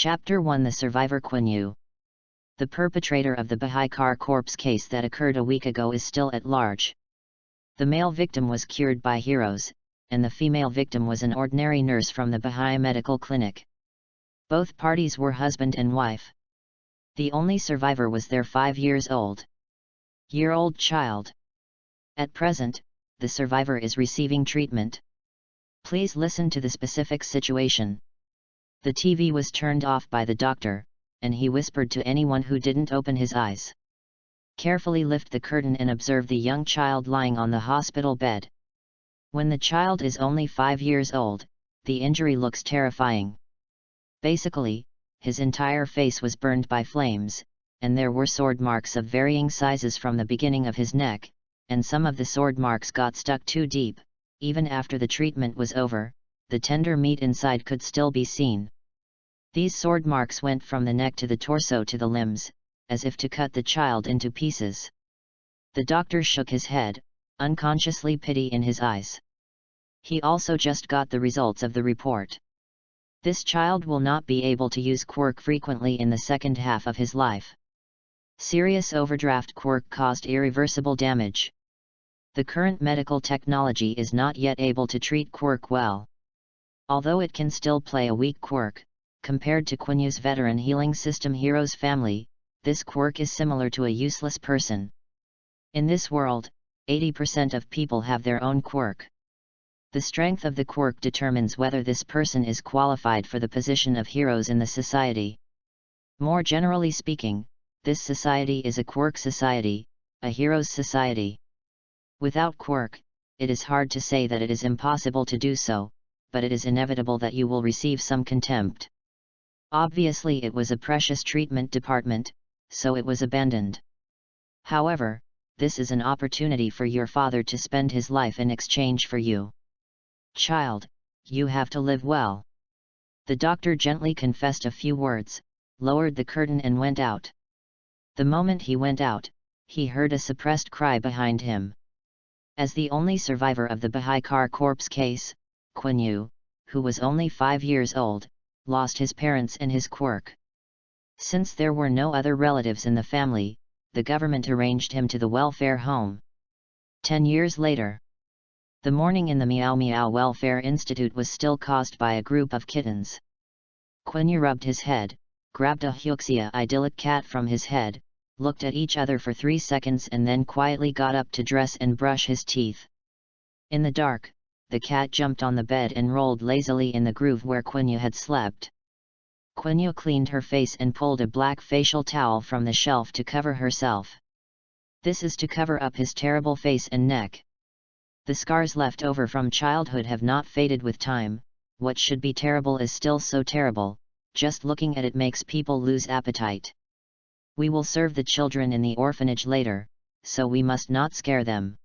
Chapter 1 The Survivor Quanyue. The perpetrator of the Baha'i car corpse case that occurred a week ago is still at large. The male victim was cured by heroes, and the female victim was an ordinary nurse from the Baha'i medical clinic. Both parties were husband and wife. The only survivor was their 5-year-old child. At present, the survivor is receiving treatment. Please listen to the specific situation. The TV was turned off by the doctor, and he whispered to anyone who didn't open his eyes. Carefully lift the curtain and observe the young child lying on the hospital bed. When the child is only 5 years old, the injury looks terrifying. Basically, his entire face was burned by flames, and there were sword marks of varying sizes from the beginning of his neck, and some of the sword marks got stuck too deep. Even after the treatment was over, the tender meat inside could still be seen. These sword marks went from the neck to the torso to the limbs, as if to cut the child into pieces. The doctor shook his head, unconsciously pity in his eyes. He also just got the results of the report. This child will not be able to use quirk frequently in the second half of his life. Serious overdraft quirk caused irreversible damage. The current medical technology is not yet able to treat quirk well. Although it can still play a weak quirk, compared to Quanyue's veteran healing system Hero's family, this quirk is similar to a useless person. In this world, 80% of people have their own quirk. The strength of the quirk determines whether this person is qualified for the position of heroes in the society. More generally speaking, this society is a quirk society, a heroes society. Without quirk, it is hard to say that it is impossible to do so, but it is inevitable that you will receive some contempt. Obviously it was a precious treatment department, so it was abandoned. However, this is an opportunity for your father to spend his life in exchange for you. Child, you have to live well. The doctor gently confessed a few words, lowered the curtain and went out. The moment he went out, he heard a suppressed cry behind him. As the only survivor of the Baha'i car corpse case, Quanyue, who was only 5 years old, lost his parents and his quirk. Since there were no other relatives in the family, the government arranged him to the welfare home. 10 years later. The mourning in the Meow Meow Welfare Institute was still caused by a group of kittens. Quiny rubbed his head, grabbed a Huxia idyllic cat from his head, looked at each other for 3 seconds and then quietly got up to dress and brush his teeth. In the dark, the cat jumped on the bed and rolled lazily in the groove where Quiny had slept. Quiny cleaned her face and pulled a black facial towel from the shelf to cover herself. This is to cover up his terrible face and neck. The scars left over from childhood have not faded with time. What should be terrible is still so terrible, just looking at it makes people lose appetite. We will serve the children in the orphanage later, so we must not scare them.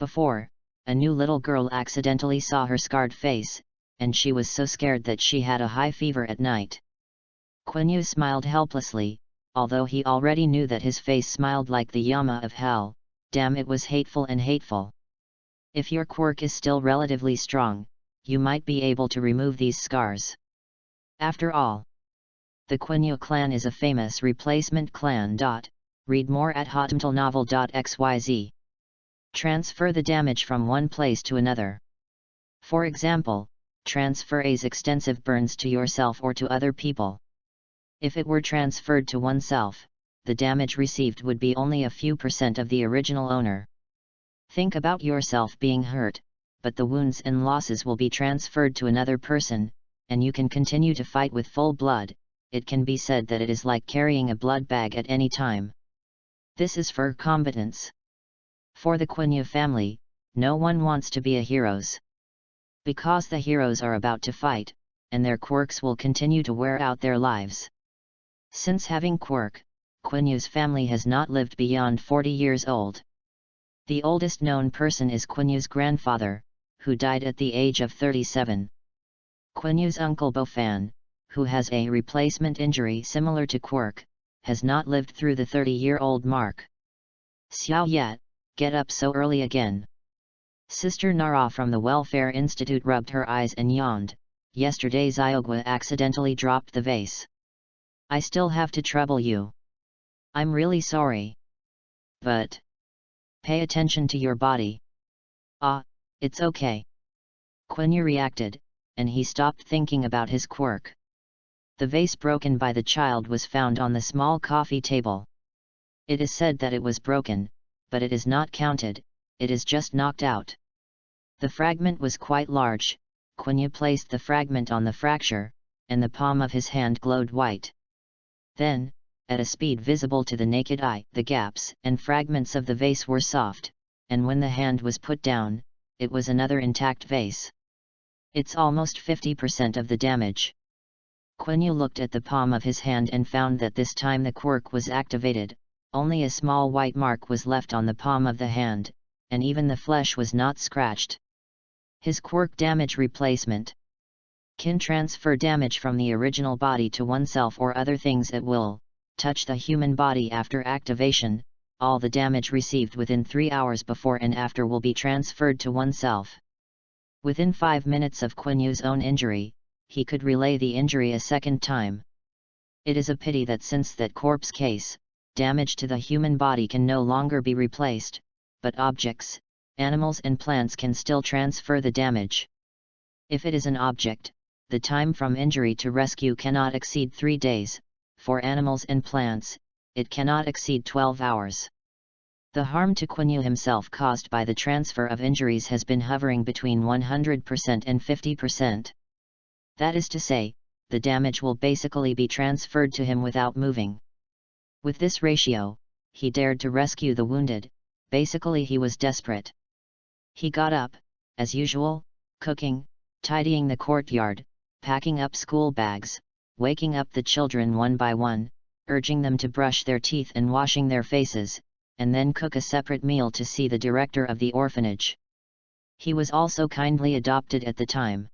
Before, a new little girl accidentally saw her scarred face, and she was so scared that she had a high fever at night. Quiny smiled helplessly, although he already knew that his face smiled like the Yama of hell. Damn, it was hateful and hateful. If your quirk is still relatively strong, you might be able to remove these scars. After all, the Quiny clan is a famous replacement clan. Read more at hotmtlnovel.xyz. Transfer the damage from one place to another. For example, transfer A's extensive burns to yourself or to other people. If it were transferred to oneself, the damage received would be only a few % of the original owner. Think about yourself being hurt, but the wounds and losses will be transferred to another person, and you can continue to fight with full blood. It can be said that it is like carrying a blood bag at any time. This is for combatants. For the Quiny family, no one wants to be a heroes. Because the heroes are about to fight, and their quirks will continue to wear out their lives. Since having quirk, Quanyue's family has not lived beyond 40 years old. The oldest known person is Quanyue's grandfather, who died at the age of 37. Quanyue's uncle Bofan, who has a replacement injury similar to quirk, has not lived through the 30-year-old mark. Xiao Yat, get up so early again. Sister Nara from the Welfare Institute rubbed her eyes and yawned, yesterday Zyogwa accidentally dropped the vase. I still have to trouble you. I'm really sorry. But pay attention to your body. Ah, it's okay. Quiny reacted, and he stopped thinking about his quirk. The vase broken by the child was found on the small coffee table. It is said that it was broken, but it is not counted, it is just knocked out. The fragment was quite large. Quiny placed the fragment on the fracture, and the palm of his hand glowed white. Then, at a speed visible to the naked eye, the gaps and fragments of the vase were soft, and when the hand was put down, it was another intact vase. It's almost 50% of the damage. Quiny looked at the palm of his hand and found that this time the quirk was activated, only a small white mark was left on the palm of the hand, and even the flesh was not scratched. His quirk damage replacement can transfer damage from the original body to oneself or other things at will, touch the human body after activation. All the damage received within 3 hours before and after will be transferred to oneself. Within 5 minutes of Quinyu's own injury, he could relay the injury a second time. It is a pity that since that corpse case, damage to the human body can no longer be replaced, but objects, animals and plants can still transfer the damage. If it is an object, the time from injury to rescue cannot exceed 3 days, for animals and plants, it cannot exceed 12 hours. The harm to Quiny himself caused by the transfer of injuries has been hovering between 100% and 50%. That is to say, the damage will basically be transferred to him without moving. With this ratio, he dared to rescue the wounded. Basically he was desperate. He got up, as usual, cooking, tidying the courtyard, packing up school bags, waking up the children one by one, urging them to brush their teeth and washing their faces, and then cook a separate meal to see the director of the orphanage. He was also kindly adopted at the time.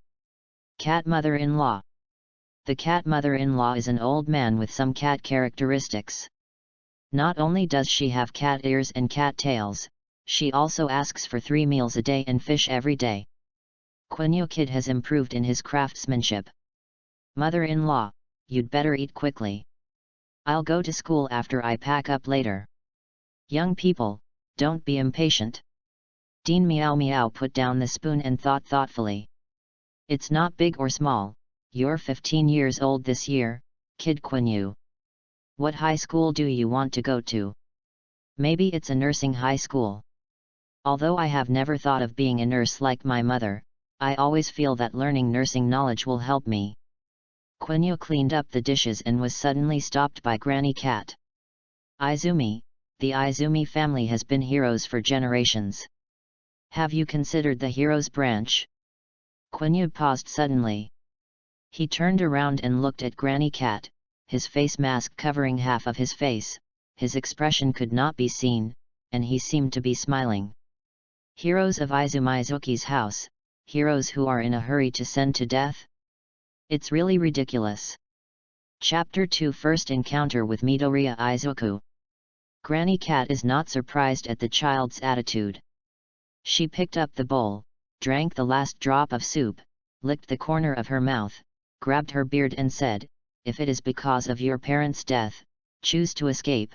Cat mother-in-law. The cat mother-in-law is an old man with some cat characteristics. Not only does she have cat ears and cat tails, she also asks for 3 meals a day and fish every day. Quiny kid has improved in his craftsmanship. Mother-in-law, you'd better eat quickly. I'll go to school after I pack up later. Young people, don't be impatient. Dean Meow Meow put down the spoon and thought thoughtfully. It's not big or small, you're 15 years old this year, kid Quiny. What high school do you want to go to? Maybe it's a nursing high school. Although I have never thought of being a nurse like my mother, I always feel that learning nursing knowledge will help me. Quiny cleaned up the dishes and was suddenly stopped by Granny Cat. Izumi, the Izumi family has been heroes for generations. Have you considered the heroes branch? Quiny paused suddenly. He turned around and looked at Granny Cat, his face mask covering half of his face. His expression could not be seen, and he seemed to be smiling. Heroes of Izumizuki's house, heroes who are in a hurry to send to death? It's really ridiculous. Chapter 2 First Encounter with Midoriya Izuku. Granny Cat is not surprised at the child's attitude. She picked up the bowl, drank the last drop of soup, licked the corner of her mouth, grabbed her beard and said, "If it is because of your parents' death, choose to escape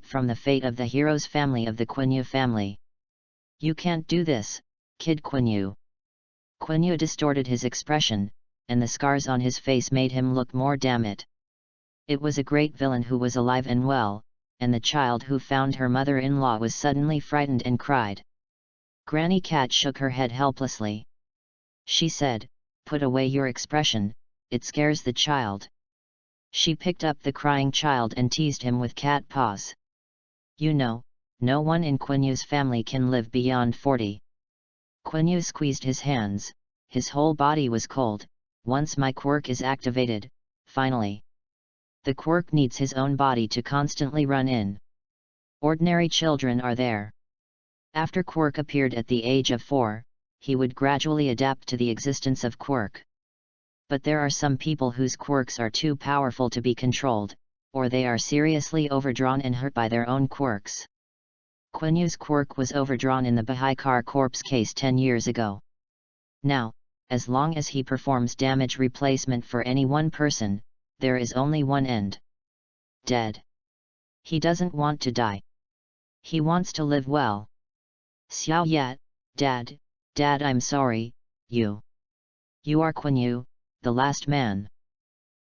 from the fate of the hero's family of the Quiny family. You can't do this, kid Quiny." Quiny distorted his expression, and the scars on his face made him look more damn it. It was a great villain who was alive and well, and the child who found her mother-in-law was suddenly frightened and cried. Granny Cat shook her head helplessly. She said, "Put away your expression, it scares the child." She picked up the crying child and teased him with cat paws. "You know, no one in Quinyu's family can live beyond 40. Quiny squeezed his hands, his whole body was cold. "Once my quirk is activated, finally. The quirk needs his own body to constantly run in. Ordinary children are there. After quirk appeared at the age of 4, he would gradually adapt to the existence of quirk. But there are some people whose quirks are too powerful to be controlled, or they are seriously overdrawn and hurt by their own quirks. Quinyu's quirk was overdrawn in the Bahaikar corpse case 10 years ago. Now, as long as he performs damage replacement for any one person, there is only one end. Dead. He doesn't want to die. He wants to live well. Xiao Yat, Dad, I'm sorry, you are Quanyue, the last man.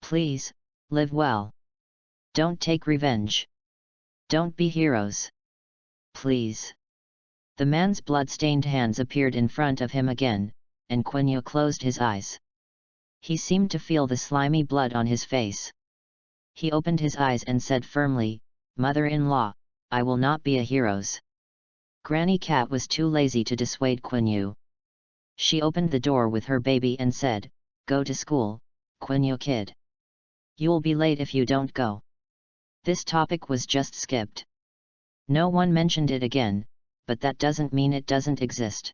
Please, live well. Don't take revenge. Don't be heroes. Please. The man's blood-stained hands appeared in front of him again, and Quanyue closed his eyes. He seemed to feel the slimy blood on his face. He opened his eyes and said firmly, "Mother-in-law, I will not be a heroes." Granny Cat was too lazy to dissuade Quanyue. She opened the door with her baby and said, "Go to school, Quanyue kid. You'll be late if you don't go." This topic was just skipped. No one mentioned it again, but that doesn't mean it doesn't exist.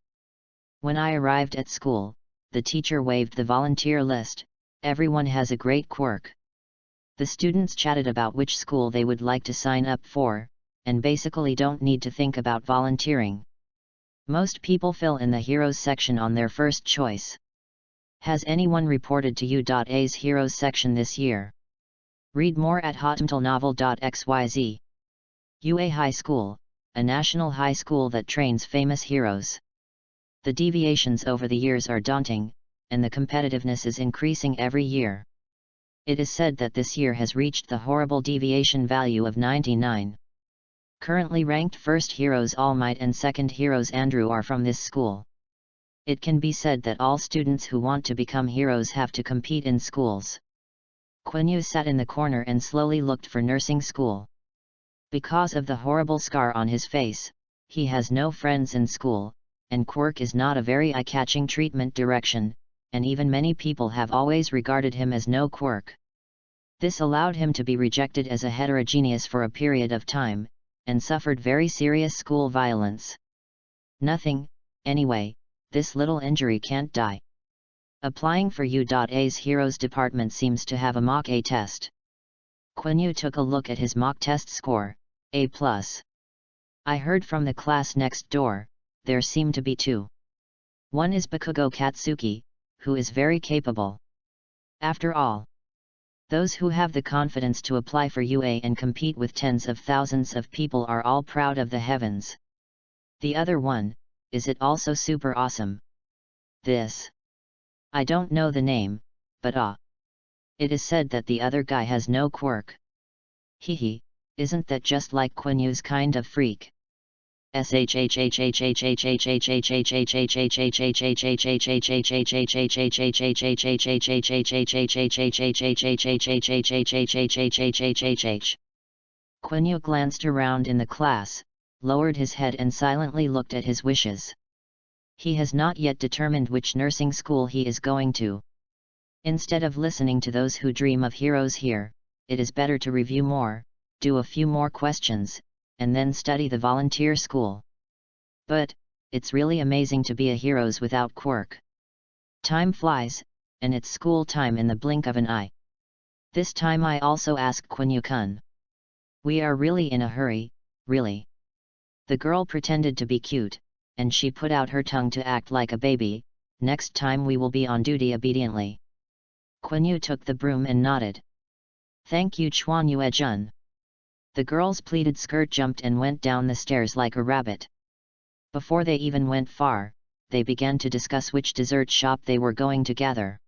When I arrived at school, the teacher waved the volunteer list. Everyone has a great quirk. The students chatted about which school they would like to sign up for, and basically don't need to think about volunteering. Most people fill in the Heroes section on their first choice. Has anyone reported to U.A's Heroes section this year? Read more at hotmtlnovel.xyz. UA High School, a national high school that trains famous heroes. The deviations over the years are daunting, and the competitiveness is increasing every year. It is said that this year has reached the horrible deviation value of 99. Currently ranked first heroes All Might and second heroes Andrew are from this school. It can be said that all students who want to become heroes have to compete in schools. Quanyue sat in the corner and slowly looked for nursing school. Because of the horrible scar on his face, he has no friends in school, and quirk is not a very eye-catching treatment direction, and even many people have always regarded him as no quirk. This allowed him to be rejected as a heterogeneous for a period of time, and suffered very serious school violence. Nothing, anyway, this little injury can't die. Applying for U.A's Heroes department seems to have a mock A test. Quanyue took a look at his mock test score, A+. I heard from the class next door, there seem to be two. One is Bakugo Katsuki, who is very capable. After all, those who have the confidence to apply for UA and compete with tens of thousands of people are all proud of the heavens. The other one, is it also super awesome? This. I don't know the name, but it is said that the other guy has no quirk. Hehe, isn't that just like Quanyue's kind of freak? Quanyue glanced around in the class, lowered his head and silently looked at his wishes. He has not yet determined which nursing school he is going to. Instead of listening to those who dream of heroes here, it is better to review more, do a few more questions, and then study the volunteer school. But, it's really amazing to be a heroes without quirk. Time flies, and it's school time in the blink of an eye. This time I also asked Quanyue-kun. We are really in a hurry, really. The girl pretended to be cute, and she put out her tongue to act like a baby. Next time we will be on duty obediently. Quanyue took the broom and nodded. Thank you Quanyue-jun. The girl's pleated skirt jumped and went down the stairs like a rabbit. Before they even went far, they began to discuss which dessert shop they were going to gather.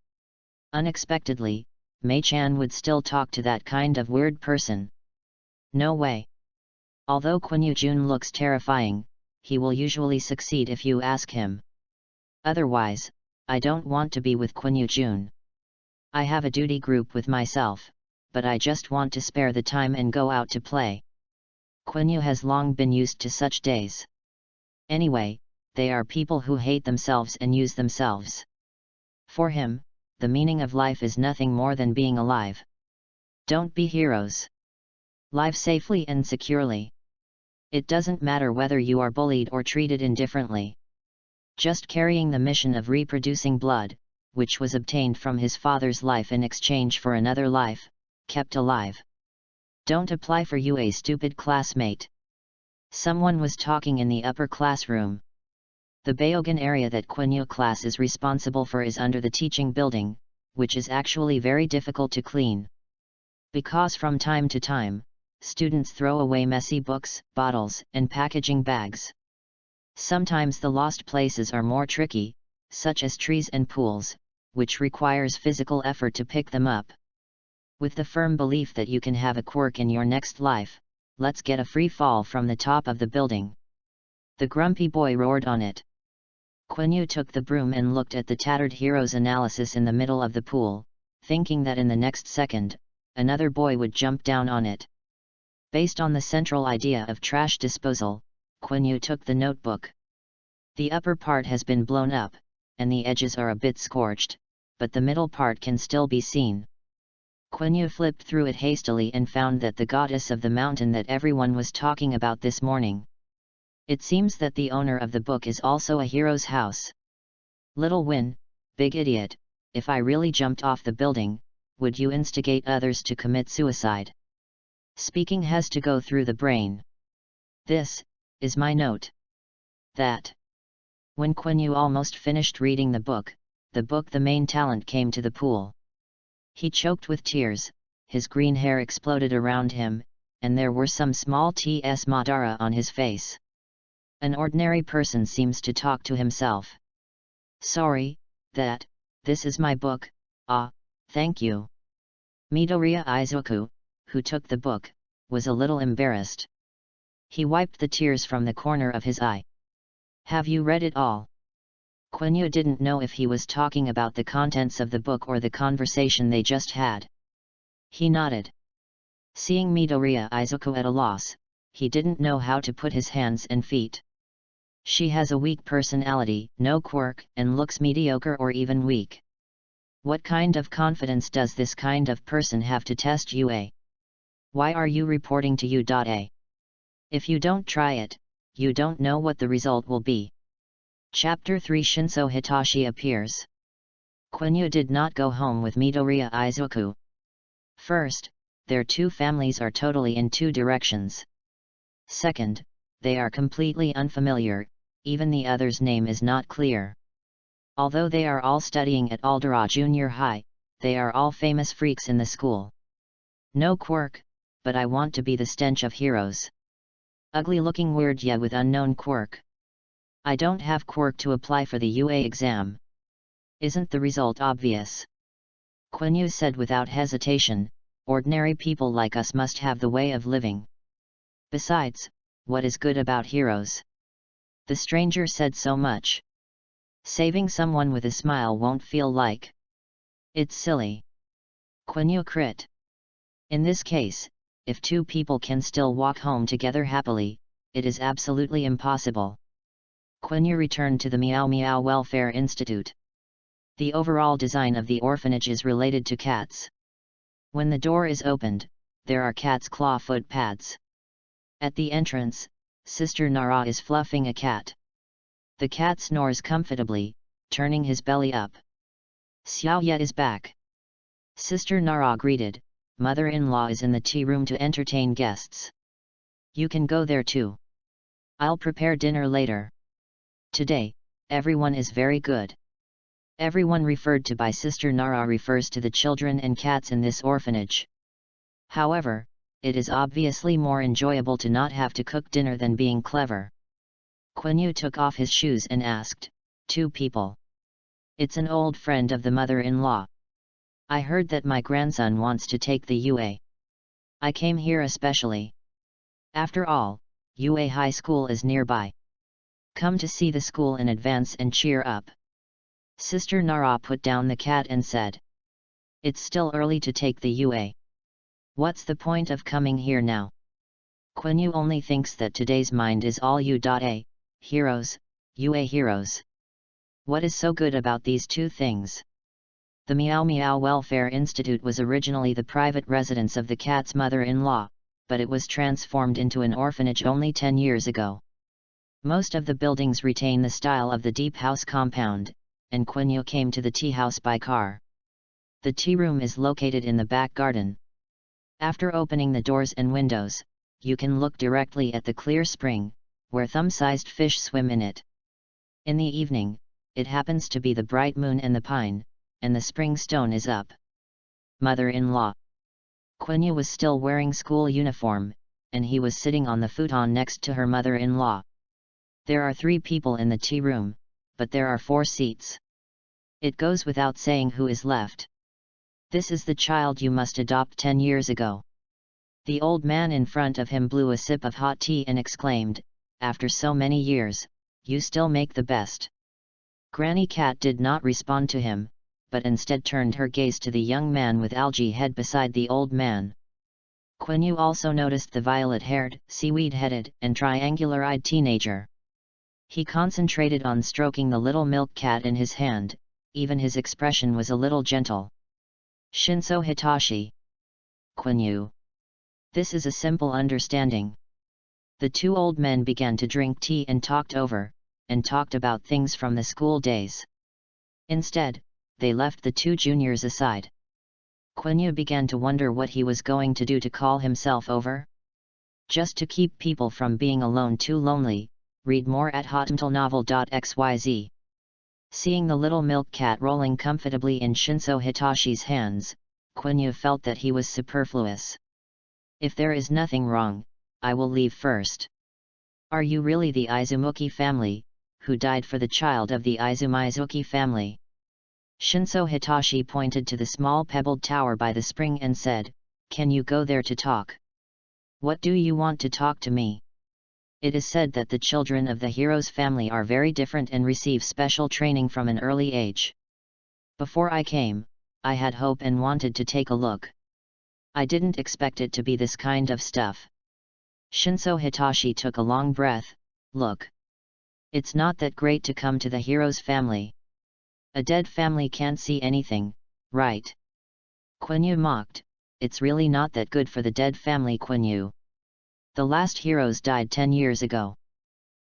Unexpectedly, Mei-chan would still talk to that kind of weird person. No way. Although Quanyue-jun looks terrifying, he will usually succeed if you ask him. Otherwise, I don't want to be with Quanyue-jun. I have a duty group with myself, but I just want to spare the time and go out to play. Quanyue has long been used to such days. Anyway, they are people who hate themselves and use themselves. For him, the meaning of life is nothing more than being alive. Don't be heroes. Live safely and securely. It doesn't matter whether you are bullied or treated indifferently. Just carrying the mission of reproducing blood, which was obtained from his father's life in exchange for another life, kept alive. Don't apply for UA stupid classmate. Someone was talking in the upper classroom. The Bayogan area that Quanyue class is responsible for is under the teaching building, which is actually very difficult to clean. Because from time to time, students throw away messy books, bottles, and packaging bags. Sometimes the lost places are more tricky, such as trees and pools, which requires physical effort to pick them up. With the firm belief that you can have a quirk in your next life, let's get a free fall from the top of the building. The grumpy boy roared on it. Quanyue took the broom and looked at the tattered hero's analysis in the middle of the pool, thinking that in the next second, another boy would jump down on it. Based on the central idea of trash disposal, Quanyue took the notebook. The upper part has been blown up, and the edges are a bit scorched, but the middle part can still be seen. Quanyue flipped through it hastily and found that the goddess of the mountain that everyone was talking about this morning. It seems that the owner of the book is also a hero's house. Little Win, big idiot, if I really jumped off the building, would you instigate others to commit suicide? Speaking has to go through the brain. This is my note. That. When Quanyue almost finished reading the book, the main talent came to the pool. He choked with tears, his green hair exploded around him, and there were some small T.S. Madara on his face. An ordinary person seems to talk to himself. Sorry, this is my book, thank you. Midoriya Izuku, who took the book, was a little embarrassed. He wiped the tears from the corner of his eye. Have you read it all? Quanyue didn't know if he was talking about the contents of the book or the conversation they just had. He nodded. Seeing Midoriya Izuku at a loss, he didn't know how to put his hands and feet. She has a weak personality, no quirk, and looks mediocre or even weak. What kind of confidence does this kind of person have to test UA? Why are you reporting to U.A? If you don't try it, you don't know what the result will be. Chapter 3 Shinso Hitashi appears. Quanyue did not go home with Midoriya Izuku. First, their two families are totally in two directions. Second, they are completely unfamiliar, even the other's name is not clear. Although they are all studying at Aldera Junior High, they are all famous freaks in the school. No quirk, but I want to be the stench of heroes. Ugly-looking weirdya with unknown quirk. I don't have quirk to apply for the UA exam. Isn't the result obvious? Quanyue said without hesitation, ordinary people like us must have the way of living. Besides, what is good about heroes? The stranger said so much. Saving someone with a smile won't feel like. It's silly. Quanyue crit. In this case, if two people can still walk home together happily, it is absolutely impossible. Quanyue returned to the Meow Meow Welfare Institute. The overall design of the orphanage is related to cats. When the door is opened, there are cat's claw foot pads. At the entrance, Sister Nara is fluffing a cat. The cat snores comfortably, turning his belly up. Xiaoya is back. Sister Nara greeted, mother-in-law is in the tea room to entertain guests. You can go there too. I'll prepare dinner later. Today, everyone is very good. Everyone referred to by Sister Nara refers to the children and cats in this orphanage. However, it is obviously more enjoyable to not have to cook dinner than being clever. Quanyue took off his shoes and asked, two people. It's an old friend of the mother-in-law. I heard that my grandson wants to take the UA. I came here especially. After all, UA High School is nearby. Come to see the school in advance and cheer up. Sister Nara put down the cat and said. It's still early to take the UA. What's the point of coming here now? Quanyue only thinks that today's mind is all U.A, heroes, UA heroes. What is so good about these two things? The Meow Meow Welfare Institute was originally the private residence of the cat's mother-in-law, but it was transformed into an orphanage only 10 years ago. Most of the buildings retain the style of the Deep House compound, and Quanyue came to the tea house by car. The tea room is located in the back garden. After opening the doors and windows, you can look directly at the clear spring, where thumb-sized fish swim in it. In the evening, it happens to be the bright moon and the pine, and the spring stone is up. Mother-in-law. Quiny was still wearing school uniform, and he was sitting on the futon next to her mother-in-law. There are 3 people in the tea room, but there are 4 seats. It goes without saying who is left. This is the child you must adopt 10 years ago. The old man in front of him blew a sip of hot tea and exclaimed, "After so many years, you still make the best." Granny Cat did not respond to him, but instead turned her gaze to the young man with algae head beside the old man. Quiny also noticed the violet-haired, seaweed-headed, and triangular-eyed teenager. He concentrated on stroking the little milk cat in his hand, even his expression was a little gentle. Shinso Hitashi. Quiny. This is a simple understanding. The 2 old men began to drink tea and talked about things from the school days. Instead, they left the 2 juniors aside. Quiny began to wonder what he was going to do to call himself over. Just to keep people from being alone too lonely, read more at hotmtlnovel.xyz. Seeing the little milk cat rolling comfortably in Shinso Hitashi's hands, Quiny felt that he was superfluous. If there is nothing wrong, I will leave first. Are you really the Izumuki family, who died for the child of the Izumizuki family? Shinso Hitashi pointed to the small pebbled tower by the spring and said, "Can you go there to talk? What do you want to talk to me?" It is said that the children of the hero's family are very different and receive special training from an early age. Before I came, I had hope and wanted to take a look. I didn't expect it to be this kind of stuff. Shinso Hitashi took a long breath. Look. It's not that great to come to the hero's family. A dead family can't see anything, right? Quiny mocked, "It's really not that good for the dead family, Quiny. The last heroes died 10 years ago."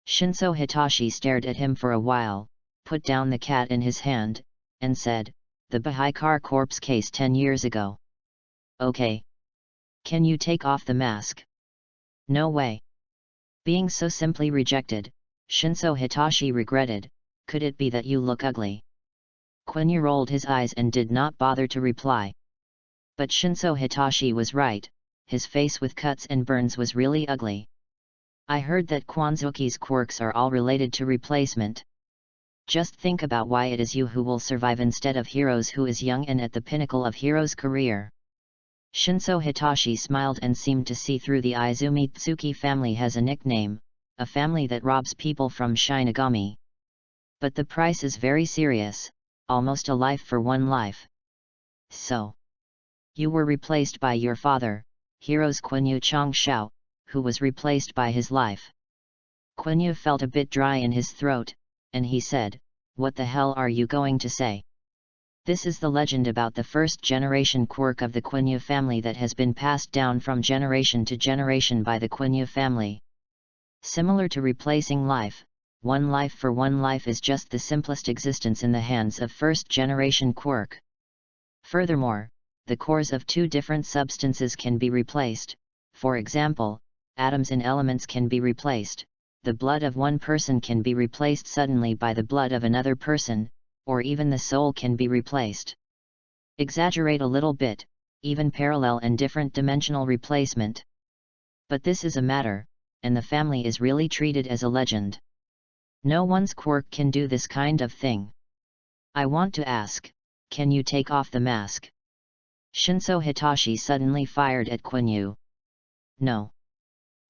Shinso Hitashi stared at him for a while, put down the cat in his hand, and said, "The Bahaikar corpse case 10 years ago. Okay. Can you take off the mask?" "No way." Being so simply rejected, Shinso Hitashi regretted, "Could it be that you look ugly?" Quiny rolled his eyes and did not bother to reply. But Shinso Hitashi was right, his face with cuts and burns was really ugly. I heard that Kwanzuki's quirks are all related to replacement. Just think about why it is you who will survive instead of heroes who is young and at the pinnacle of hero's career. Shinso Hitashi smiled and seemed to see through the Izumitsuki family has a nickname, a family that robs people from Shinigami. But the price is very serious, almost a life for one life. So, you were replaced by your father, hero's Quiny Changshao, who was replaced by his life. Quiny felt a bit dry in his throat, and he said, "What the hell are you going to say?" This is the legend about the first-generation quirk of the Quiny family that has been passed down from generation to generation by the Quiny family. Similar to replacing life, one life for one life is just the simplest existence in the hands of first-generation quirk. Furthermore, the cores of 2 different substances can be replaced, for example, atoms in elements can be replaced, the blood of one person can be replaced suddenly by the blood of another person, or even the soul can be replaced. Exaggerate a little bit, even parallel and different dimensional replacement. But this is a matter, and the family is really treated as a legend. No one's quirk can do this kind of thing. I want to ask, can you take off the mask? Shinso Hitashi suddenly fired at Quiny. No.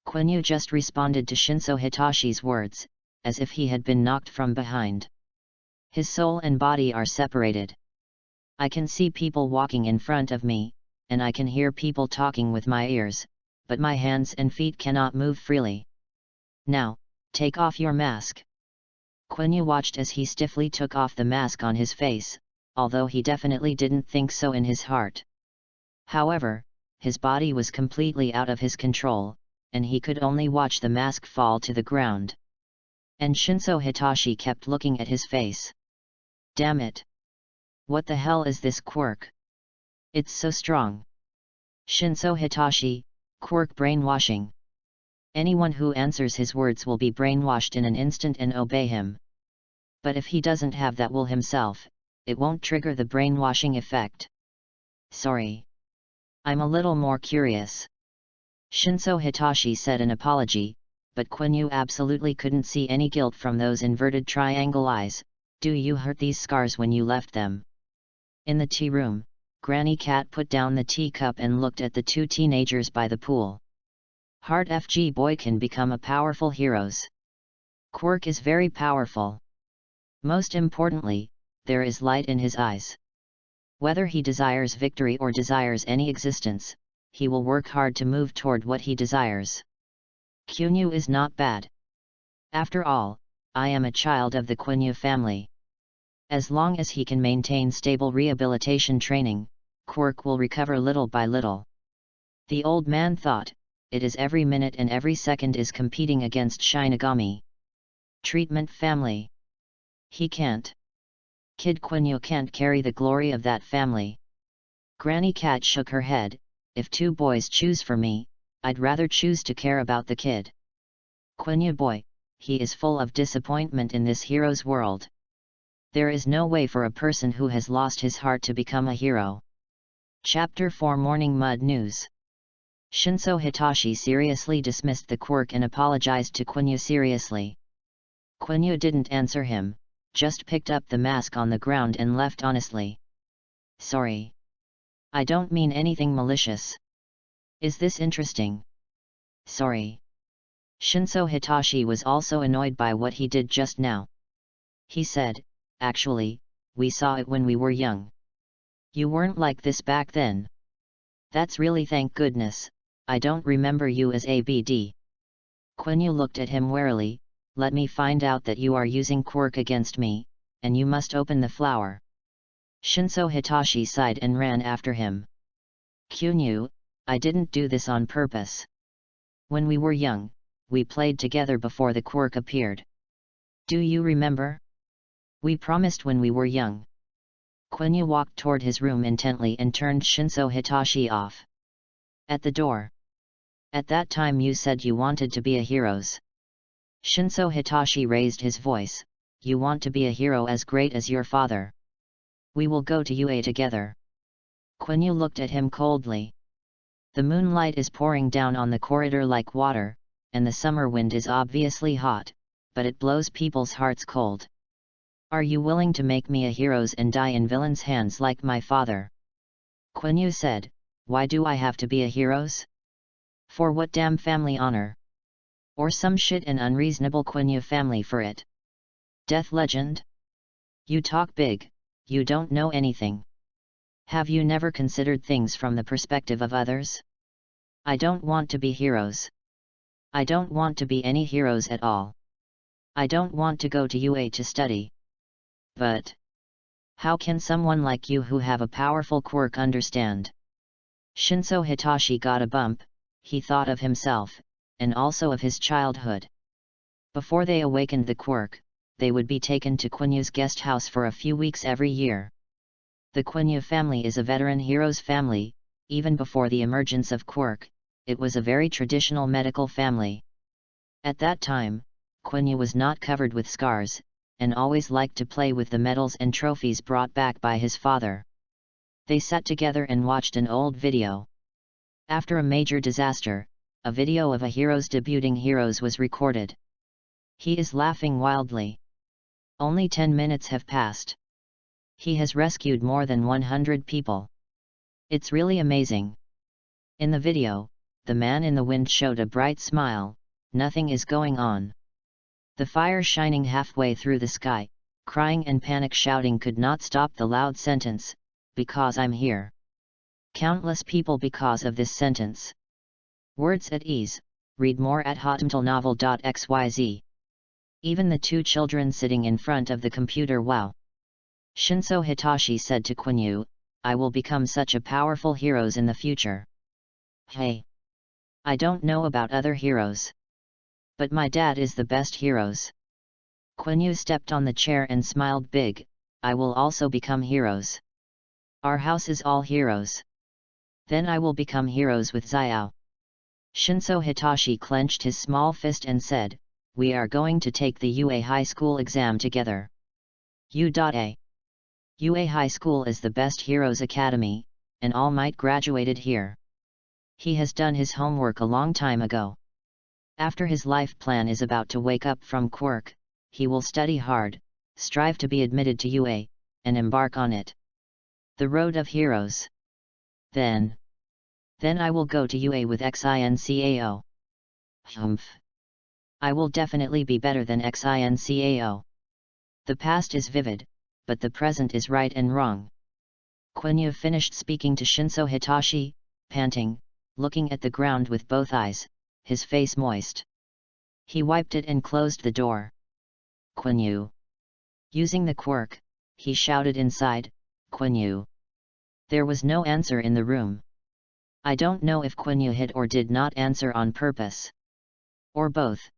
Quiny just responded to Shinso Hitashi's words, as if he had been knocked from behind. His soul and body are separated. I can see people walking in front of me, and I can hear people talking with my ears, but my hands and feet cannot move freely. Now, take off your mask. Quiny watched as he stiffly took off the mask on his face, although he definitely didn't think so in his heart. However, his body was completely out of his control, and he could only watch the mask fall to the ground. And Shinso Hitashi kept looking at his face. Damn it! What the hell is this quirk? It's so strong. Shinso Hitashi, quirk brainwashing. Anyone who answers his words will be brainwashed in an instant and obey him. But if he doesn't have that will himself, it won't trigger the brainwashing effect. Sorry. I'm a little more curious. Shinso Hitashi said an apology, but Quiny absolutely couldn't see any guilt from those inverted triangle eyes. Do you hurt these scars when you left them? In the tea room, Granny Cat put down the teacup and looked at the two teenagers by the pool. Hard FG boy can become a powerful heroes. Quirk is very powerful. Most importantly, there is light in his eyes. Whether he desires victory or desires any existence, he will work hard to move toward what he desires. Quiny is not bad. After all, I am a child of the Quiny family. As long as he can maintain stable rehabilitation training, Quirk will recover little by little. The old man thought, it is every minute and every second is competing against Shinigami. Treatment family. He can't. Kid Quiny can't carry the glory of that family. Granny Cat shook her head. If two boys choose for me, I'd rather choose to care about the kid. Quiny boy, he is full of disappointment in this hero's world. There is no way for a person who has lost his heart to become a hero. Chapter 4 Morning Mud News. Shinso Hitashi seriously dismissed the quirk and apologized to Quiny seriously. Quiny didn't answer him, just picked up the mask on the ground and left honestly. Sorry. I don't mean anything malicious. Is this interesting? Sorry. Shinso Hitashi was also annoyed by what he did just now. He said, actually, we saw it when we were young. You weren't like this back then. That's really thank goodness, I don't remember you as ABD. Quiny looked at him warily. Let me find out that you are using quirk against me, and you must open the flower. Shinso Hitashi sighed and ran after him. Quiny, I didn't do this on purpose. When we were young, we played together before the quirk appeared. Do you remember? We promised when we were young. Quiny walked toward his room intently and turned Shinso Hitashi off. At the door. At that time you said you wanted to be a heroes. Shinso Hitashi raised his voice. You want to be a hero as great as your father. We will go to UA together. Quiny looked at him coldly. The moonlight is pouring down on the corridor like water, and the summer wind is obviously hot, but it blows people's hearts cold. Are you willing to make me a heroes and die in villains' hands like my father? Quiny said, why do I have to be a heroes? For what damn family honor? Or some shit and unreasonable Quiny family for it. Death legend? You talk big, you don't know anything. Have you never considered things from the perspective of others? I don't want to be heroes. I don't want to be any heroes at all. I don't want to go to UA to study. But how can someone like you who have a powerful quirk understand? Shinso Hitashi got a bump. He thought of himself, and also of his childhood. Before they awakened the quirk, they would be taken to Quinyu's guest house for a few weeks every year. The Quiny family is a veteran heroes family. Even before the emergence of quirk, it was a very traditional medical family. At that time, Quiny was not covered with scars, and always liked to play with the medals and trophies brought back by his father. They sat together and watched an old video. After a major disaster, a video of a hero's debuting heroes was recorded. He is laughing wildly. Only 10 minutes have passed. He has rescued more than 100 people. It's really amazing. In the video, the man in the wind showed a bright smile. Nothing is going on. The fire shining halfway through the sky, crying and panic shouting could not stop the loud sentence, because I'm here. Countless people because of this sentence. Words at ease, read more at hotmtlnovel.xyz. Even the two children sitting in front of the computer wow. Shinso Hitashi said to Quiny, I will become such a powerful heroes in the future. Hey! I don't know about other heroes. But my dad is the best heroes. Quiny stepped on the chair and smiled big, I will also become heroes. Our house is all heroes. Then I will become heroes with Xiao. Shinso Hitashi clenched his small fist and said, we are going to take the UA high school exam together. U.A. UA High School is the best heroes academy, and All Might graduated here. He has done his homework a long time ago. After his life plan is about to wake up from quirk, he will study hard, strive to be admitted to UA, and embark on it. The road of heroes. Then I will go to UA with XINCAO. Humph. I will definitely be better than XINCAO. The past is vivid, but the present is right and wrong. Quiny finished speaking to Shinso Hitashi, panting, looking at the ground with both eyes, his face moist. He wiped it and closed the door. Quiny. Using the quirk, he shouted inside, Quiny. There was no answer in the room. I don't know if Quiny hid or did not answer on purpose. Or both.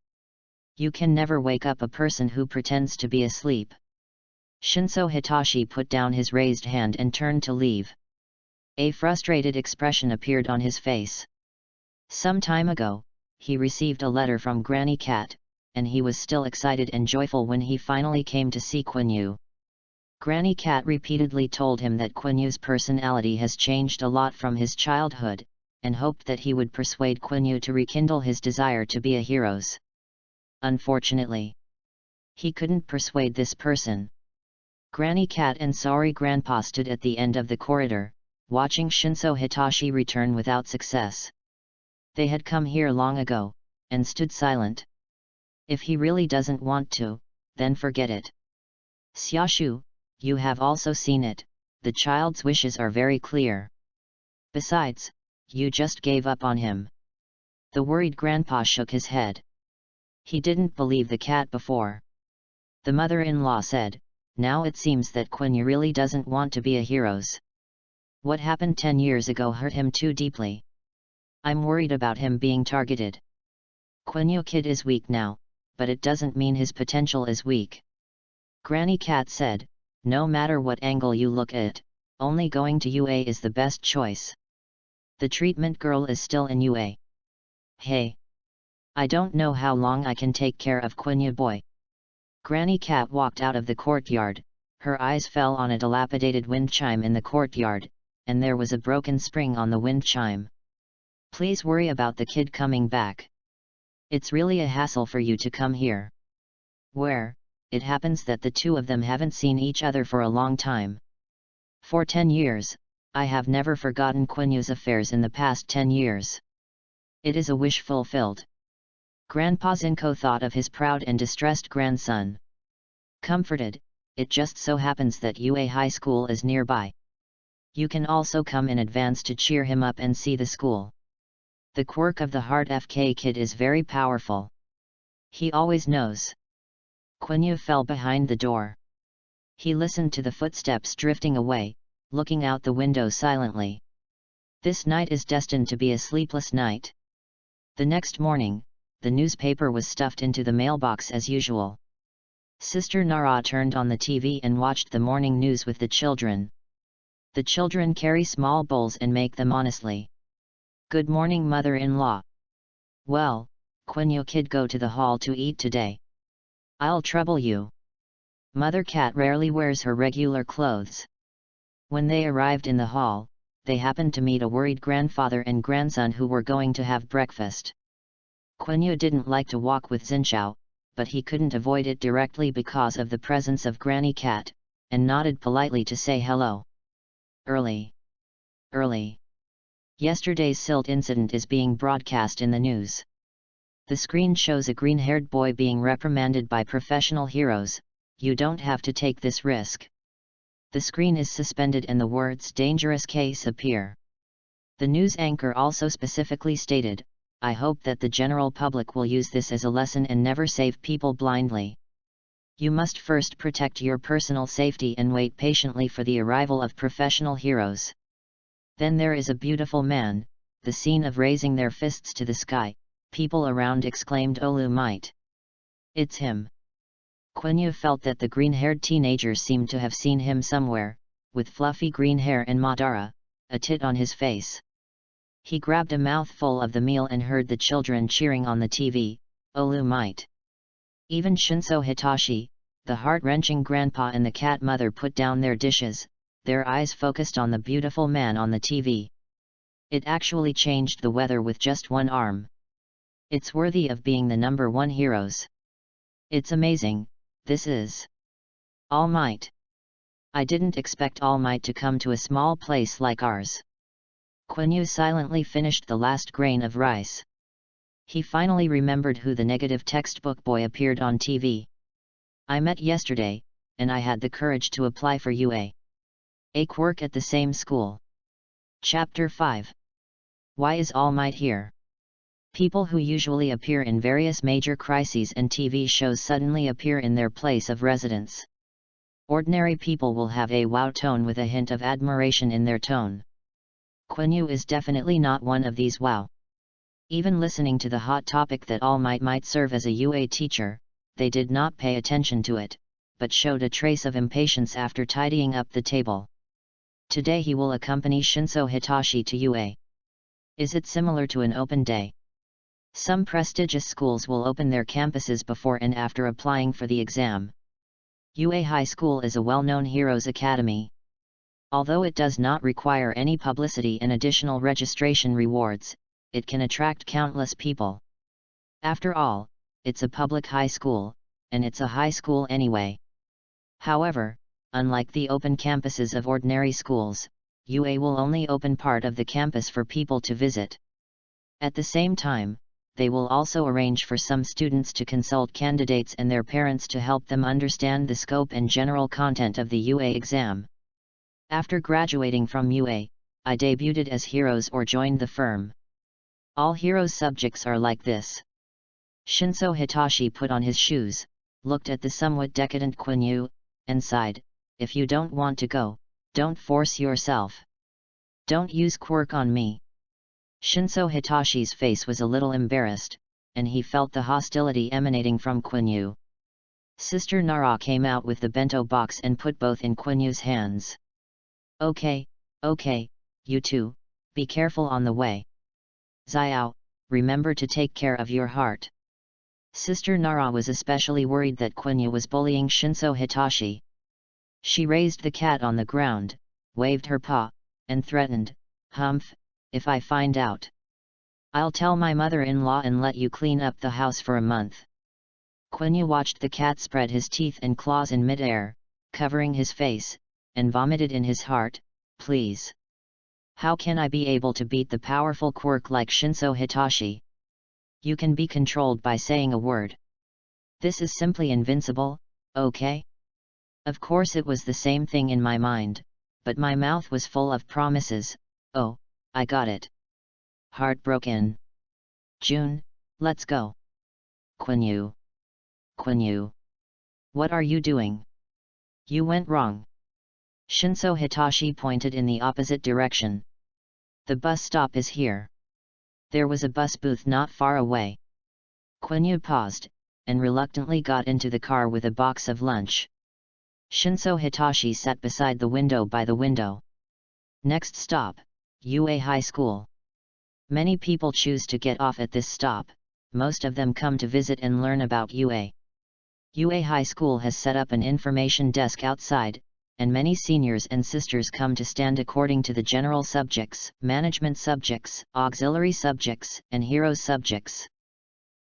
You can never wake up a person who pretends to be asleep. Shinso Hitashi put down his raised hand and turned to leave. A frustrated expression appeared on his face. Some time ago, he received a letter from Granny Cat, and he was still excited and joyful when he finally came to see Quiny. Granny Cat repeatedly told him that Quiny's personality has changed a lot from his childhood, and hoped that he would persuade Quiny to rekindle his desire to be a hero. Unfortunately, he couldn't persuade this person. Granny Cat and Sorry Grandpa stood at the end of the corridor, watching Shinso Hitashi return without success. They had come here long ago, and stood silent. If he really doesn't want to, then forget it. Xiaoshu, you have also seen it, the child's wishes are very clear. Besides, you just gave up on him. The worried grandpa shook his head. He didn't believe the cat before. The mother-in-law said, now it seems that Quiny really doesn't want to be a hero. What happened 10 years ago hurt him too deeply. I'm worried about him being targeted. Quiny kid is weak now, but it doesn't mean his potential is weak. Granny Cat said, no matter what angle you look at, only going to UA is the best choice. The treatment girl is still in UA. Hey! I don't know how long I can take care of Quiny boy. Granny Cat walked out of the courtyard, her eyes fell on a dilapidated wind chime in the courtyard, and there was a broken spring on the wind chime. Please worry about the kid coming back. It's really a hassle for you to come here. Where, it happens that the two of them haven't seen each other for a long time. For 10 years, I have never forgotten Quiny's affairs in the past 10 years. It is a wish fulfilled. Grandpa Zinko thought of his proud and distressed grandson. Comforted, it just so happens that UA High School is nearby. You can also come in advance to cheer him up and see the school. The quirk of the Heart FK kid is very powerful. He always knows. Quiny fell behind the door. He listened to the footsteps drifting away, looking out the window silently. This night is destined to be a sleepless night. The next morning, the newspaper was stuffed into the mailbox as usual. Sister Nara turned on the TV and watched the morning news with the children. The children carry small bowls and make them honestly. Good morning, mother-in-law. Well, Quiny kid go to the hall to eat today. I'll trouble you. Mother Cat rarely wears her regular clothes. When they arrived in the hall, they happened to meet a worried grandfather and grandson who were going to have breakfast. Quiny didn't like to walk with Zinchao, but he couldn't avoid it directly because of the presence of Granny Cat, and nodded politely to say hello. Early. Yesterday's silt incident is being broadcast in the news. The screen shows a green-haired boy being reprimanded by professional heroes. You don't have to take this risk. The screen is suspended and the words dangerous case appear. The news anchor also specifically stated, I hope that the general public will use this as a lesson and never save people blindly. You must first protect your personal safety and wait patiently for the arrival of professional heroes. Then there is a beautiful man, the scene of raising their fists to the sky, people around exclaimed Olu might. It's him. Quiny felt that the green-haired teenager seemed to have seen him somewhere, with fluffy green hair and Madara, a tit on his face. He grabbed a mouthful of the meal and heard the children cheering on the TV, Olu might. Even Shinso Hitashi, the heart-wrenching grandpa and the cat mother put down their dishes, their eyes focused on the beautiful man on the TV. It actually changed the weather with just one arm. It's worthy of being the #1 heroes. It's amazing, this is All Might. I didn't expect All Might to come to a small place like ours. Quanyue silently finished the last grain of rice. He finally remembered who the negative textbook boy appeared on TV. I met yesterday, and I had the courage to apply for UA. A quirk at the same school. Chapter 5. Why is All Might here? People who usually appear in various major crises and TV shows suddenly appear in their place of residence. Ordinary people will have a wow tone with a hint of admiration in their tone. Quanyue is definitely not one of these wow. Even listening to the hot topic that All Might serve as a UA teacher, they did not pay attention to it, but showed a trace of impatience after tidying up the table. Today he will accompany Shinso Hitashi to UA. Is it similar to an open day? Some prestigious schools will open their campuses before and after applying for the exam. UA High School is a well-known heroes academy. Although it does not require any publicity and additional registration rewards, it can attract countless people. After all, it's a public high school, and it's a high school anyway. However, unlike the open campuses of ordinary schools, UA will only open part of the campus for people to visit. At the same time, they will also arrange for some students to consult candidates and their parents to help them understand the scope and general content of the UA exam. After graduating from UA, I debuted as Heroes or joined the firm. All Heroes subjects are like this. Shinso Hitashi put on his shoes, looked at the somewhat decadent Quiny, and sighed, "If you don't want to go, don't force yourself. Don't use quirk on me." Shinso Hitashi's face was a little embarrassed, and he felt the hostility emanating from Quiny. Sister Nara came out with the bento box and put both in Quinyu's hands. Okay, you two, be careful on the way. Xiao, remember to take care of your heart. Sister Nara was especially worried that Quiny was bullying Shinso Hitashi. She raised the cat on the ground, waved her paw, and threatened, "Humph, if I find out, I'll tell my mother-in-law and let you clean up the house for a month." Quiny watched the cat spread his teeth and claws in mid-air, covering his face, and vomited in his heart, "Please. How can I be able to beat the powerful quirk like Shinso Hitachi? You can be controlled by saying a word. This is simply invincible, okay?" Of course it was the same thing in my mind, but my mouth was full of promises. "Oh, I got it. Heartbroken. June, let's go." Quiny. What are you doing? You went wrong. Shinso Hitashi pointed in the opposite direction. The bus stop is here. There was a bus booth not far away. Quiny paused, and reluctantly got into the car with a box of lunch. Shinso Hitashi sat beside the window by the window. Next stop, UA High School. Many people choose to get off at this stop, most of them come to visit and learn about UA. UA High School has set up an information desk outside, and many seniors and sisters come to stand according to the general subjects, management subjects, auxiliary subjects, and heroes subjects.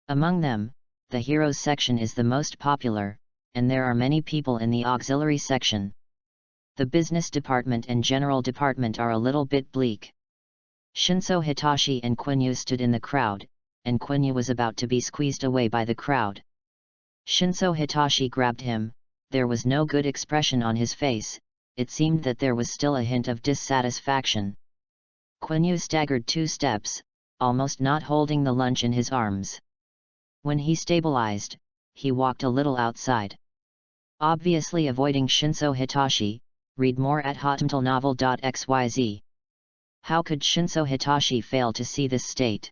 Among them, the heroes section is the most popular, and there are many people in the auxiliary section. The business department and general department are a little bit bleak. Shinso Hitashi and Quiny stood in the crowd, and Quiny was about to be squeezed away by the crowd. Shinso Hitashi grabbed him. There was no good expression on his face, it seemed that there was still a hint of dissatisfaction. Quiny staggered 2 steps, almost not holding the lunch in his arms. When he stabilized, he walked a little outside. Obviously avoiding Shinso Hitashi, read more at hotmtlnovel.xyz. How could Shinso Hitashi fail to see this state?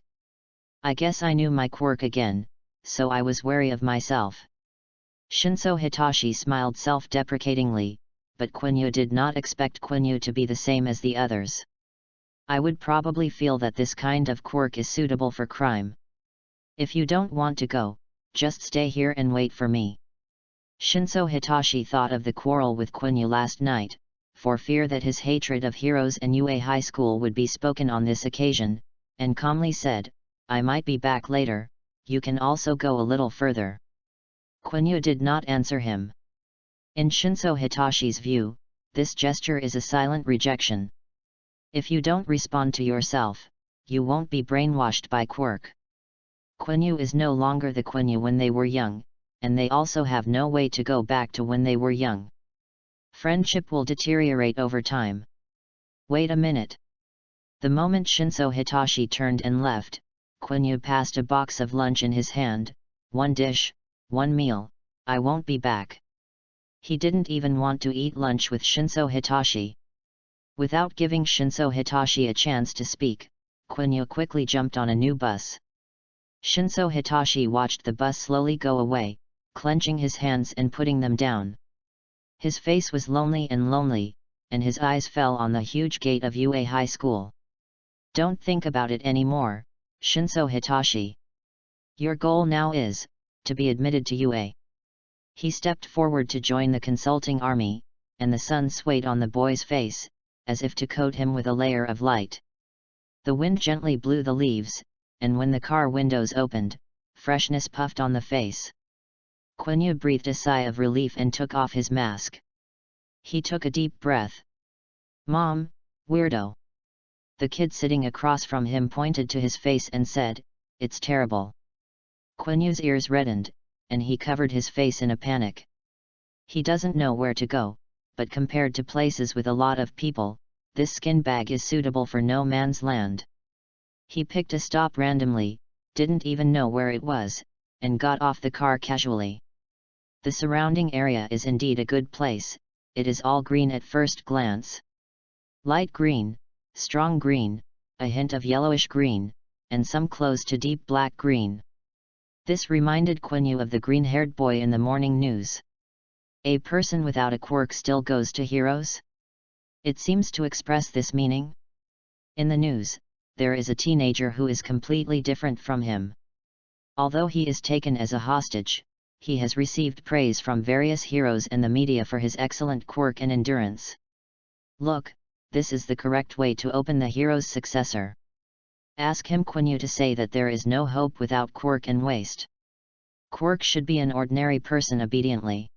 I guess I knew my quirk again, so I was wary of myself. Shinso Hitashi smiled self-deprecatingly, but Quiny did not expect Quiny to be the same as the others. I would probably feel that this kind of quirk is suitable for crime. If you don't want to go, just stay here and wait for me. Shinso Hitashi thought of the quarrel with Quiny last night, for fear that his hatred of heroes and UA High School would be spoken on this occasion, and calmly said, "I might be back later, you can also go a little further." Quiny did not answer him. In Shinso Hitashi's view, this gesture is a silent rejection. If you don't respond to yourself, you won't be brainwashed by quirk. Quiny is no longer the Quiny when they were young, and they also have no way to go back to when they were young. Friendship will deteriorate over time. Wait a minute. The moment Shinso Hitashi turned and left, Quiny passed a box of lunch in his hand. "One dish, one meal, I won't be back." He didn't even want to eat lunch with Shinso Hitashi. Without giving Shinso Hitashi a chance to speak, Quiny quickly jumped on a new bus. Shinso Hitashi watched the bus slowly go away, clenching his hands and putting them down. His face was lonely, and his eyes fell on the huge gate of UA High School. "Don't think about it anymore, Shinso Hitashi. Your goal now is to be admitted to UA." He stepped forward to join the consulting army, and the sun swayed on the boy's face, as if to coat him with a layer of light. The wind gently blew the leaves, and when the car windows opened, freshness puffed on the face. Quiny breathed a sigh of relief and took off his mask. He took a deep breath. "Mom, weirdo." The kid sitting across from him pointed to his face and said, "It's terrible." Quiny's ears reddened, and he covered his face in a panic. He doesn't know where to go, but compared to places with a lot of people, this skin bag is suitable for no man's land. He picked a stop randomly, didn't even know where it was, and got off the car casually. The surrounding area is indeed a good place. It is all green at first glance. Light green, strong green, a hint of yellowish green, and some close to deep black green. This reminded Quiny of the green-haired boy in the morning news. A person without a quirk still goes to heroes? It seems to express this meaning. In the news, there is a teenager who is completely different from him. Although he is taken as a hostage, he has received praise from various heroes and the media for his excellent quirk and endurance. Look, this is the correct way to open the hero's successor. Ask him Quiny to say that there is no hope without quirk and waste. Quirk should be an ordinary person obediently.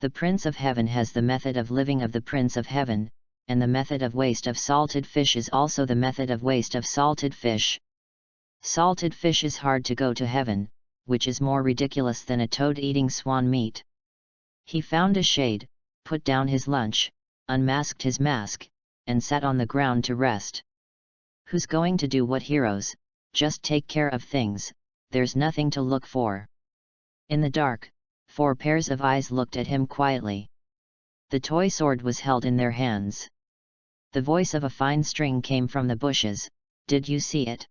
The Prince of Heaven has the method of living of the Prince of Heaven, and the method of waste of salted fish is also the method of waste of salted fish. Salted fish is hard to go to heaven, which is more ridiculous than a toad eating swan meat. He found a shade, put down his lunch, unmasked his mask, and sat on the ground to rest. Who's going to do what heroes? Just take care of things, there's nothing to look for. In the dark, 4 pairs of eyes looked at him quietly. The toy sword was held in their hands. The voice of a fine string came from the bushes. "Did you see it?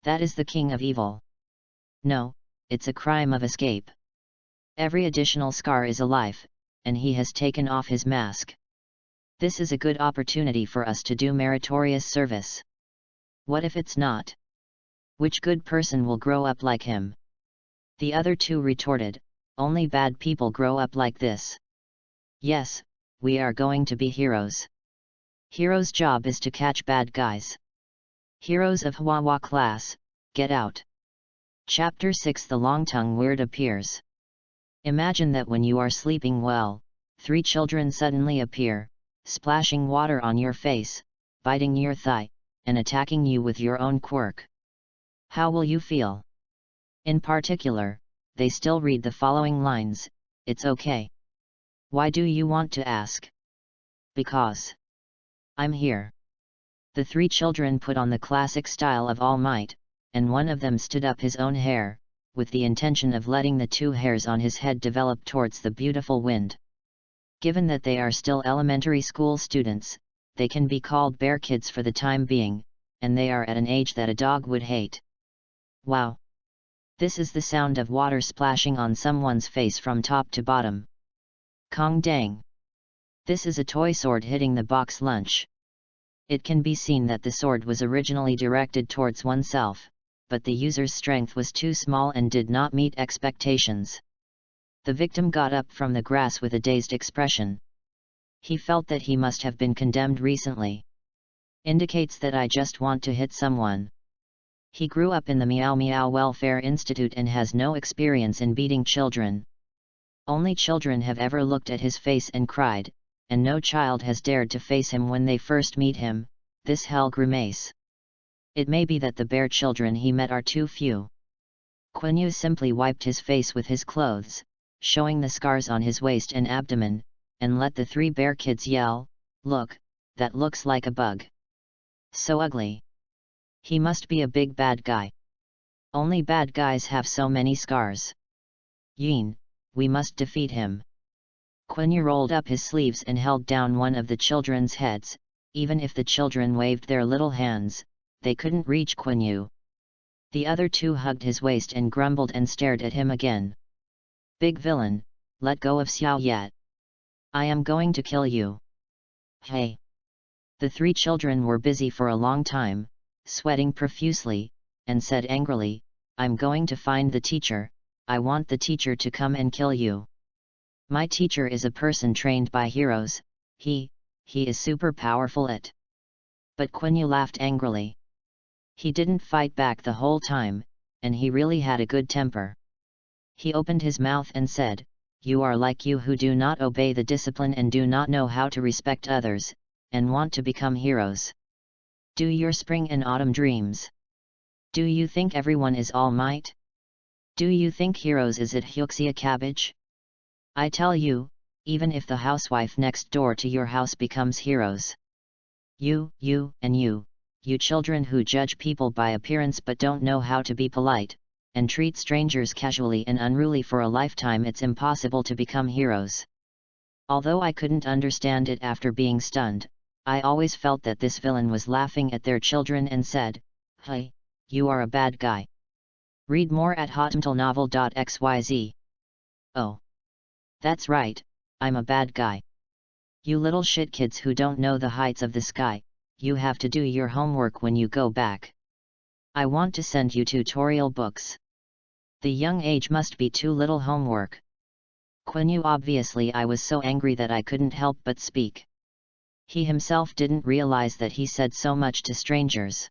That is the king of evil." "No, it's a crime of escape. Every additional scar is a life, and he has taken off his mask. This is a good opportunity for us to do meritorious service." "What if it's not? Which good person will grow up like him?" The other 2 retorted, "Only bad people grow up like this." "Yes, we are going to be heroes. Heroes' job is to catch bad guys. Heroes of Hwawa class, get out." Chapter 6 The Long-Tongue Weird appears. Imagine that when you are sleeping well, 3 children suddenly appear, splashing water on your face, biting your thigh, and attacking you with your own quirk. How will you feel? In particular, they still read the following lines, "It's okay." Why do you want to ask? Because I'm here. The 3 children put on the classic style of All Might, and one of them stood up his own hair, with the intention of letting the 2 hairs on his head develop towards the beautiful wind. Given that they are still elementary school students, they can be called bear kids for the time being, and they are at an age that a dog would hate. Wow! This is the sound of water splashing on someone's face from top to bottom. Kong dang! This is a toy sword hitting the box lunch. It can be seen that the sword was originally directed towards oneself, but the user's strength was too small and did not meet expectations. The victim got up from the grass with a dazed expression. He felt that he must have been condemned recently. Indicates that I just want to hit someone. He grew up in the Meow Meow Welfare Institute and has no experience in beating children. Only children have ever looked at his face and cried, and no child has dared to face him when they first meet him, this hell grimace. It may be that the bear children he met are too few. Quiny simply wiped his face with his clothes, showing the scars on his waist and abdomen, and let the 3 bear kids yell, "Look, that looks like a bug. So ugly. He must be a big bad guy. Only bad guys have so many scars. Yin, we must defeat him." Quiny rolled up his sleeves and held down one of the children's heads. Even if the children waved their little hands, they couldn't reach Quiny. The other 2 hugged his waist and grumbled and stared at him again. "Big villain, let go of Xiao Yat. I am going to kill you." "Hey!" The 3 children were busy for a long time, sweating profusely, and said angrily, "I'm going to find the teacher. I want the teacher to come and kill you. My teacher is a person trained by heroes, he is super powerful at..." But Quiny laughed angrily. He didn't fight back the whole time, and he really had a good temper. He opened his mouth and said, "You are like you who do not obey the discipline and do not know how to respect others, and want to become heroes. Do your spring and autumn dreams. Do you think everyone is all might? Do you think heroes is it Hyuxia cabbage? I tell you, even if the housewife next door to your house becomes heroes. You children who judge people by appearance but don't know how to be polite, and treat strangers casually and unruly for a lifetime, it's impossible to become heroes." Although I couldn't understand it after being stunned, I always felt that this villain was laughing at their children and said, "Hey, you are a bad guy." Read more at hotmtlnovel.xyz. Oh. That's right, I'm a bad guy. You little shit kids who don't know the heights of the sky, you have to do your homework when you go back. I want to send you tutorial books. The young age must be too little homework. Quiny. Obviously I was so angry that I couldn't help but speak. He himself didn't realize that he said so much to strangers.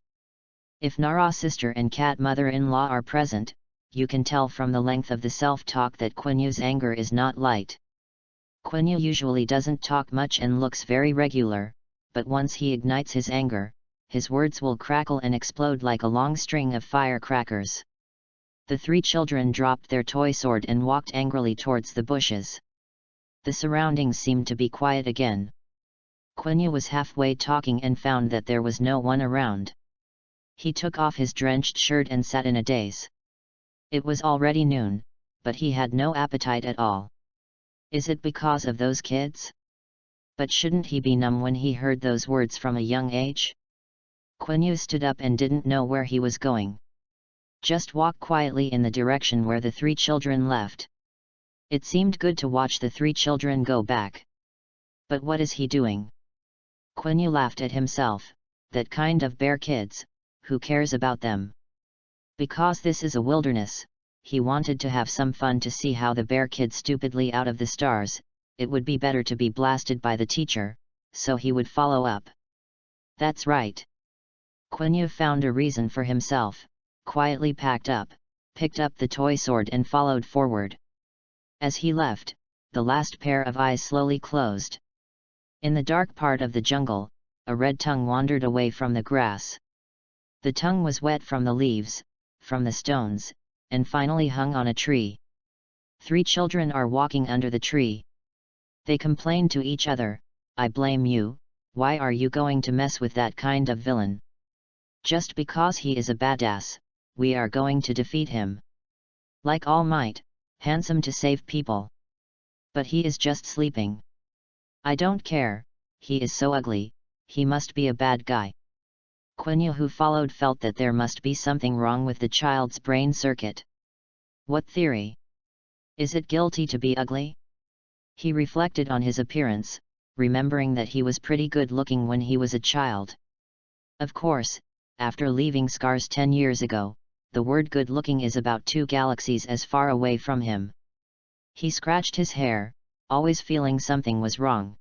If Nara's sister and cat mother-in-law are present, you can tell from the length of the self-talk that Quinyu's anger is not light. Quiny usually doesn't talk much and looks very regular, but once he ignites his anger, his words will crackle and explode like a long string of firecrackers. The 3 children dropped their toy sword and walked angrily towards the bushes. The surroundings seemed to be quiet again. Quiny was halfway talking and found that there was no one around. He took off his drenched shirt and sat in a daze. It was already noon, but he had no appetite at all. Is it because of those kids? But shouldn't he be numb when he heard those words from a young age? Quiny stood up and didn't know where he was going. Just walk quietly in the direction where the 3 children left. It seemed good to watch the 3 children go back. But what is he doing? Quiny laughed at himself. That kind of bear kids, who cares about them? Because this is a wilderness, he wanted to have some fun to see how the bear kids stupidly out of the stars. It would be better to be blasted by the teacher, so he would follow up. That's right. Quiny found a reason for himself, quietly packed up, picked up the toy sword and followed forward. As he left, the last pair of eyes slowly closed. In the dark part of the jungle, a red tongue wandered away from the grass. The tongue was wet from the leaves, from the stones, and finally hung on a tree. 3 children are walking under the tree. They complain to each other, "I blame you, why are you going to mess with that kind of villain? Just because he is a badass, we are going to defeat him. Like All Might, handsome to save people. But he is just sleeping. I don't care, he is so ugly, he must be a bad guy." Quiny, who followed, felt that there must be something wrong with the child's brain circuit. What theory? Is it guilty to be ugly? He reflected on his appearance, remembering that he was pretty good looking when he was a child. Of course, after leaving Scars 10 years ago, the word good looking is about 2 galaxies as far away from him. He scratched his hair, always feeling something was wrong.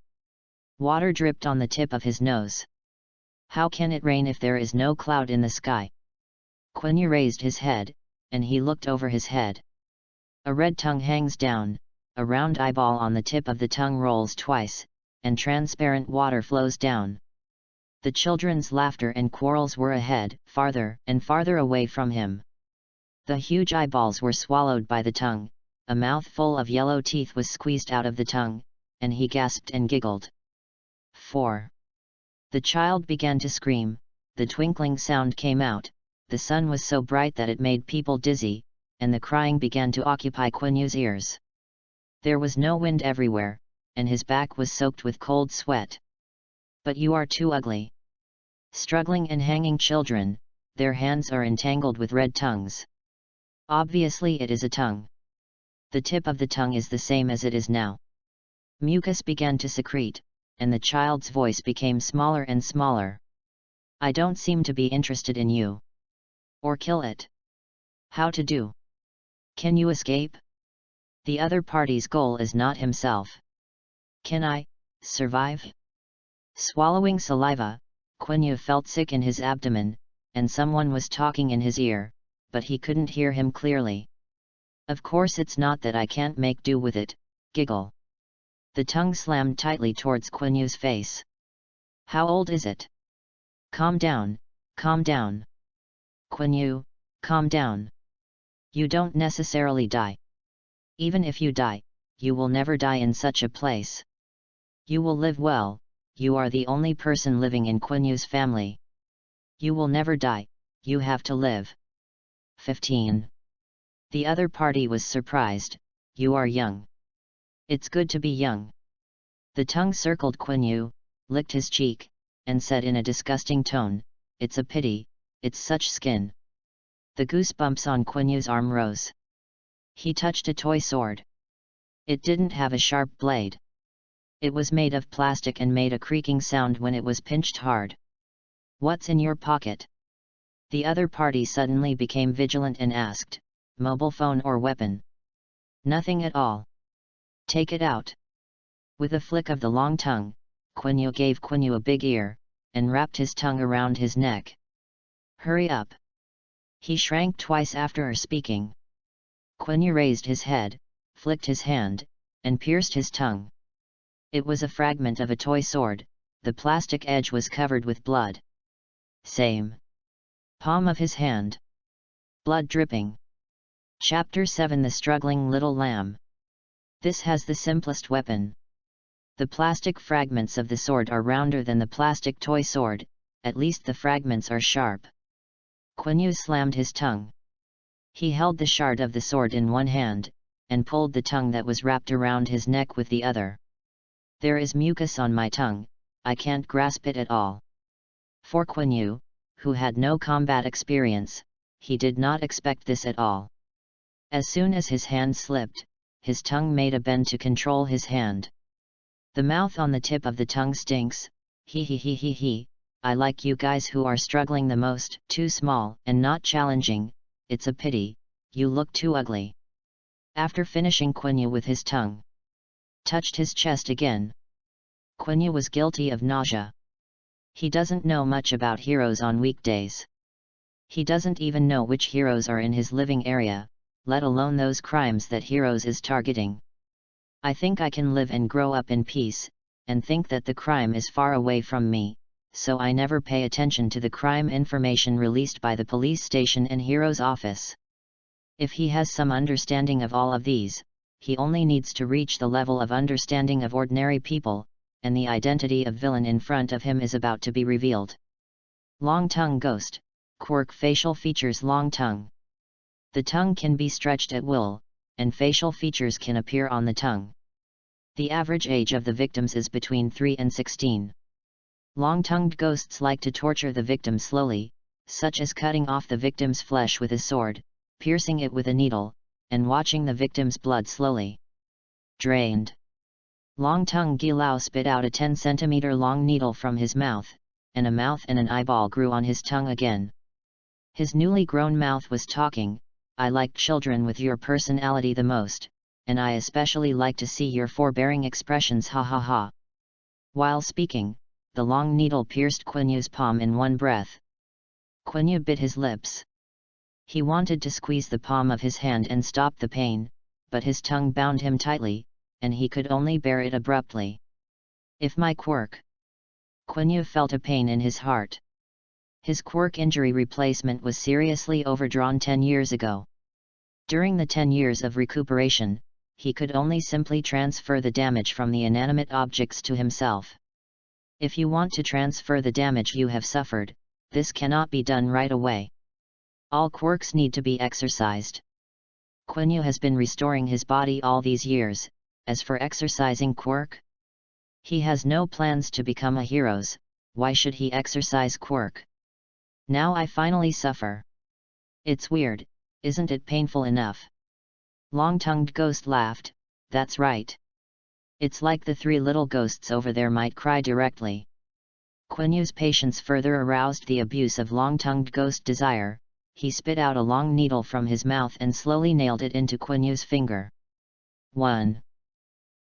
Water dripped on the tip of his nose. How can it rain if there is no cloud in the sky? Quiny raised his head, and he looked over his head. A red tongue hangs down, a round eyeball on the tip of the tongue rolls twice, and transparent water flows down. The children's laughter and quarrels were ahead, farther and farther away from him. The huge eyeballs were swallowed by the tongue, a mouthful of yellow teeth was squeezed out of the tongue, and he gasped and giggled. 4. The child began to scream, the twinkling sound came out, the sun was so bright that it made people dizzy, and the crying began to occupy Quanyue's ears. There was no wind everywhere, and his back was soaked with cold sweat. But you are too ugly. Struggling and hanging children, their hands are entangled with red tongues. Obviously it is a tongue. The tip of the tongue is the same as it is now. Mucus began to secrete, and the child's voice became smaller and smaller. I don't seem to be interested in you. Or kill it. How to do? Can you escape? The other party's goal is not himself. Can I survive? Swallowing saliva, Quanyue felt sick in his abdomen, and someone was talking in his ear, but he couldn't hear him clearly. Of course it's not that I can't make do with it, giggle. The tongue slammed tightly towards Quanyue's face. How old is it? Calm down, calm down. Quanyue, calm down. You don't necessarily die. Even if you die, you will never die in such a place. You will live well, you are the only person living in Quanyue's family. You will never die, you have to live. 15. The other party was surprised, you are young. It's good to be young. The tongue circled Quanyue, licked his cheek, and said in a disgusting tone, it's a pity, it's such skin. The goosebumps on Quanyue's arm rose. He touched a toy sword. It didn't have a sharp blade. It was made of plastic and made a creaking sound when it was pinched hard. What's in your pocket? The other party suddenly became vigilant and asked, mobile phone or weapon? Nothing at all. Take it out. With a flick of the long tongue, Quanyue gave Quanyue a big ear, and wrapped his tongue around his neck. Hurry up. He shrank twice after speaking. Quanyue raised his head, flicked his hand, and pierced his tongue. It was a fragment of a toy sword, the plastic edge was covered with blood. Same. Palm of his hand. Blood dripping. Chapter 7 The Struggling Little Lamb. This has the simplest weapon. The plastic fragments of the sword are rounder than the plastic toy sword, at least the fragments are sharp. Quanyue slammed his tongue. He held the shard of the sword in one hand, and pulled the tongue that was wrapped around his neck with the other. There is mucus on my tongue, I can't grasp it at all. For Quanyue, who had no combat experience, he did not expect this at all. As soon as his hand slipped, his tongue made a bend to control his hand. The mouth on the tip of the tongue stinks, he, I like you guys who are struggling the most, too small and not challenging, it's a pity, you look too ugly. After finishing Quanyue with his tongue, touched his chest again. Quanyue was guilty of nausea. He doesn't know much about heroes on weekdays. He doesn't even know which heroes are in his living area, let alone those crimes that heroes is targeting. I think I can live and grow up in peace, and think that the crime is far away from me, so I never pay attention to the crime information released by the police station and hero's office. If he has some understanding of all of these, he only needs to reach the level of understanding of ordinary people, and the identity of villain in front of him is about to be revealed. Long tongue ghost, quirk facial features long tongue. The tongue can be stretched at will, and facial features can appear on the tongue. The average age of the victims is between 3 and 16. Long-tongued ghosts like to torture the victim slowly, such as cutting off the victim's flesh with a sword, piercing it with a needle, and watching the victim's blood slowly drained. Long-tongued Gilao spit out a 10 cm long needle from his mouth, and a mouth and an eyeball grew on his tongue again. His newly grown mouth was talking, I like children with your personality the most, and I especially like to see your forbearing expressions, ha ha ha. While speaking, the long needle pierced Quanyue's palm in one breath. Quanyue bit his lips. He wanted to squeeze the palm of his hand and stop the pain, but his tongue bound him tightly, and he could only bear it abruptly. If my quirk. Quanyue felt a pain in his heart. His quirk injury replacement was seriously overdrawn 10 years ago. During the 10 years of recuperation, he could only simply transfer the damage from the inanimate objects to himself. If you want to transfer the damage you have suffered, this cannot be done right away. All quirks need to be exercised. Quanyue has been restoring his body all these years. As for exercising quirk, he has no plans to become a hero. Why should he exercise quirk? Now I finally suffer. It's weird, isn't it painful enough? Long-tongued ghost laughed. That's right. It's like the 3 little ghosts over there might cry directly. Quanyue's patience further aroused the abuse of long-tongued ghost desire. He spit out a long needle from his mouth and slowly nailed it into Quanyue's finger. 1.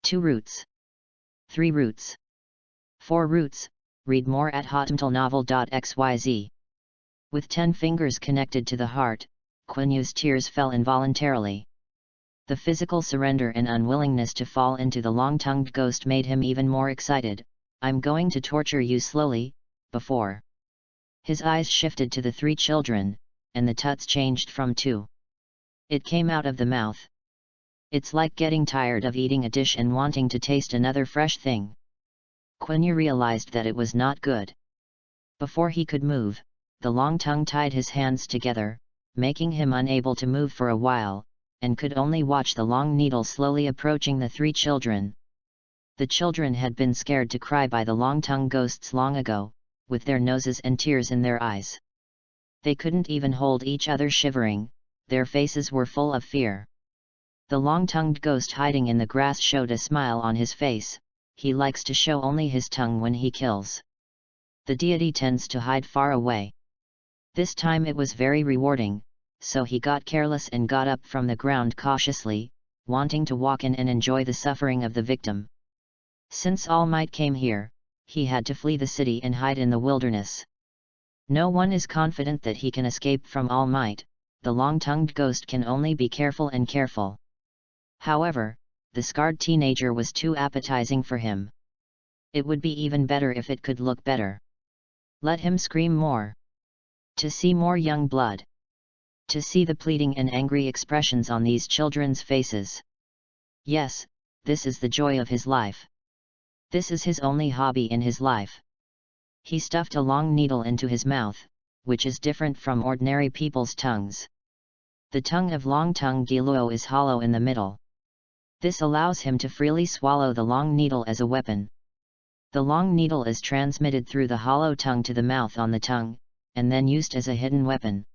2 roots. 3 roots. 4 roots. Read more at hotmtlnovel.xyz. With 10 fingers connected to the heart, Quanyue's tears fell involuntarily. The physical surrender and unwillingness to fall into the long-tongued ghost made him even more excited. I'm going to torture you slowly, before. His eyes shifted to the 3 children, and the tuts changed from 2. It came out of the mouth. It's like getting tired of eating a dish and wanting to taste another fresh thing. Quiny realized that it was not good. Before he could move, the long tongue tied his hands together, making him unable to move for a while, and could only watch the long needle slowly approaching the 3 children. The children had been scared to cry by the long-tongue ghosts long ago, with their noses and tears in their eyes. They couldn't even hold each other shivering, their faces were full of fear. The long-tongued ghost hiding in the grass showed a smile on his face. He likes to show only his tongue when he kills. The deity tends to hide far away. This time it was very rewarding, so he got careless and got up from the ground cautiously, wanting to walk in and enjoy the suffering of the victim. Since All Might came here, he had to flee the city and hide in the wilderness. No one is confident that he can escape from All Might. The long-tongued ghost can only be careful and careful. However, the scarred teenager was too appetizing for him. It would be even better if it could look better. Let him scream more. To see more young blood. To see the pleading and angry expressions on these children's faces. Yes, this is the joy of his life. This is his only hobby in his life. He stuffed a long needle into his mouth, which is different from ordinary people's tongues. The tongue of long-tongue Giluo is hollow in the middle. This allows him to freely swallow the long needle as a weapon. The long needle is transmitted through the hollow tongue to the mouth on the tongue, and then used as a hidden weapon.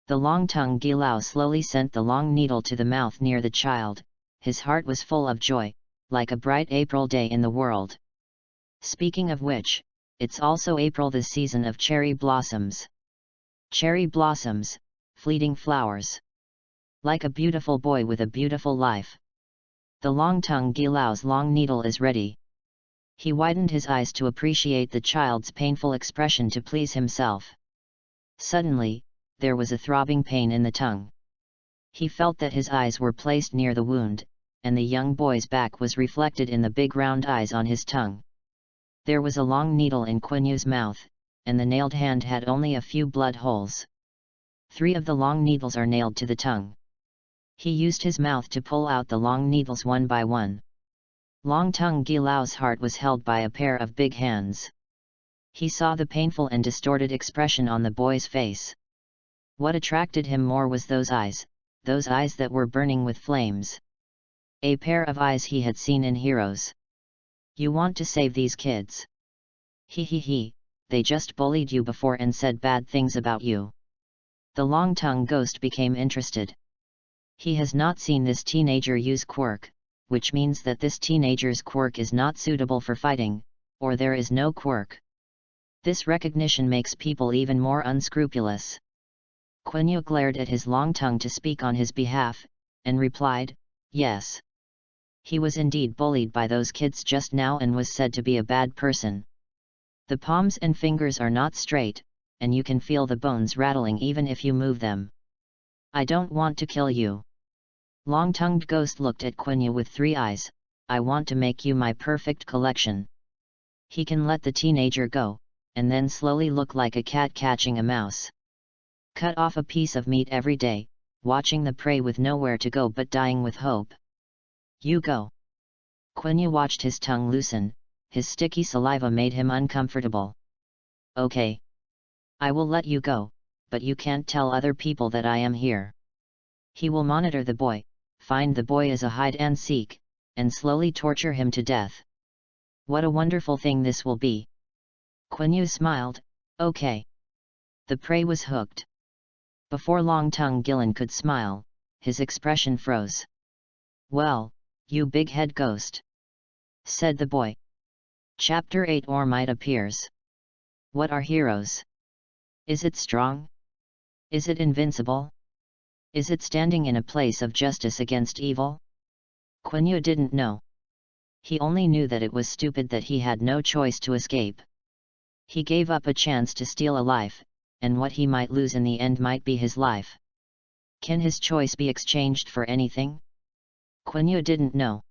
The long-tongue Giluo slowly sent the long needle to the mouth near the child. His heart was full of joy, like a bright April day in the world. Speaking of which, it's also April, the season of cherry blossoms. Cherry blossoms, fleeting flowers. Like a beautiful boy with a beautiful life. The long-tongue Giluo's long needle is ready. He widened his eyes to appreciate the child's painful expression to please himself. Suddenly, there was a throbbing pain in the tongue. He felt that his eyes were placed near the wound, and the young boy's back was reflected in the big round eyes on his tongue. There was a long needle in Quanyue's mouth, and the nailed hand had only a few blood holes. 3 of the long needles are nailed to the tongue. He used his mouth to pull out the long needles one by one. Long-tongue Giluo's heart was held by a pair of big hands. He saw the painful and distorted expression on the boy's face. What attracted him more was those eyes that were burning with flames. A pair of eyes he had seen in heroes. You want to save these kids? He, they just bullied you before and said bad things about you. The long-tongued ghost became interested. He has not seen this teenager use quirk, which means that this teenager's quirk is not suitable for fighting, or there is no quirk. This recognition makes people even more unscrupulous. Quanyue glared at his long tongue to speak on his behalf, and replied, yes. He was indeed bullied by those kids just now and was said to be a bad person. The palms and fingers are not straight, and you can feel the bones rattling even if you move them. I don't want to kill you. Long-tongued ghost looked at Quiny with 3 eyes. I want to make you my perfect collection. He can let the teenager go, and then slowly look like a cat catching a mouse. Cut off a piece of meat every day, watching the prey with nowhere to go but dying with hope. You go. Quiny watched his tongue loosen, his sticky saliva made him uncomfortable. Okay. I will let you go, but you can't tell other people that I am here. He will monitor the boy, find the boy as a hide-and-seek, and slowly torture him to death. What a wonderful thing this will be. Quiny smiled. Okay. The prey was hooked. Before Long-Tongue Gillen could smile, his expression froze. Well, you big-head ghost, said the boy. Chapter 8 Ormite appears. What are heroes? Is it strong? Is it invincible? Is it standing in a place of justice against evil? Quiny didn't know. He only knew that it was stupid that he had no choice to escape. He gave up a chance to steal a life, and what he might lose in the end might be his life. Can his choice be exchanged for anything? Quiny didn't know.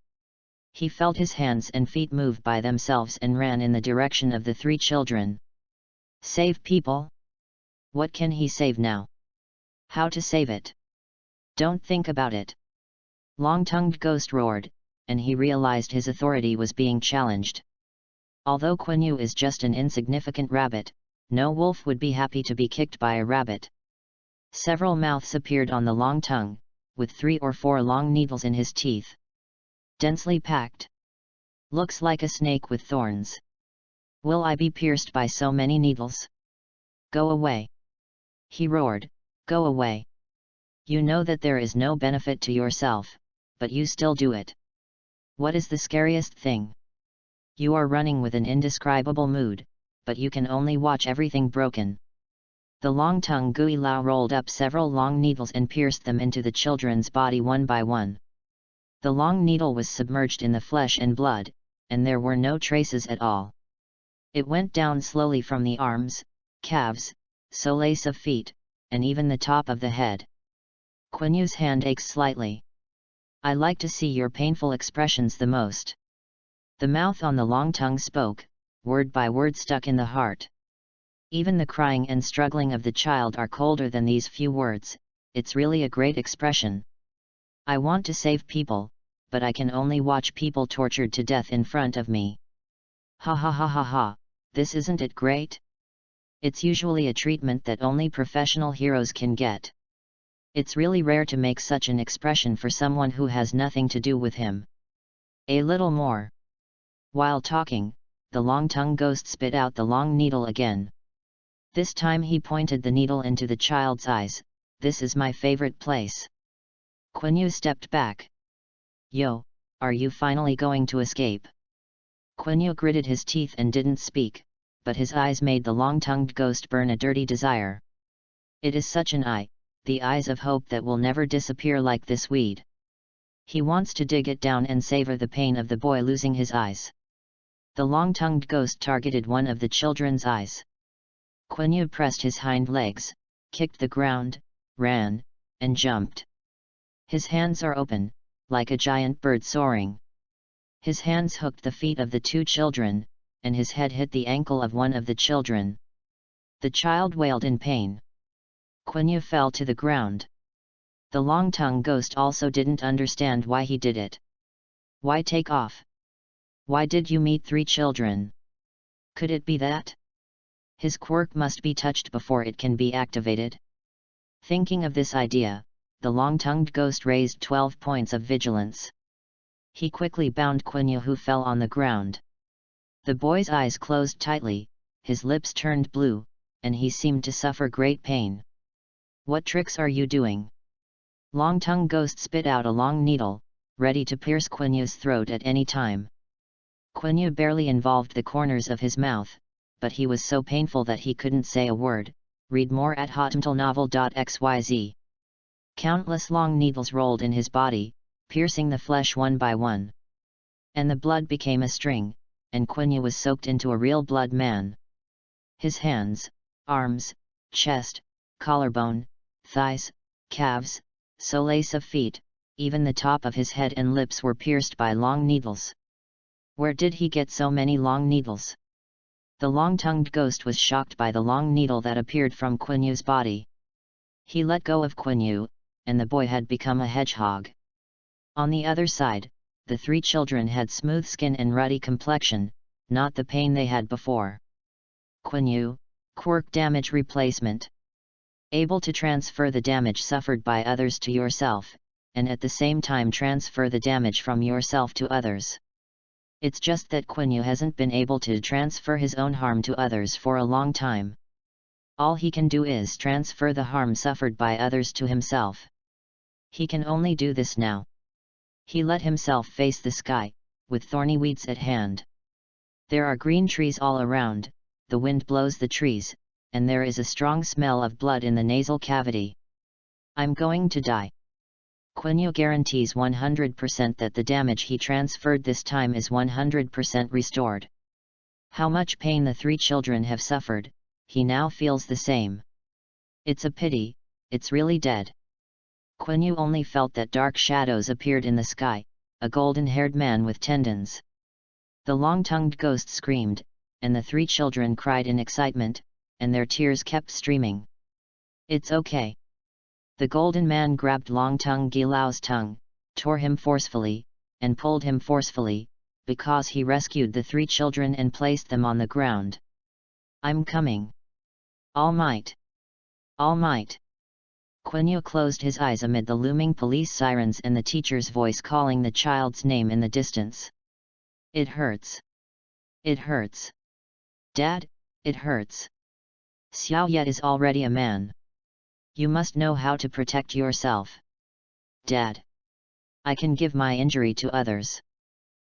He felt his hands and feet move by themselves and ran in the direction of the 3 children. Save people? What can he save now? How to save it? Don't think about it. Long-tongued ghost roared, and he realized his authority was being challenged. Although Quiny is just an insignificant rabbit, no wolf would be happy to be kicked by a rabbit. Several mouths appeared on the long tongue, with 3 or 4 long needles in his teeth. Densely packed. Looks like a snake with thorns. Will I be pierced by so many needles? Go away. He roared, go away. You know that there is no benefit to yourself, but you still do it. What is the scariest thing? You are running with an indescribable mood, but you can only watch everything broken. The long-tongue Gui Lao rolled up several long needles and pierced them into the children's body one by one. The long needle was submerged in the flesh and blood, and there were no traces at all. It went down slowly from the arms, calves, soles of feet, and even the top of the head. Quanyu's hand aches slightly. I like to see your painful expressions the most. The mouth on the long tongue spoke, word by word stuck in the heart. Even the crying and struggling of the child are colder than these few words. It's really a great expression. I want to save people, but I can only watch people tortured to death in front of me. Ha ha ha ha ha, this isn't it great? It's usually a treatment that only professional heroes can get. It's really rare to make such an expression for someone who has nothing to do with him. A little more. While talking, the long-tongued ghost spit out the long needle again. This time he pointed the needle into the child's eyes. This is my favorite place. Quiny stepped back. Yo, are you finally going to escape? Quiny gritted his teeth and didn't speak, but his eyes made the long-tongued ghost burn a dirty desire. It is such an eye, the eyes of hope that will never disappear like this weed. He wants to dig it down and savor the pain of the boy losing his eyes. The long-tongued ghost targeted one of the children's eyes. Quiny pressed his hind legs, kicked the ground, ran, and jumped. His hands are open, like a giant bird soaring. His hands hooked the feet of the 2 children, and his head hit the ankle of one of the children. The child wailed in pain. Quiny fell to the ground. The long-tongued ghost also didn't understand why he did it. Why take off? Why did you meet 3 children? Could it be that? His quirk must be touched before it can be activated. Thinking of this idea, the long-tongued ghost raised 12 points of vigilance. He quickly bound Quiny, who fell on the ground. The boy's eyes closed tightly, his lips turned blue, and he seemed to suffer great pain. What tricks are you doing? Long-tongued ghost spit out a long needle, ready to pierce Quanyu's throat at any time. Quiny barely involved the corners of his mouth, but he was so painful that he couldn't say a word. Read more at hotmtlnovel.xyz. Countless long needles rolled in his body, piercing the flesh one by one. and the blood became a string, and Quiny was soaked into a real blood man. His hands, arms, chest, collarbone, thighs, calves, soles of feet, even the top of his head and lips were pierced by long needles. Where did he get so many long needles? The long-tongued ghost was shocked by the long needle that appeared from Quanyue's body. He let go of Quanyue, and the boy had become a hedgehog. On the other side, the three children had smooth skin and ruddy complexion, not the pain they had before. Quanyue, quirk damage replacement. Able to transfer the damage suffered by others to yourself, and at the same time transfer the damage from yourself to others. It's just that Quanyue hasn't been able to transfer his own harm to others for a long time. All he can do is transfer the harm suffered by others to himself. He can only do this now. He let himself face the sky, with thorny weeds at hand. There are green trees all around, the wind blows the trees, and there is a strong smell of blood in the nasal cavity. I'm going to die. Quanyue guarantees 100% that the damage he transferred this time is 100% restored. How much pain the three children have suffered, he now feels the same. It's a pity, it's really dead. Quanyue only felt that dark shadows appeared in the sky, a golden-haired man with tendons. The long-tongued ghost screamed, and the three children cried in excitement, and their tears kept streaming. It's okay. The golden man grabbed Long-Tongue Gilao's tongue, tore him forcefully, and pulled him forcefully, because he rescued the three children and placed them on the ground. I'm coming. All might. All might. Quanyue closed his eyes amid the looming police sirens and the teacher's voice calling the child's name in the distance. It hurts. It hurts. Dad, it hurts. Xiao Ye is already a man. You must know how to protect yourself. Dad. I can give my injury to others.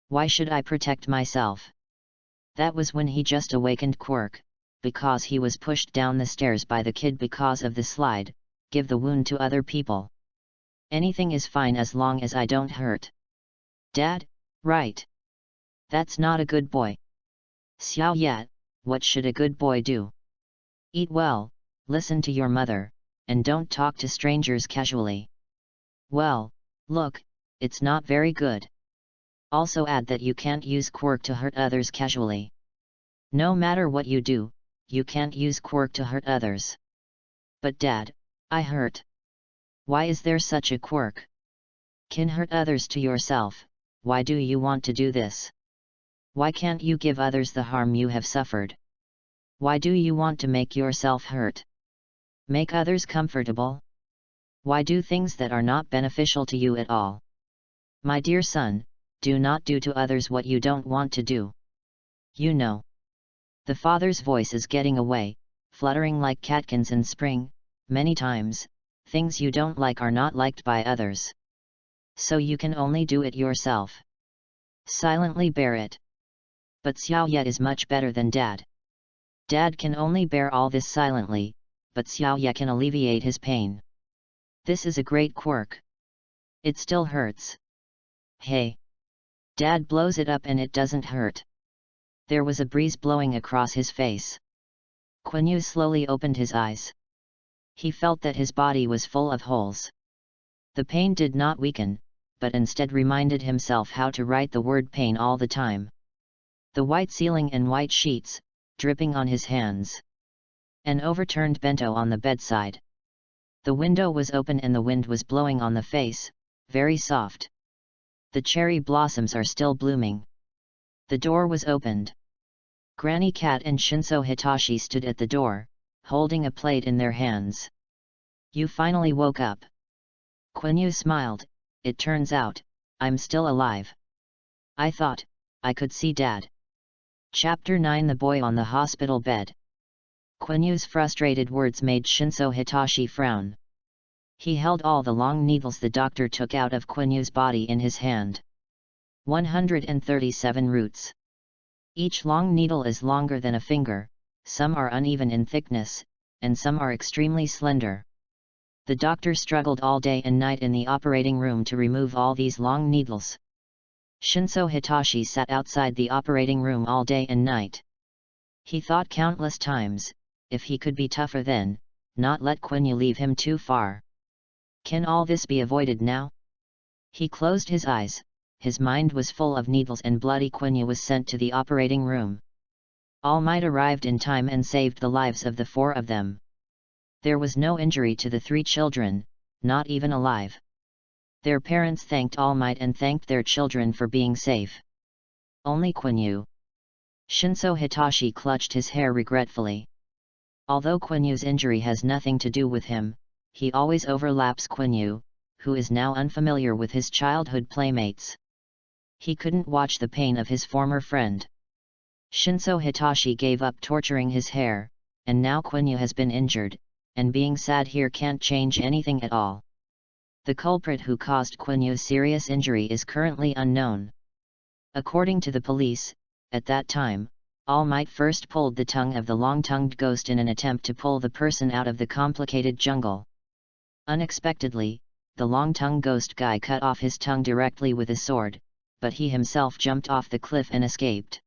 Why should I protect myself? That was when he just awakened Quirk, because he was pushed down the stairs by the kid because of the slide, give the wound to other people. Anything is fine as long as I don't hurt. Dad, right. That's not a good boy. Xiao Ye, what should a good boy do? Eat well, listen to your mother, and don't talk to strangers casually. Well, look, it's not very good. Also add that you can't use quirk to hurt others casually. No matter what you do, you can't use quirk to hurt others. But Dad, I hurt. Why is there such a quirk? Can hurt others to yourself, why do you want to do this? Why can't you give others the harm you have suffered? Why do you want to make yourself hurt? Make others comfortable? Why do things that are not beneficial to you at all? My dear son, do not do to others what you don't want to do. You know. The father's voice is getting away, fluttering like catkins in spring. Many times, things you don't like are not liked by others. So you can only do it yourself. Silently bear it. But Xiao Ye is much better than Dad. Dad can only bear all this silently, but Xiao Ye can alleviate his pain. This is a great quirk. It still hurts. Hey. Dad blows it up and it doesn't hurt. There was a breeze blowing across his face. Quanyue slowly opened his eyes. He felt that his body was full of holes. The pain did not weaken, but instead reminded himself how to write the word pain all the time. The white ceiling and white sheets, dripping on his hands. An overturned bento on the bedside. The window was open and the wind was blowing on the face, very soft. The cherry blossoms are still blooming. The door was opened. Granny Cat and Shinso Hitashi stood at the door, holding a plate in their hands. You finally woke up. Quanyue smiled. It turns out, I'm still alive. I thought I could see Dad. Chapter 9 The Boy on the Hospital Bed. Quanyue's frustrated words made Shinso Hitashi frown. He held all the long needles the doctor took out of Quanyue's body in his hand. 137 roots. Each long needle is longer than a finger, some are uneven in thickness, and some are extremely slender. The doctor struggled all day and night in the operating room to remove all these long needles. Shinso Hitashi sat outside the operating room all day and night. He thought countless times, if he could be tougher then, not let Quiny leave him too far. Can all this be avoided now? He closed his eyes, his mind was full of needles and bloody. Quiny was sent to the operating room. All Might arrived in time and saved the lives of the 4 of them. There was no injury to the 3 children, not even alive. Their parents thanked All Might and thanked their children for being safe. Only Quanyue. Shinso Hitashi clutched his hair regretfully. Although Quanyue's injury has nothing to do with him, he always overlaps Quanyue, who is now unfamiliar with his childhood playmates. He couldn't watch the pain of his former friend. Shinso Hitashi gave up torturing his hair, and now Quanyue has been injured, and being sad here can't change anything at all. The culprit who caused Quanyue's serious injury is currently unknown. According to the police, at that time, All Might first pulled the tongue of the long-tongued ghost in an attempt to pull the person out of the complicated jungle. Unexpectedly, the long-tongued ghost guy cut off his tongue directly with a sword, but he himself jumped off the cliff and escaped.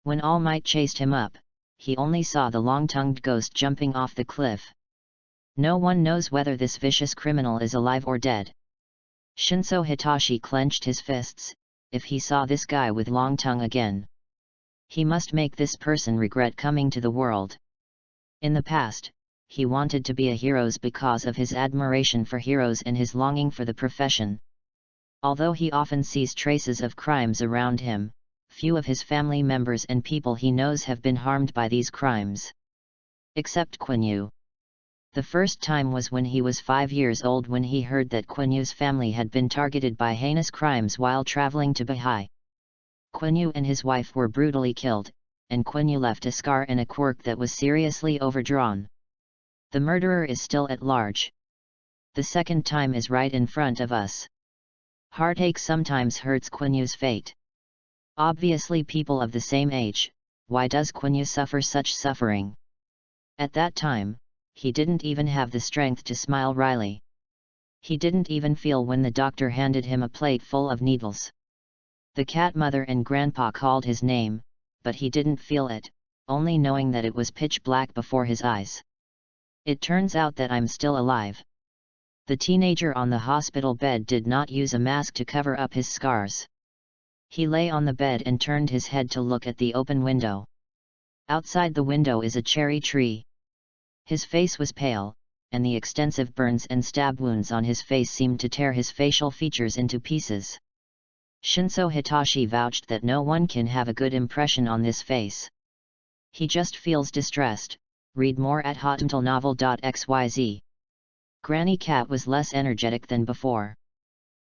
When All Might chased him up, he only saw the long-tongued ghost jumping off the cliff. No one knows whether this vicious criminal is alive or dead. Shinso Hitashi clenched his fists. If he saw this guy with long tongue again, he must make this person regret coming to the world. In the past, he wanted to be a hero because of his admiration for heroes and his longing for the profession. Although he often sees traces of crimes around him, few of his family members and people he knows have been harmed by these crimes. Except Quanyue. The first time was when he was 5 years old, when he heard that Quanyue's family had been targeted by heinous crimes while traveling to Bahai. Quanyue and his wife were brutally killed, and Quanyue left a scar and a quirk that was seriously overdrawn. The murderer is still at large. The second time is right in front of us. Heartache sometimes hurts Quanyue's fate. Obviously people of the same age, why does Quanyue suffer such suffering? At that time, he didn't even have the strength to smile wryly. He didn't even feel when the doctor handed him a plate full of needles. The cat mother and grandpa called his name, but he didn't feel it, only knowing that it was pitch black before his eyes. It turns out that I'm still alive. The teenager on the hospital bed did not use a mask to cover up his scars. He lay on the bed and turned his head to look at the open window. Outside the window is a cherry tree. His face was pale, and the extensive burns and stab wounds on his face seemed to tear his facial features into pieces. Shinso Hitashi vouched that no one can have a good impression on this face. He just feels distressed. Read more at hotmailnovel.xyz. Granny Cat was less energetic than before.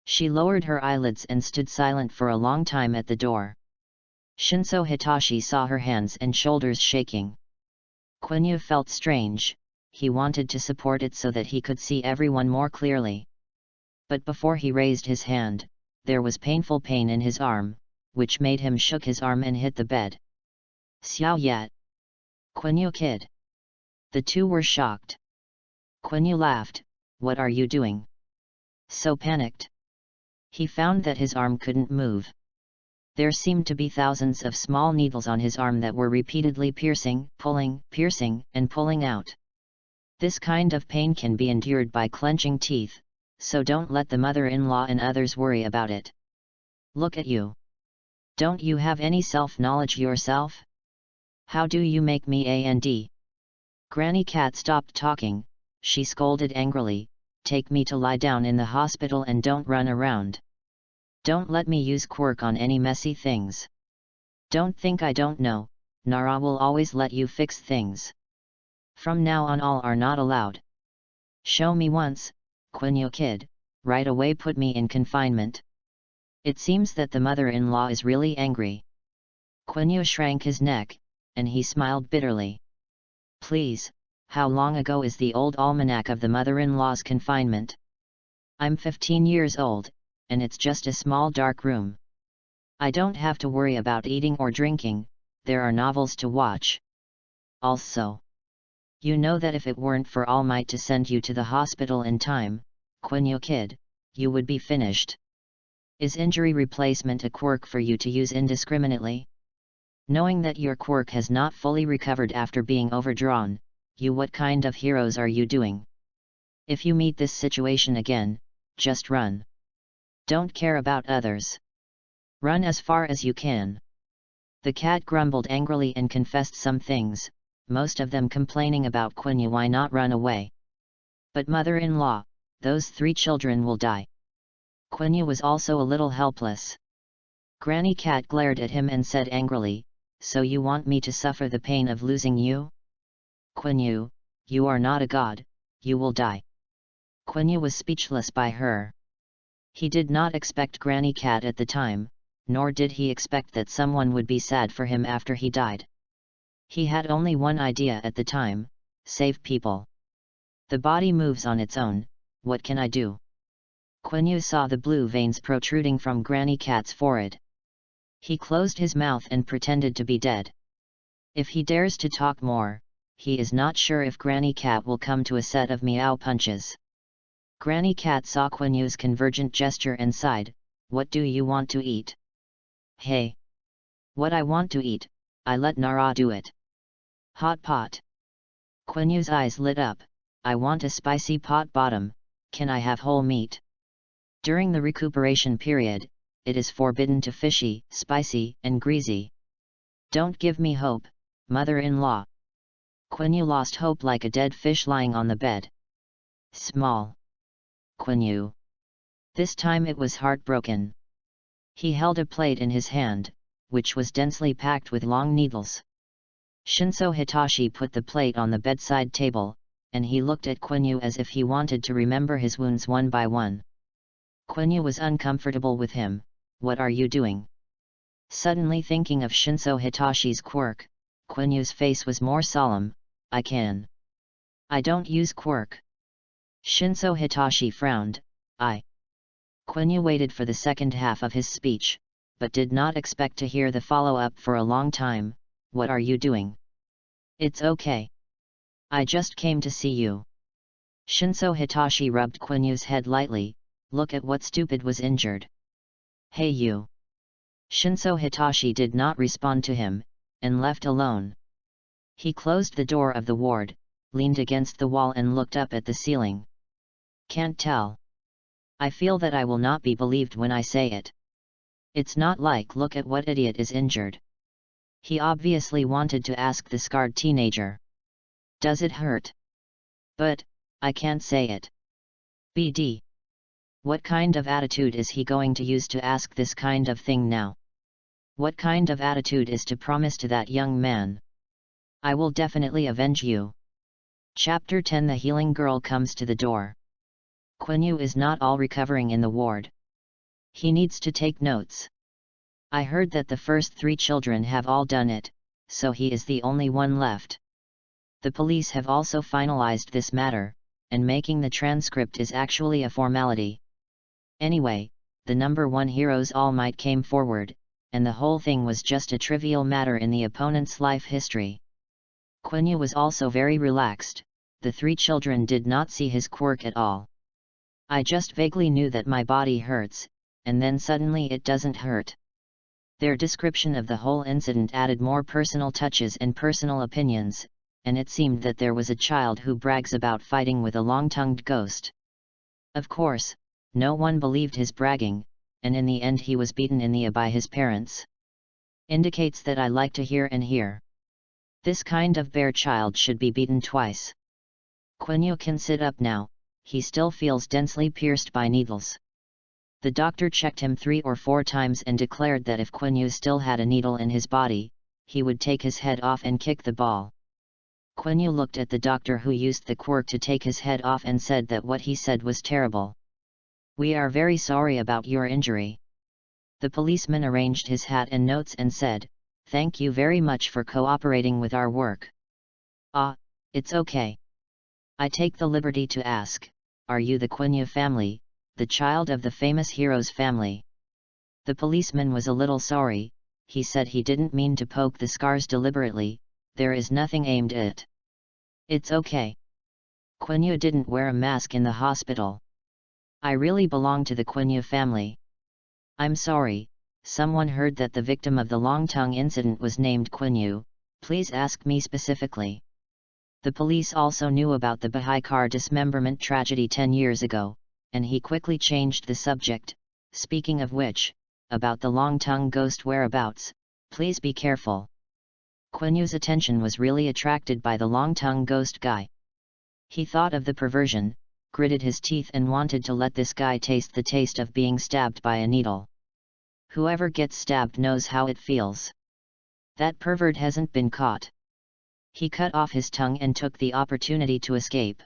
She lowered her eyelids and stood silent for a long time at the door. Shinso Hitashi saw her hands and shoulders shaking. Quanyue felt strange. He wanted to support it so that he could see everyone more clearly. But before he raised his hand, there was painful pain in his arm, which made him shook his arm and hit the bed. Xiao Yat. Quanyue kid. The two were shocked. Quanyue laughed. What are you doing? So panicked. He found that his arm couldn't move. There seemed to be thousands of small needles on his arm that were repeatedly piercing, piercing, and pulling out. This kind of pain can be endured by clenching teeth, so don't let the mother-in-law and others worry about it. Look at you. Don't you have any self-knowledge yourself? How do you make me and? Granny Cat stopped talking. She scolded angrily, take me to lie down in the hospital and don't run around. Don't let me use quirk on any messy things. Don't think I don't know, Nara will always let you fix things. From now on all are not allowed. Show me once, Quanyue kid, right away put me in confinement. It seems that the mother-in-law is really angry. Quanyue shrank his neck, and he smiled bitterly. Please, how long ago is the old almanac of the mother-in-law's confinement? I'm 15 years old, and it's just a small dark room. I don't have to worry about eating or drinking, there are novels to watch. Also, you know that if it weren't for All Might to send you to the hospital in time, Quanyue kid, you would be finished. Is injury replacement a quirk for you to use indiscriminately? Knowing that your quirk has not fully recovered after being overdrawn, what kind of heroes are you doing? If you meet this situation again, just run. Don't care about others. Run as far as you can. The cat grumbled angrily and confessed some things, most of them complaining about Quiny. Why not run away? But mother-in-law, those 3 children will die. Quiny was also a little helpless. Granny Cat glared at him and said angrily, so you want me to suffer the pain of losing you? Quiny, you are not a god, you will die. Quiny was speechless by her. He did not expect Granny Cat at the time, nor did he expect that someone would be sad for him after he died. He had only one idea at the time: save people. The body moves on its own, what can I do? Quiny saw the blue veins protruding from Granny Cat's forehead. He closed his mouth and pretended to be dead. If he dares to talk more, he is not sure if Granny Cat will come to a set of meow punches. Granny Cat saw Quinyu's convergent gesture and sighed, what do you want to eat? Hey! What I want to eat, I let Nara do it. Hot pot. Quinyu's eyes lit up, I want a spicy pot bottom, can I have whole meat? During the recuperation period, it is forbidden to fishy, spicy, and greasy. Don't give me hope, mother-in-law. Quiny lost hope like a dead fish lying on the bed. Small. Quiny. This time it was heartbroken. He held a plate in his hand, which was densely packed with long needles. Shinso Hitashi put the plate on the bedside table, and he looked at Quiny as if he wanted to remember his wounds one by one. Quiny was uncomfortable with him. What are you doing? Suddenly thinking of Shinso Hitashi's quirk, Quinyu's face was more solemn. I don't use quirk. Shinso Hitashi frowned. Quiny waited for the second half of his speech, but did not expect to hear the follow-up for a long time. What are you doing? It's okay. I just came to see you. Shinso Hitashi rubbed Quinyu's head lightly. Look at what stupid was injured. Hey you! Shinso Hitashi did not respond to him, and left alone. He closed the door of the ward, leaned against the wall and looked up at the ceiling. Can't tell. I feel that I will not be believed when I say it. It's not like look at what idiot is injured. He obviously wanted to ask the scarred teenager. Does it hurt? But, I can't say it. BD. What kind of attitude is he going to use to ask this kind of thing now? What kind of attitude is to promise to that young man? I will definitely avenge you. Chapter 10. The healing girl comes to the door. Quiny is not all recovering in the ward. He needs to take notes. I heard that the first 3 children have all done it, so he is the only one left. The police have also finalized this matter, and making the transcript is actually a formality. Anyway, the number 1 hero's All Might came forward, and the whole thing was just a trivial matter in the opponent's life history. Quiny was also very relaxed. The 3 children did not see his quirk at all. I just vaguely knew that my body hurts, and then suddenly it doesn't hurt. Their description of the whole incident added more personal touches and personal opinions, and it seemed that there was a child who brags about fighting with a long-tongued ghost. Of course, no one believed his bragging, and in the end he was beaten in the eye by his parents. Indicates that I like to hear and hear. This kind of bear child should be beaten twice. Quiny can sit up now, he still feels densely pierced by needles. The doctor checked him 3 or 4 times and declared that if Quiny still had a needle in his body, he would take his head off and kick the ball. Quiny looked at the doctor who used the quirk to take his head off and said that what he said was terrible. We are very sorry about your injury. The policeman arranged his hat and notes and said, thank you very much for cooperating with our work. It's okay. I take the liberty to ask, are you the Quiny family, the child of the famous hero's family? The policeman was a little sorry. He said he didn't mean to poke the scars deliberately, there is nothing aimed at it. It's okay. Quiny didn't wear a mask in the hospital. I really belong to the Quiny family. I'm sorry, someone heard that the victim of the long tongue incident was named Quanyue, please ask me specifically. The police also knew about the Baha'i car dismemberment tragedy 10 years ago, and he quickly changed the subject. Speaking of which, about the long tongue ghost whereabouts, please be careful. Quanyue's attention was really attracted by the long tongue ghost guy. He thought of the perversion, gritted his teeth and wanted to let this guy taste the taste of being stabbed by a needle. Whoever gets stabbed knows how it feels. That pervert hasn't been caught. He cut off his tongue and took the opportunity to escape.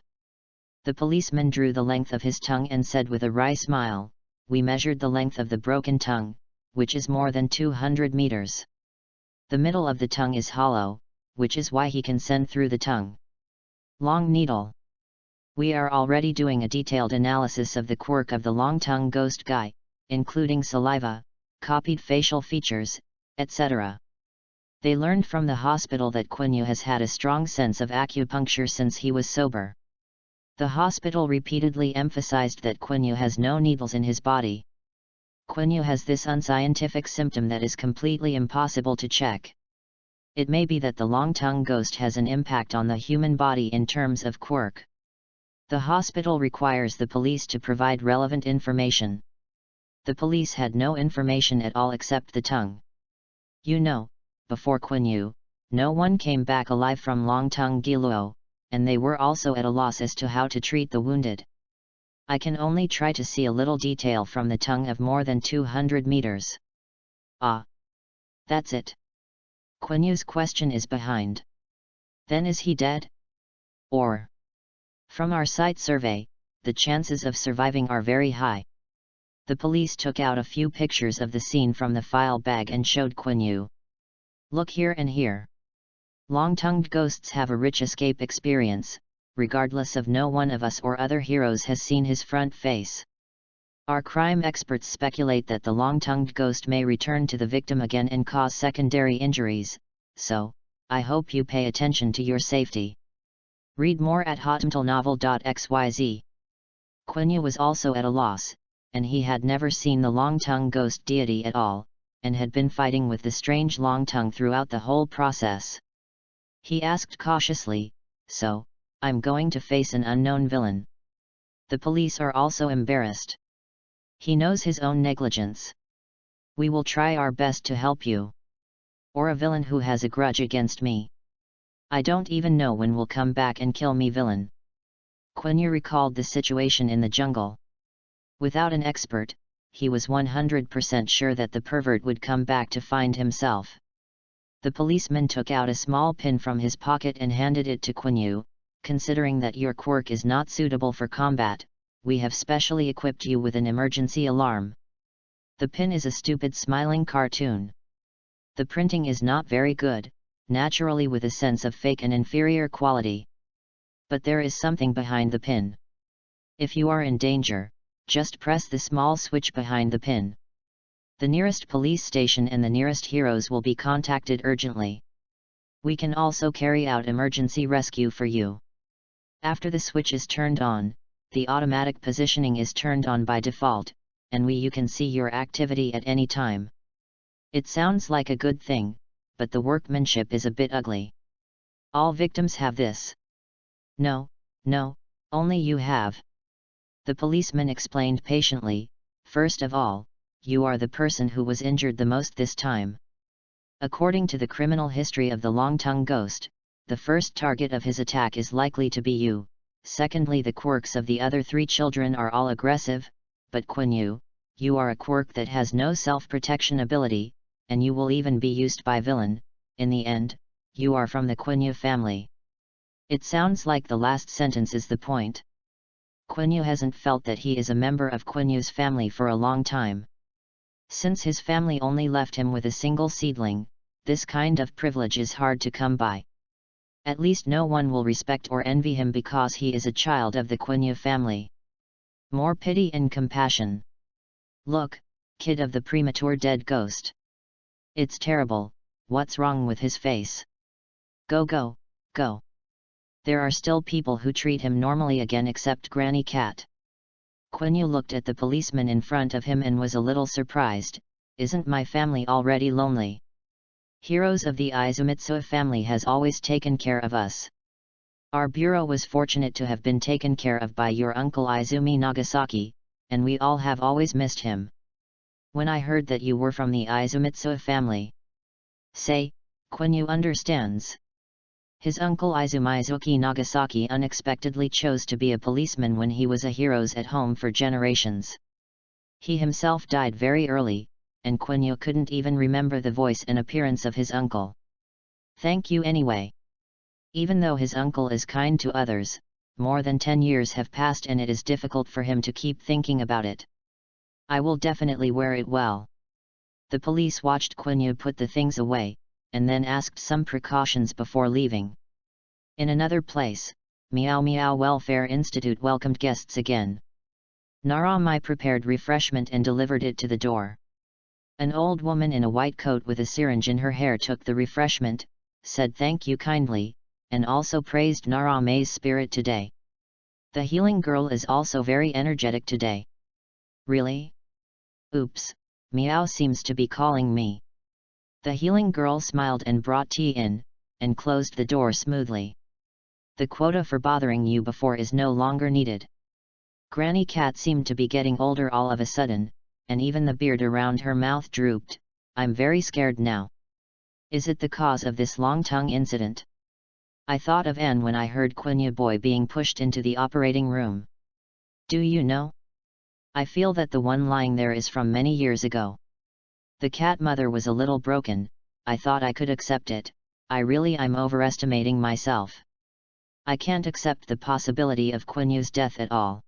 The policeman drew the length of his tongue and said with a wry smile, "We measured the length of the broken tongue, which is more than 200 meters. The middle of the tongue is hollow, which is why he can send through the tongue. Long needle. We are already doing a detailed analysis of the quirk of the long tongue ghost guy, including saliva, copied facial features, etc. They learned from the hospital that Quanyue has had a strong sense of acupuncture since he was sober. The hospital repeatedly emphasized that Quanyue has no needles in his body. Quanyue has this unscientific symptom that is completely impossible to check. It may be that the long tongue ghost has an impact on the human body in terms of quirk. The hospital requires the police to provide relevant information. The police had no information at all except the tongue. You know, before Quanyue, no one came back alive from long tongue Giluo, and they were also at a loss as to how to treat the wounded. I can only try to see a little detail from the tongue of more than 200 meters. Ah. That's it. Quanyue's question is behind. Then is he dead? Or? From our site survey, the chances of surviving are very high. The police took out a few pictures of the scene from the file bag and showed Quanyue. Look here and here. Long-tongued ghosts have a rich escape experience, regardless of no one of us or other heroes has seen his front face. Our crime experts speculate that the long-tongued ghost may return to the victim again and cause secondary injuries, so, I hope you pay attention to your safety. Read more at hotmtlnovel.xyz. Quiny was also at a loss, and he had never seen the long-tongue ghost deity at all, and had been fighting with the strange long tongue throughout the whole process. He asked cautiously, "So, I'm going to face an unknown villain?" The police are also embarrassed. He knows his own negligence. "We will try our best to help you. Or a villain who has a grudge against me. I don't even know when will come back and kill me villain." Quiny recalled the situation in the jungle. Without an expert, he was 100% sure that the pervert would come back to find himself. The policeman took out a small pin from his pocket and handed it to Quiny. "Considering that your quirk is not suitable for combat, we have specially equipped you with an emergency alarm." The pin is a stupid smiling cartoon. The printing is not very good, naturally with a sense of fake and inferior quality. But there is something behind the pin. If you are in danger, just press the small switch behind the pin. The nearest police station and the nearest heroes will be contacted urgently. We can also carry out emergency rescue for you. After the switch is turned on, the automatic positioning is turned on by default, and you can see your activity at any time. It sounds like a good thing, but the workmanship is a bit ugly. All victims have this. No, only you have. The policeman explained patiently, "First of all, you are the person who was injured the most this time. According to the criminal history of the long-tongue ghost, the first target of his attack is likely to be you. Secondly, the quirks of the other three children are all aggressive, but Quiny, you are a quirk that has no self-protection ability, and you will even be used by villain. In the end, you are from the Quiny family." It sounds like the last sentence is the point. Quiny hasn't felt that he is a member of Quinyu's family for a long time. Since his family only left him with a single seedling, this kind of privilege is hard to come by. At least no one will respect or envy him because he is a child of the Quiny family. More pity and compassion. Look, kid of the premature dead ghost. It's terrible, what's wrong with his face? Go. There are still people who treat him normally again except Granny Cat. Quiny looked at the policeman in front of him and was a little surprised. Isn't my family already lonely? Heroes of the Izumitsu family has always taken care of us. Our bureau was fortunate to have been taken care of by your uncle Izumi Nagasaki, and we all have always missed him. When I heard that you were from the Izumitsu family. Say, Quiny understands. His uncle Izumizuki Nagasaki unexpectedly chose to be a policeman when he was a heroes at home for generations. He himself died very early, and Quiny couldn't even remember the voice and appearance of his uncle. Thank you anyway. Even though his uncle is kind to others, more than 10 years have passed and it is difficult for him to keep thinking about it. I will definitely wear it well. The police watched Quiny put the things away, and then asked some precautions before leaving. In another place, Meow Meow Welfare Institute welcomed guests again. Naramai prepared refreshment and delivered it to the door. An old woman in a white coat with a syringe in her hair took the refreshment, said thank you kindly, and also praised Naramai's spirit today. The healing girl is also very energetic today. Really? Oops, Meow seems to be calling me. The healing girl smiled and brought tea in, and closed the door smoothly. The quota for bothering you before is no longer needed. Granny Cat seemed to be getting older all of a sudden, and even the beard around her mouth drooped. I'm very scared now. Is it the cause of this long tongue incident? I thought of Anne when I heard Quiny boy being pushed into the operating room. Do you know? I feel that the one lying there is from many years ago. The cat mother was a little broken. I thought I could accept it. I'm overestimating myself. I can't accept the possibility of Quinyu's death at all.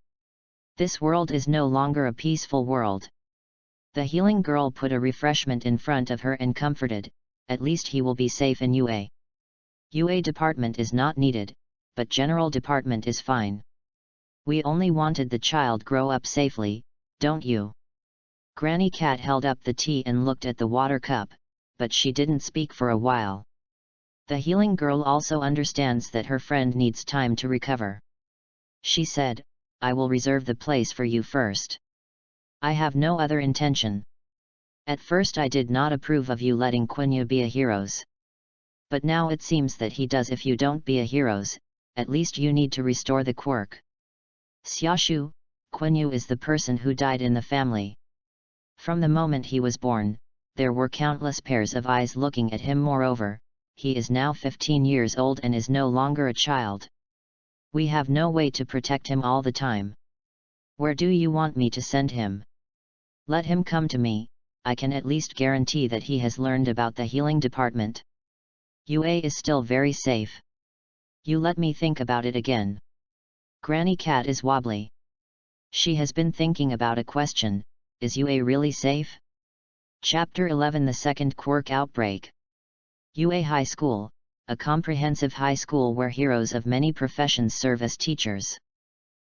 This world is no longer a peaceful world. The healing girl put a refreshment in front of her and comforted, at least he will be safe in UA. UA department is not needed, but general department is fine. We only wanted the child grow up safely, don't you? Granny Cat held up the tea and looked at the water cup, but she didn't speak for a while. The healing girl also understands that her friend needs time to recover. She said, I will reserve the place for you first. I have no other intention. At first I did not approve of you letting Quiny be a heroes. But now it seems that he does. If you don't be a heroes, at least you need to restore the quirk. Xiaoshu, Quiny is the person who died in the family. From the moment he was born, there were countless pairs of eyes looking at him. Moreover, he is now 15 years old and is no longer a child. We have no way to protect him all the time. Where do you want me to send him? Let him come to me. I can at least guarantee that he has learned about the healing department. UA is still very safe. You let me think about it again. Granny Cat is wobbly. She has been thinking about a question. Is UA really safe? Chapter 11 The Second Quirk Outbreak. UA High School, a comprehensive high school where heroes of many professions serve as teachers.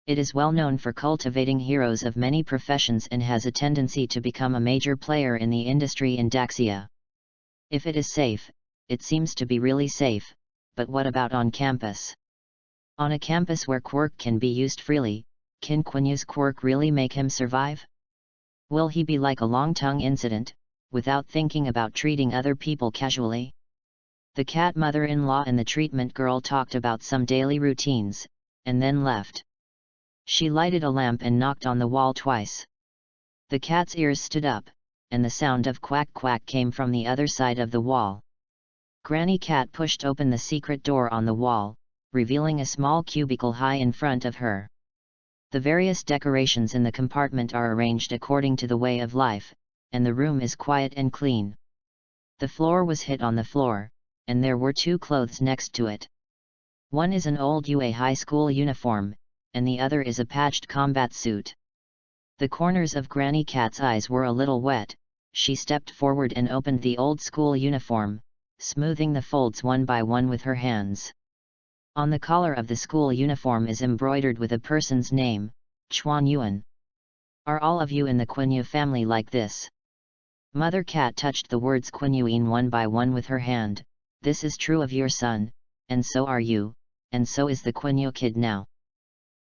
It is well known for cultivating heroes of many professions and has a tendency to become a major player in the industry in Daxia. If it is safe, it seems to be really safe, but what about on campus? On a campus where quirk can be used freely, can Quinyu's quirk really make him survive? Will he be like a long tongue incident, without thinking about treating other people casually? The cat mother-in-law and the treatment girl talked about some daily routines, and then left. She lighted a lamp and knocked on the wall twice. The cat's ears stood up, and the sound of quack quack came from the other side of the wall. Granny Cat pushed open the secret door on the wall, revealing a small cubicle high in front of her. The various decorations in the compartment are arranged according to the way of life, and the room is quiet and clean. The floor was hit on the floor, and there were two clothes next to it. One is an old UA high school uniform, and the other is a patched combat suit. The corners of Granny Cat's eyes were a little wet. She stepped forward and opened the old school uniform, smoothing the folds one by one with her hands. On the collar of the school uniform is embroidered with a person's name, Quanyue. Are all of you in the Quiny family like this? Mother Cat touched the words Quanyue one by one with her hand. This is true of your son, and so are you, and so is the Quiny kid now.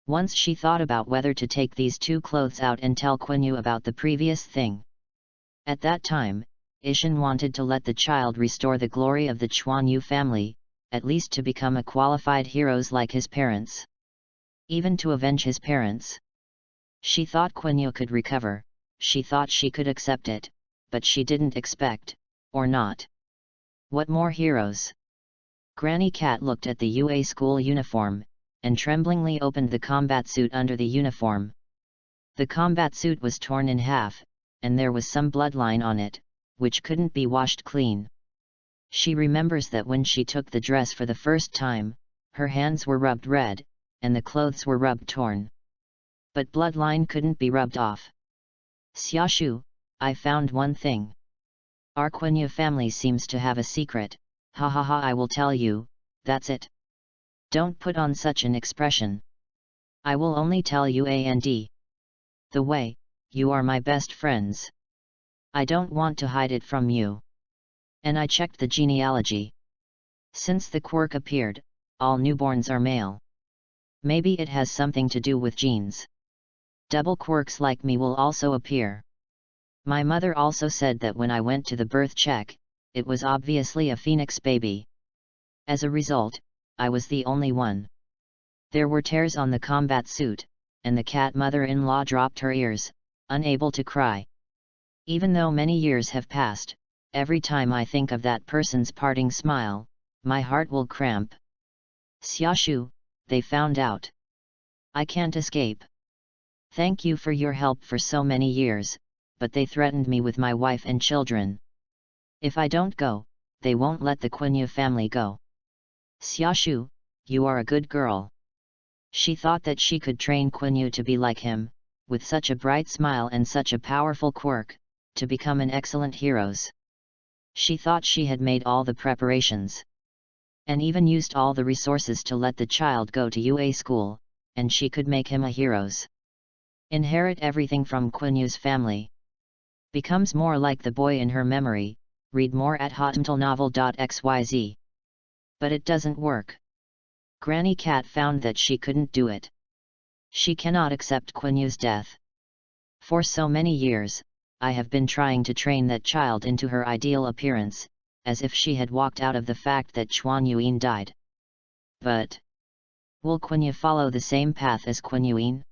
Once she thought about whether to take these two clothes out and tell Quanyue about the previous thing. At that time, Ishin wanted to let the child restore the glory of the Quanyue family, at least to become a qualified hero like his parents. Even to avenge his parents. She thought Quanyue could recover, she thought she could accept it, but she didn't expect, or not. What more heroes? Granny Cat looked at the UA school uniform, and tremblingly opened the combat suit under the uniform. The combat suit was torn in half, and there was some bloodline on it, which couldn't be washed clean. She remembers that when she took the dress for the first time, her hands were rubbed red, and the clothes were rubbed torn. But bloodline couldn't be rubbed off. Xiaoshu, I found one thing. Our Quanyue family seems to have a secret, ha ha ha, I will tell you, that's it. Don't put on such an expression. I will only tell you and the way, you are my best friends. I don't want to hide it from you. And I checked the genealogy. Since the quirk appeared, all newborns are male. Maybe it has something to do with genes. Double quirks like me will also appear. My mother also said that when I went to the birth check, it was obviously a phoenix baby. As a result, I was the only one. There were tears on the combat suit, and the cat mother-in-law dropped her ears, unable to cry. Even though many years have passed, every time I think of that person's parting smile, my heart will cramp. Xiaoshu, they found out. I can't escape. Thank you for your help for so many years, but they threatened me with my wife and children. If I don't go, they won't let the Quanyue family go. Xiaoshu, you are a good girl. She thought that she could train Quanyue to be like him, with such a bright smile and such a powerful quirk, to become an excellent hero. She thought she had made all the preparations. And even used all the resources to let the child go to UA school, and she could make him a hero. Inherit everything from Quanyue's family. Becomes more like the boy in her memory, read more at hotmailnovel.xyz. But it doesn't work. Granny Cat found that she couldn't do it. She cannot accept Quanyue's death. For so many years, I have been trying to train that child into her ideal appearance, as if she had walked out of the fact that Quanyue died. But will Quanyue follow the same path as Quanyue?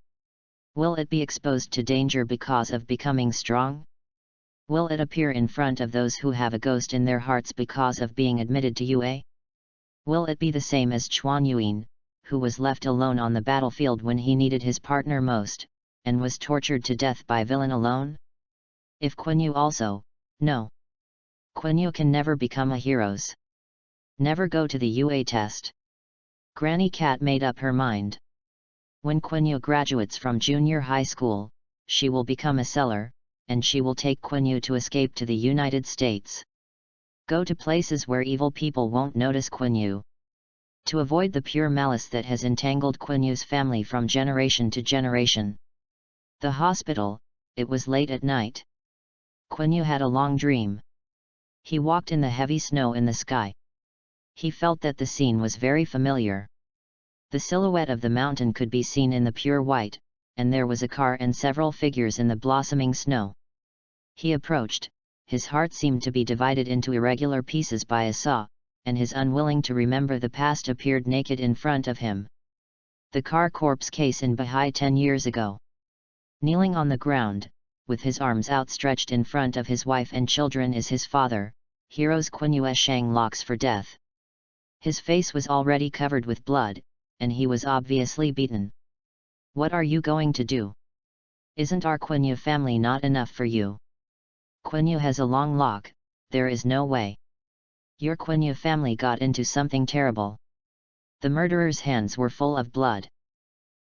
Will it be exposed to danger because of becoming strong? Will it appear in front of those who have a ghost in their hearts because of being admitted to UA? Will it be the same as Quanyue, who was left alone on the battlefield when he needed his partner most, and was tortured to death by villain alone? If Quanyue also, no. Quanyue can never become a hero. Never go to the UA test. Granny Cat made up her mind. When Quanyue graduates from junior high school, she will become a seller, and she will take Quanyue to escape to the United States. Go to places where evil people won't notice Quanyue. To avoid the pure malice that has entangled Quanyue's family from generation to generation. The hospital, it was late at night. Quanyue had a long dream. He walked in the heavy snow in the sky. He felt that the scene was very familiar. The silhouette of the mountain could be seen in the pure white, and there was a car and several figures in the blossoming snow. He approached, his heart seemed to be divided into irregular pieces by a saw, and his unwilling to remember the past appeared naked in front of him. The car corpse case in Bahai 10 years ago. Kneeling on the ground, with his arms outstretched in front of his wife and children is his father, Heroes Quanyue Shang locks for death. His face was already covered with blood, and he was obviously beaten. What are you going to do? Isn't our Quanyue family not enough for you? Quanyue has a long lock, there is no way. Your Quanyue family got into something terrible. The murderer's hands were full of blood.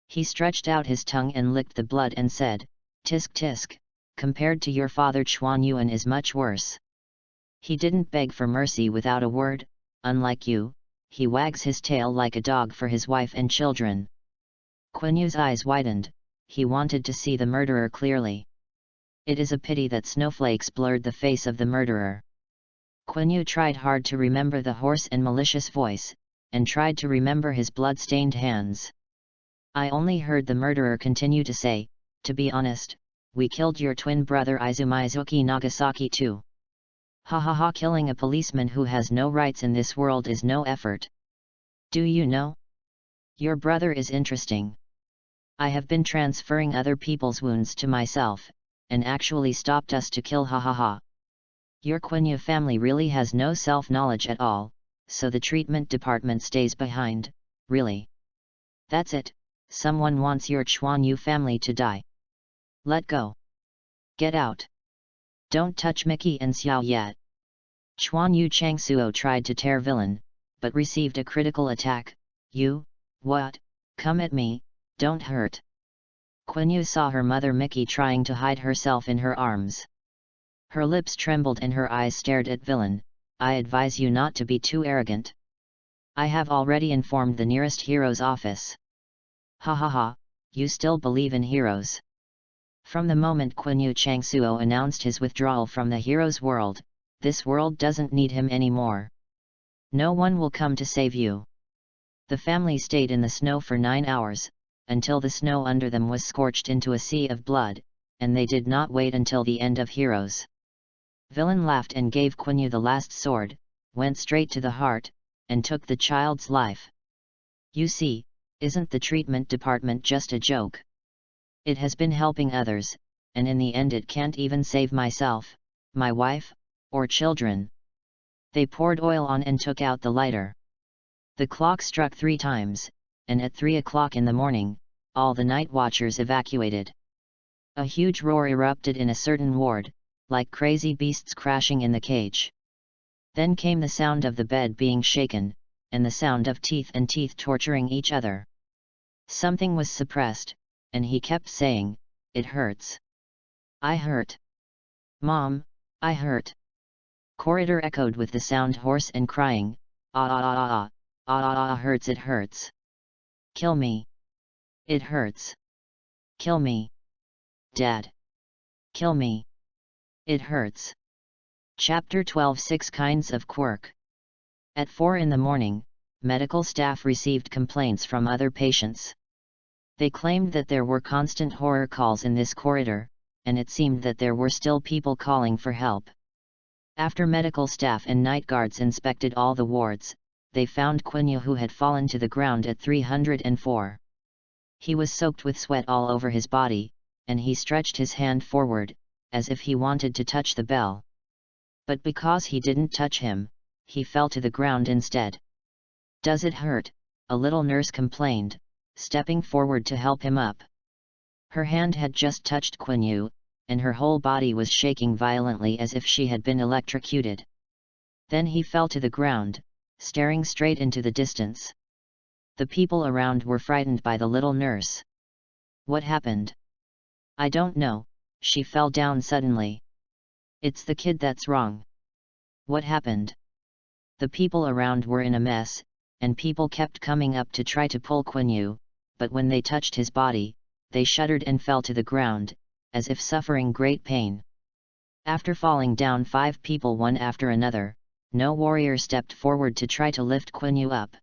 He stretched out his tongue and licked the blood and said, "Tisk tisk, compared to your father Quanyue is much worse. He didn't beg for mercy without a word, unlike you, he wags his tail like a dog for his wife and children." Quanyue's eyes widened, he wanted to see the murderer clearly. It is a pity that snowflakes blurred the face of the murderer. Quanyue tried hard to remember the hoarse and malicious voice, and tried to remember his blood-stained hands. I only heard the murderer continue to say, "To be honest, we killed your twin brother Izumizuki Nagasaki too. Ha ha ha, killing a policeman who has no rights in this world is no effort. Do you know? Your brother is interesting. I have been transferring other people's wounds to myself, and actually stopped us to kill, ha ha ha. Your Quiny family really has no self-knowledge at all, so the treatment department stays behind, really. That's it, someone wants your Quanyue family to die. Let go. Get out. Don't touch Mickey and Xiao yet." Quanyue Changsuo tried to tear villain, but received a critical attack. "You, what? Come at me, don't hurt." Quiny saw her mother Mickey trying to hide herself in her arms. Her lips trembled and her eyes stared at villain. "I advise you not to be too arrogant. I have already informed the nearest hero's office." "Ha ha ha, you still believe in heroes?" From the moment Quiny Changsuo announced his withdrawal from the hero's world, this world doesn't need him anymore. No one will come to save you. The family stayed in the snow for 9 hours, until the snow under them was scorched into a sea of blood, and they did not wait until the end of Heroes. Villain laughed and gave Quiny the last sword, went straight to the heart, and took the child's life. You see, isn't the treatment department just a joke? It has been helping others, and in the end it can't even save myself, my wife, or children. They poured oil on and took out the lighter. The clock struck 3 times, and at 3 o'clock in the morning, all the night watchers evacuated. A huge roar erupted in a certain ward, like crazy beasts crashing in the cage. Then came the sound of the bed being shaken, and the sound of teeth and teeth torturing each other. Something was suppressed, and he kept saying, "It hurts. I hurt. Mom, I hurt." Corridor echoed with the sound hoarse and crying, "Ah ah ah ah ah ah ah, hurts, it hurts. Kill me. It hurts. Kill me. Dad. Kill me. It hurts." Chapter 12, 6 Kinds of Quirk. At 4 in the morning, medical staff received complaints from other patients. They claimed that there were constant horror calls in this corridor, and it seemed that there were still people calling for help. After medical staff and night guards inspected all the wards, they found Quiny, who had fallen to the ground at 304. He was soaked with sweat all over his body, and he stretched his hand forward, as if he wanted to touch the bell. But because he didn't touch him, he fell to the ground instead. "Does it hurt?" a little nurse complained, stepping forward to help him up. Her hand had just touched Quiny, and her whole body was shaking violently as if she had been electrocuted. Then he fell to the ground, staring straight into the distance. The people around were frightened by the little nurse. "What happened?" "I don't know, she fell down suddenly." "It's the kid that's wrong." "What happened?" The people around were in a mess, and people kept coming up to try to pull Quiny, but when they touched his body, they shuddered and fell to the ground, as if suffering great pain. After falling down 5 people one after another, no warrior stepped forward to try to lift Quiny up.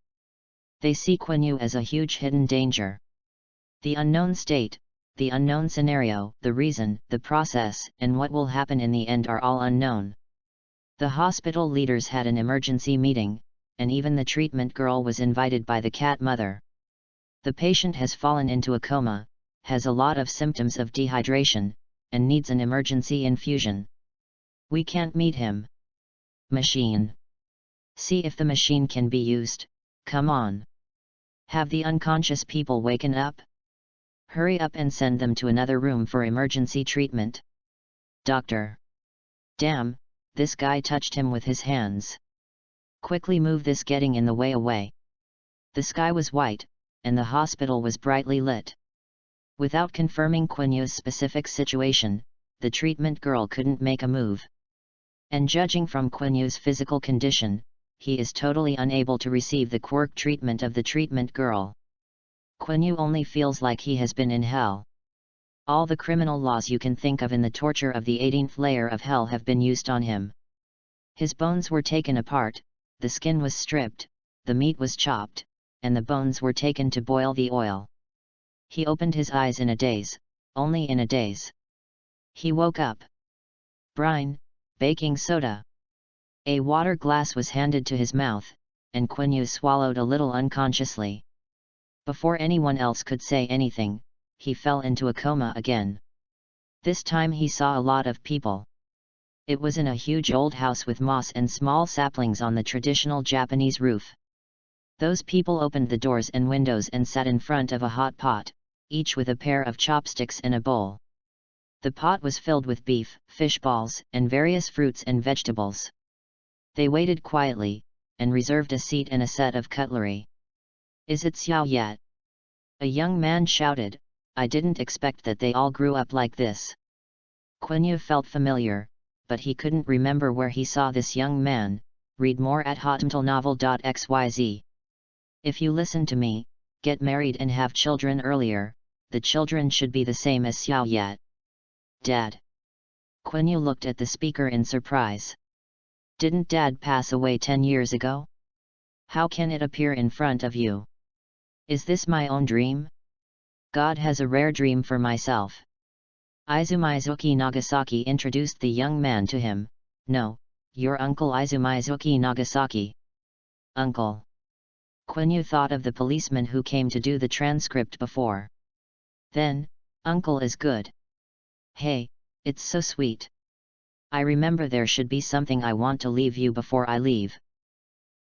They see Quiny as a huge hidden danger. The unknown state, the unknown scenario, the reason, the process, and what will happen in the end are all unknown. The hospital leaders had an emergency meeting, and even the treatment girl was invited by the cat mother. The patient has fallen into a coma, has a lot of symptoms of dehydration, and needs an emergency infusion. We can't meet him. Machine. See if the machine can be used, come on. Have the unconscious people waken up? Hurry up and send them to another room for emergency treatment. Doctor. Damn, this guy touched him with his hands. Quickly move this getting in the way away. The sky was white, and the hospital was brightly lit. Without confirming Quinyu's specific situation, the treatment girl couldn't make a move. And judging from Quinyu's physical condition, he is totally unable to receive the quirk treatment of the treatment girl. Quiny only feels like he has been in hell. All the criminal laws you can think of in the torture of the 18th layer of hell have been used on him. His bones were taken apart, the skin was stripped, the meat was chopped, and the bones were taken to boil the oil. He opened his eyes in a daze, only in a daze. He woke up. Brine, baking soda. A water glass was handed to his mouth, and Quiny swallowed a little unconsciously. Before anyone else could say anything, he fell into a coma again. This time he saw a lot of people. It was in a huge old house with moss and small saplings on the traditional Japanese roof. Those people opened the doors and windows and sat in front of a hot pot, each with a pair of chopsticks and a bowl. The pot was filled with beef, fish balls, and various fruits and vegetables. They waited quietly, and reserved a seat and a set of cutlery. "Is it Xiao yet?" a young man shouted. "I didn't expect that they all grew up like this." Quiny felt familiar, but he couldn't remember where he saw this young man. Read more at hotmtlnovel.xyz. If you listen to me, get married and have children earlier, the children should be the same as Xiao Yat. Dad. Quiny looked at the speaker in surprise. Didn't Dad pass away 10 years ago? How can it appear in front of you? Is this my own dream? God has a rare dream for myself. Izumizuki Nagasaki introduced the young man to him. "No, your uncle Izumizuki Nagasaki." Uncle. Quiny thought of the policeman who came to do the transcript before. Then, uncle is good. Hey, it's so sweet. I remember there should be something I want to leave you before I leave.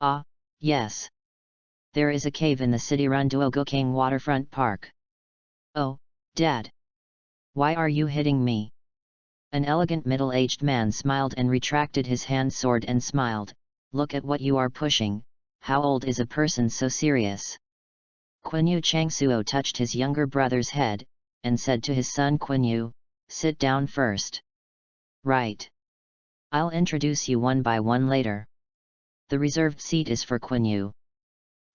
Ah, yes. There is a cave in the city-run Duoguking waterfront park. Oh, Dad. Why are you hitting me? An elegant middle-aged man smiled and retracted his hand sword and smiled. Look at what you are pushing. How old is a person so serious? Quiny Changsuo touched his younger brother's head, and said to his son Quiny, "Sit down first." Right. I'll introduce you one by one later. The reserved seat is for Quiny.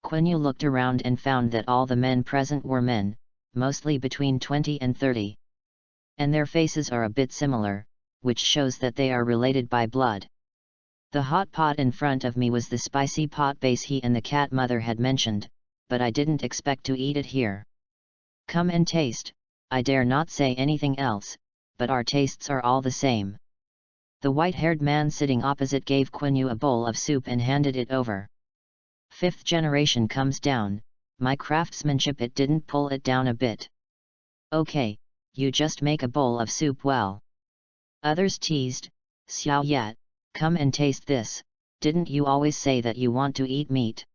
Quiny looked around and found that all the men present were men, mostly between 20 and 30. And their faces are a bit similar, which shows that they are related by blood. The hot pot in front of me was the spicy pot base he and the cat mother had mentioned, but I didn't expect to eat it here. Come and taste. I dare not say anything else, but our tastes are all the same. The white-haired man sitting opposite gave Quiny a bowl of soup and handed it over. Fifth generation comes down, my craftsmanship it didn't pull it down a bit. Okay, you just make a bowl of soup well. Others teased, Xiao Yat, come and taste this, didn't you always say that you want to eat meat?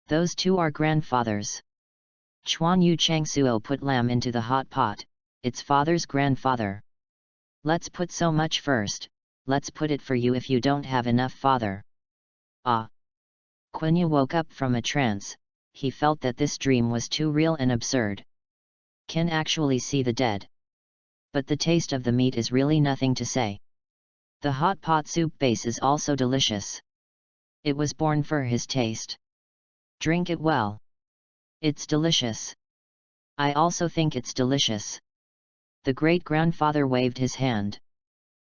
Those two are grandfathers. Quanyue Changsuo put lamb into the hot pot, its father's grandfather. Let's put so much first, let's put it for you if you don't have enough father. Ah! Quiny woke up from a trance, he felt that this dream was too real and absurd. Can actually see the dead. But the taste of the meat is really nothing to say. The hot pot soup base is also delicious. It was born for his taste. Drink it well. It's delicious. I also think it's delicious. The great-grandfather waved his hand.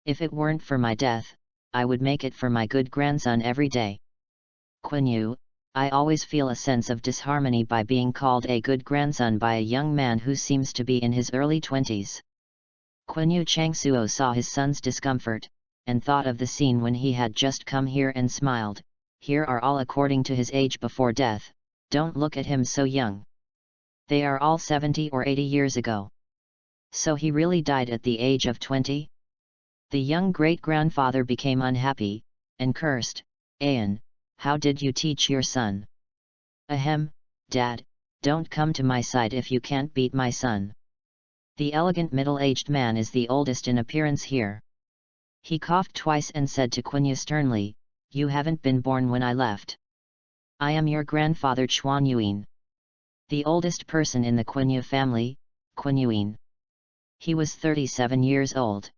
If it weren't for my death, I would make it for my good grandson every day. Quiny, I always feel a sense of disharmony by being called a good grandson by a young man who seems to be in his early 20s. Quiny Changsuo saw his son's discomfort, and thought of the scene when he had just come here and smiled. Here are all according to his age before death, don't look at him so young. They are all 70 or 80 years ago. So he really died at the age of 20? The young great-grandfather became unhappy, and cursed, Ayan, how did you teach your son? Ahem, Dad, don't come to my side if you can't beat my son. The elegant middle-aged man is the oldest in appearance here. He coughed twice and said to Quiny sternly, you haven't been born when I left. I am your grandfather Quanyue. The oldest person in the Quiny family, Quanyue. He was 37 years old.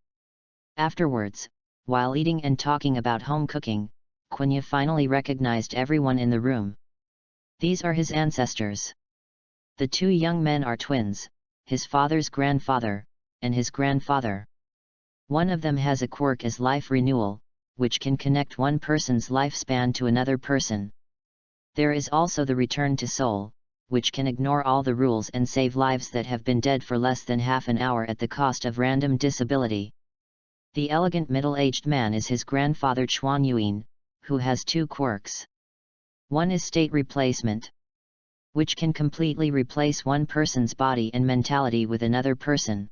Afterwards, while eating and talking about home cooking, Quiny finally recognized everyone in the room. These are his ancestors. The two young men are twins, his father's grandfather, and his grandfather. One of them has a quirk as life renewal, which can connect one person's lifespan to another person. There is also the return to soul, which can ignore all the rules and save lives that have been dead for less than half an hour at the cost of random disability. The elegant middle-aged man is his grandfather Quanyue, who has two quirks. One is state replacement, which can completely replace one person's body and mentality with another person.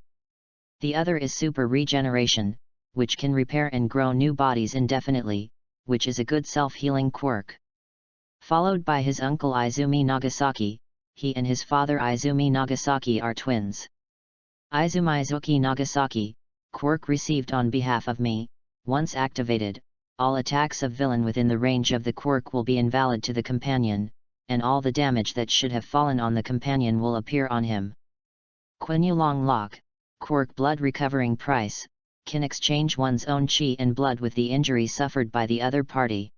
The other is super regeneration, which can repair and grow new bodies indefinitely, which is a good self-healing quirk. Followed by his uncle Izumi Nagasaki, he and his father Izumi Nagasaki are twins. Izumizuki Nagasaki, quirk received on behalf of me. Once activated, all attacks of villain within the range of the quirk will be invalid to the companion, and all the damage that should have fallen on the companion will appear on him. Quiny Long Lock, quirk blood recovering price, can exchange one's own chi and blood with the injury suffered by the other party.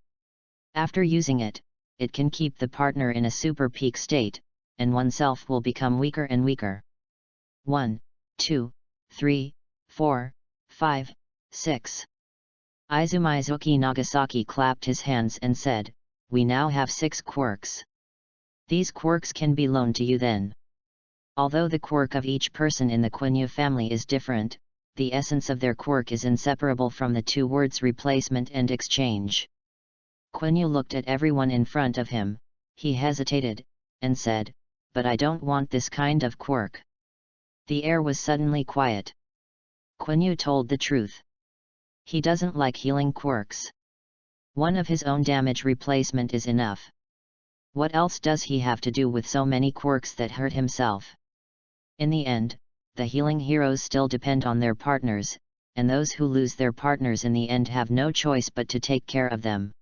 After using it, it can keep the partner in a super peak state, and oneself will become weaker and weaker. 1, 2, 3, 4, 5, 6. Izumizuki Nagasaki clapped his hands and said, "We now have 6 quirks. These quirks can be loaned to you then." Although the quirk of each person in the Quiny family is different, the essence of their quirk is inseparable from the two words replacement and exchange. Quiny looked at everyone in front of him, he hesitated, and said, "But I don't want this kind of quirk." The air was suddenly quiet. Quiny told the truth. He doesn't like healing quirks. One of his own damage replacement is enough. What else does he have to do with so many quirks that hurt himself? In the end, the healing heroes still depend on their partners, and those who lose their partners in the end have no choice but to take care of them.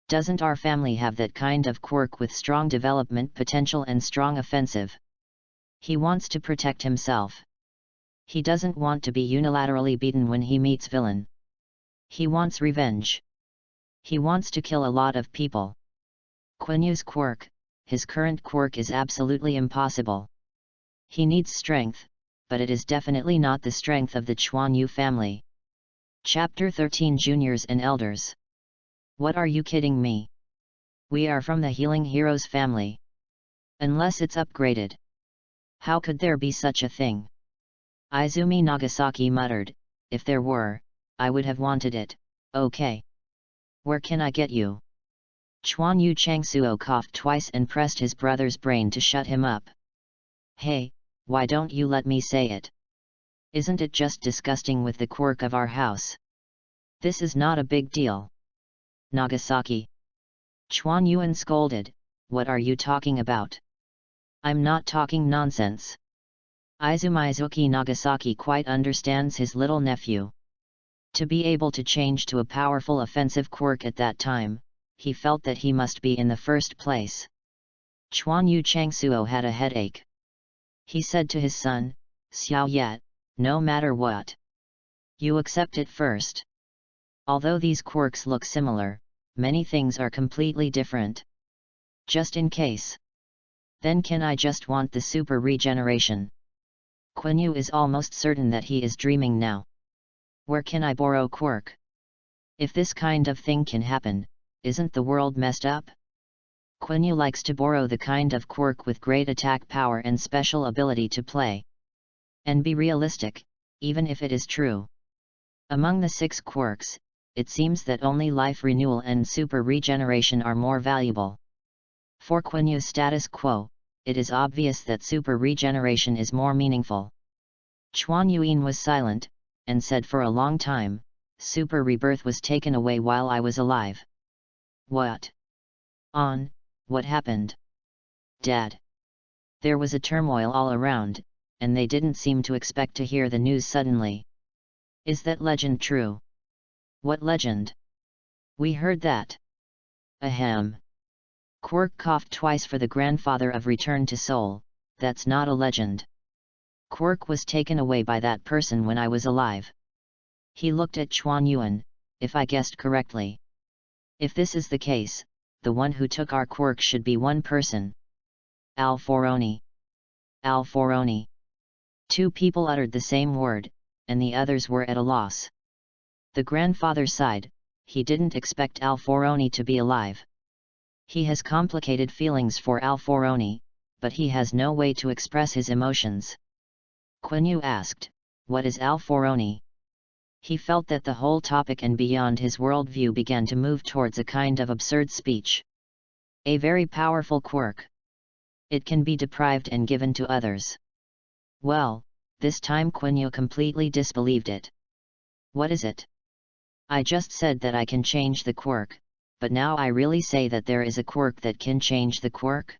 Doesn't our family have that kind of quirk with strong development potential and strong offensive? He wants to protect himself. He doesn't want to be unilaterally beaten when he meets villain. He wants revenge. He wants to kill a lot of people. Quanyu's quirk, his current quirk, is absolutely impossible. He needs strength, but it is definitely not the strength of the Quanyue family. Chapter 13 Juniors and Elders. What are you kidding me? We are from the Healing Heroes family. Unless it's upgraded. How could there be such a thing? Izumi Nagasaki muttered, "If there were, I would have wanted it, okay. Where can I get you?" Quanyue Changsuo coughed twice and pressed his brother's brain to shut him up. "Hey, why don't you let me say it? Isn't it just disgusting with the quirk of our house? This is not a big deal." "Nagasaki." Quanyue scolded, "What are you talking about? I'm not talking nonsense." Izumizuki Nagasaki quite understands his little nephew. To be able to change to a powerful offensive quirk at that time, he felt that he must be in the first place. Quanyue Changsuo had a headache. He said to his son, "Xiao Yet, no matter what, you accept it first. Although these quirks look similar, many things are completely different. Just in case. Then can I just want the super regeneration?" Quanyue is almost certain that he is dreaming now. Where can I borrow quirk? If this kind of thing can happen, isn't the world messed up? Quiny likes to borrow the kind of quirk with great attack power and special ability to play. And be realistic, even if it is true. Among the 6 quirks, it seems that only life renewal and super regeneration are more valuable. For Quanyu's status quo, it is obvious that super regeneration is more meaningful. Quanyue was silent, and said for a long time, "Super rebirth was taken away while I was alive." "What? What happened?" "Dad." There was a turmoil all around, and they didn't seem to expect to hear the news suddenly. "Is that legend true?" "What legend?" "We heard that." "Ahem." Quirk coughed twice for the grandfather of Return to Seoul. "That's not a legend. Quirk was taken away by that person when I was alive." He looked at Quanyue, "If I guessed correctly. If this is the case, the one who took our quirk should be one person." "Alforoni." "Alforoni." 2 people uttered the same word, and the others were at a loss. The grandfather sighed, he didn't expect Alforoni to be alive. He has complicated feelings for Alforoni, but he has no way to express his emotions. Quiny asked, "What is Alforoni?" He felt that the whole topic and beyond his worldview began to move towards a kind of absurd speech. A very powerful quirk. It can be deprived and given to others. Well, this time Quiny completely disbelieved it. What is it? I just said that I can change the quirk, but now I really say that there is a quirk that can change the quirk?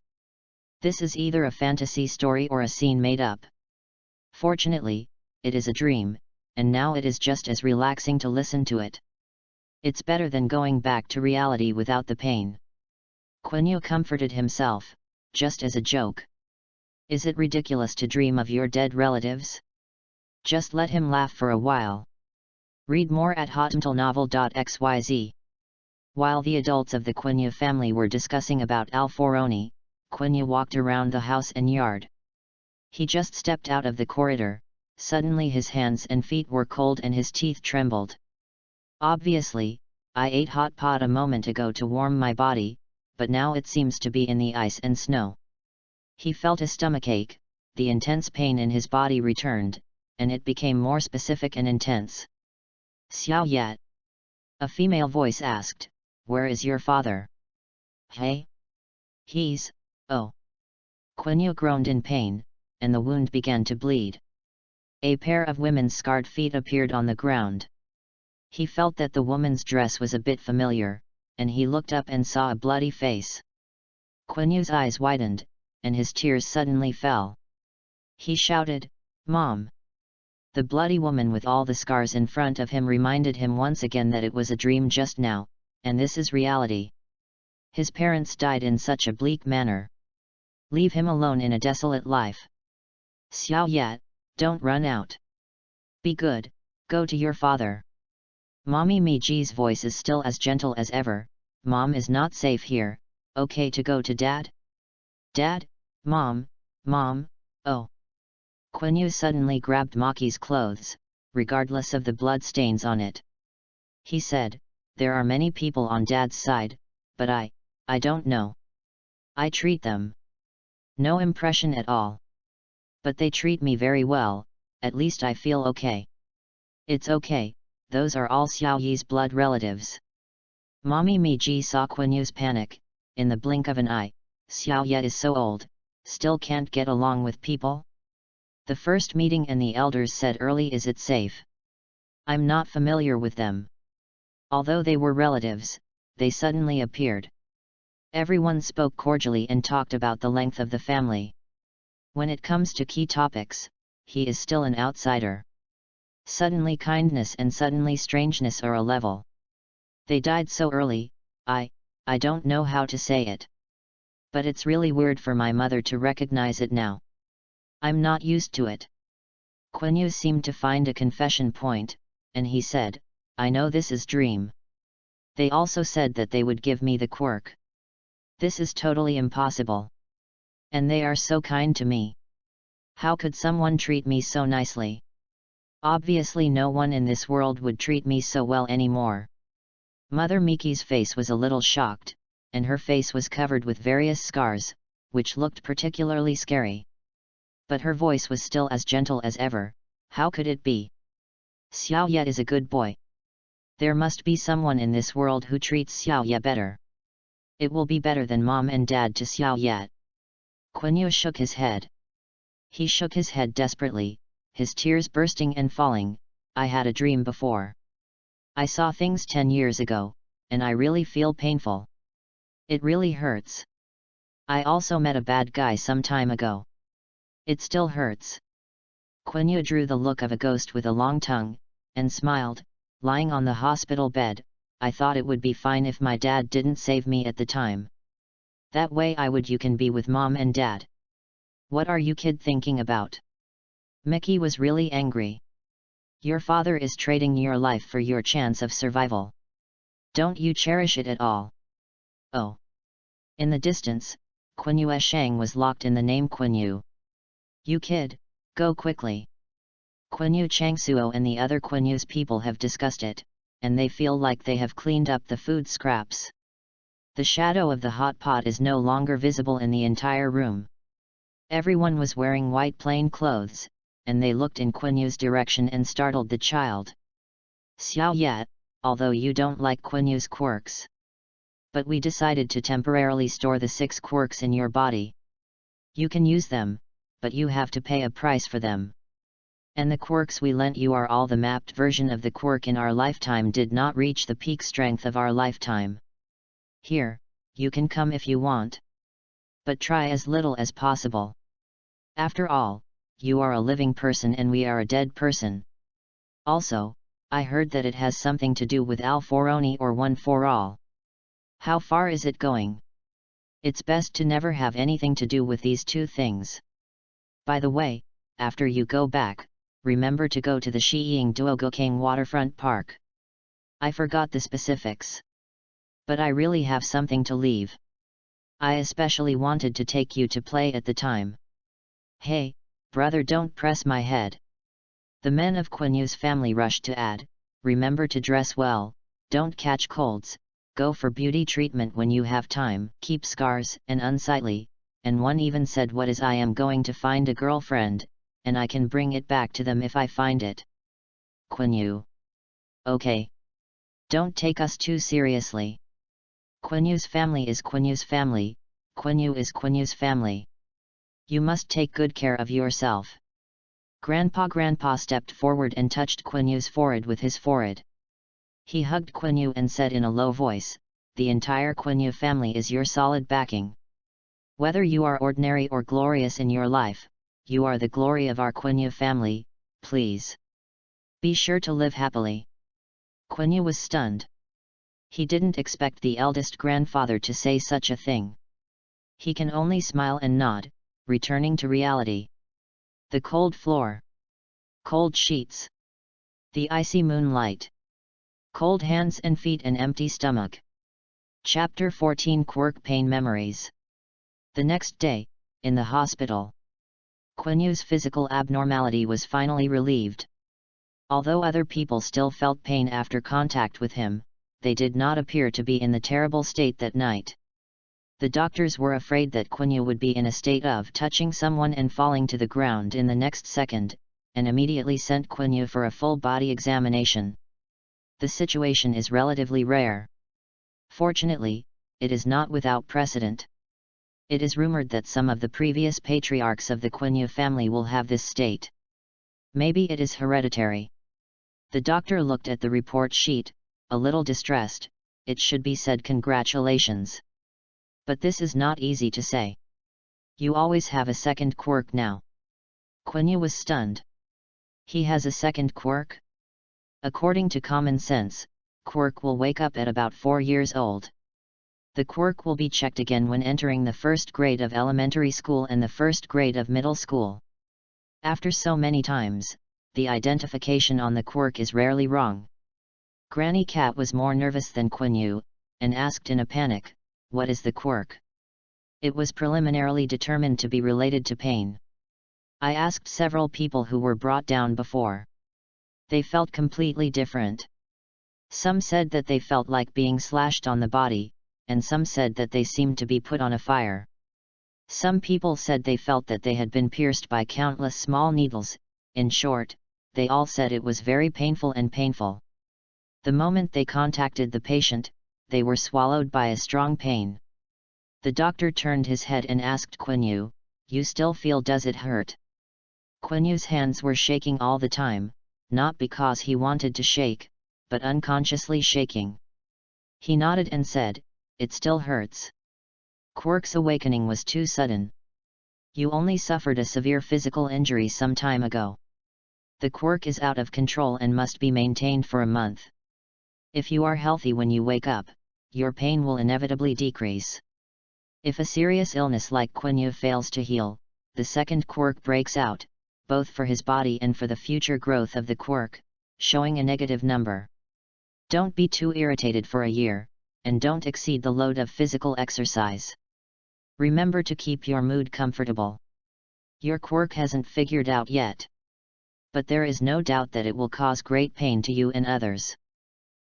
This is either a fantasy story or a scene made up. Fortunately, it is a dream, and now it is just as relaxing to listen to it. It's better than going back to reality without the pain. Quiny comforted himself, just as a joke. Is it ridiculous to dream of your dead relatives? Just let him laugh for a while. Read more at hotnovel.xyz. While the adults of the Quiny family were discussing about Alforoni, Quiny walked around the house and yard. He just stepped out of the corridor. Suddenly his hands and feet were cold and his teeth trembled. Obviously, I ate hot pot a moment ago to warm my body, but now it seems to be in the ice and snow. He felt a stomachache, the intense pain in his body returned, and it became more specific and intense. "Xiao Yat?" A female voice asked, "Where is your father?" "Hey? He's, oh." Quiny groaned in pain, and the wound began to bleed. A pair of women's scarred feet appeared on the ground. He felt that the woman's dress was a bit familiar, and he looked up and saw a bloody face. Quinyu's eyes widened, and his tears suddenly fell. He shouted, "Mom!" The bloody woman with all the scars in front of him reminded him once again that it was a dream just now, and this is reality. His parents died in such a bleak manner. Leave him alone in a desolate life. "Xiao Yat, don't run out. Be good, go to your father." Mommy Miji's voice is still as gentle as ever. "Mom is not safe here, okay to go to Dad?" "Dad? Mom, Mom, oh." Quiny suddenly grabbed Maki's clothes, regardless of the blood stains on it. He said, "There are many people on Dad's side, but I don't know. I treat them. No impression at all. But they treat me very well, at least I feel okay." "It's okay, those are all Xiao Yi's blood relatives." Mommy Miji saw Quinyu's panic. In the blink of an eye, Xiao Ye is so old, still can't get along with people? The first meeting and the elders said early, "Is it safe?" "I'm not familiar with them." Although they were relatives, they suddenly appeared. Everyone spoke cordially and talked about the length of the family. When it comes to key topics, he is still an outsider. Suddenly kindness and suddenly strangeness are a level. They died so early, I don't know how to say it. But it's really weird for my mother to recognize it now. I'm not used to it. Quiny seemed to find a confession point, and he said, "I know this is dream. They also said that they would give me the quirk. This is totally impossible. And they are so kind to me. How could someone treat me so nicely? Obviously no one in this world would treat me so well anymore." Mother Miki's face was a little shocked, and her face was covered with various scars, which looked particularly scary. But her voice was still as gentle as ever. "How could it be? Xiao Ye is a good boy. There must be someone in this world who treats Xiao Ye better. It will be better than Mom and Dad to Xiao Ye." Quiny shook his head. He shook his head desperately, his tears bursting and falling. "I had a dream before. I saw things 10 years ago, and I really feel painful. It really hurts. I also met a bad guy some time ago. It still hurts." Quiny drew the look of a ghost with a long tongue, and smiled, lying on the hospital bed. "I thought it would be fine if my dad didn't save me at the time. That way you can be with Mom and Dad. What are you kid thinking about?" Miki was really angry. "Your father is trading your life for your chance of survival. Don't you cherish it at all?" "Oh." In the distance, Quiny Shang was locked in the name Quiny. "You kid, go quickly." Quiny Changsuo and the other Quinyu's people have discussed it, and they feel like they have cleaned up the food scraps. The shadow of the hot pot is no longer visible in the entire room. Everyone was wearing white plain clothes, and they looked in Quanyue's direction and startled the child. Xiao Yat, although you don't like Quanyue's quirks. But we decided to temporarily store the 6 quirks in your body. You can use them, but you have to pay a price for them. And the quirks we lent you are all the mapped version of the quirk in our lifetime did not reach the peak strength of our lifetime. Here, you can come if you want. But try as little as possible. After all, you are a living person and we are a dead person. Also, I heard that it has something to do with Al Foroni or One for All. How far is it going? It's best to never have anything to do with these 2 things. By the way, after you go back, remember to go to the Shiying Duogukang waterfront park. I forgot the specifics. But I really have something to leave. I especially wanted to take you to play at the time. Hey, brother, don't press my head. The men of Quanyue's family rushed to add, remember to dress well, don't catch colds, go for beauty treatment when you have time, keep scars and unsightly, and one even said what is I am going to find a girlfriend, and I can bring it back to them if I find it. Quanyue. Okay. Don't take us too seriously. Quanyue's family is Quanyue's family, Quanyue is Quanyue's family. You must take good care of yourself. Grandpa stepped forward and touched Quanyue's forehead with his forehead. He hugged Quanyue and said in a low voice, the entire Quanyue family is your solid backing. Whether you are ordinary or glorious in your life, you are the glory of our Quanyue family, please. Be sure to live happily. Quanyue was stunned. He didn't expect the eldest grandfather to say such a thing. He can only smile and nod, returning to reality. The cold floor. Cold sheets. The icy moonlight. Cold hands and feet and empty stomach. Chapter 14 Quirk Pain Memories. The next day, in the hospital. Quanyue's physical abnormality was finally relieved. Although other people still felt pain after contact with him, they did not appear to be in the terrible state that night. The doctors were afraid that Quanyue would be in a state of touching someone and falling to the ground in the next second, and immediately sent Quanyue for a full-body examination. The situation is relatively rare. Fortunately, it is not without precedent. It is rumored that some of the previous patriarchs of the Quanyue family will have this state. Maybe it is hereditary. The doctor looked at the report sheet, a little distressed. It should be said congratulations. But this is not easy to say. You always have a second quirk now. Quanyue was stunned. He has a second quirk? According to common sense, quirk will wake up at about 4 years old. The quirk will be checked again when entering the first grade of elementary school and the first grade of middle school. After so many times, the identification on the quirk is rarely wrong. Granny Cat was more nervous than Quanyue, and asked in a panic, what is the quirk? It was preliminarily determined to be related to pain. I asked several people who were brought down before. They felt completely different. Some said that they felt like being slashed on the body, and some said that they seemed to be put on a fire. Some people said they felt that they had been pierced by countless small needles. In short, they all said it was very painful and painful. The moment they contacted the patient, they were swallowed by a strong pain. The doctor turned his head and asked Quanyue, you still feel does it hurt? Quanyue's hands were shaking all the time, not because he wanted to shake, but unconsciously shaking. He nodded and said, it still hurts. Quirk's awakening was too sudden. You only suffered a severe physical injury some time ago. The quirk is out of control and must be maintained for a month. If you are healthy when you wake up, your pain will inevitably decrease. If a serious illness like Quanyue fails to heal, the second quirk breaks out, both for his body and for the future growth of the quirk, showing a negative number. Don't be too irritated for a year, and don't exceed the load of physical exercise. Remember to keep your mood comfortable. Your quirk hasn't figured out yet. But there is no doubt that it will cause great pain to you and others.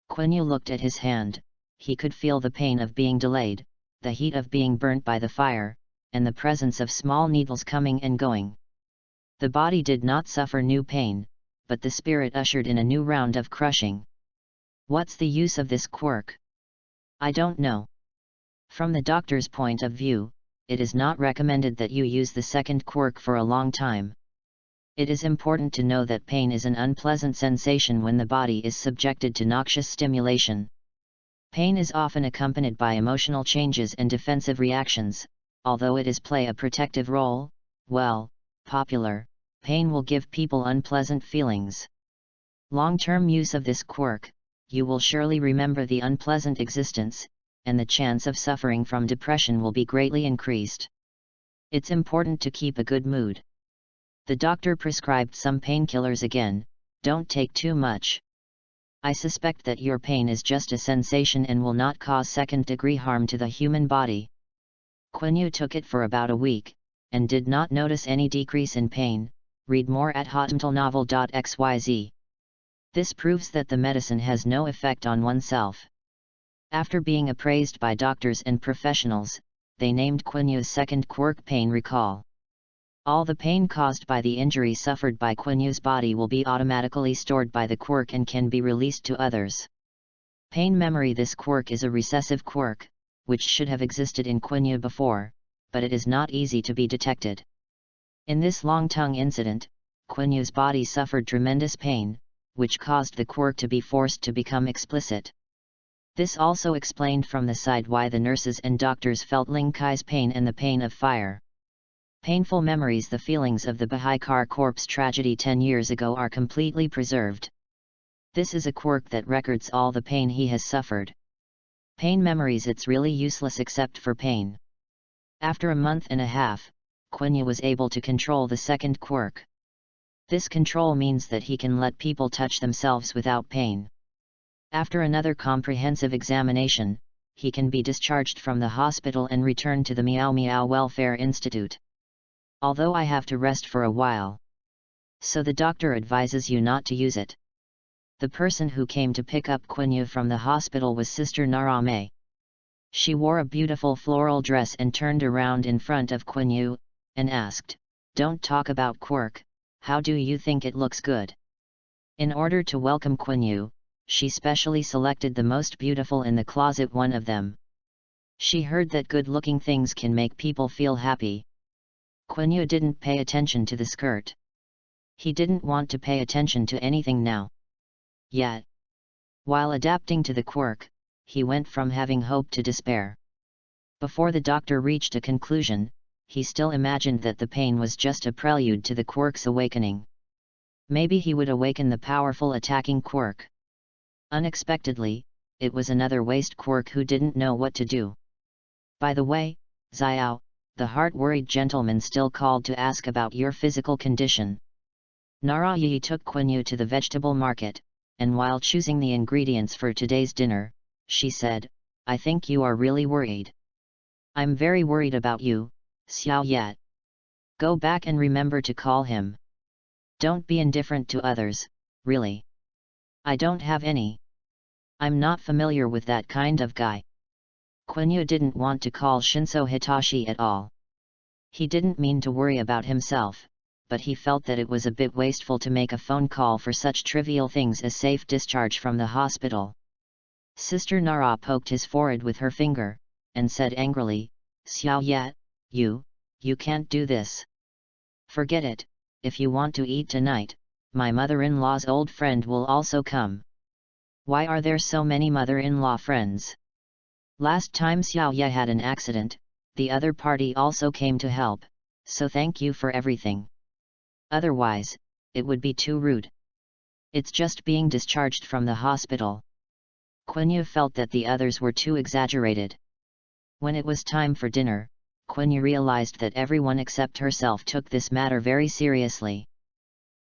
Quanyue looked at his hand. He could feel the pain of being delayed, the heat of being burnt by the fire, and the presence of small needles coming and going. The body did not suffer new pain, but the spirit ushered in a new round of crushing. What's the use of this quirk? I don't know. From the doctor's point of view, it is not recommended that you use the second quirk for a long time. It is important to know that pain is an unpleasant sensation when the body is subjected to noxious stimulation. Pain is often accompanied by emotional changes and defensive reactions, although it is play a protective role. Popular, pain will give people unpleasant feelings. Long-term use of this quirk, you will surely remember the unpleasant existence, and the chance of suffering from depression will be greatly increased. It's important to keep a good mood. The doctor prescribed some painkillers again. Don't take too much. I suspect that your pain is just a sensation and will not cause second-degree harm to the human body. Quiny took it for about a week, and did not notice any decrease in pain. Read more at hotnovel.xyz. This proves that the medicine has no effect on oneself. After being appraised by doctors and professionals, they named Quanyue's second quirk pain recall. All the pain caused by the injury suffered by Quanyue's body will be automatically stored by the quirk and can be released to others. Pain memory. This quirk is a recessive quirk, which should have existed in Quanyue before, but it is not easy to be detected. In this long tongue incident, Quanyue's body suffered tremendous pain, which caused the quirk to be forced to become explicit. This also explained from the side why the nurses and doctors felt Ling Kai's pain and the pain of fire. Painful memories. The feelings of the Bahaikar corpse tragedy 10 years ago are completely preserved. This is a quirk that records all the pain he has suffered. Pain memories. It's really useless except for pain. After a month and a half, Quiny was able to control the second quirk. This control means that he can let people touch themselves without pain. After another comprehensive examination, he can be discharged from the hospital and returned to the Meow Meow Welfare Institute. Although I have to rest for a while. So the doctor advises you not to use it. The person who came to pick up Quiny from the hospital was Sister Narame. She wore a beautiful floral dress and turned around in front of Quiny, and asked, "Don't talk about quirk, how do you think it looks good?" In order to welcome Quiny, she specially selected the most beautiful in the closet, one of them. She heard that good-looking things can make people feel happy. Quiny didn't pay attention to the skirt. He didn't want to pay attention to anything now. Yet, while adapting to the quirk, he went from having hope to despair. Before the doctor reached a conclusion, he still imagined that the pain was just a prelude to the quirk's awakening. Maybe he would awaken the powerful attacking quirk. Unexpectedly, it was another waste quirk who didn't know what to do. By the way, Xiao, the heart-worried gentleman still called to ask about your physical condition. Narayi took Quiny to the vegetable market, and while choosing the ingredients for today's dinner, she said, "I think you are really worried." "I'm very worried about you, Xiao Yet. Go back and remember to call him. Don't be indifferent to others, really. I don't have any. I'm not familiar with that kind of guy." Quiny didn't want to call Shinso Hitashi at all. He didn't mean to worry about himself, but he felt that it was a bit wasteful to make a phone call for such trivial things as safe discharge from the hospital. Sister Nara poked his forehead with her finger, and said angrily, "Xiao Yet, you can't do this. Forget it. If you want to eat tonight, my mother-in-law's old friend will also come." Why are there so many mother-in-law friends? Last time Xiao Ye had an accident, the other party also came to help, so thank you for everything. Otherwise, it would be too rude. It's just being discharged from the hospital. Quiny felt that the others were too exaggerated. When it was time for dinner, Quiny realized that everyone except herself took this matter very seriously.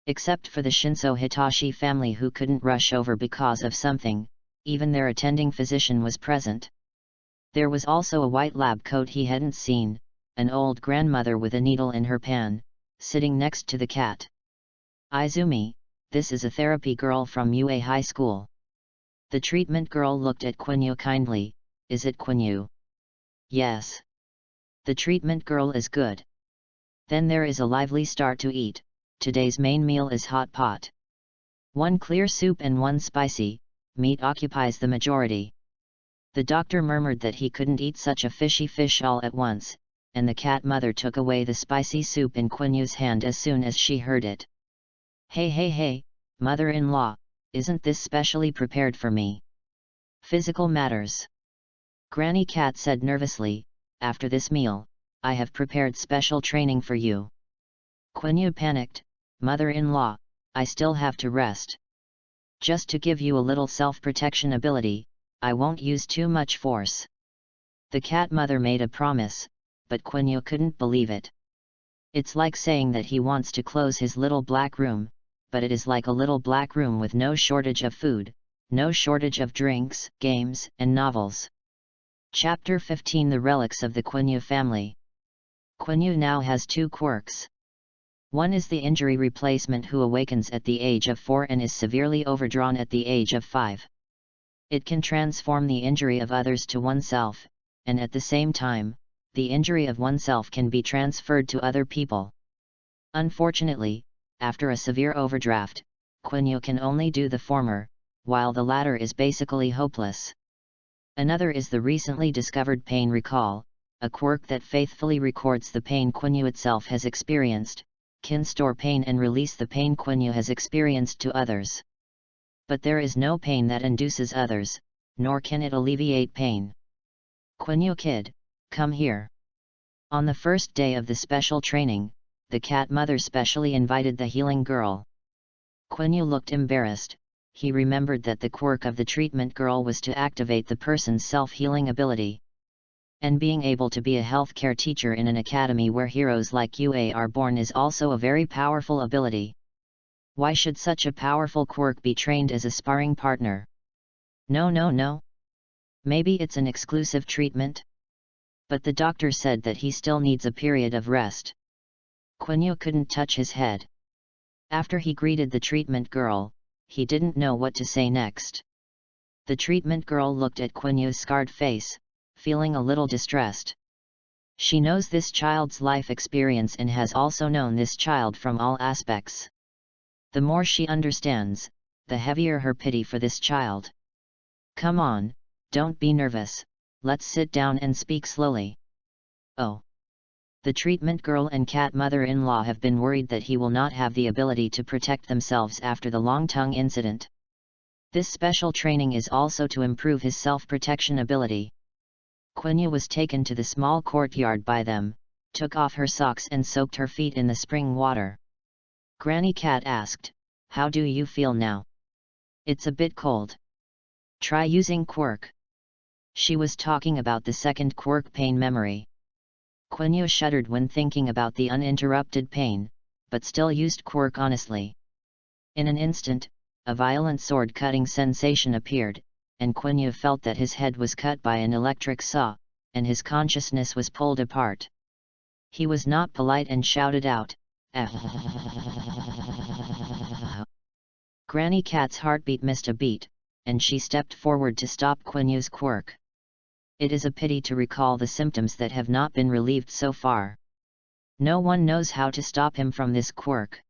Except for the Shinso Hitashi family who couldn't rush over because of something, even their attending physician was present. There was also a white lab coat he hadn't seen, an old grandmother with a needle in her pan, sitting next to the cat. "Izumi, this is a therapy girl from UA High School." The treatment girl looked at Quiny kindly. "Is it Quiny?" "Yes. The treatment girl is good. Then there is a lively start to eat. Today's main meal is hot pot. One clear soup and one spicy, meat occupies the majority. The doctor murmured that he couldn't eat such a fishy fish all at once, and the cat mother took away the spicy soup in Quanyue's hand as soon as she heard it. Hey, mother-in-law, isn't this specially prepared for me? Physical matters. Granny Cat said nervously, after this meal, I have prepared special training for you. Quanyue panicked, mother-in-law, I still have to rest. Just to give you a little self-protection ability, I won't use too much force. The cat mother made a promise, but Quanyue couldn't believe it. It's like saying that he wants to close his little black room, but it is like a little black room with no shortage of food, no shortage of drinks, games, and novels. Chapter 15 The Relics of the Quanyue Family. Quanyue now has two quirks. One is the injury replacement who awakens at the age of 4 and is severely overdrawn at the age of 5. It can transform the injury of others to oneself, and at the same time, the injury of oneself can be transferred to other people. Unfortunately, after a severe overdraft, Quanyue can only do the former, while the latter is basically hopeless. Another is the recently discovered pain recall, a quirk that faithfully records the pain Quanyue itself has experienced, can store pain and release the pain Quanyue has experienced to others. But there is no pain that induces others, nor can it alleviate pain. Quanyue kid, come here. On the first day of the special training, the cat mother specially invited the healing girl. Quanyue looked embarrassed. He remembered that the quirk of the treatment girl was to activate the person's self-healing ability. And being able to be a healthcare teacher in an academy where heroes like UA are born is also a very powerful ability. Why should such a powerful quirk be trained as a sparring partner? No. Maybe it's an exclusive treatment? But the doctor said that he still needs a period of rest. Quanyue couldn't touch his head. After he greeted the treatment girl, he didn't know what to say next. The treatment girl looked at Quanyue's scarred face, feeling a little distressed. She knows this child's life experience and has also known this child from all aspects. The more she understands, the heavier her pity for this child. Come on, don't be nervous, let's sit down and speak slowly. Oh. The treatment girl and cat mother-in-law have been worried that he will not have the ability to protect themselves after the long tongue incident. This special training is also to improve his self-protection ability. Quanyue was taken to the small courtyard by them, took off her socks and soaked her feet in the spring water. Granny Cat asked, "How do you feel now?" "It's a bit cold. Try using quirk." She was talking about the second quirk pain memory. Quanyue shuddered when thinking about the uninterrupted pain, but still used quirk honestly. In an instant, a violent sword-cutting sensation appeared, and Quanyue felt that his head was cut by an electric saw, and his consciousness was pulled apart. He was not polite and shouted out, "Ah!" Granny Cat's heartbeat missed a beat, and she stepped forward to stop Quanyue's quirk. It is a pity to recall the symptoms that have not been relieved so far. No one knows how to stop him from this quirk.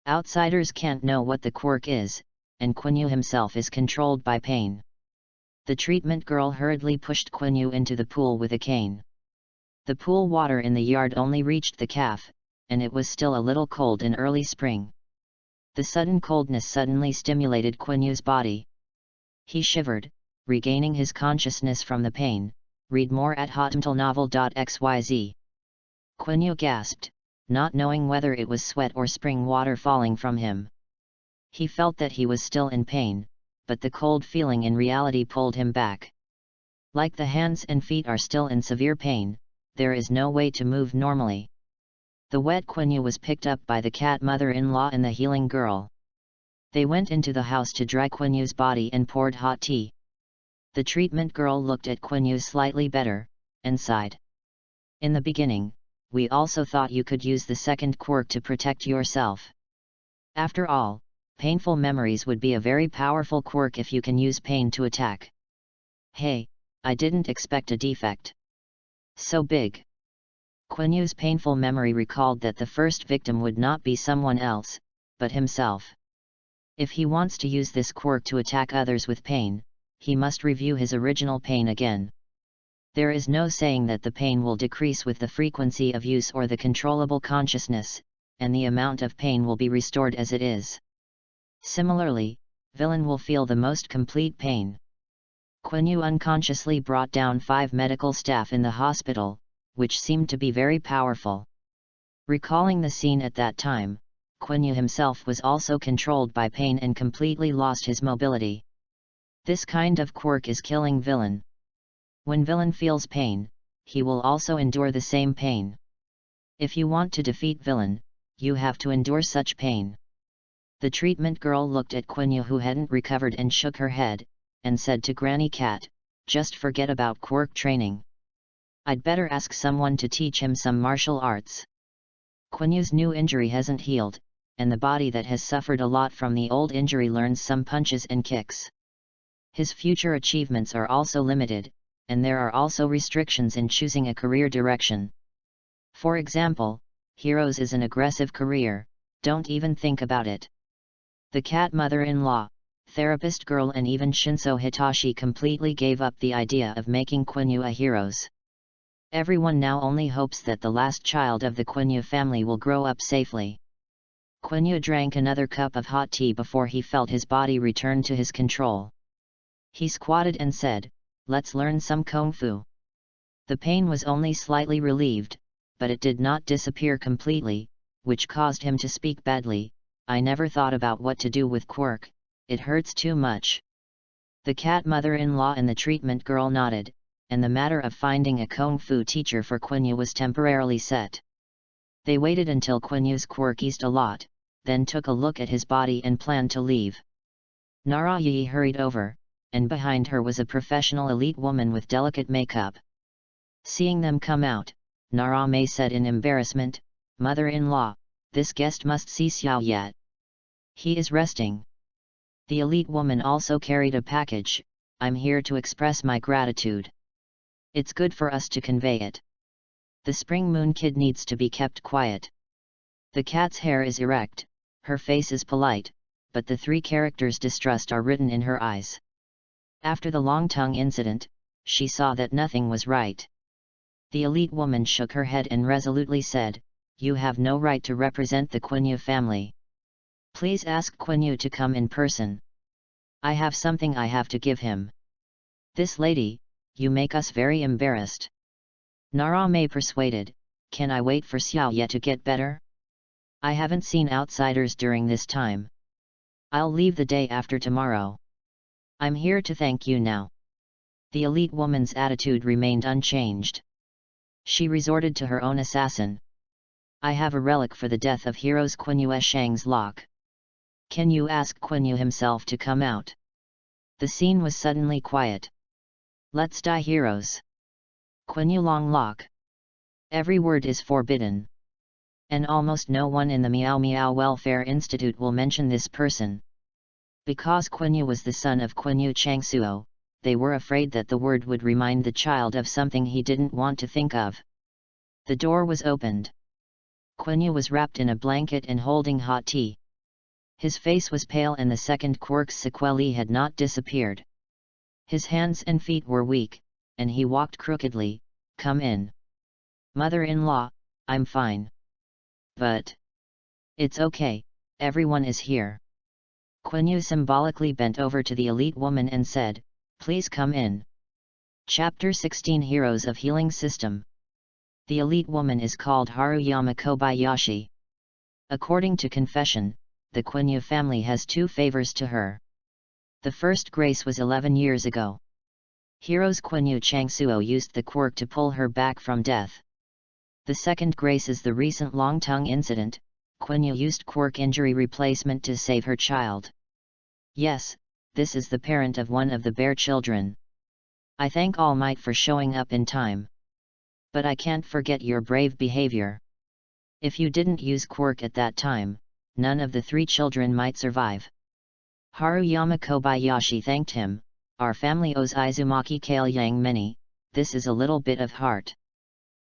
Outsiders can't know what the quirk is, and Quanyue himself is controlled by pain. The treatment girl hurriedly pushed Quanyue into the pool with a cane. The pool water in the yard only reached the calf, and it was still a little cold in early spring. The sudden coldness suddenly stimulated Quanyue's body. He shivered, regaining his consciousness from the pain. Read more at hotmtlnovel.xyz. Quanyue gasped, not knowing whether it was sweat or spring water falling from him. He felt that he was still in pain, but the cold feeling in reality pulled him back. Like the hands and feet are still in severe pain, there is no way to move normally. The wet Quanyue was picked up by the cat mother-in-law and the healing girl. They went into the house to dry Quanyue's body and poured hot tea. The treatment girl looked at Quanyue slightly better, and sighed. "In the beginning, we also thought you could use the second quirk to protect yourself. After all, painful memories would be a very powerful quirk if you can use pain to attack. Hey, I didn't expect a defect so big. Quanyue's painful memory recalled that the first victim would not be someone else, but himself. If he wants to use this quirk to attack others with pain, he must review his original pain again. There is no saying that the pain will decrease with the frequency of use or the controllable consciousness, and the amount of pain will be restored as it is. Similarly, villain will feel the most complete pain. Quanyue unconsciously brought down 5 medical staff in the hospital, which seemed to be very powerful. Recalling the scene at that time, Quanyue himself was also controlled by pain and completely lost his mobility. This kind of quirk is killing villain. When villain feels pain, he will also endure the same pain. If you want to defeat villain, you have to endure such pain. The treatment girl looked at Quanyue, who hadn't recovered, and shook her head, and said to Granny Cat, "Just forget about quirk training. I'd better ask someone to teach him some martial arts." Quanyue's new injury hasn't healed, and the body that has suffered a lot from the old injury learns some punches and kicks. His future achievements are also limited, and there are also restrictions in choosing a career direction. For example, Heroes is an aggressive career, don't even think about it. The cat mother-in-law, therapist girl, and even Shinso Hitashi completely gave up the idea of making Quanyue a Heroes. Everyone now only hopes that the last child of the Quanyue family will grow up safely. Quanyue drank another cup of hot tea before he felt his body return to his control. He squatted and said, "Let's learn some kung fu." The pain was only slightly relieved, but it did not disappear completely, which caused him to speak badly. "I never thought about what to do with quirk, it hurts too much." The cat mother-in-law and the treatment girl nodded, and the matter of finding a kung fu teacher for Quanyue was temporarily set. They waited until Quanyue's quirk eased a lot, then took a look at his body and planned to leave. Narayi hurried over, and behind her was a professional elite woman with delicate makeup. Seeing them come out, Narame said in embarrassment, "Mother-in-law, this guest must see Xiao yet. He is resting." The elite woman also carried a package. "I'm here to express my gratitude. It's good for us to convey it. The Spring Moon Kid needs to be kept quiet." The cat's hair is erect, her face is polite, but the 3 characters distrust are written in her eyes. After the long tongue incident, she saw that nothing was right. The elite woman shook her head and resolutely said, "You have no right to represent the Quanyue family. Please ask Quanyue to come in person. I have something I have to give him." "This lady, you make us very embarrassed." Narame persuaded, "Can I wait for Xiao Ye to get better? I haven't seen outsiders during this time. I'll leave the day after tomorrow. I'm here to thank you now." The elite woman's attitude remained unchanged. She resorted to her own assassin. "I have a relic for the death of Heroes Quanyue Shang's lock. Can you ask Quanyue himself to come out?" The scene was suddenly quiet. "Let's die Heroes. Quanyue Long Lock." Every word is forbidden. And almost no one in the Meow Meow Welfare Institute will mention this person. Because Quanyue was the son of Quanyue Changsuo, they were afraid that the word would remind the child of something he didn't want to think of. The door was opened. Quanyue was wrapped in a blanket and holding hot tea. His face was pale and the second quirk's sequelae had not disappeared. His hands and feet were weak, and he walked crookedly. "Come in. Mother-in-law, I'm fine. But it's okay, everyone is here." Quanyue symbolically bent over to the elite woman and said, "Please come in." Chapter 16 Heroes of Healing System. The elite woman is called Haruyama Kobayashi. According to confession, the Quanyue family has 2 favors to her. The first grace was 11 years ago. Heroes Quanyue Changsuo used the quirk to pull her back from death. The second grace is the recent long tongue incident. Quanyue used quirk injury replacement to save her child. Yes, this is the parent of one of the bear children. I thank All Might for showing up in time. But I can't forget your brave behavior. If you didn't use quirk at that time, none of the 3 children might survive. Haruyama Kobayashi thanked him. Our family owes Izumaki Kale Yang many, this is a little bit of heart.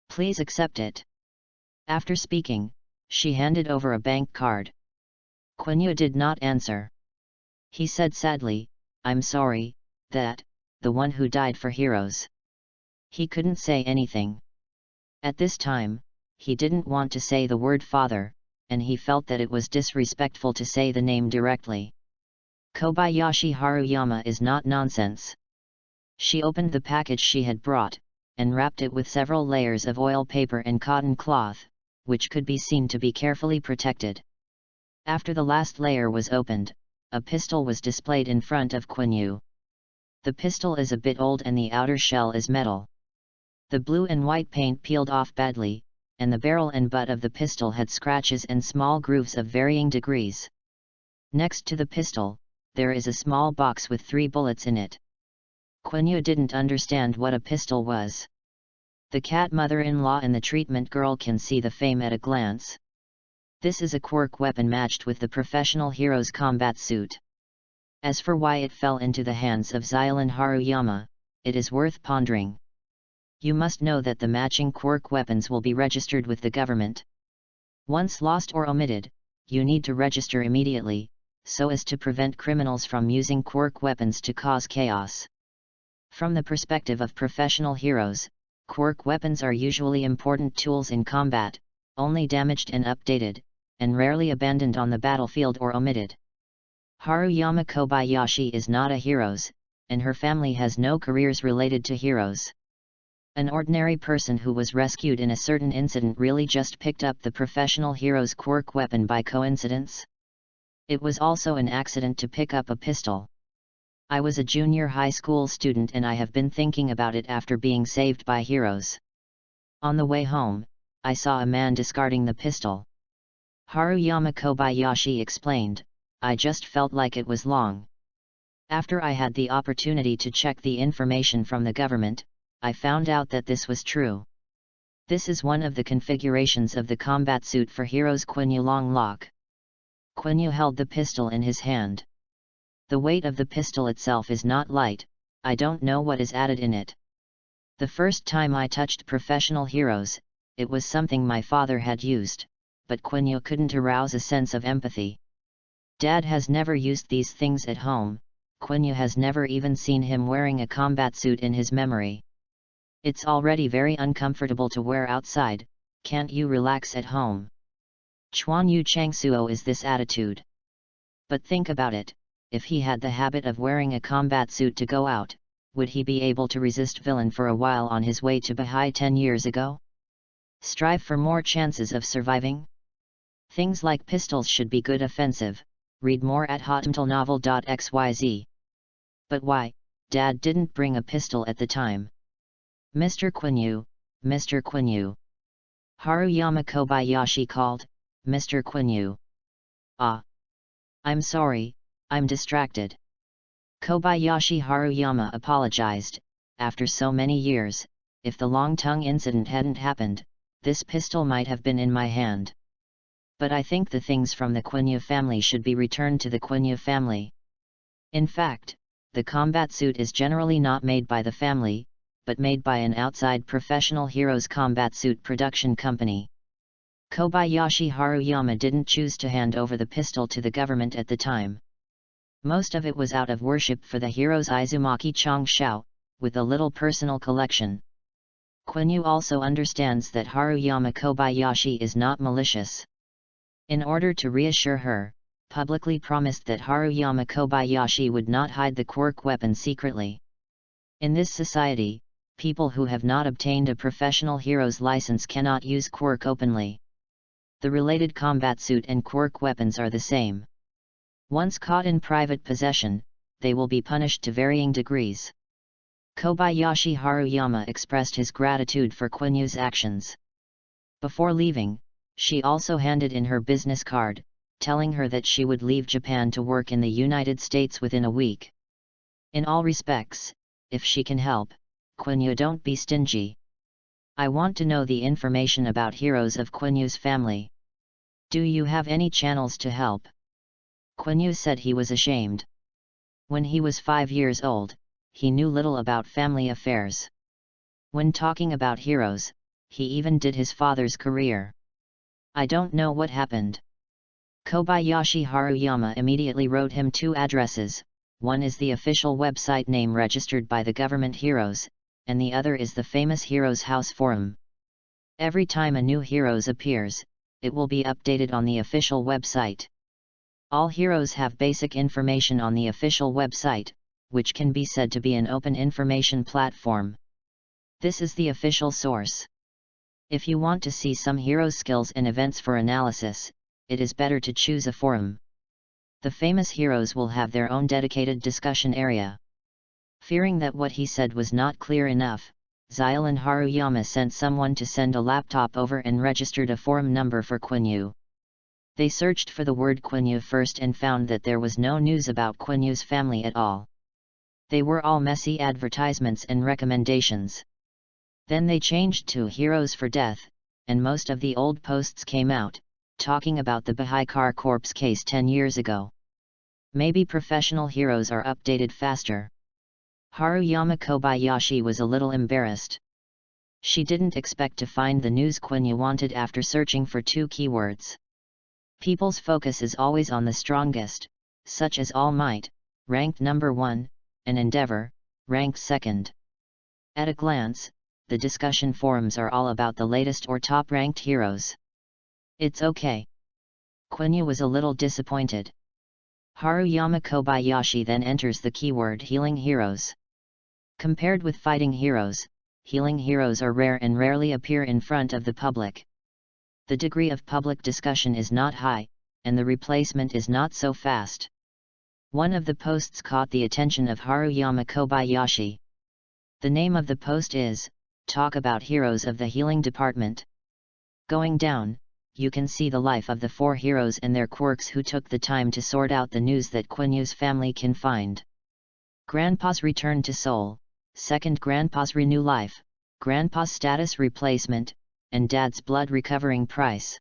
Please accept it. After speaking, she handed over a bank card. Quanyue did not answer. He said sadly, I'm sorry, that, the one who died for heroes. He couldn't say anything. At this time, he didn't want to say the word father, and he felt that it was disrespectful to say the name directly. Kobayashi Haruyama is not nonsense. She opened the package she had brought, and wrapped it with several layers of oil paper and cotton cloth, which could be seen to be carefully protected. After the last layer was opened, a pistol was displayed in front of Quanyue. The pistol is a bit old and the outer shell is metal. The blue and white paint peeled off badly, and the barrel and butt of the pistol had scratches and small grooves of varying degrees. Next to the pistol, there is a small box with 3 bullets in it. Quanyue didn't understand what a pistol was. The cat mother-in-law and the treatment girl can see the fame at a glance. This is a quirk weapon matched with the professional hero's combat suit. As for why it fell into the hands of Xylan Haruyama, it is worth pondering. You must know that the matching quirk weapons will be registered with the government. Once lost or omitted, you need to register immediately, so as to prevent criminals from using quirk weapons to cause chaos. From the perspective of professional heroes, quirk weapons are usually important tools in combat, only damaged and updated, and rarely abandoned on the battlefield or omitted. Haruyama Kobayashi is not a heroes, and her family has no careers related to heroes. An ordinary person who was rescued in a certain incident really just picked up the professional hero's quirk weapon by coincidence. It was also an accident to pick up a pistol. I was a junior high school student and I have been thinking about it after being saved by heroes. On the way home, I saw a man discarding the pistol. Haruyama Kobayashi explained, I just felt like it was long. After I had the opportunity to check the information from the government, I found out that this was true. This is one of the configurations of the combat suit for heroes Quiny Long Lock. Quiny held the pistol in his hand. The weight of the pistol itself is not light, I don't know what is added in it. The first time I touched professional heroes, it was something my father had used, but Quiny couldn't arouse a sense of empathy. Dad has never used these things at home, Quiny has never even seen him wearing a combat suit in his memory. It's already very uncomfortable to wear outside, can't you relax at home? Quanyue Changsuo is this attitude. But think about it, if he had the habit of wearing a combat suit to go out, would he be able to resist villain for a while on his way to Bahai 10 years ago? Strive for more chances of surviving? Things like pistols should be good offensive, read more at hotmtlnovel.xyz. But why, Dad didn't bring a pistol at the time. Mr. Quanyue, Mr. Quanyue. Haruyama Kobayashi called, Mr. Quanyue. Ah. I'm sorry, I'm distracted. Kobayashi Haruyama apologized, after so many years, if the long tongue incident hadn't happened, this pistol might have been in my hand. But I think the things from the Quanyue family should be returned to the Quanyue family. In fact, the combat suit is generally not made by the family, but made by an outside professional heroes combat suit production company. Kobayashi Haruyama didn't choose to hand over the pistol to the government at the time. Most of it was out of worship for the heroes Izumaki Changshao, with a little personal collection. Quanyue also understands that Haruyama Kobayashi is not malicious. In order to reassure her, publicly promised that Haruyama Kobayashi would not hide the quirk weapon secretly. In this society, people who have not obtained a professional hero's license cannot use quirk openly. The related combat suit and quirk weapons are the same. Once caught in private possession, they will be punished to varying degrees. Kobayashi Haruyama expressed his gratitude for Quanyue's actions. Before leaving, she also handed in her business card, telling her that she would leave Japan to work in the United States within a week. In all respects, if she can help, Quanyue, don't be stingy. I want to know the information about heroes of Quanyue's family. Do you have any channels to help? Quanyue said he was ashamed. When he was 5 years old, he knew little about family affairs. When talking about heroes, he even did his father's career. I don't know what happened. Kobayashi Haruyama immediately wrote him 2 addresses, one is the official website name registered by the government Heroes, and the other is the famous Heroes House forum. Every time a new Heroes appears, it will be updated on the official website. All heroes have basic information on the official website, which can be said to be an open information platform. This is the official source. If you want to see some heroes' skills and events for analysis, it is better to choose a forum. The famous heroes will have their own dedicated discussion area. Fearing that what he said was not clear enough, Xylan Haruyama sent someone to send a laptop over and registered a forum number for Quanyue. They searched for the word Quanyue first and found that there was no news about Quanyue's family at all. They were all messy advertisements and recommendations. Then they changed to Heroes for Death, and most of the old posts came out, talking about the Baha'i Car Corpse case 10 years ago. Maybe professional heroes are updated faster. Haruyama Kobayashi was a little embarrassed. She didn't expect to find the news Quiny wanted after searching for 2 keywords. People's focus is always on the strongest, such as All Might, ranked number 1, and Endeavor, ranked 2nd. At a glance, the discussion forums are all about the latest or top-ranked heroes. It's okay. Quiny was a little disappointed. Haruyama Kobayashi then enters the keyword Healing Heroes. Compared with fighting heroes, healing heroes are rare and rarely appear in front of the public. The degree of public discussion is not high, and the replacement is not so fast. One of the posts caught the attention of Haruyama Kobayashi. The name of the post is, Talk About Heroes of the Healing Department. Going down, you can see the life of the 4 heroes and their quirks who took the time to sort out the news that Quanyue's family can find. Grandpa's return to Seoul, second Grandpa's renew life, Grandpa's status replacement, and Dad's blood recovering price.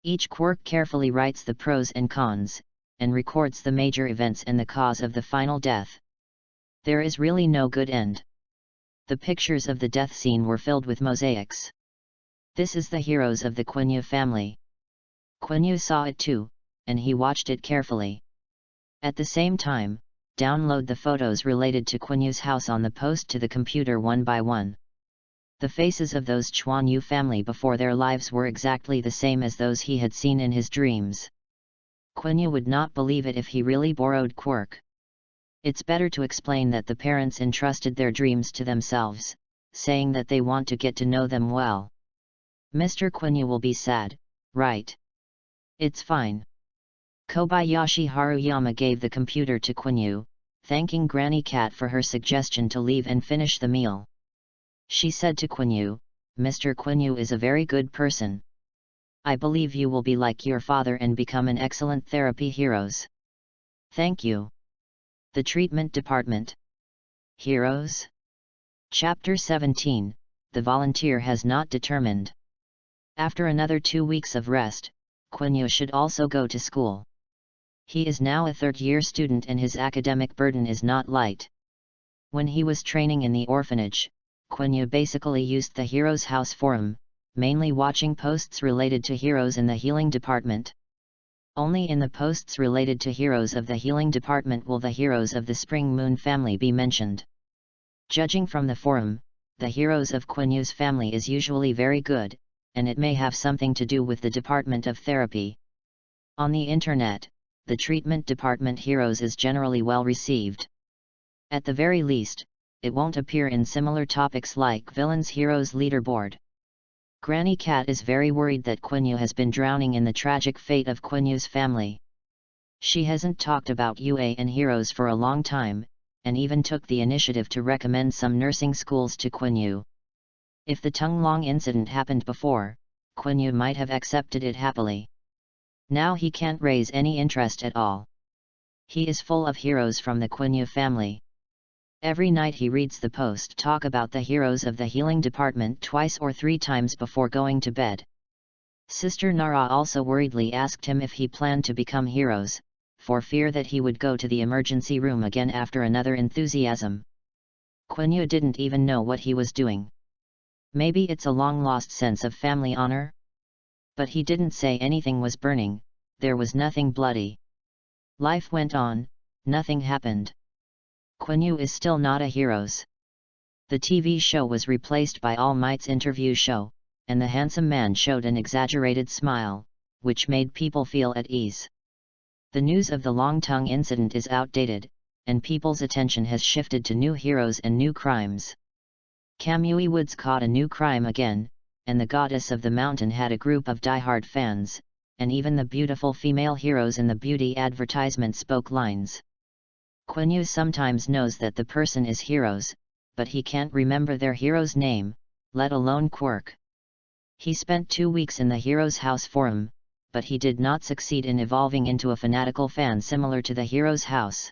Each quirk carefully writes the pros and cons, and records the major events and the cause of the final death. There is really no good end. The pictures of the death scene were filled with mosaics. This is the heroes of the Quanyue family. Quanyue saw it too, and he watched it carefully. At the same time, download the photos related to Quanyue's house on the post to the computer one by one. The faces of those Quanyue family before their lives were exactly the same as those he had seen in his dreams. Quanyue would not believe it if he really borrowed quirk. It's better to explain that the parents entrusted their dreams to themselves, saying that they want to get to know them well. Mr. Quanyue will be sad, right? It's fine. Kobayashi Haruyama gave the computer to Quanyue, thanking Granny Cat for her suggestion to leave and finish the meal. She said to Quanyue, Mr. Quanyue is a very good person. I believe you will be like your father and become an excellent therapy heroes. Thank you. The Treatment Department. Heroes? Chapter 17, The Volunteer Has Not Determined. After another 2 weeks of rest, Quanyue should also go to school. He is now a 3rd-year student and his academic burden is not light. When he was training in the orphanage, Quanyue basically used the Heroes House forum, mainly watching posts related to heroes in the healing department. Only in the posts related to heroes of the healing department will the heroes of the Spring Moon family be mentioned. Judging from the forum, the heroes of Quanyue's family is usually very good, and it may have something to do with the Department of Therapy. On the internet, the Treatment Department Heroes is generally well received. At the very least, it won't appear in similar topics like Villains Heroes Leaderboard. Granny Cat is very worried that Quanyue has been drowning in the tragic fate of Quanyue's family. She hasn't talked about UA and heroes for a long time, and even took the initiative to recommend some nursing schools to Quanyue. If the Tonglong incident happened before, Quanyue might have accepted it happily. Now he can't raise any interest at all. He is full of heroes from the Quanyue family. Every night he reads the post talk about the heroes of the healing department twice or 3 times before going to bed. Sister Nara also worriedly asked him if he planned to become heroes, for fear that he would go to the emergency room again after another enthusiasm. Quanyue didn't even know what he was doing. Maybe it's a long-lost sense of family honor? But he didn't say anything was burning, there was nothing bloody. Life went on, nothing happened. Quanyue is still not a hero. The TV show was replaced by All Might's interview show, and the handsome man showed an exaggerated smile, which made people feel at ease. The news of the Long Tongue incident is outdated, and people's attention has shifted to new heroes and new crimes. Kamui Woods caught a new crime again, and the Goddess of the Mountain had a group of die-hard fans, and even the beautiful female heroes in the beauty advertisement spoke lines. Quanyue sometimes knows that the person is heroes, but he can't remember their hero's name, let alone quirk. He spent 2 weeks in the Hero's House forum, but he did not succeed in evolving into a fanatical fan similar to the Hero's House.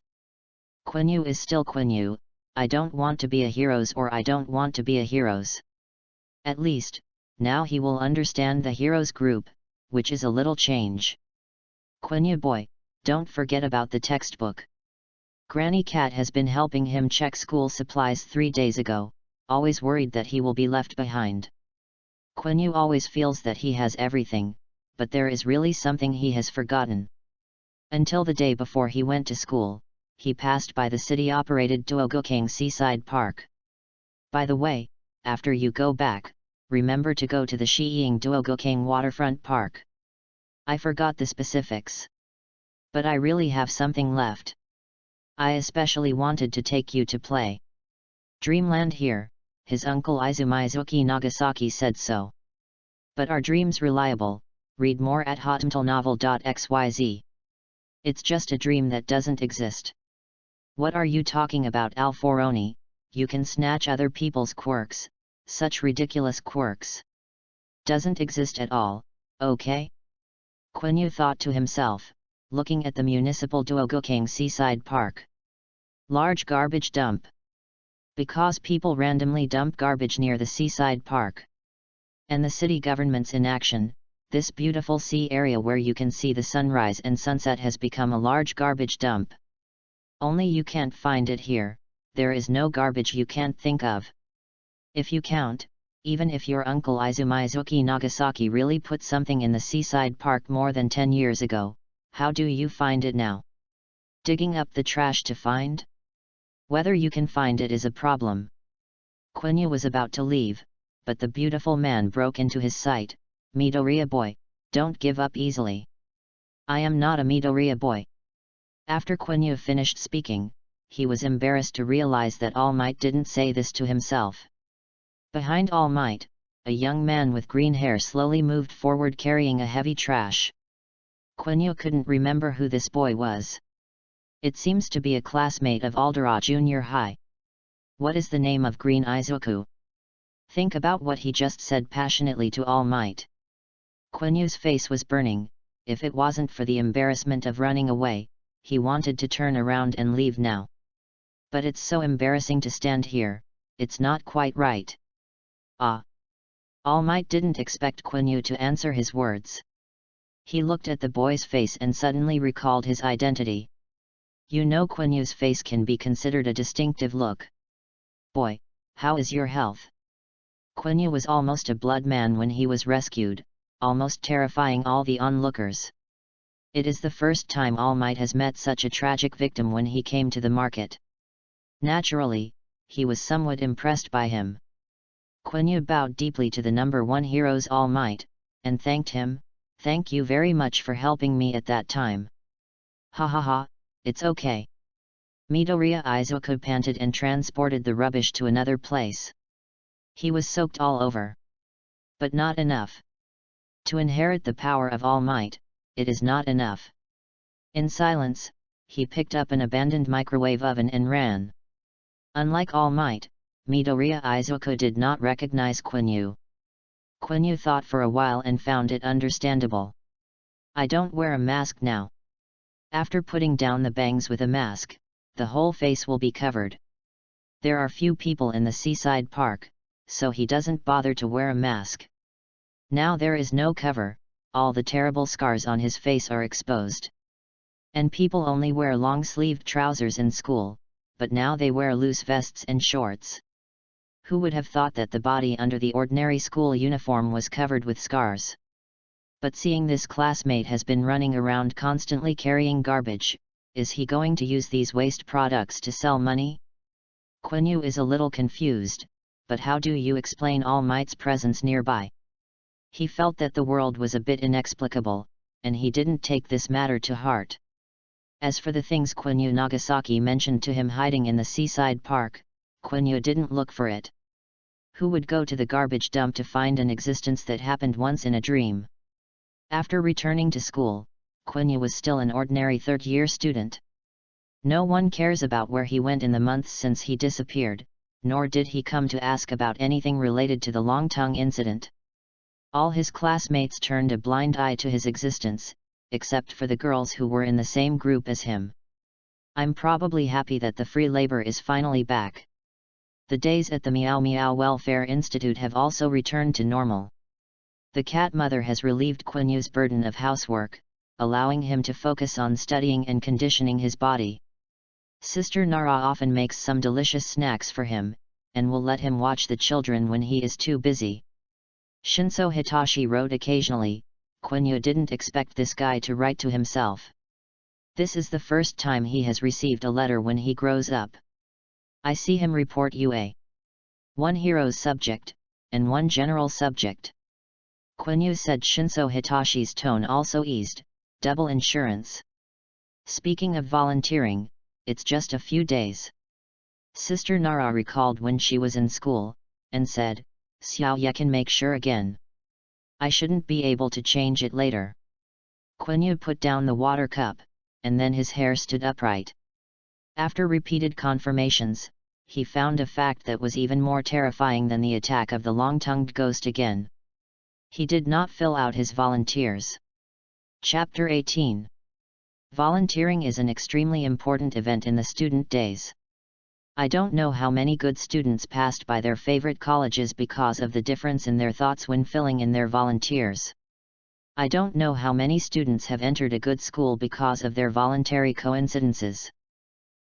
Quanyue is still Quanyue, I don't want to be a heroes or I don't want to be a heroes. At least, now he will understand the heroes group, which is a little change. Quanyue boy, don't forget about the textbook. Granny Cat has been helping him check school supplies 3 days ago, always worried that he will be left behind. Quanyue always feels that he has everything, but there is really something he has forgotten. Until the day before he went to school, he passed by the city-operated Duogukeng Seaside Park. By the way, after you go back, remember to go to the Shiying Duogukeng Waterfront Park. I forgot the specifics. But I really have something left. I especially wanted to take you to play Dreamland here, his uncle Izumizuki Nagasaki said so. But are dreams reliable? Read more at hotmtlnovel.xyz. It's just a dream that doesn't exist. What are you talking about, Alforoni? You can snatch other people's quirks, such ridiculous quirks. Doesn't exist at all, okay? Quanyue thought to himself, looking at the municipal Duogukeng Seaside Park. Large garbage dump. Because people randomly dump garbage near the seaside park. And the city government's inaction, this beautiful sea area where you can see the sunrise and sunset has become a large garbage dump. Only you can't find it here, there is no garbage you can't think of. If you count, even if your uncle Izumizuki Nagasaki really put something in the seaside park more than 10 years ago, how do you find it now? Digging up the trash to find? Whether you can find it is a problem. Quanyue was about to leave, but the beautiful man broke into his sight. Midoriya boy, don't give up easily. I am not a Midoriya boy. After Quanyue finished speaking, he was embarrassed to realize that All Might didn't say this to himself. Behind All Might, a young man with green hair slowly moved forward carrying a heavy trash. Quanyue couldn't remember who this boy was. It seems to be a classmate of Aldera Junior High. What is the name of Green Izuku? Think about what he just said passionately to All Might. Quanyue's face was burning. If it wasn't for the embarrassment of running away, he wanted to turn around and leave now. But it's so embarrassing to stand here, it's not quite right. Ah! All Might didn't expect Quanyue to answer his words. He looked at the boy's face and suddenly recalled his identity. You know Quanyue's face can be considered a distinctive look. Boy, how is your health? Quanyue was almost a blood man when he was rescued, almost terrifying all the onlookers. It is the first time All Might has met such a tragic victim when he came to the market. Naturally, he was somewhat impressed by him. Quanyue bowed deeply to the number 1 hero's All Might, and thanked him. Thank you very much for helping me at that time. Ha ha ha, it's okay. Midoriya Izuku panted and transported the rubbish to another place. He was soaked all over. But not enough. To inherit the power of All Might, it is not enough. In silence, he picked up an abandoned microwave oven and ran. Unlike All Might, Midoriya Izuku did not recognize Quanyue. Quanyue thought for a while and found it understandable. I don't wear a mask now. After putting down the bangs with a mask, the whole face will be covered. There are few people in the seaside park, so he doesn't bother to wear a mask. Now there is no cover, all the terrible scars on his face are exposed. And people only wear long-sleeved trousers in school, but now they wear loose vests and shorts. Who would have thought that the body under the ordinary school uniform was covered with scars? But seeing this classmate has been running around constantly carrying garbage, is he going to use these waste products to sell money? Quiny is a little confused, but how do you explain All Might's presence nearby? He felt that the world was a bit inexplicable, and he didn't take this matter to heart. As for the things Quiny Nagasaki mentioned to him hiding in the seaside park, Quiny didn't look for it. Who would go to the garbage dump to find an existence that happened once in a dream? After returning to school, Quiny was still an ordinary third-year student. No one cares about where he went in the months since he disappeared, nor did he come to ask about anything related to the Longtongue incident. All his classmates turned a blind eye to his existence, except for the girls who were in the same group as him. I'm probably happy that the free labor is finally back. The days at the Meow Meow Welfare Institute have also returned to normal. The cat mother has relieved Quinyu's burden of housework, allowing him to focus on studying and conditioning his body. Sister Nara often makes some delicious snacks for him, and will let him watch the children when he is too busy. Shinso Hitashi wrote occasionally. Quiny didn't expect this guy to write to himself. This is the first time he has received a letter when he grows up. I see him report UA. One hero's subject, and one general subject. Quiny said. Shinso Hitashi's tone also eased. Double insurance. Speaking of volunteering, it's just a few days. Sister Nara recalled when she was in school, and said, Xiao Ye can make sure again. I shouldn't be able to change it later. Quiny put down the water cup, and then his hair stood upright. After repeated confirmations, he found a fact that was even more terrifying than the attack of the long-tongued ghost again. He did not fill out his volunteers. Chapter 18. Volunteering is an extremely important event in the student days. I don't know how many good students passed by their favorite colleges because of the difference in their thoughts when filling in their volunteers. I don't know how many students have entered a good school because of their voluntary coincidences.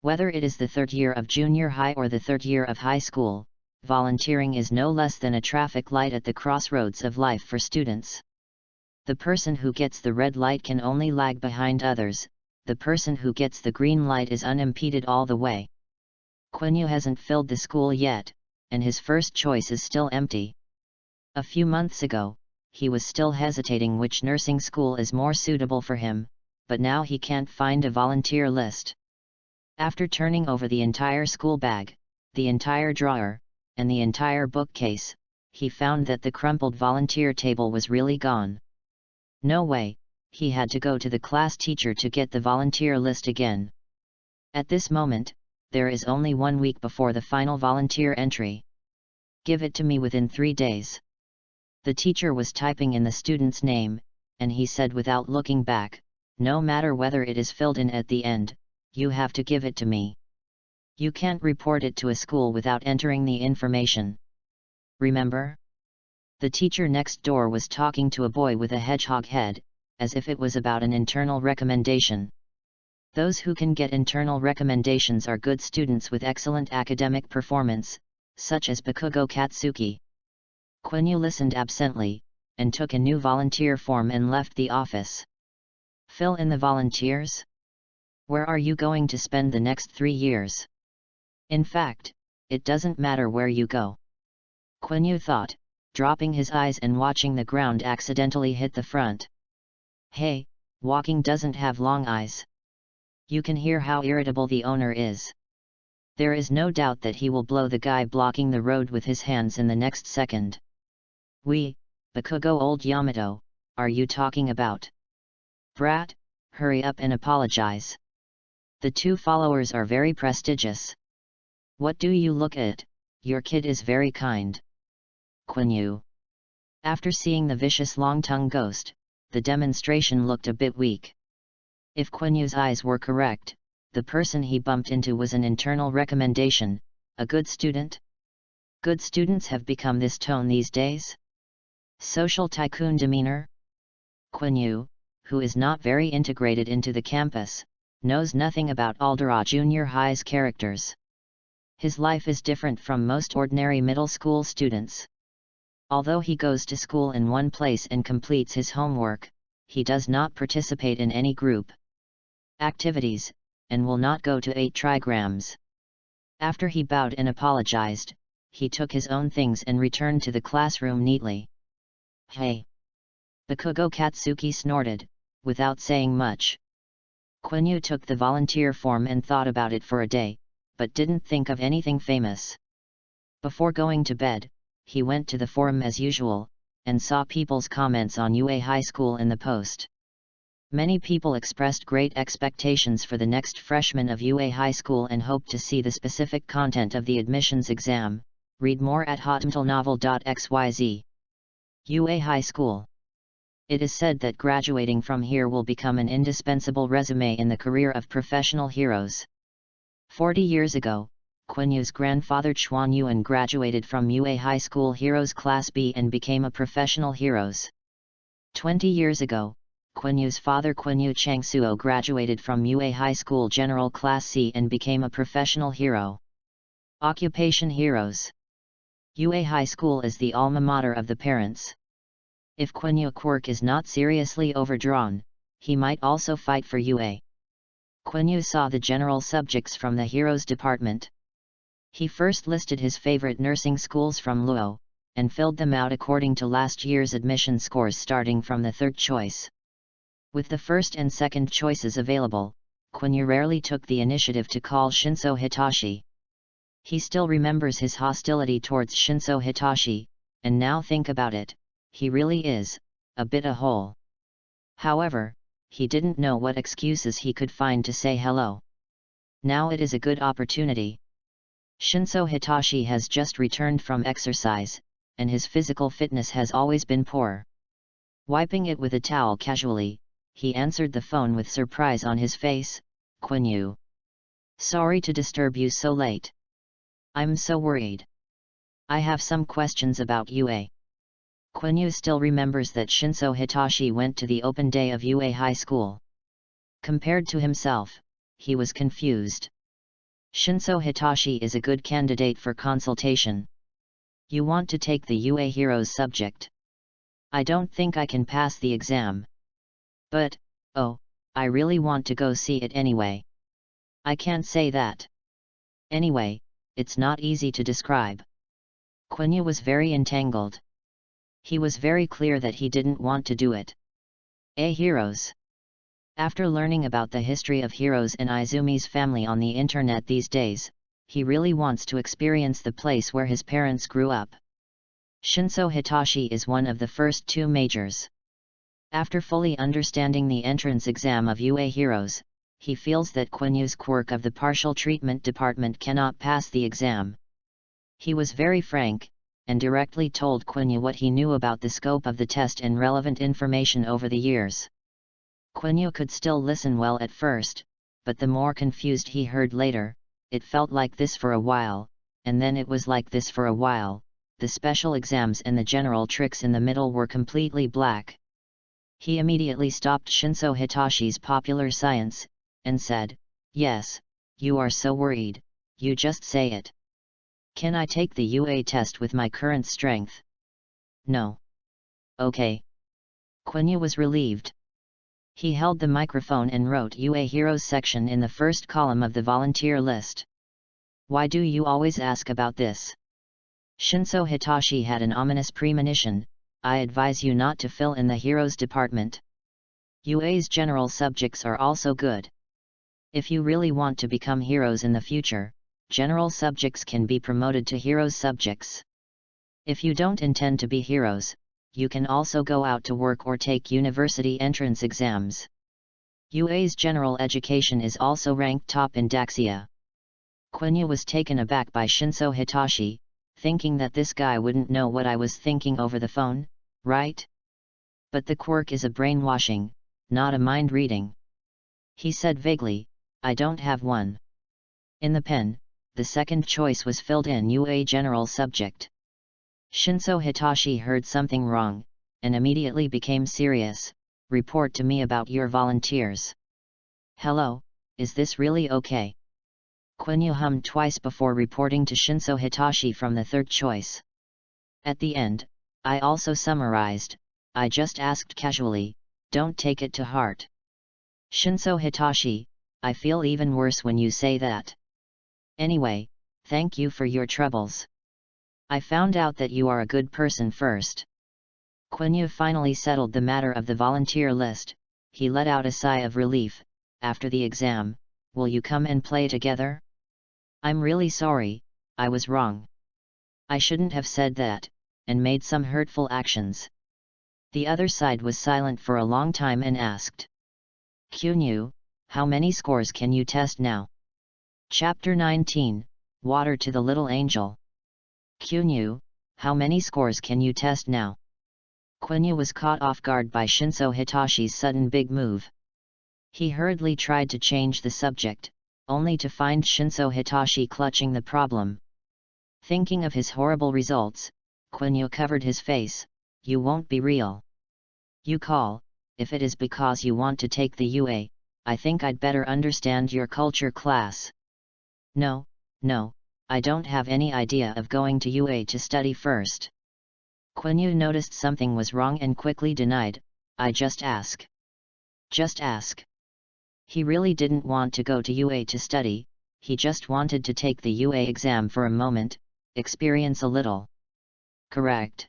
Whether it is the third year of junior high or the third year of high school, volunteering is no less than a traffic light at the crossroads of life for students. The person who gets the red light can only lag behind others, the person who gets the green light is unimpeded all the way. Quiny hasn't filled the school yet, and his first choice is still empty. A few months ago, he was still hesitating which nursing school is more suitable for him, but now he can't find a volunteer list. After turning over the entire school bag, the entire drawer, and the entire bookcase, he found that the crumpled volunteer table was really gone. No way, he had to go to the class teacher to get the volunteer list again. At this moment, there is only 1 week before the final volunteer entry. Give it to me within 3 days. The teacher was typing in the student's name, and he said without looking back, no matter whether it is filled in at the end, you have to give it to me. You can't report it to a school without entering the information. Remember? The teacher next door was talking to a boy with a hedgehog head, as if it was about an internal recommendation. Those who can get internal recommendations are good students with excellent academic performance, such as Bakugo Katsuki. Quiny listened absently, and took a new volunteer form and left the office. Fill in the volunteers? Where are you going to spend the next 3 years? In fact, it doesn't matter where you go. Quiny thought, dropping his eyes and watching the ground accidentally hit the front. Hey, walking doesn't have long eyes. You can hear how irritable the owner is. There is no doubt that he will blow the guy blocking the road with his hands in the next second. Bakugo old Yamato, are you talking about? Brat, hurry up and apologize. The 2 followers are very prestigious. What do you look at? Your kid is very kind. Quiny. After seeing the vicious long-tongued ghost, the demonstration looked a bit weak. If Quinyu's eyes were correct, the person he bumped into was an internal recommendation, a good student? Good students have become this tone these days? Social tycoon demeanor? Quiny, who is not very integrated into the campus, knows nothing about Aldera Junior High's characters. His life is different from most ordinary middle school students. Although he goes to school in one place and completes his homework, he does not participate in any group activities, and will not go to 8 trigrams. After he bowed and apologized, he took his own things and returned to the classroom neatly. "Hey!" Bakugo Katsuki snorted, without saying much. Quiny took the volunteer form and thought about it for a day, but didn't think of anything famous. Before going to bed, he went to the forum as usual, and saw people's comments on UA High School in the post. Many people expressed great expectations for the next freshman of UA High School and hoped to see the specific content of the admissions exam. Read more at hotmtlnovel.xyz. UA High School. It is said that graduating from here will become an indispensable resume in the career of professional heroes. 40 years ago, Quanyue's grandfather Quanyue graduated from UA High School Heroes Class B and became a professional heroes. 20 years ago, Quanyue's father Quiny Changsuo graduated from UA High School General Class C and became a professional hero. Occupation heroes. UA High School is the alma mater of the parents. If Quiny quirk is not seriously overdrawn, he might also fight for UA. Quiny saw the general subjects from the heroes department. He first listed his favorite nursing schools from Luo, and filled them out according to last year's admission scores starting from the third choice. With the first and second choices available, Quiny rarely took the initiative to call Shinso Hitashi. He still remembers his hostility towards Shinso Hitashi, and now think about it, he really is a bit a hole. However, he didn't know what excuses he could find to say hello. Now it is a good opportunity. Shinso Hitashi has just returned from exercise, and his physical fitness has always been poor. Wiping it with a towel casually, he answered the phone with surprise on his face. "Quiny. Sorry to disturb you so late. I'm so worried. I have some questions about UA." Quiny still remembers that Shinso Hitashi went to the open day of UA High School. Compared to himself, he was confused. Shinso Hitashi is a good candidate for consultation. "You want to take the UA Heroes subject? I don't think I can pass the exam. But, oh, I really want to go see it anyway." "I can't say that. Anyway, it's not easy to describe." Quiny was very entangled. He was very clear that he didn't want to do it. Heroes. After learning about the history of heroes and Izumi's family on the internet these days, he really wants to experience the place where his parents grew up. Shinso Hitashi is one of the first 2 majors. After fully understanding the entrance exam of UA Heroes, he feels that Quinyu's quirk of the partial treatment department cannot pass the exam. He was very frank, and directly told Quiny what he knew about the scope of the test and relevant information over the years. Quiny could still listen well at first, but the more confused he heard later, it felt like this for a while, and then it was like this for a while. The special exams and the general tricks in the middle were completely black. He immediately stopped Shinso Hitashi's popular science, and said, "Yes, you are so worried, you just say it. Can I take the UA test with my current strength?" "No." "Okay." Quiny was relieved. He held the microphone and wrote UA Heroes section in the first column of the volunteer list. "Why do you always ask about this?" Shinso Hitashi had an ominous premonition. "I advise you not to fill in the Heroes department. UA's general subjects are also good. If you really want to become heroes in the future, general subjects can be promoted to heroes subjects. If you don't intend to be heroes, you can also go out to work or take university entrance exams. UA's general education is also ranked top in Daxia." Quiny was taken aback by Shinso Hitashi, thinking that this guy wouldn't know what I was thinking over the phone, right? "But the quirk is a brainwashing, not a mind reading." He said vaguely, "I don't have one." In the pen, the second choice was filled in UA general subject. Shinso Hitashi heard something wrong, and immediately became serious. "Report to me about your volunteers." "Hello, is this really okay?" Quiny hummed twice before reporting to Shinso Hitashi from the third choice. At the end, I also summarized, I just asked casually, don't take it to heart. Shinso Hitashi, I feel even worse when you say that. Anyway, thank you for your troubles. I found out that you are a good person first. Quiny finally settled the matter of the volunteer list. He let out a sigh of relief. After the exam, will you come and play together? I'm really sorry, I was wrong. I shouldn't have said that, and made some hurtful actions. The other side was silent for a long time and asked. Quiny, how many scores can you test now? Chapter 19, Water to the Little Angel. Quiny, how many scores can you test now? Quiny was caught off guard by Shinso Hitashi's sudden big move. He hurriedly tried to change the subject, only to find Shinso Hitashi clutching the problem. Thinking of his horrible results, Quiny covered his face. You won't be real. You call, if it is because you want to take the UA, I think I'd better understand your culture class. No, I don't have any idea of going to UA to study first. Quiny noticed something was wrong and quickly denied, I just ask. Just ask. He really didn't want to go to UA to study, he just wanted to take the UA exam for a moment, experience a little. Correct.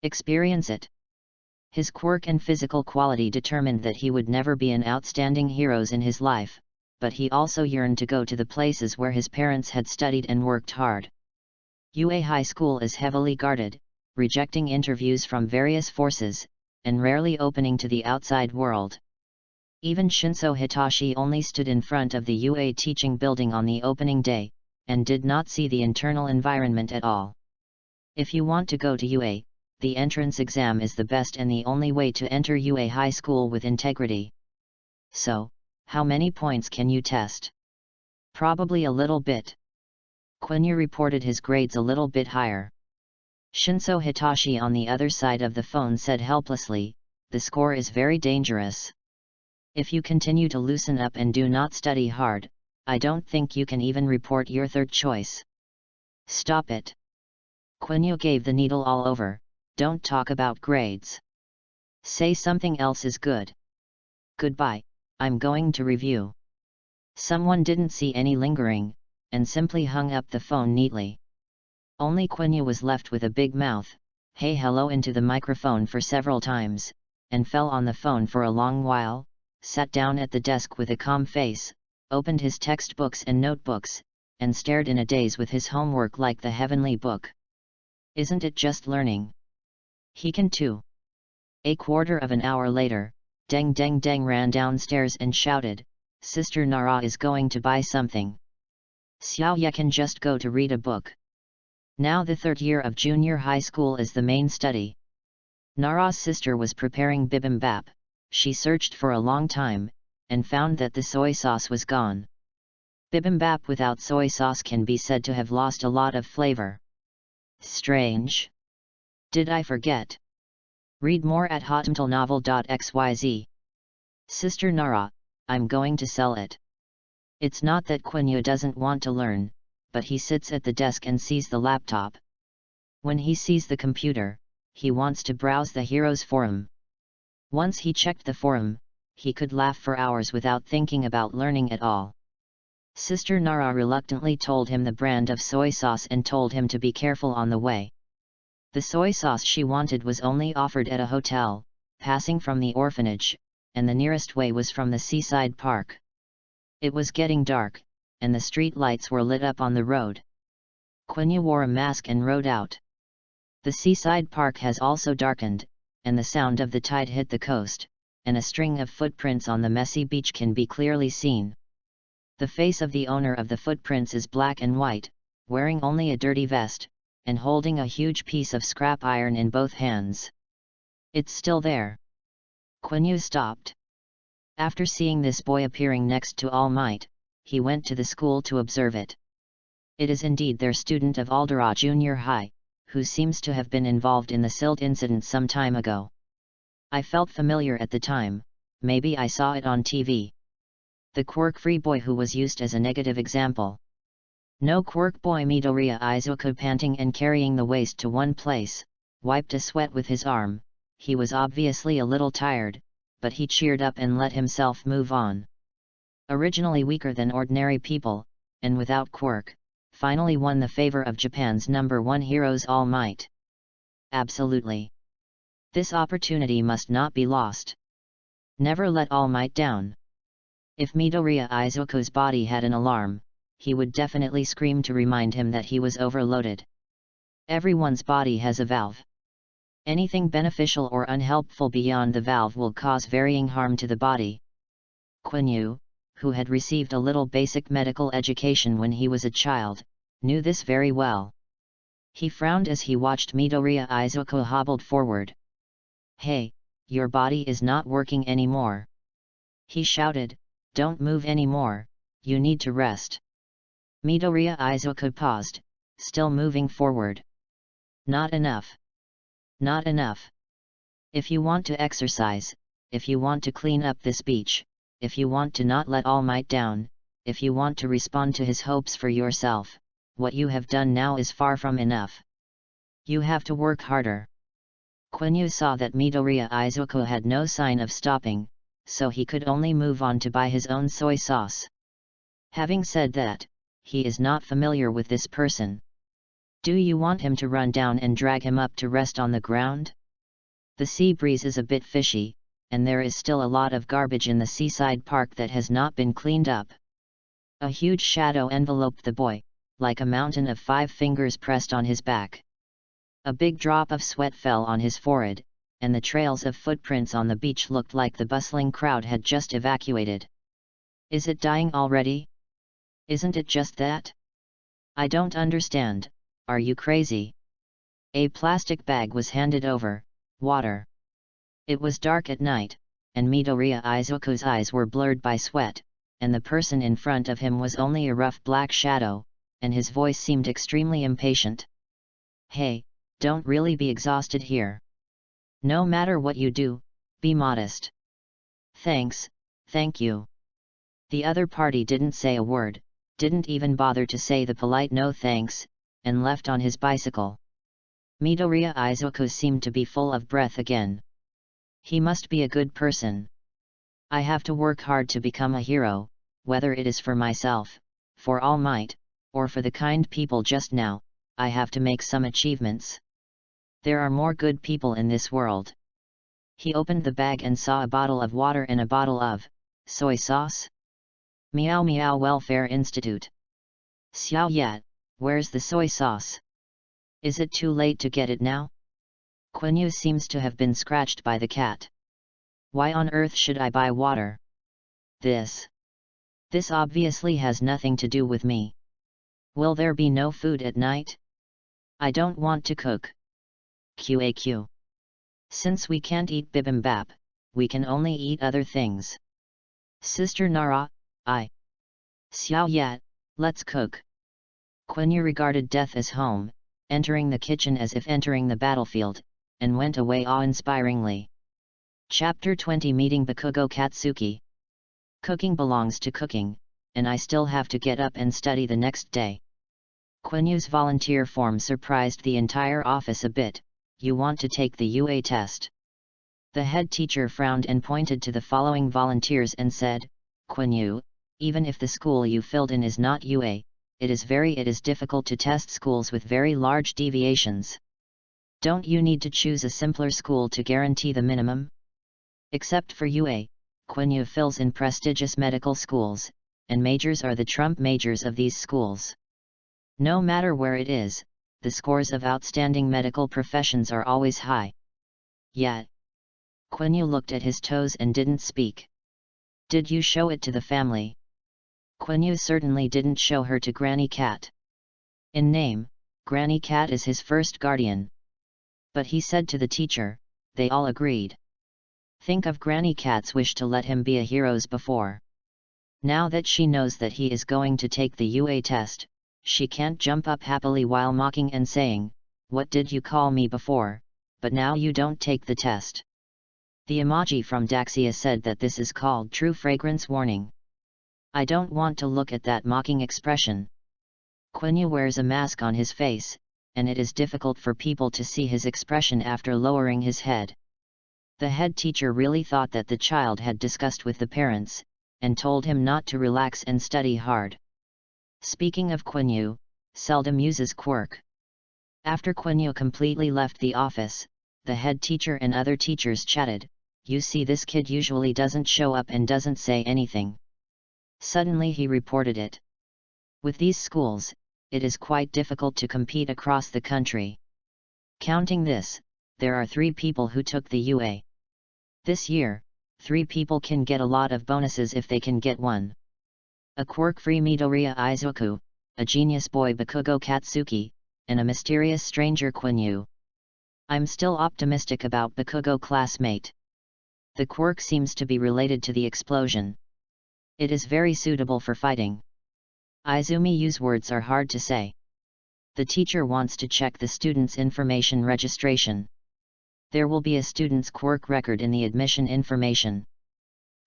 Experience it. His quirk and physical quality determined that he would never be an outstanding hero in his life, but he also yearned to go to the places where his parents had studied and worked hard. UA High School is heavily guarded, rejecting interviews from various forces, and rarely opening to the outside world. Even Shinso Hitashi only stood in front of the UA teaching building on the opening day, and did not see the internal environment at all. If you want to go to UA, the entrance exam is the best and the only way to enter UA High School with integrity. So, how many points can you test? Probably a little bit. Quiny reported his grades a little bit higher. Shinso Hitashi on the other side of the phone said helplessly, the score is very dangerous. If you continue to loosen up and do not study hard, I don't think you can even report your third choice. Stop it. Quiny gave the needle all over, don't talk about grades. Say something else is good. Goodbye, I'm going to review. Someone didn't see any lingering, and simply hung up the phone neatly. Only Quiny was left with a big mouth, hey hello into the microphone for several times, and fell on the phone for a long while, sat down at the desk with a calm face, opened his textbooks and notebooks, and stared in a daze with his homework like the heavenly book. Isn't it just learning? He can too. A quarter of an hour later, Deng Deng Deng ran downstairs and shouted, Sister Nara is going to buy something. Xiao Ye can just go to read a book. Now the third year of junior high school is the main study. Nara's sister was preparing bibimbap. She searched for a long time, and found that the soy sauce was gone. Bibimbap without soy sauce can be said to have lost a lot of flavor. Strange. Did I forget? Read more at hotmtlnovel.xyz. Sister Nara, I'm going to sell it. It's not that Quiny doesn't want to learn, but he sits at the desk and sees the laptop. When he sees the computer, he wants to browse the Heroes forum. Once he checked the forum, he could laugh for hours without thinking about learning at all. Sister Nara reluctantly told him the brand of soy sauce and told him to be careful on the way. The soy sauce she wanted was only offered at a hotel, passing from the orphanage, and the nearest way was from the seaside park. It was getting dark, and the street lights were lit up on the road. Quiny wore a mask and rode out. The seaside park has also darkened, and the sound of the tide hit the coast, and a string of footprints on the messy beach can be clearly seen. The face of the owner of the footprints is black and white, wearing only a dirty vest, and holding a huge piece of scrap iron in both hands. It's still there. Quiny stopped. After seeing this boy appearing next to All Might, he went to the school to observe it. It is indeed their student of Aldera Junior High, who seems to have been involved in the silt incident some time ago. I felt familiar at the time, maybe I saw it on TV. the quirk-free boy who was used as a negative example. No quirk boy. Midoriya Izuku, panting and carrying the waste to one place, wiped a sweat with his arm. He was obviously a little tired, but he cheered up and let himself move on. Originally weaker than ordinary people, and without quirk, finally won the favor of Japan's #1 heroes All Might. Absolutely. This opportunity must not be lost. Never let All Might down. If Midoriya Izuku's body had an alarm, he would definitely scream to remind him that he was overloaded. Everyone's body has a valve. Anything beneficial or unhelpful beyond the valve will cause varying harm to the body. Quanyue, who had received a little basic medical education when he was a child, knew this very well. He frowned as he watched Midoriya Izuku hobbled forward. "Hey, your body is not working anymore," he shouted. "Don't move anymore, you need to rest." Midoriya Izuku paused, still moving forward. "Not enough. Not enough. If you want to exercise, if you want to clean up this beach, if you want to not let All Might down, if you want to respond to his hopes for yourself, what you have done now is far from enough. You have to work harder." Quiny saw that Midoriya Izuku had no sign of stopping, so he could only move on to buy his own soy sauce. Having said that, he is not familiar with this person. Do you want him to run down and drag him up to rest on the ground? The sea breeze is a bit fishy, and there is still a lot of garbage in the seaside park that has not been cleaned up. A huge shadow enveloped the boy, like a mountain of 5 fingers pressed on his back. A big drop of sweat fell on his forehead, and the trails of footprints on the beach looked like the bustling crowd had just evacuated. Is it dying already? Isn't it just that? I don't understand, are you crazy? A plastic bag was handed over, water. It was dark at night, and Midoriya Izuku's eyes were blurred by sweat, and the person in front of him was only a rough black shadow, and his voice seemed extremely impatient. Hey, don't really be exhausted here. No matter what you do, be modest. Thanks, thank you. The other party didn't say a word, didn't even bother to say the polite no thanks, and left on his bicycle. Midoriya Izuku seemed to be full of breath again. He must be a good person. I have to work hard to become a hero, whether it is for myself, for All Might, or for the kind people just now. I have to make some achievements. There are more good people in this world. He opened the bag and saw a bottle of water and a bottle of soy sauce. Meow Meow Welfare Institute. Xiao Yat, where's the soy sauce? Is it too late to get it now? Quiny seems to have been scratched by the cat. Why on earth should I buy water? This obviously has nothing to do with me. Will there be no food at night? I don't want to cook. QAQ. Since we can't eat bibimbap, we can only eat other things. Sister Nara, Xiao Yat, let's cook. Quiny regarded death as home, entering the kitchen as if entering the battlefield, and went away awe-inspiringly. Chapter 20 Meeting Bakugo Katsuki. Cooking belongs to cooking, and I still have to get up and study the next day. Quinyu's volunteer form surprised the entire office a bit. You want to take the UA test? The head teacher frowned and pointed to the following volunteers and said, Quiny, even if the school you filled in is not UA, it is difficult to test schools with very large deviations. Don't you need to choose a simpler school to guarantee the minimum? Except for UA, Quiny fills in prestigious medical schools, and majors are the trump majors of these schools. No matter where it is, the scores of outstanding medical professions are always high. Yet, Quiny looked at his toes and didn't speak. Did you show it to the family? Quiny certainly didn't show her to Granny Cat. In name, Granny Cat is his first guardian. But he said to the teacher, they all agreed. Think of Granny Cat's wish to let him be a hero before. Now that she knows that he is going to take the UA test, she can't jump up happily while mocking and saying, what did you call me before, but now you don't take the test. The emoji from Daxia said that this is called true fragrance warning. I don't want to look at that mocking expression. Quiny wears a mask on his face, and it is difficult for people to see his expression after lowering his head. The head teacher really thought that the child had discussed with the parents, and told him not to relax and study hard. Speaking of Quanyue, seldom uses quirk. After Quanyue completely left the office, the head teacher and other teachers chatted. You see, this kid usually doesn't show up and doesn't say anything. Suddenly he reported it. With these schools, it is quite difficult to compete across the country. Counting this, there are 3 people who took the UA. This year, 3 people can get a lot of bonuses if they can get one. A quirk-free Midoriya Izuku, a genius boy Bakugo Katsuki, and a mysterious stranger Quanyue. I'm still optimistic about Bakugo classmate. The quirk seems to be related to the explosion. It is very suitable for fighting. Izumi-use words are hard to say. The teacher wants to check the student's information registration. There will be a student's quirk record in the admission information.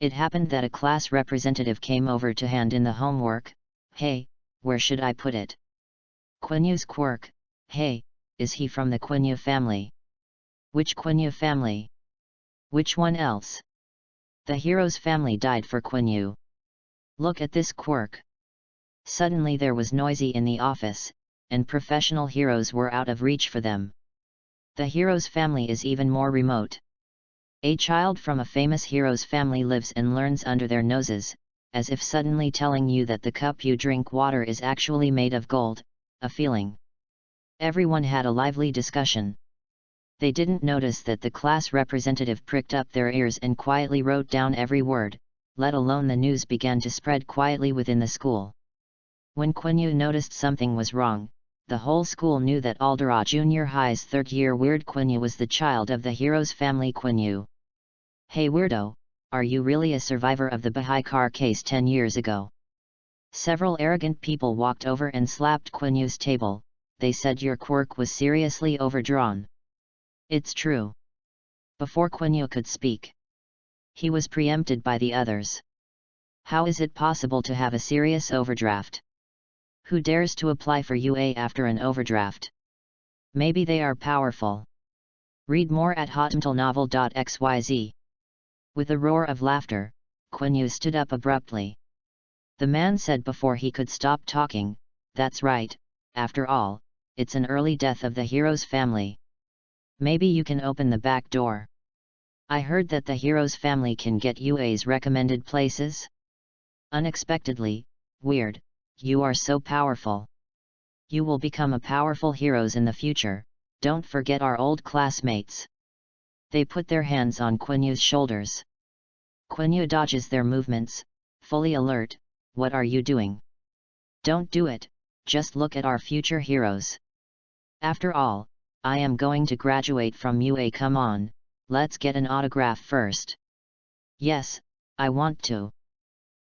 It happened that a class representative came over to hand in the homework. Hey, where should I put it? Quanyue's quirk. Hey, is he from the Quanyue family? Which Quanyue family? Which one else? The hero's family died for Quanyue. Look at this quirk. Suddenly there was noisy in the office, and professional heroes were out of reach for them. The hero's family is even more remote. A child from a famous hero's family lives and learns under their noses, as if suddenly telling you that the cup you drink water is actually made of gold, a feeling. Everyone had a lively discussion. They didn't notice that the class representative pricked up their ears and quietly wrote down every word, let alone the news began to spread quietly within the school. When Quanyue noticed something was wrong, the whole school knew that Aldera Junior High's third-year weird Quanyue was the child of the hero's family Quanyue. Hey weirdo, are you really a survivor of the Baha'i car case 10 years ago? Several arrogant people walked over and slapped Quanyue's table. They said your quirk was seriously overdrawn. It's true. Before Quanyue could speak, he was preempted by the others. How is it possible to have a serious overdraft? Who dares to apply for UA after an overdraft? Maybe they are powerful. Read more at hotmtlnovel.xyz. With a roar of laughter, Quanyue stood up abruptly. The man said before he could stop talking, that's right, after all, it's an early death of the hero's family. Maybe you can open the back door. I heard that the hero's family can get UA's recommended places? Unexpectedly, weird, you are so powerful. You will become a powerful heroes in the future, don't forget our old classmates. They put their hands on Quanyue's shoulders. Quanyue dodges their movements, fully alert, what are you doing? Don't do it, just look at our future heroes. After all, I am going to graduate from UA. Come on, let's get an autograph first. Yes, I want to.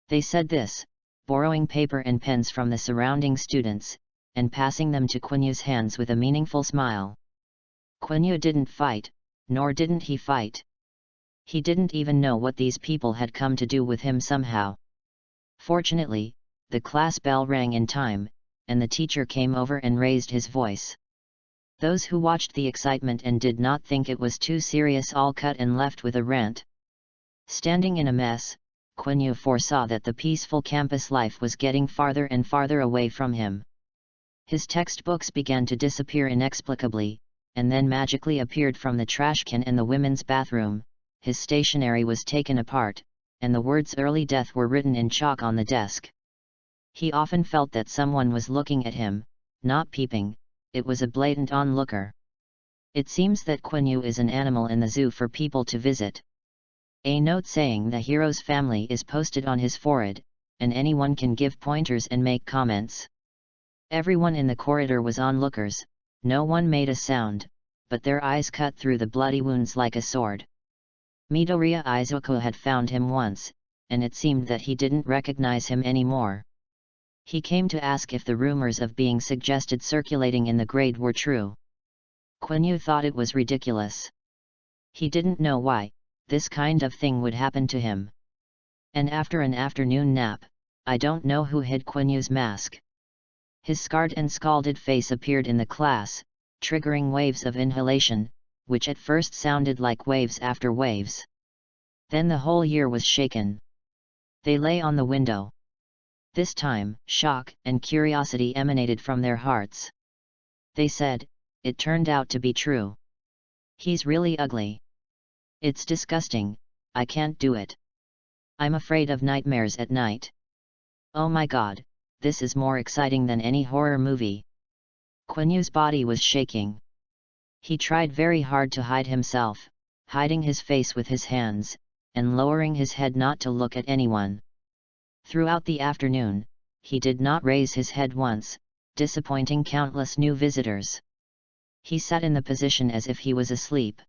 They said this, borrowing paper and pens from the surrounding students, and passing them to Quanyue's hands with a meaningful smile. Quanyue didn't fight, nor didn't he fight. He didn't even know what these people had come to do with him somehow. Fortunately, the class bell rang in time, and the teacher came over and raised his voice. Those who watched the excitement and did not think it was too serious all cut and left with a rant. Standing in a mess, Quanyue foresaw that the peaceful campus life was getting farther and farther away from him. His textbooks began to disappear inexplicably, and then magically appeared from the trash can in the women's bathroom. His stationery was taken apart, and the words early death were written in chalk on the desk. He often felt that someone was looking at him, not peeping, it was a blatant onlooker. It seems that Quanyue is an animal in the zoo for people to visit. A note saying the hero's family is posted on his forehead, and anyone can give pointers and make comments. Everyone in the corridor was onlookers, no one made a sound, but their eyes cut through the bloody wounds like a sword. Midoriya Izuku had found him once, and it seemed that he didn't recognize him anymore. He came to ask if the rumors of being suggested circulating in the grade were true. Quanyue thought it was ridiculous. He didn't know why this kind of thing would happen to him. And after an afternoon nap, I don't know who hid Quanyue's mask. His scarred and scalded face appeared in the class, triggering waves of inhalation, which at first sounded like waves after waves. Then the whole year was shaken. They lay on the window. This time, shock and curiosity emanated from their hearts. They said, "It turned out to be true. He's really ugly. It's disgusting, I can't do it. I'm afraid of nightmares at night. Oh my god, this is more exciting than any horror movie." Quanyue's body was shaking. He tried very hard to hide himself, hiding his face with his hands, and lowering his head not to look at anyone. Throughout the afternoon, he did not raise his head once, disappointing countless new visitors. He sat in the position as if he was asleep.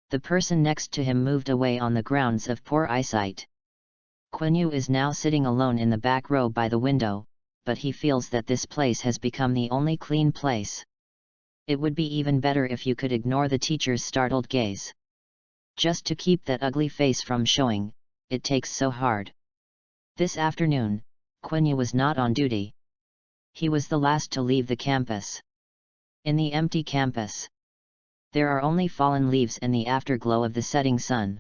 The person next to him moved away on the grounds of poor eyesight. Quanyue is now sitting alone in the back row by the window, but he feels that this place has become the only clean place. It would be even better if you could ignore the teacher's startled gaze. Just to keep that ugly face from showing, it takes so hard. This afternoon, Quiny was not on duty. He was the last to leave the campus. In the empty campus, there are only fallen leaves and the afterglow of the setting sun.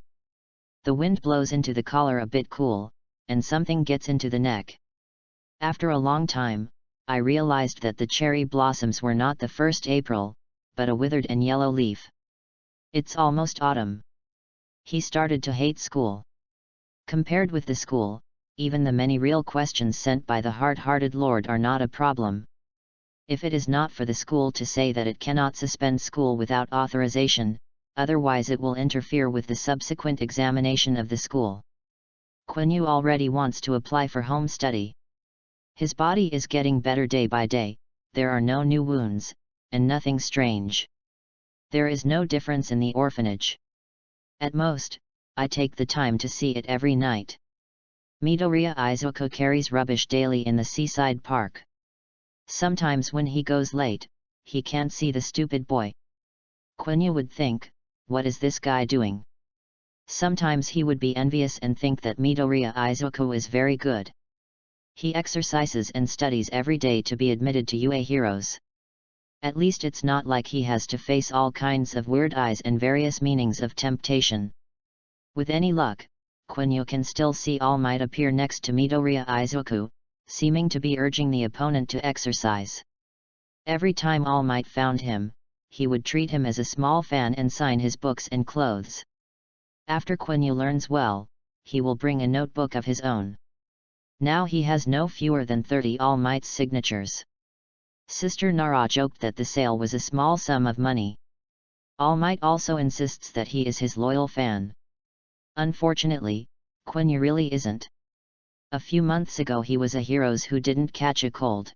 The wind blows into the collar a bit cool, and something gets into the neck. After a long time, I realized that the cherry blossoms were not the first April, but a withered and yellow leaf. It's almost autumn. He started to hate school. Compared with the school, even the many real questions sent by the hard-hearted Lord are not a problem. If it is not for the school to say that it cannot suspend school without authorization, otherwise it will interfere with the subsequent examination of the school. Quiny already wants to apply for home study. His body is getting better day by day, there are no new wounds, and nothing strange. There is no difference in the orphanage. At most, I take the time to see it every night. Midoriya Izuku carries rubbish daily in the seaside park. Sometimes when he goes late, he can't see the stupid boy. Quiny would think, what is this guy doing? Sometimes he would be envious and think that Midoriya Izuku is very good. He exercises and studies every day to be admitted to UA Heroes. At least it's not like he has to face all kinds of weird eyes and various meanings of temptation. With any luck, Quiny can still see All Might appear next to Midoriya Izuku, seeming to be urging the opponent to exercise. Every time All Might found him, he would treat him as a small fan and sign his books and clothes. After Quiny learns well, he will bring a notebook of his own. Now he has no fewer than 30 All Might's signatures. Sister Nara joked that the sale was a small sum of money. All Might also insists that he is his loyal fan. Unfortunately, Quiny really isn't. A few months ago he was a hero who didn't catch a cold.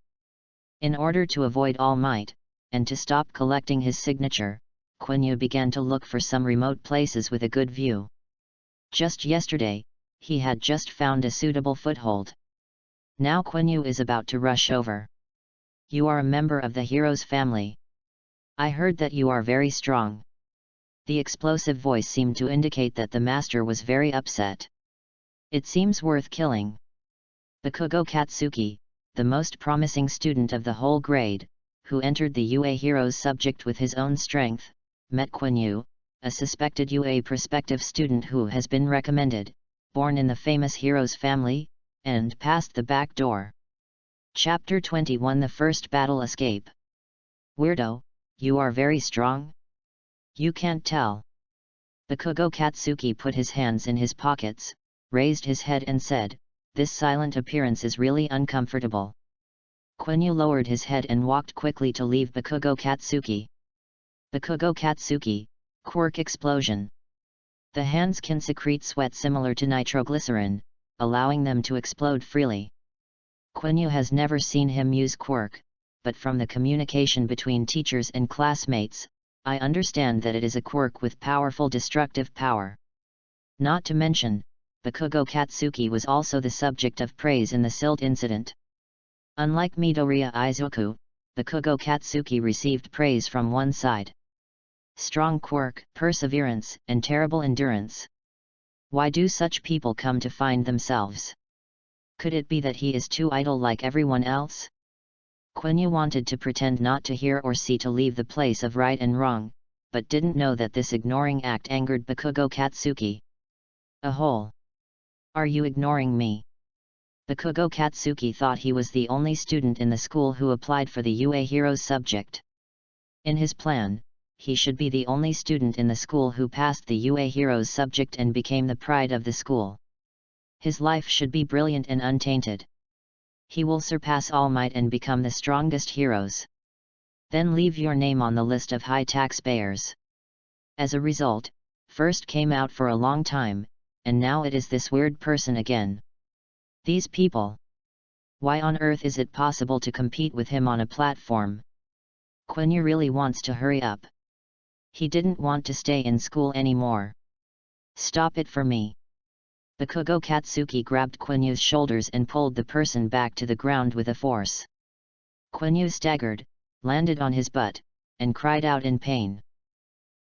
In order to avoid All Might, and to stop collecting his signature, Quiny began to look for some remote places with a good view. Just yesterday, he had just found a suitable foothold. Now Quiny is about to rush over. You are a member of the hero's family. I heard that you are very strong. The explosive voice seemed to indicate that the master was very upset. It seems worth killing. Bakugo Katsuki, the most promising student of the whole grade, who entered the UA Heroes subject with his own strength, met Quiny, a suspected UA prospective student who has been recommended, born in the famous Heroes family, and passed the back door. Chapter 21 The First Battle Escape. Weirdo, you are very strong? You can't tell. Bakugo Katsuki put his hands in his pockets, raised his head and said, this silent appearance is really uncomfortable. Quiny lowered his head and walked quickly to leave Bakugo Katsuki. Bakugo Katsuki, quirk explosion. The hands can secrete sweat similar to nitroglycerin, allowing them to explode freely. Quiny has never seen him use quirk, but from the communication between teachers and classmates, I understand that it is a quirk with powerful destructive power. Not to mention, Bakugo Katsuki was also the subject of praise in the Silt incident. Unlike Midoriya Izuku, Bakugo Katsuki received praise from one side. Strong quirk, perseverance, and terrible endurance. Why do such people come to find themselves? Could it be that he is too idle like everyone else? Quiny wanted to pretend not to hear or see to leave the place of right and wrong, but didn't know that this ignoring act angered Bakugo Katsuki. A hole. Are you ignoring me? Bakugo Katsuki thought he was the only student in the school who applied for the UA Heroes subject. In his plan, he should be the only student in the school who passed the UA Heroes subject and became the pride of the school. His life should be brilliant and untainted. He will surpass All Might and become the strongest heroes. Then leave your name on the list of high taxpayers. As a result, first came out for a long time, and now it is this weird person again. These people. Why on earth is it possible to compete with him on a platform? Quiny really wants to hurry up. He didn't want to stay in school anymore. Stop it for me. Bakugo Katsuki grabbed Quinyue's shoulders and pulled the person back to the ground with a force. Quiny staggered, landed on his butt, and cried out in pain.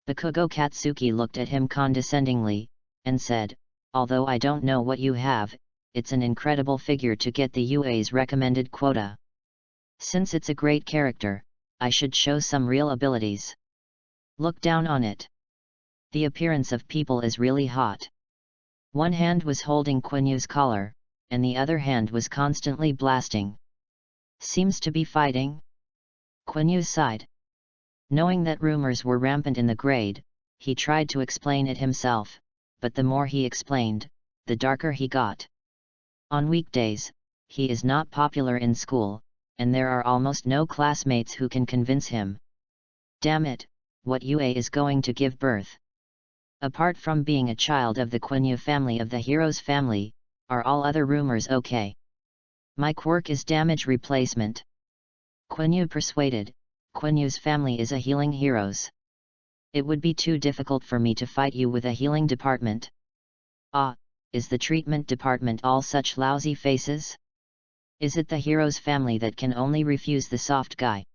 Bakugo Katsuki looked at him condescendingly, and said, "Although I don't know what you have, it's an incredible figure to get the UA's recommended quota. Since it's a great character, I should show some real abilities. Look down on it. The appearance of people is really hot." One hand was holding Quinyue's collar, and the other hand was constantly blasting. Seems to be fighting? Quiny sighed. Knowing that rumors were rampant in the grade, he tried to explain it himself, but the more he explained, the darker he got. On weekdays, he is not popular in school, and there are almost no classmates who can convince him. Damn it, what UA is going to give birth? Apart from being a child of the Quiny family of the Heroes family, are all other rumors okay? My quirk is damage replacement. Quiny persuaded, Quinyue's family is a healing heroes. It would be too difficult for me to fight you with a healing department. Ah, is the treatment department all such lousy faces? Is it the Heroes family that can only refuse the soft guy?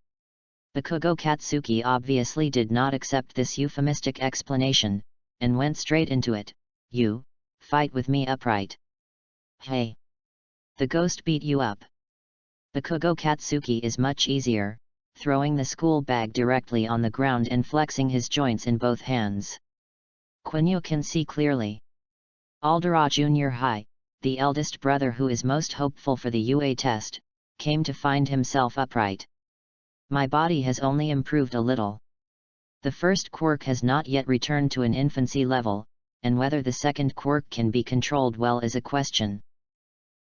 Bakugo Katsuki obviously did not accept this euphemistic explanation, and went straight into it. You, fight with me upright. Hey! The ghost beat you up. Bakugo Katsuki is much easier, throwing the school bag directly on the ground and flexing his joints in both hands. Quiny can see clearly. Aldera Junior High, the eldest brother who is most hopeful for the UA test, came to find himself upright. My body has only improved a little. The first quirk has not yet returned to an infancy level, and whether the second quirk can be controlled well is a question.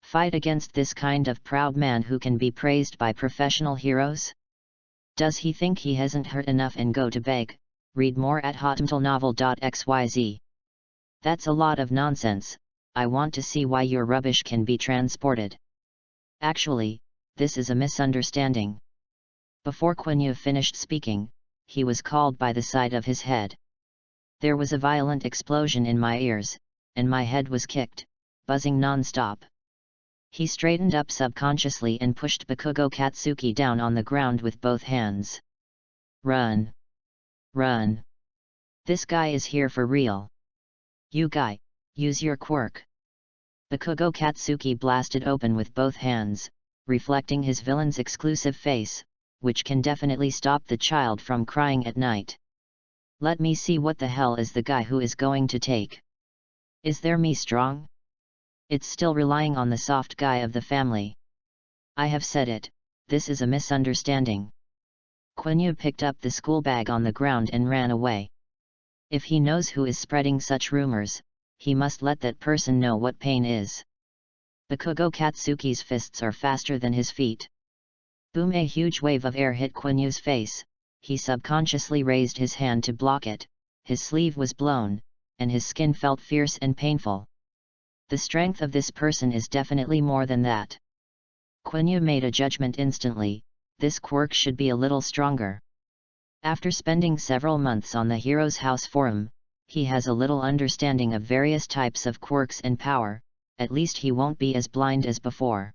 Fight against this kind of proud man who can be praised by professional heroes? Does he think he hasn't hurt enough and go to beg? Read more at hotmtlnovel.xyz. That's a lot of nonsense. I want to see why your rubbish can be transported. Actually, this is a misunderstanding. Before Quiny finished speaking, he was called by the side of his head. There was a violent explosion in my ears, and my head was kicked, buzzing non-stop. He straightened up subconsciously and pushed Bakugo Katsuki down on the ground with both hands. Run! Run! This guy is here for real. You guy, use your quirk. Bakugo Katsuki blasted open with both hands, reflecting his villain's exclusive face, which can definitely stop the child from crying at night. Let me see what the hell is the guy who is going to take. Is there me strong? It's still relying on the soft guy of the family. I have said it, this is a misunderstanding. Quiny picked up the school bag on the ground and ran away. If he knows who is spreading such rumors, he must let that person know what pain is. Bakugo Katsuki's fists are faster than his feet. Boom! A huge wave of air hit Quinyue's face. He subconsciously raised his hand to block it, his sleeve was blown, and his skin felt fierce and painful. The strength of this person is definitely more than that. Quiny made a judgment instantly, this quirk should be a little stronger. After spending several months on the Heroes House forum, he has a little understanding of various types of quirks and power, at least he won't be as blind as before.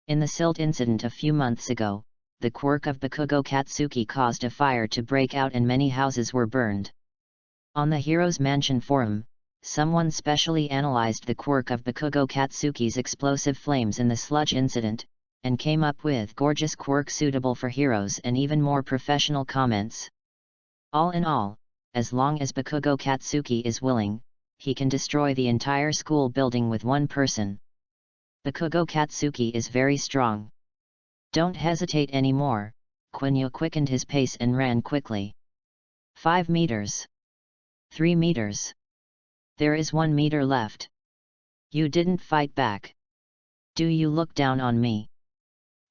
In the silt incident a few months ago, the quirk of Bakugo Katsuki caused a fire to break out and many houses were burned. On the Heroes Mansion forum, someone specially analyzed the quirk of Bakugo Katsuki's explosive flames in the sludge incident, and came up with gorgeous quirk suitable for heroes and even more professional comments. All in all, as long as Bakugo Katsuki is willing, he can destroy the entire school building with one person. Bakugo Katsuki is very strong. Don't hesitate anymore. Quiny quickened his pace and ran quickly. 5 meters. 3 meters. There is 1 meter left. You didn't fight back. Do you look down on me?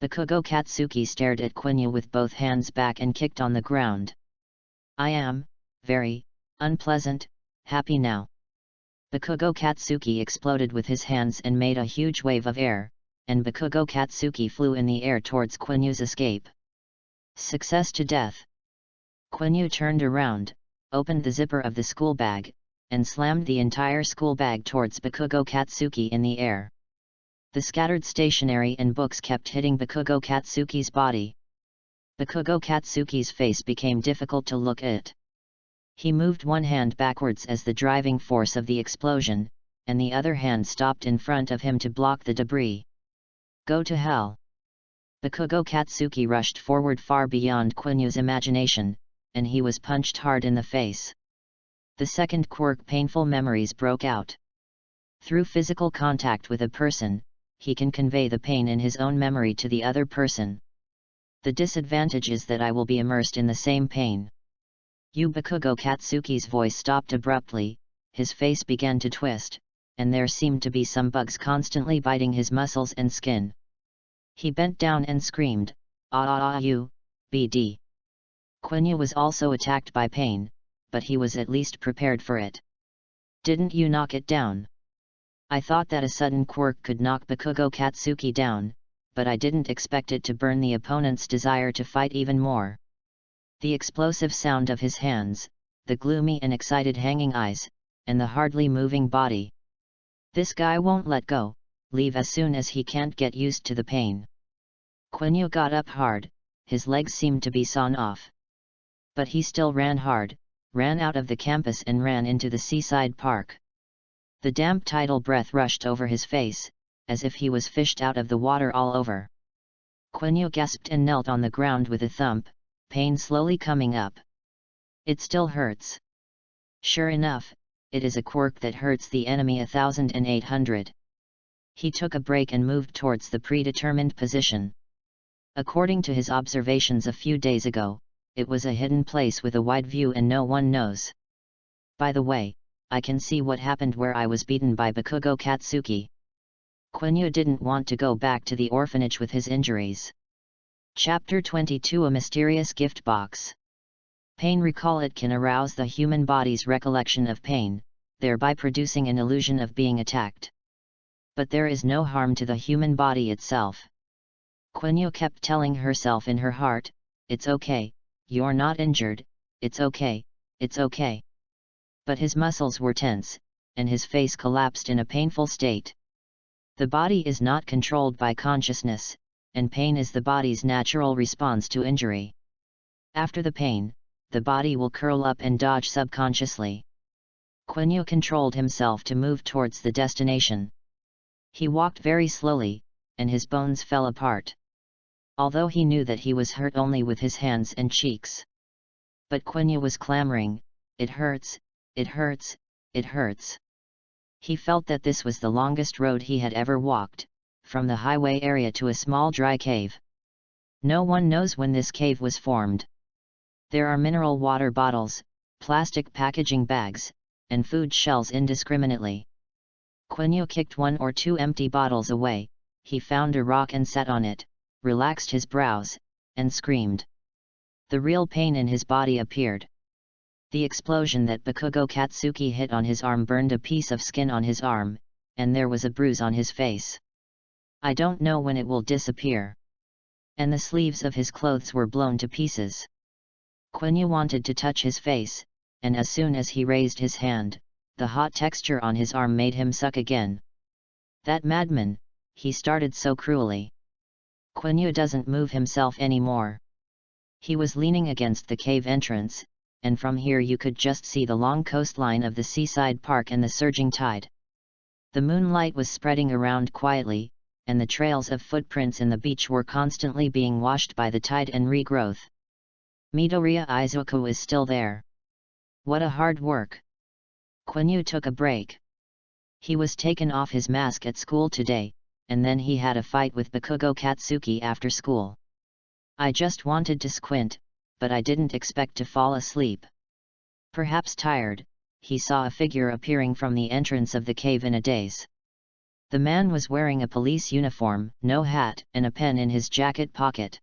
Bakugo Katsuki stared at Quiny with both hands back and kicked on the ground. I am very unpleasant, happy now. Bakugo Katsuki exploded with his hands and made a huge wave of air, and Bakugo Katsuki flew in the air towards Quinyu's escape. Success to death. Quiny turned around, opened the zipper of the school bag, and slammed the entire school bag towards Bakugo Katsuki in the air. The scattered stationery and books kept hitting Bakugo Katsuki's body. Bakugo Katsuki's face became difficult to look at. He moved one hand backwards as the driving force of the explosion, and the other hand stopped in front of him to block the debris. Go to hell! Bakugo Katsuki rushed forward far beyond Quinyu's imagination, and he was punched hard in the face. The second quirk painful memories broke out. Through physical contact with a person, he can convey the pain in his own memory to the other person. The disadvantage is that I will be immersed in the same pain. Bakugo Katsuki's voice stopped abruptly, his face began to twist, and there seemed to be some bugs constantly biting his muscles and skin. He bent down and screamed, "Ah, BD." Quiny was also attacked by pain, but he was at least prepared for it. Didn't you knock it down? I thought that a sudden quirk could knock Bakugo Katsuki down, but I didn't expect it to burn the opponent's desire to fight even more. The explosive sound of his hands, the gloomy and excited hanging eyes, and the hardly moving body. This guy won't let go, leave as soon as he can't get used to the pain. Quiny got up hard, his legs seemed to be sawn off. But he still ran hard, ran out of the campus and ran into the seaside park. The damp tidal breath rushed over his face, as if he was fished out of the water all over. Quiny gasped and knelt on the ground with a thump, pain slowly coming up. It still hurts. Sure enough, it is a quirk that hurts the enemy 1800. He took a break and moved towards the predetermined position. According to his observations a few days ago, it was a hidden place with a wide view and no one knows. By the way, I can see what happened where I was beaten by Bakugo Katsuki. Quiny didn't want to go back to the orphanage with his injuries. Chapter 22 A Mysterious Gift Box. Pain recall. It can arouse the human body's recollection of pain, thereby producing an illusion of being attacked. But there is no harm to the human body itself. Quiny kept telling herself in her heart, "It's okay, you're not injured, it's okay, it's okay." But his muscles were tense, and his face collapsed in a painful state. The body is not controlled by consciousness, and pain is the body's natural response to injury. After the pain, the body will curl up and dodge subconsciously. Quiny controlled himself to move towards the destination. He walked very slowly, and his bones fell apart. Although he knew that he was hurt only with his hands and cheeks. But Quiny was clamoring, "It hurts, it hurts, it hurts." He felt that this was the longest road he had ever walked, from the highway area to a small dry cave. No one knows when this cave was formed. There are mineral water bottles, plastic packaging bags, and food shells indiscriminately. Quiny kicked 1 or 2 empty bottles away, he found a rock and sat on it, relaxed his brows, and screamed. The real pain in his body appeared. The explosion that Bakugo Katsuki hit on his arm burned a piece of skin on his arm, and there was a bruise on his face. I don't know when it will disappear. And the sleeves of his clothes were blown to pieces. Quiny wanted to touch his face, and as soon as he raised his hand, the hot texture on his arm made him suck again. That madman, he started so cruelly. Quiny doesn't move himself anymore. He was leaning against the cave entrance, and from here you could just see the long coastline of the seaside park and the surging tide. The moonlight was spreading around quietly, and the trails of footprints in the beach were constantly being washed by the tide and regrowth. Midoriya Izuku is still there. What a hard work. Quiny took a break. He was taken off his mask at school today, and then he had a fight with Bakugo Katsuki after school. I just wanted to squint, but I didn't expect to fall asleep. Perhaps tired, he saw a figure appearing from the entrance of the cave in a daze. The man was wearing a police uniform, no hat, and a pen in his jacket pocket.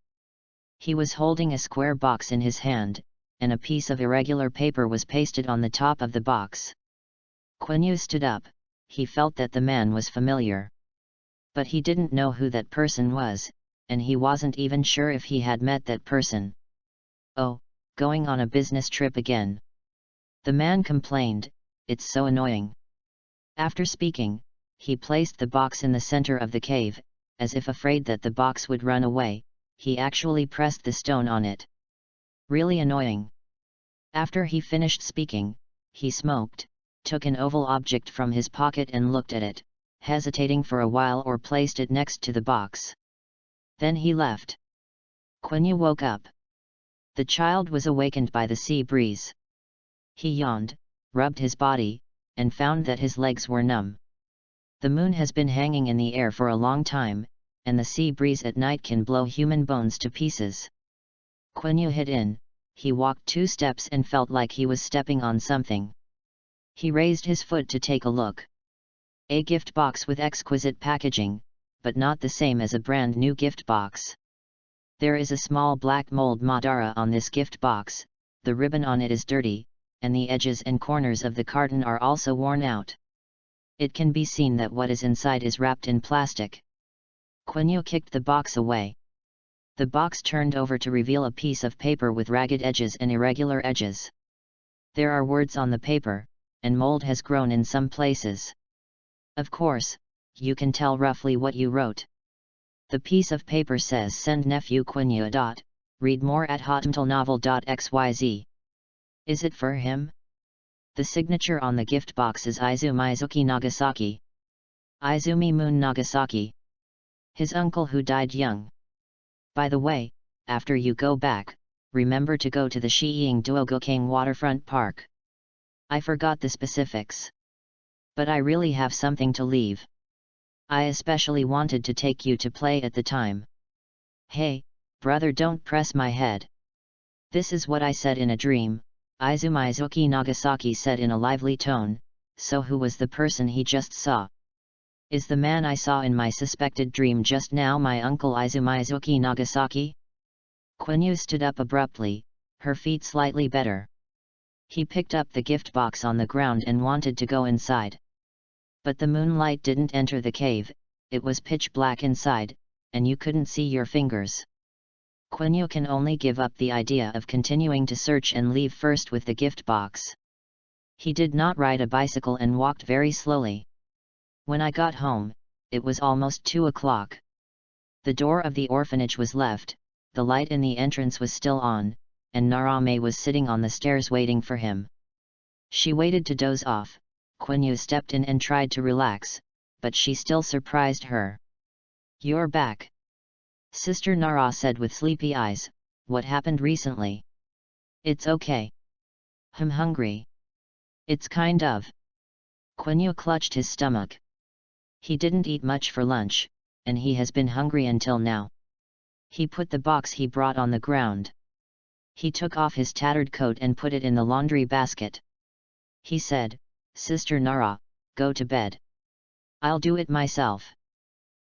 He was holding a square box in his hand, and a piece of irregular paper was pasted on the top of the box. Quiny stood up. He felt that the man was familiar. But he didn't know who that person was, and he wasn't even sure if he had met that person. Oh, going on a business trip again. The man complained, it's so annoying. After speaking, he placed the box in the center of the cave, as if afraid that the box would run away. He actually pressed the stone on it. Really annoying. After he finished speaking, he smoked, took an oval object from his pocket and looked at it, hesitating for a while or placed it next to the box. Then he left. Quiny woke up. The child was awakened by the sea breeze. He yawned, rubbed his body, and found that his legs were numb. The moon has been hanging in the air for a long time, and the sea breeze at night can blow human bones to pieces. Quiny hid in. He walked 2 steps and felt like he was stepping on something. He raised his foot to take a look. A gift box with exquisite packaging, but not the same as a brand new gift box. There is a small black mold Madara on this gift box, the ribbon on it is dirty, and the edges and corners of the carton are also worn out. It can be seen that what is inside is wrapped in plastic. Quiny kicked the box away. The box turned over to reveal a piece of paper with ragged edges and irregular edges. There are words on the paper, and mold has grown in some places. Of course, you can tell roughly what you wrote. The piece of paper says send nephew Quiny. Read more at hotmtlnovel.xyz. Is it for him? The signature on the gift box is Izumi Nagasaki. Izumi Moon Nagasaki. His uncle who died young. By the way, after you go back, remember to go to the Shiing Duogukang waterfront park. I forgot the specifics. But I really have something to leave. I especially wanted to take you to play at the time. Hey, brother, don't press my head. This is what I said in a dream, Izumi Nagasaki said in a lively tone. So who was the person he just saw? Is the man I saw in my suspected dream just now my uncle Izumi Nagasaki? Quiny stood up abruptly, her feet slightly better. He picked up the gift box on the ground and wanted to go inside. But the moonlight didn't enter the cave, it was pitch black inside, and you couldn't see your fingers. Quiny can only give up the idea of continuing to search and leave first with the gift box. He did not ride a bicycle and walked very slowly. When I got home, it was almost 2 o'clock. The door of the orphanage was left, the light in the entrance was still on, and Narame was sitting on the stairs waiting for him. She waited to doze off. Quiny stepped in and tried to relax, but she still surprised her. You're back. Sister Nara said with sleepy eyes, what happened recently? It's okay. I'm hungry. It's kind of. Quiny clutched his stomach. He didn't eat much for lunch, and he has been hungry until now. He put the box he brought on the ground. He took off his tattered coat and put it in the laundry basket. He said, Sister Nara, go to bed. I'll do it myself.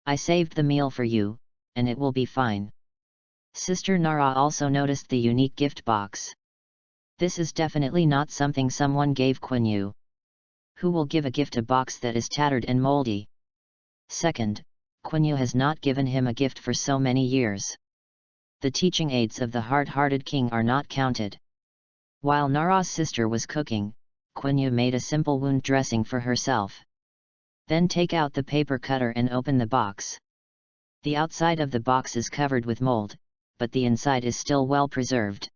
I saved the meal for you, and it will be fine. Sister Nara also noticed the unique gift box. This is definitely not something someone gave Quiny. Who will give a gift a box that is tattered and moldy? Second, Quiny has not given him a gift for so many years. The teaching aids of the hard-hearted king are not counted. While Nara's sister was cooking, Quiny made a simple wound dressing for herself. Then take out the paper cutter and open the box. The outside of the box is covered with mold, but the inside is still well preserved.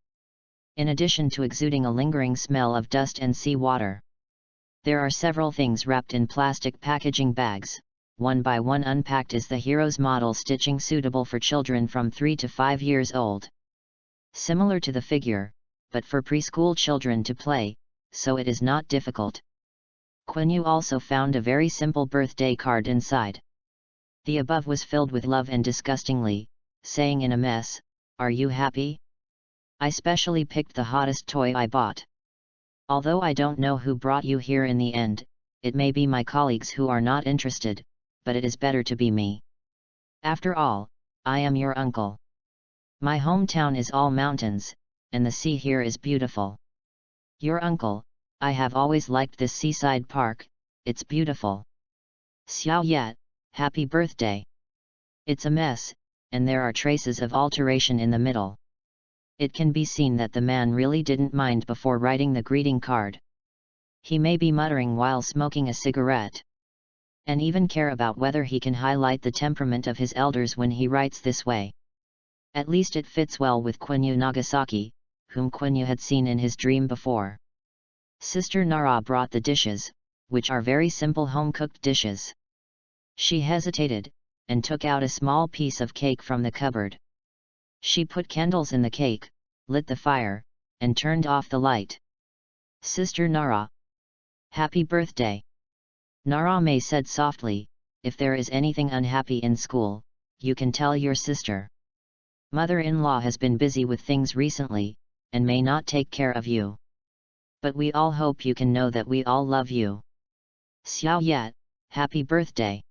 in addition to exuding a lingering smell of dust and sea water. There are several things wrapped in plastic packaging bags. One by one unpacked is the hero's model stitching suitable for children from 3 to 5 years old. Similar to the figure, but for preschool children to play, so it is not difficult. Quiny also found a very simple birthday card inside. The above was filled with love and disgustingly, saying in a mess, "Are you happy? I specially picked the hottest toy I bought. Although I don't know who brought you here in the end, it may be my colleagues who are not interested, but it is better to be me. After all, I am your uncle. My hometown is all mountains, and the sea here is beautiful. Your uncle, I have always liked this seaside park, it's beautiful. Xiao Yat, happy birthday." It's a mess, and there are traces of alteration in the middle. It can be seen that the man really didn't mind before writing the greeting card. He may be muttering while smoking a cigarette. And even care about whether he can highlight the temperament of his elders when he writes this way. At least it fits well with Quanyue Nagasaki, whom Quanyue had seen in his dream before. Sister Nara brought the dishes, which are very simple home-cooked dishes. She hesitated, and took out a small piece of cake from the cupboard. She put candles in the cake, lit the fire, and turned off the light. "Sister Nara. Happy birthday." Narame said softly, "If there is anything unhappy in school, you can tell your sister. Mother-in-law has been busy with things recently, and may not take care of you. But we all hope you can know that we all love you. Xiao Yat, happy birthday."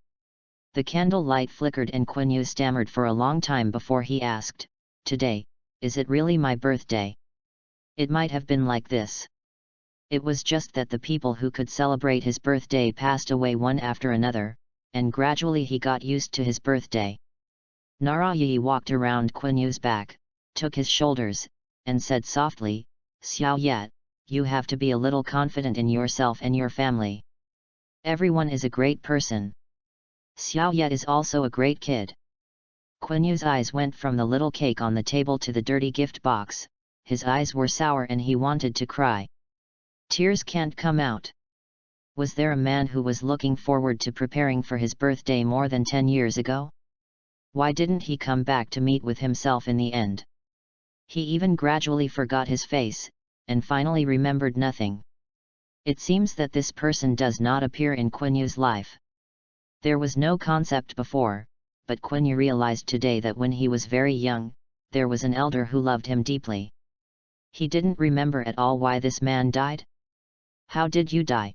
The candle light flickered and Quanyue stammered for a long time before he asked, "Today, is it really my birthday? It might have been like this. It was just that the people who could celebrate his birthday passed away one after another, and gradually he got used to his birthday." Narayi walked around Quanyue's back, took his shoulders, and said softly, "Xiao Yat, you have to be a little confident in yourself and your family. Everyone is a great person. Xiao Yat is also a great kid." Quanyue's eyes went from the little cake on the table to the dirty gift box. His eyes were sour and he wanted to cry. Tears can't come out. Was there a man who was looking forward to preparing for his birthday more than 10 years ago? Why didn't he come back to meet with himself in the end? He even gradually forgot his face, and finally remembered nothing. It seems that this person does not appear in Quanyue's life. There was no concept before, but Quanyue realized today that when he was very young, there was an elder who loved him deeply. He didn't remember at all why this man died. How did you die?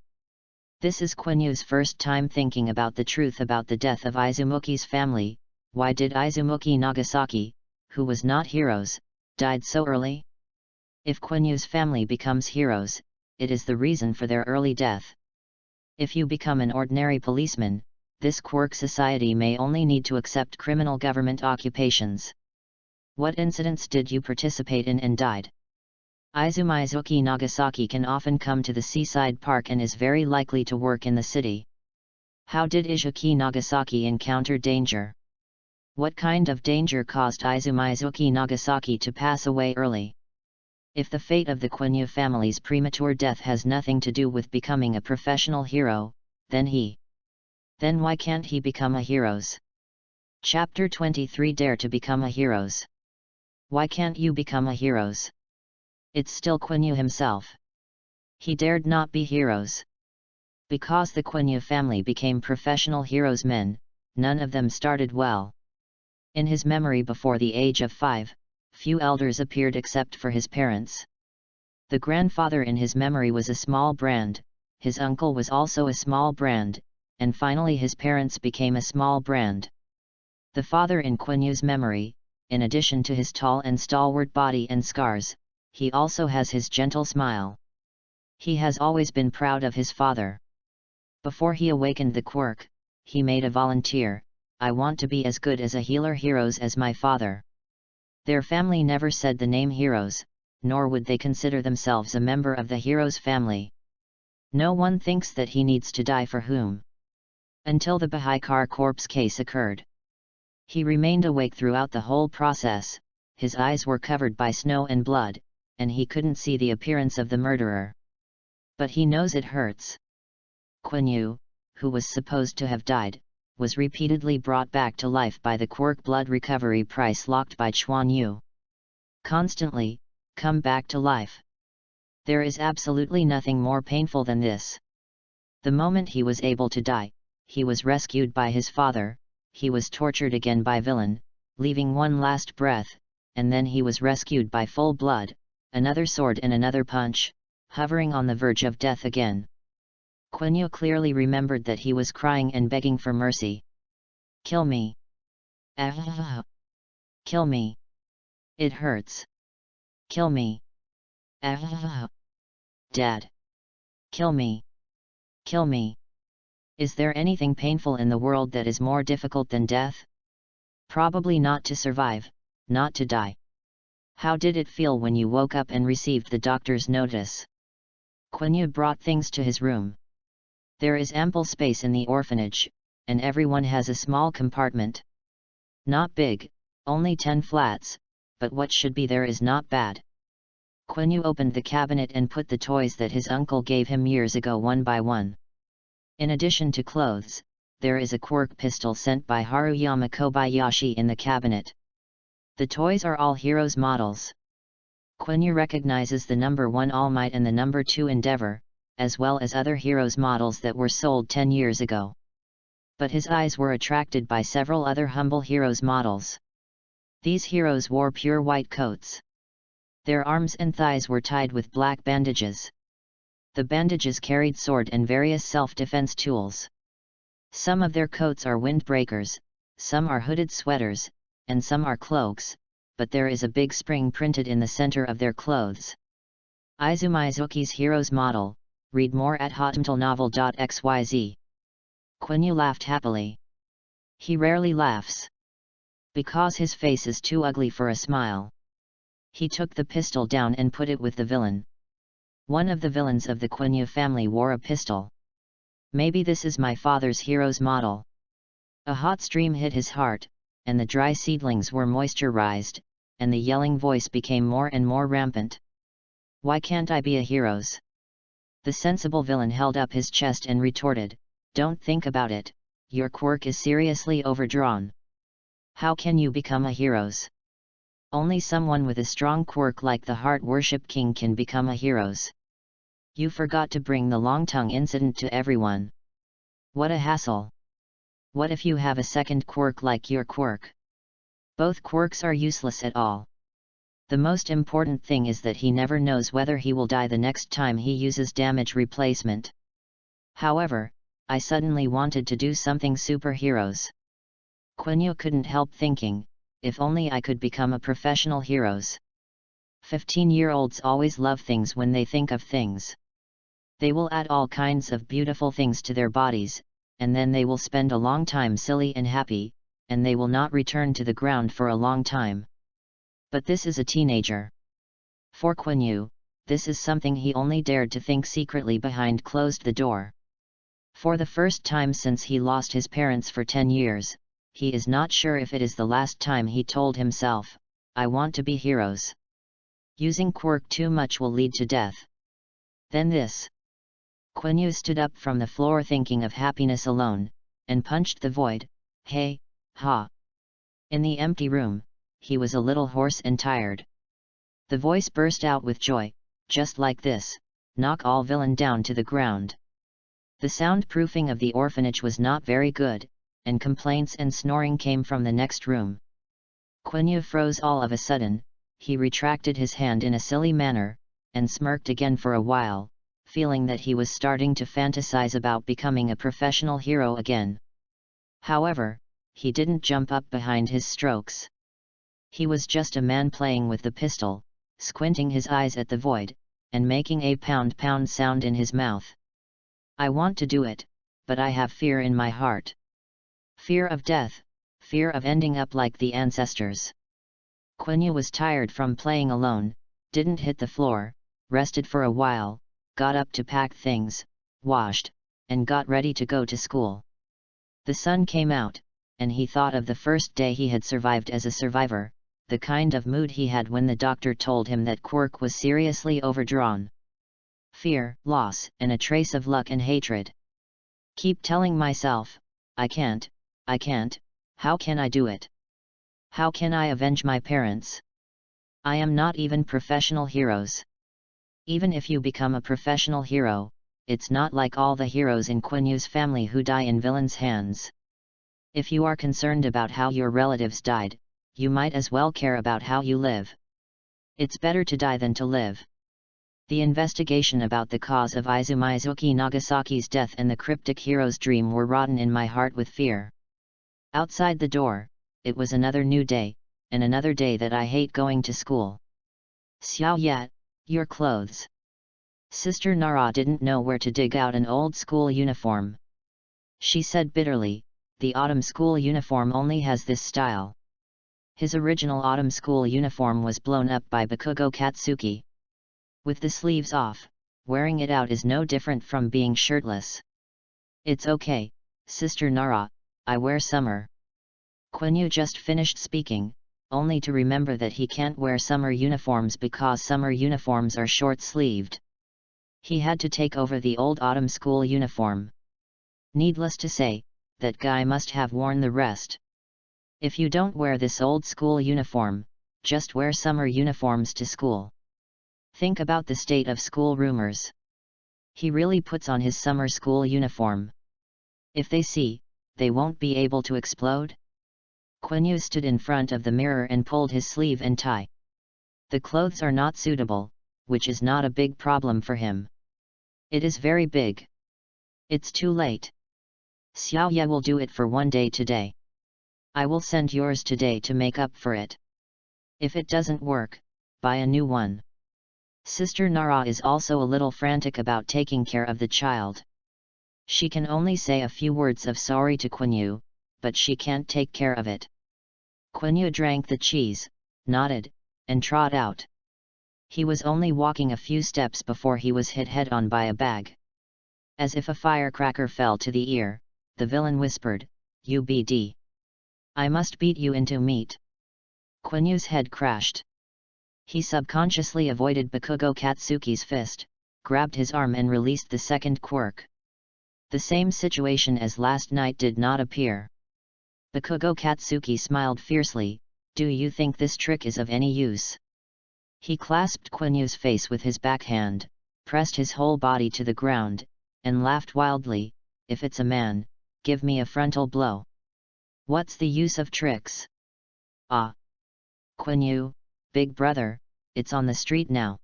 This is Quanyue's first time thinking about the truth about the death of Izumuki's family. Why did Izumuki Nagasaki, who was not heroes, died so early? If Quanyue's family becomes heroes, it is the reason for their early death. If you become an ordinary policeman, this quirk society may only need to accept criminal government occupations. What incidents did you participate in and died? Izumizuki Nagasaki can often come to the seaside park and is very likely to work in the city. How did Izuki Nagasaki encounter danger? What kind of danger caused Izumizuki Nagasaki to pass away early? If the fate of the Quanyue family's premature death has nothing to do with becoming a professional hero, then why can't he become a heroes? Chapter 23 Dare to become a heroes. Why can't you become a heroes? It's still Quanyue himself. He dared not be heroes. Because the Quanyue family became professional heroes men, none of them started well. In his memory before the age of 5, few elders appeared except for his parents. The grandfather in his memory was a small brand, his uncle was also a small brand, and finally his parents became a small brand. The father in Quanyue's memory, in addition to his tall and stalwart body and scars, he also has his gentle smile. He has always been proud of his father. Before he awakened the quirk, he made a volunteer, "I want to be as good as a healer heroes as my father." Their family never said the name heroes, nor would they consider themselves a member of the heroes family. No one thinks that he needs to die for whom. Until the Bahaikar corpse case occurred. He remained awake throughout the whole process, his eyes were covered by snow and blood, and he couldn't see the appearance of the murderer. But he knows it hurts. Quanyue, who was supposed to have died, was repeatedly brought back to life by the quirk blood recovery price locked by Quanyue. Constantly, come back to life. There is absolutely nothing more painful than this. The moment he was able to die, he was rescued by his father, he was tortured again by villain, leaving one last breath, and then he was rescued by full blood, another sword and another punch, hovering on the verge of death again. Quanyue clearly remembered that he was crying and begging for mercy. Kill me. Ah. Kill me. It hurts. Kill me. Ah. Dad. Kill me. Kill me. Is there anything painful in the world that is more difficult than death? Probably not to survive, not to die. How did it feel when you woke up and received the doctor's notice? Quanyue brought things to his room. There is ample space in the orphanage, and everyone has a small compartment. Not big, only 10 flats, but what should be there is not bad. Quanyue opened the cabinet and put the toys that his uncle gave him years ago one by one. In addition to clothes, there is a quirk pistol sent by Haruyama Kobayashi in the cabinet. The toys are all heroes models. Quanyue recognizes the number 1 All Might and the number 2 Endeavor, as well as other heroes models that were sold 10 years ago. But his eyes were attracted by several other humble heroes models. These heroes wore pure white coats. Their arms and thighs were tied with black bandages. The bandages carried sword and various self-defense tools. Some of their coats are windbreakers, some are hooded sweaters, and some are cloaks, but there is a big spring printed in the center of their clothes. Izumizuki's Heroes Model, read more at hotmtlnovel.xyz. Quanyue laughed happily. He rarely laughs. Because his face is too ugly for a smile. He took the pistol down and put it with the villain. One of the villains of the Quanyue family wore a pistol. Maybe this is my father's hero's model. A hot stream hit his heart, and the dry seedlings were moisturized, and the yelling voice became more and more rampant. Why can't I be a hero's? The sensible villain held up his chest and retorted, don't think about it, your quirk is seriously overdrawn. How can you become a hero's? Only someone with a strong quirk like the Heart Worship King can become a hero's. You forgot to bring the long tongue incident to everyone. What a hassle. What if you have a second quirk like your quirk? Both quirks are useless at all. The most important thing is that he never knows whether he will die the next time he uses damage replacement. However, I suddenly wanted to do something superheroes. Quanyue couldn't help thinking, if only I could become a professional heroes. 15-year-olds always love things when they think of things. They will add all kinds of beautiful things to their bodies, and then they will spend a long time silly and happy, and they will not return to the ground for a long time. But this is a teenager. For Quanyue, this is something he only dared to think secretly behind closed the door. For the first time since he lost his parents for 10 years, he is not sure if it is the last time he told himself, I want to be heroes. Using quirk too much will lead to death. Then this. Quanyue stood up from the floor thinking of happiness alone, and punched the void, hey, ha. In the empty room, he was a little hoarse and tired. The voice burst out with joy, just like this, knock all villain down to the ground. The soundproofing of the orphanage was not very good, and complaints and snoring came from the next room. Quanyue froze all of a sudden, he retracted his hand in a silly manner, and smirked again for a while, feeling that he was starting to fantasize about becoming a professional hero again. However, he didn't jump up behind his strokes. He was just a man playing with the pistol, squinting his eyes at the void, and making a pound-pound sound in his mouth. I want to do it, but I have fear in my heart. Fear of death, fear of ending up like the ancestors. Quanyue was tired from playing alone, didn't hit the floor, rested for a while, got up to pack things, washed, and got ready to go to school. The sun came out, and he thought of the first day he had survived as a survivor, the kind of mood he had when the doctor told him that quirk was seriously overdrawn. Fear, loss, and a trace of luck and hatred. Keep telling myself, I can't, how can I do it? How can I avenge my parents? I am not even professional heroes. Even if you become a professional hero, it's not like all the heroes in Quanyue's family who die in villains' hands. If you are concerned about how your relatives died, you might as well care about how you live. It's better to die than to live. The investigation about the cause of Izumizuki Nagasaki's death and the cryptic hero's dream were rotten in my heart with fear. Outside the door, it was another new day, and another day that I hate going to school. Xiao Yat, your clothes. Sister Nara didn't know where to dig out an old school uniform. She said bitterly, the autumn school uniform only has this style. His original autumn school uniform was blown up by Bakugo Katsuki. With the sleeves off, wearing it out is no different from being shirtless. It's okay, Sister Nara, I wear summer. Quiny just finished speaking, only to remember that he can't wear summer uniforms because summer uniforms are short-sleeved. He had to take over the old autumn school uniform. Needless to say, that guy must have worn the rest. If you don't wear this old school uniform, just wear summer uniforms to school. Think about the state of school rumors. He really puts on his summer school uniform. If they see, they won't be able to explode? Quiny stood in front of the mirror and pulled his sleeve and tie. The clothes are not suitable, which is not a big problem for him. It is very big. It's too late. Xiao Ye will do it for one day today. I will send yours today to make up for it. If it doesn't work, buy a new one. Sister Nara is also a little frantic about taking care of the child. She can only say a few words of sorry to Quiny, but she can't take care of it. Quiny drank the cheese, nodded, and trod out. He was only walking a few steps before he was hit head-on by a bag. As if a firecracker fell to the ear, the villain whispered, "UBD. I must beat you into meat." Quinyu's head crashed. He subconsciously avoided Bakugo Katsuki's fist, grabbed his arm and released the second quirk. The same situation as last night did not appear. Bakugo Katsuki smiled fiercely, "Do you think this trick is of any use?" He clasped Quinyu's face with his backhand, pressed his whole body to the ground, and laughed wildly, "If it's a man, give me a frontal blow. What's the use of tricks?" "Ah! Quiny, big brother, it's on the street now."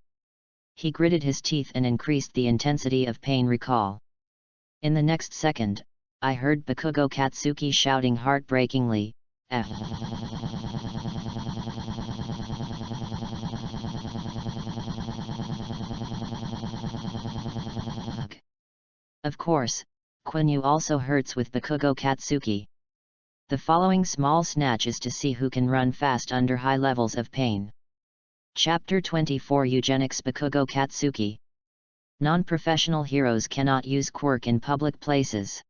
He gritted his teeth and increased the intensity of pain recall. In the next second, I heard Bakugo Katsuki shouting heartbreakingly, "Ah!" Of course, Quiny also hurts with Bakugo Katsuki. The following small snatch is to see who can run fast under high levels of pain. Chapter 24 Eugenics Bakugo Katsuki. Non-professional heroes cannot use quirk in public places.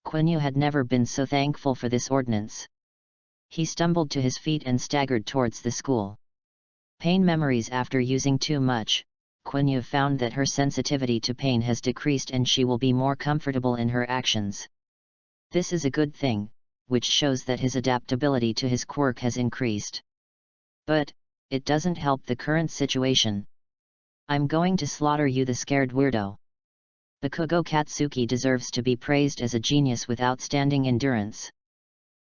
Quiny had never been so thankful for this ordinance. He stumbled to his feet and staggered towards the school. Pain memories. After using too much, Quiny found that her sensitivity to pain has decreased and she will be more comfortable in her actions. This is a good thing, which shows that his adaptability to his quirk has increased. But, it doesn't help the current situation. "I'm going to slaughter you, the scared weirdo." Bakugo Katsuki deserves to be praised as a genius with outstanding endurance.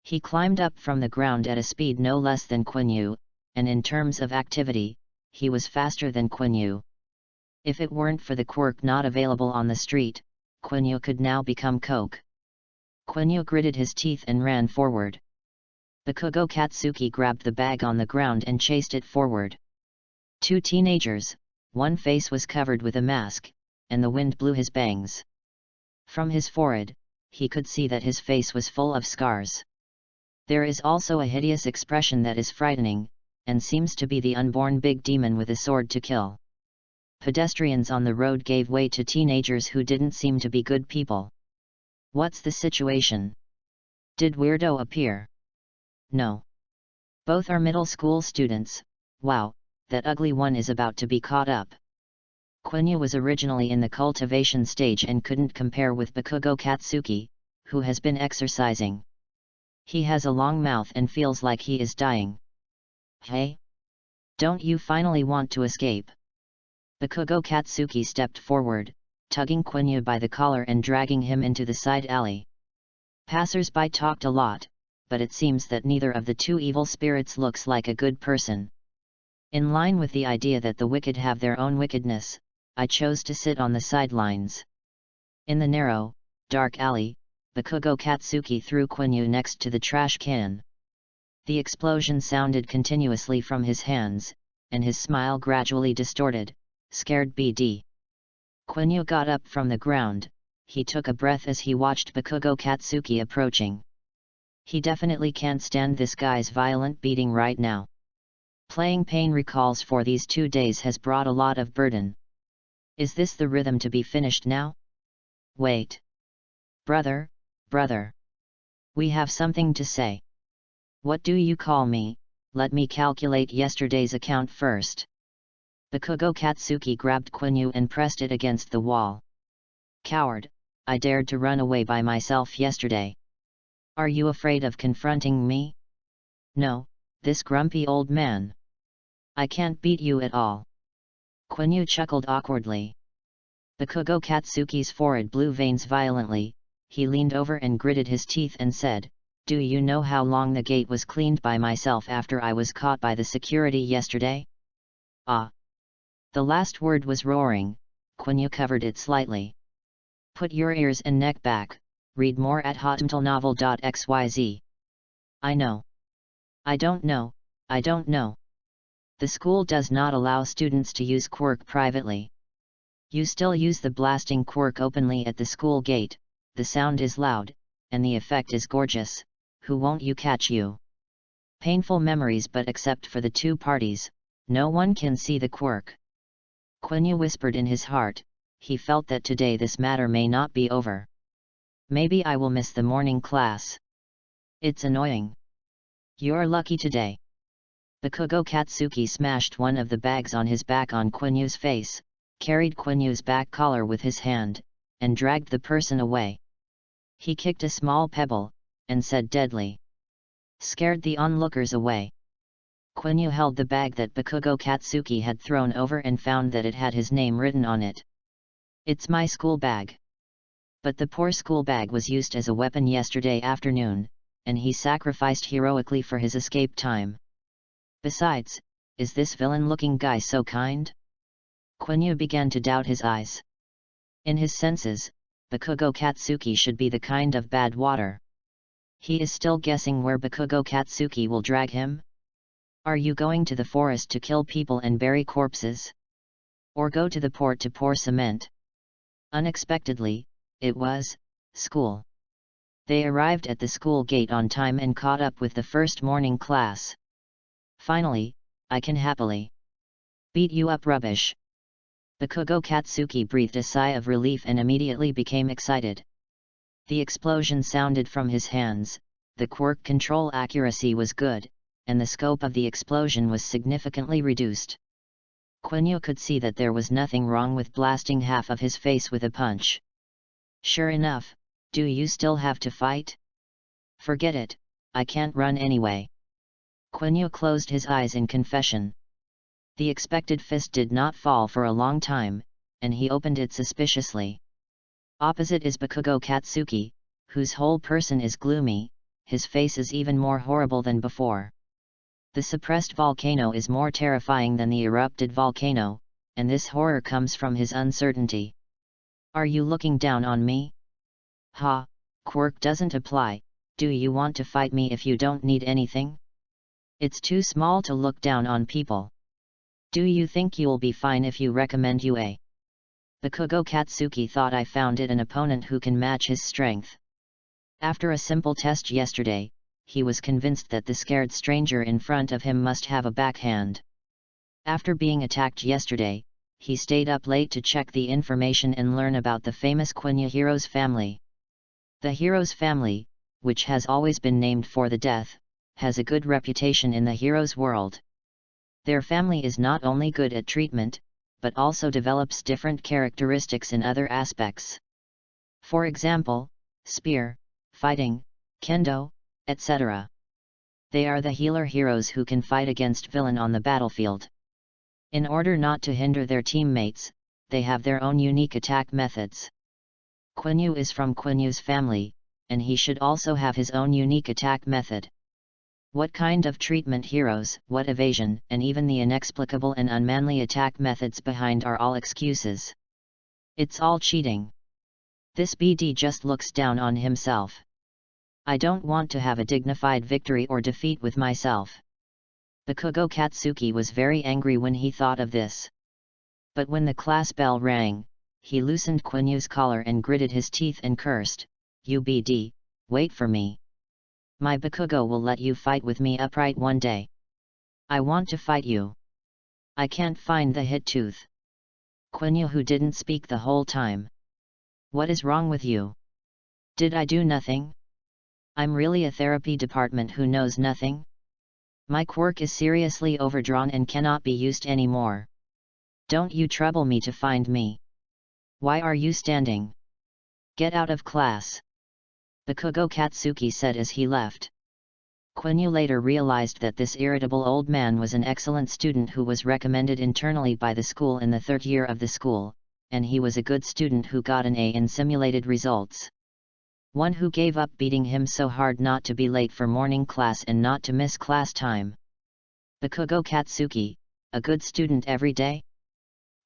He climbed up from the ground at a speed no less than Quiny, and in terms of activity, he was faster than Quiny. If it weren't for the quirk not available on the street, Quiny could now become Coke. Quiny gritted his teeth and ran forward. Bakugo Katsuki grabbed the bag on the ground and chased it forward. Two teenagers, one face was covered with a mask, and the wind blew his bangs. From his forehead, he could see that his face was full of scars. There is also a hideous expression that is frightening, and seems to be the unborn big demon with a sword to kill. Pedestrians on the road gave way to teenagers who didn't seem to be good people. What's the situation? Did Weirdo appear? No. Both are middle school students. Wow, that ugly one is about to be caught up. Quiny was originally in the cultivation stage and couldn't compare with Bakugo Katsuki, who has been exercising. He has a long mouth and feels like he is dying. Hey? Don't you finally want to escape? Bakugo Katsuki stepped forward, tugging Quiny by the collar and dragging him into the side alley. Passers-by talked a lot, but it seems that neither of the two evil spirits looks like a good person. In line with the idea that the wicked have their own wickedness, I chose to sit on the sidelines. In the narrow, dark alley, Bakugo Katsuki threw Quiny next to the trash can. The explosion sounded continuously from his hands, and his smile gradually distorted, scared BD. Quiny got up from the ground. He took a breath as he watched Bakugo Katsuki approaching. He definitely can't stand this guy's violent beating right now. Playing pain recalls for these 2 days has brought a lot of burden. Is this the rhythm to be finished now? Wait. Brother. We have something to say. What do you call me? Let me calculate yesterday's account first. Bakugo Katsuki grabbed Quiny and pressed it against the wall. Coward, I dared to run away by myself yesterday. Are you afraid of confronting me? No, this grumpy old man. I can't beat you at all. Quiny chuckled awkwardly. Bakugo Katsuki's forehead blew veins violently. He leaned over and gritted his teeth and said, Do you know how long the gate was cleaned by myself after I was caught by the security yesterday? Ah! The last word was roaring. Quiny covered it slightly. Put your ears and neck back, read more at hotmtlnovel.xyz. I know. I don't know. The school does not allow students to use quirk privately. You still use the blasting quirk openly at the school gate. The sound is loud, and the effect is gorgeous. Who won't you catch you? Painful memories, but except for the two parties, no one can see the quirk. Quiny whispered in his heart. He felt that today this matter may not be over. Maybe I will miss the morning class. It's annoying. You're lucky today. Bakugo Katsuki smashed one of the bags on his back on Quinyu's face, carried Quinyu's back collar with his hand, and dragged the person away. He kicked a small pebble, and said deadly. Scared the onlookers away. Quiny held the bag that Bakugo Katsuki had thrown over and found that it had his name written on it. It's my school bag. But the poor school bag was used as a weapon yesterday afternoon, and he sacrificed heroically for his escape time. Besides, is this villain-looking guy so kind? Quiny began to doubt his eyes. In his senses, Bakugo Katsuki should be the kind of bad water. He is still guessing where Bakugo Katsuki will drag him. Are you going to the forest to kill people and bury corpses? Or go to the port to pour cement? Unexpectedly, it was school. They arrived at the school gate on time and caught up with the first morning class. Finally, I can happily beat you up, rubbish. Bakugo Katsuki breathed a sigh of relief and immediately became excited. The explosion sounded from his hands, the quirk control accuracy was good, and the scope of the explosion was significantly reduced. Quiny could see that there was nothing wrong with blasting half of his face with a punch. Sure enough, do you still have to fight? Forget it, I can't run anyway. Quiny closed his eyes in confession. The expected fist did not fall for a long time, and he opened it suspiciously. Opposite is Bakugo Katsuki, whose whole person is gloomy, his face is even more horrible than before. The suppressed volcano is more terrifying than the erupted volcano, and this horror comes from his uncertainty. Are you looking down on me? Ha, quirk doesn't apply. Do you want to fight me if you don't need anything? It's too small to look down on people. Do you think you'll be fine if you recommend you a Bakugo Katsuki thought I found it an opponent who can match his strength. After a simple test yesterday, he was convinced that the scared stranger in front of him must have a backhand. After being attacked yesterday, he stayed up late to check the information and learn about the famous Quiny hero's family. The hero's family, which has always been named for the death has a good reputation in the hero's world. Their family is not only good at treatment, but also develops different characteristics in other aspects. For example, spear, fighting, kendo, etc. They are the healer heroes who can fight against villain on the battlefield. In order not to hinder their teammates, they have their own unique attack methods. Quiny is from Quinyue's family, and he should also have his own unique attack method. What kind of treatment heroes, what evasion, and even the inexplicable and unmanly attack methods behind are all excuses. It's all cheating. This BD just looks down on himself. I don't want to have a dignified victory or defeat with myself. Bakugo Katsuki was very angry when he thought of this. But when the class bell rang, he loosened Quinyue's collar and gritted his teeth and cursed, "UBD, wait for me. My Bakugo will let you fight with me upright one day. I want to fight you. I can't find the hit tooth." Quiny, who didn't speak the whole time. "What is wrong with you? Did I do nothing? I'm really a therapy department who knows nothing? My quirk is seriously overdrawn and cannot be used anymore. Don't you trouble me to find me. Why are you standing? Get out of class." Bakugo Katsuki said as he left. Quiny later realized that this irritable old man was an excellent student who was recommended internally by the school in the third year of the school, and he was a good student who got an A in simulated results. One who gave up beating him so hard not to be late for morning class and not to miss class time. Bakugo Katsuki, a good student every day?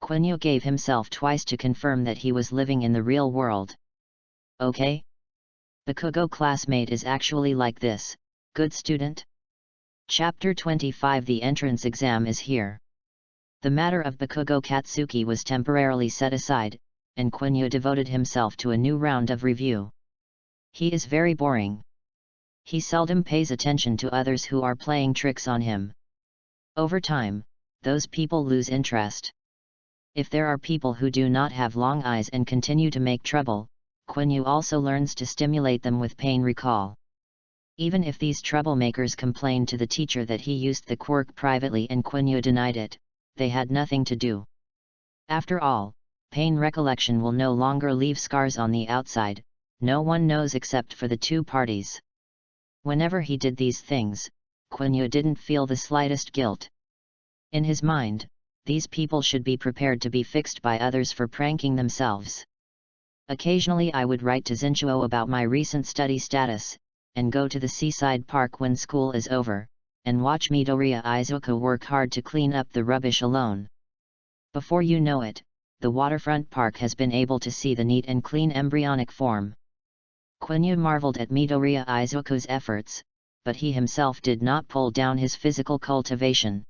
Quiny gave himself twice to confirm that he was living in the real world. Okay? Bakugo classmate is actually like this, good student? Chapter 25 The entrance exam is here. The matter of Bakugo Katsuki was temporarily set aside, and Quiny devoted himself to a new round of review. He is very boring. He seldom pays attention to others who are playing tricks on him. Over time, those people lose interest. If there are people who do not have long eyes and continue to make trouble, Quiny also learns to stimulate them with pain recall. Even if these troublemakers complained to the teacher that he used the quirk privately and Quiny denied it, they had nothing to do. After all, pain recollection will no longer leave scars on the outside, no one knows except for the two parties. Whenever he did these things, Quiny didn't feel the slightest guilt. In his mind, these people should be prepared to be fixed by others for pranking themselves. Occasionally I would write to Zinchuo about my recent study status, and go to the seaside park when school is over, and watch Midoriya Izuku work hard to clean up the rubbish alone. Before you know it, the waterfront park has been able to see the neat and clean embryonic form. Quiny marveled at Midoriya Izuku's efforts, but he himself did not pull down his physical cultivation.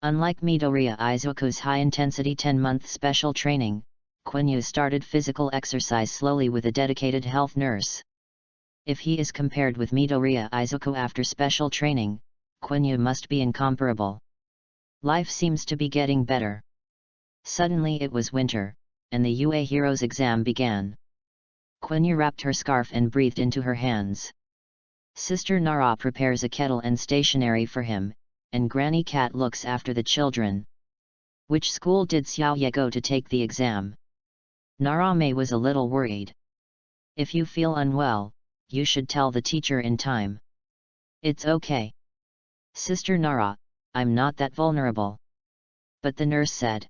Unlike Midoriya Izuku's high-intensity 10-month special training, Quiny started physical exercise slowly with a dedicated health nurse. If he is compared with Midoriya Izuku after special training, Quiny must be incomparable. Life seems to be getting better. Suddenly it was winter, and the UA Heroes exam began. Quiny wrapped her scarf and breathed into her hands. Sister Nara prepares a kettle and stationery for him, and Granny Cat looks after the children. Which school did Xiaoye go to take the exam? Narame was a little worried. If you feel unwell, you should tell the teacher in time. It's okay. Sister Nara, I'm not that vulnerable. But the nurse said.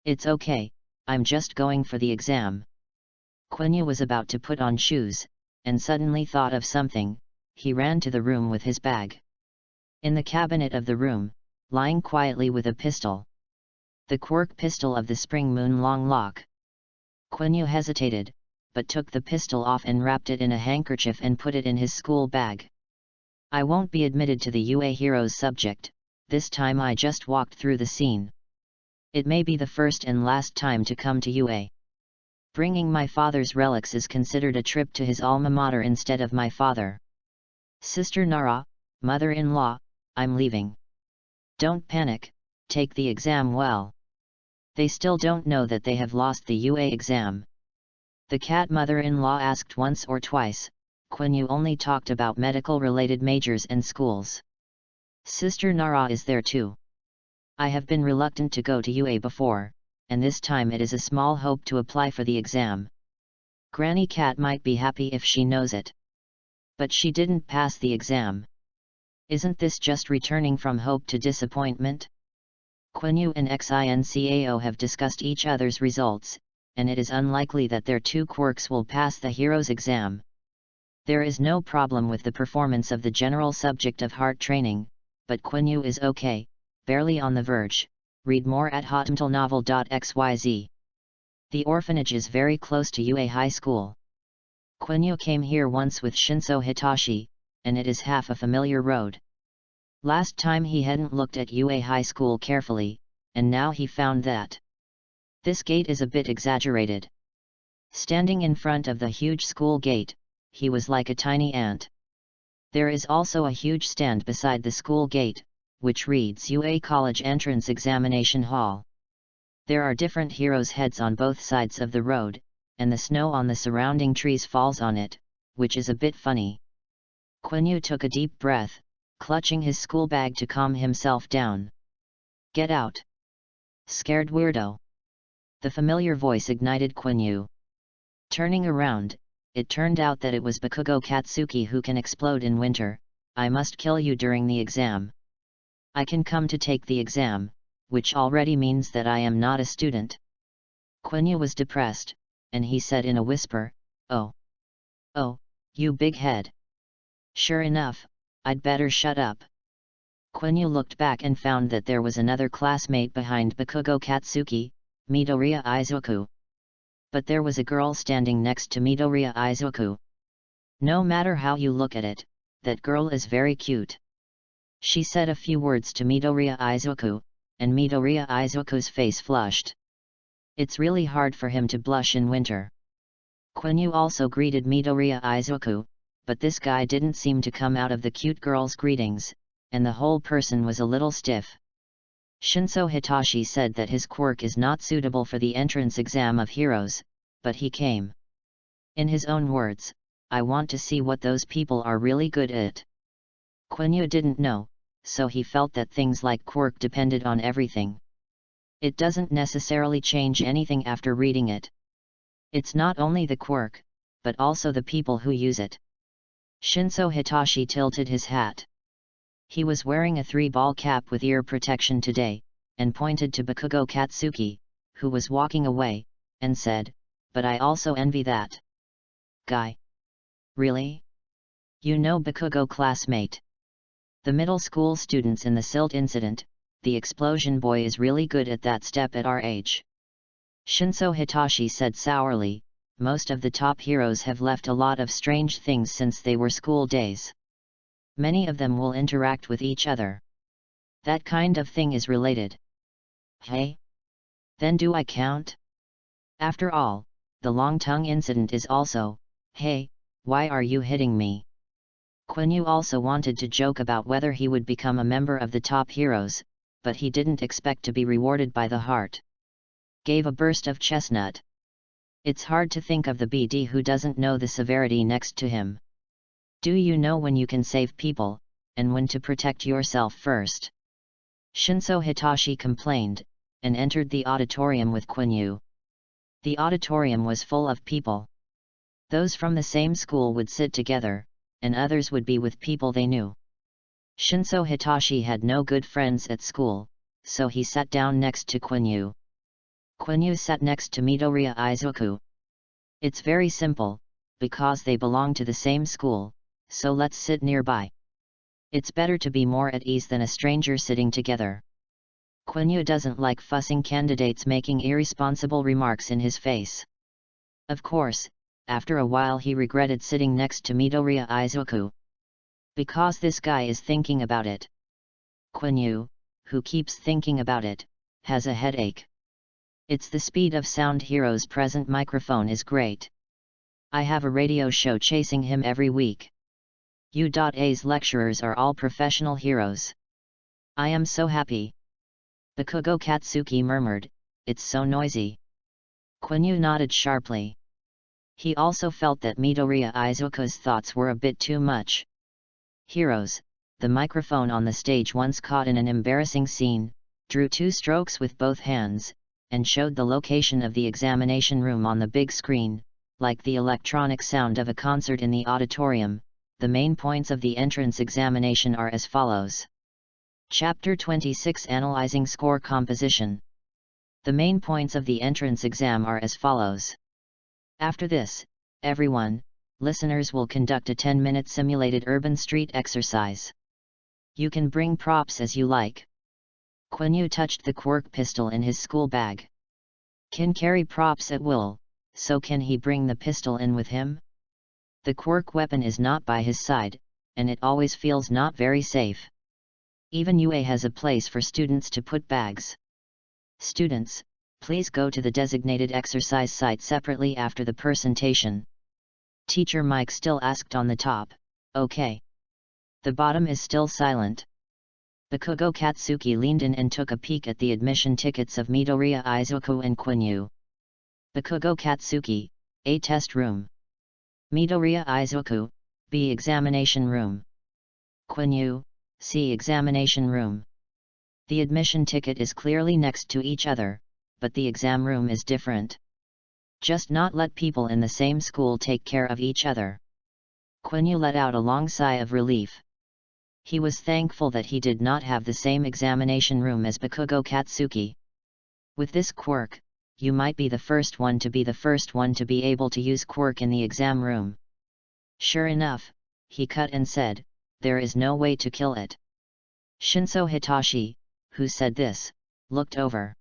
It's okay, I'm just going for the exam. Quiny was about to put on shoes, and suddenly thought of something. He ran to the room with his bag. In the cabinet of the room, lying quietly with a pistol. The quirk pistol of the Spring Moon Long Lock. Quiny hesitated, but took the pistol off and wrapped it in a handkerchief and put it in his school bag. I won't be admitted to the UA Heroes subject, this time I just walked through the scene. It may be the first and last time to come to UA. Bringing my father's relics is considered a trip to his alma mater instead of my father. Sister Nara, mother-in-law, I'm leaving. Don't panic, take the exam well. They still don't know that they have lost the UA exam. The cat mother-in-law asked once or twice. Quanyue only talked about medical-related majors and schools. Sister Nara is there too. I have been reluctant to go to UA before, and this time it is a small hope to apply for the exam. Granny Cat might be happy if she knows it. But she didn't pass the exam. Isn't this just returning from hope to disappointment? Quanyue and Xincao have discussed each other's results, and it is unlikely that their two quirks will pass the hero's exam. There is no problem with the performance of the general subject of heart training, but Quanyue is okay, barely on the verge. Read more at hotmtlnovel.xyz. The orphanage is very close to UA High School. Quanyue came here once with Shinso Hitashi, and it is half a familiar road. Last time he hadn't looked at UA High School carefully, and now he found that this gate is a bit exaggerated. Standing in front of the huge school gate, he was like a tiny ant. There is also a huge stand beside the school gate, which reads UA College Entrance Examination Hall. There are different heroes' heads on both sides of the road, and the snow on the surrounding trees falls on it, which is a bit funny. Quanyue took a deep breath, clutching his school bag to calm himself down. Get out! Scared weirdo! The familiar voice ignited Quanyue. Turning around, it turned out that it was Bakugo Katsuki who can explode in winter. I must kill you during the exam. I can come to take the exam, which already means that I am not a student. Quanyue was depressed, and he said in a whisper, Oh, you big head. Sure enough, I'd better shut up. Quanyue looked back and found that there was another classmate behind Bakugo Katsuki, Midoriya Izuku. But there was a girl standing next to Midoriya Izuku. No matter how you look at it, that girl is very cute. She said a few words to Midoriya Izuku, and Midoriya Izuku's face flushed. It's really hard for him to blush in winter. Quanyue also greeted Midoriya Izuku, but this guy didn't seem to come out of the cute girl's greetings, and the whole person was a little stiff. Shinso Hitashi said that his quirk is not suitable for the entrance exam of heroes, but he came. In his own words, I want to see what those people are really good at. Quanyue didn't know, so he felt that things like quirk depended on everything. It doesn't necessarily change anything after reading it. It's not only the quirk, but also the people who use it. Shinso Hitashi tilted his hat. He was wearing a 3-ball cap with ear protection today, and pointed to Bakugo Katsuki, who was walking away, and said, But I also envy that guy. Really? You know Bakugo classmate? The middle school students in the silt incident, the explosion boy is really good at that step at our age. Shinso Hitashi said sourly, most of the top heroes have left a lot of strange things since they were school days. Many of them will interact with each other. That kind of thing is related. Hey? Then do I count? After all, the long tongue incident is also, hey, why are you hitting me? Quanyue also wanted to joke about whether he would become a member of the top heroes, but he didn't expect to be rewarded by the heart. Gave a burst of chestnut. It's hard to think of the BD who doesn't know the severity next to him. Do you know when you can save people, and when to protect yourself first? Shinso Hitashi complained, and entered the auditorium with Quanyue. The auditorium was full of people. Those from the same school would sit together, and others would be with people they knew. Shinso Hitashi had no good friends at school, so he sat down next to Quanyue. Quanyue sat next to Midoriya Izuku. It's very simple, because they belong to the same school, so let's sit nearby. It's better to be more at ease than a stranger sitting together. Quanyue doesn't like fussing candidates making irresponsible remarks in his face. Of course, after a while he regretted sitting next to Midoriya Izuku. Because this guy is thinking about it. Quanyue, who keeps thinking about it, has a headache. It's the speed of sound hero's present microphone is great. I have a radio show chasing him every week. U.A's lecturers are all professional heroes. I am so happy. Bakugo Katsuki murmured, it's so noisy. Quanyue nodded sharply. He also felt that Midoriya Izuku's thoughts were a bit too much. Heroes, the microphone on the stage once caught in an embarrassing scene, drew 2 strokes with both hands, and showed the location of the examination room on the big screen, like the electronic sound of a concert in the auditorium. The main points of the entrance examination are as follows. Chapter 26 Analyzing Score Composition. The main points of the entrance exam are as follows. After this, everyone, listeners will conduct a 10-minute simulated urban street exercise. You can bring props as you like. Quiny touched the quirk pistol in his school bag. Can carry props at will, so can he bring the pistol in with him? The quirk weapon is not by his side, and it always feels not very safe. Even UA has a place for students to put bags. Students, please go to the designated exercise site separately after the presentation. Teacher Mike still asked on the top, okay. The bottom is still silent. Bakugo Katsuki leaned in and took a peek at the admission tickets of Midoriya Izuku and Quanyue. Bakugo Katsuki, A test room. Midoriya Izuku, B examination room. Quanyue, C examination room. The admission ticket is clearly next to each other, but the exam room is different. Just not let people in the same school take care of each other. Quiny let out a long sigh of relief. He was thankful that he did not have the same examination room as Bakugo Katsuki. With this quirk, you might be the first one to be able to use quirk in the exam room. Sure enough, he cut and said, there is no way to kill it. Shinso Hitashi, who said this, looked over.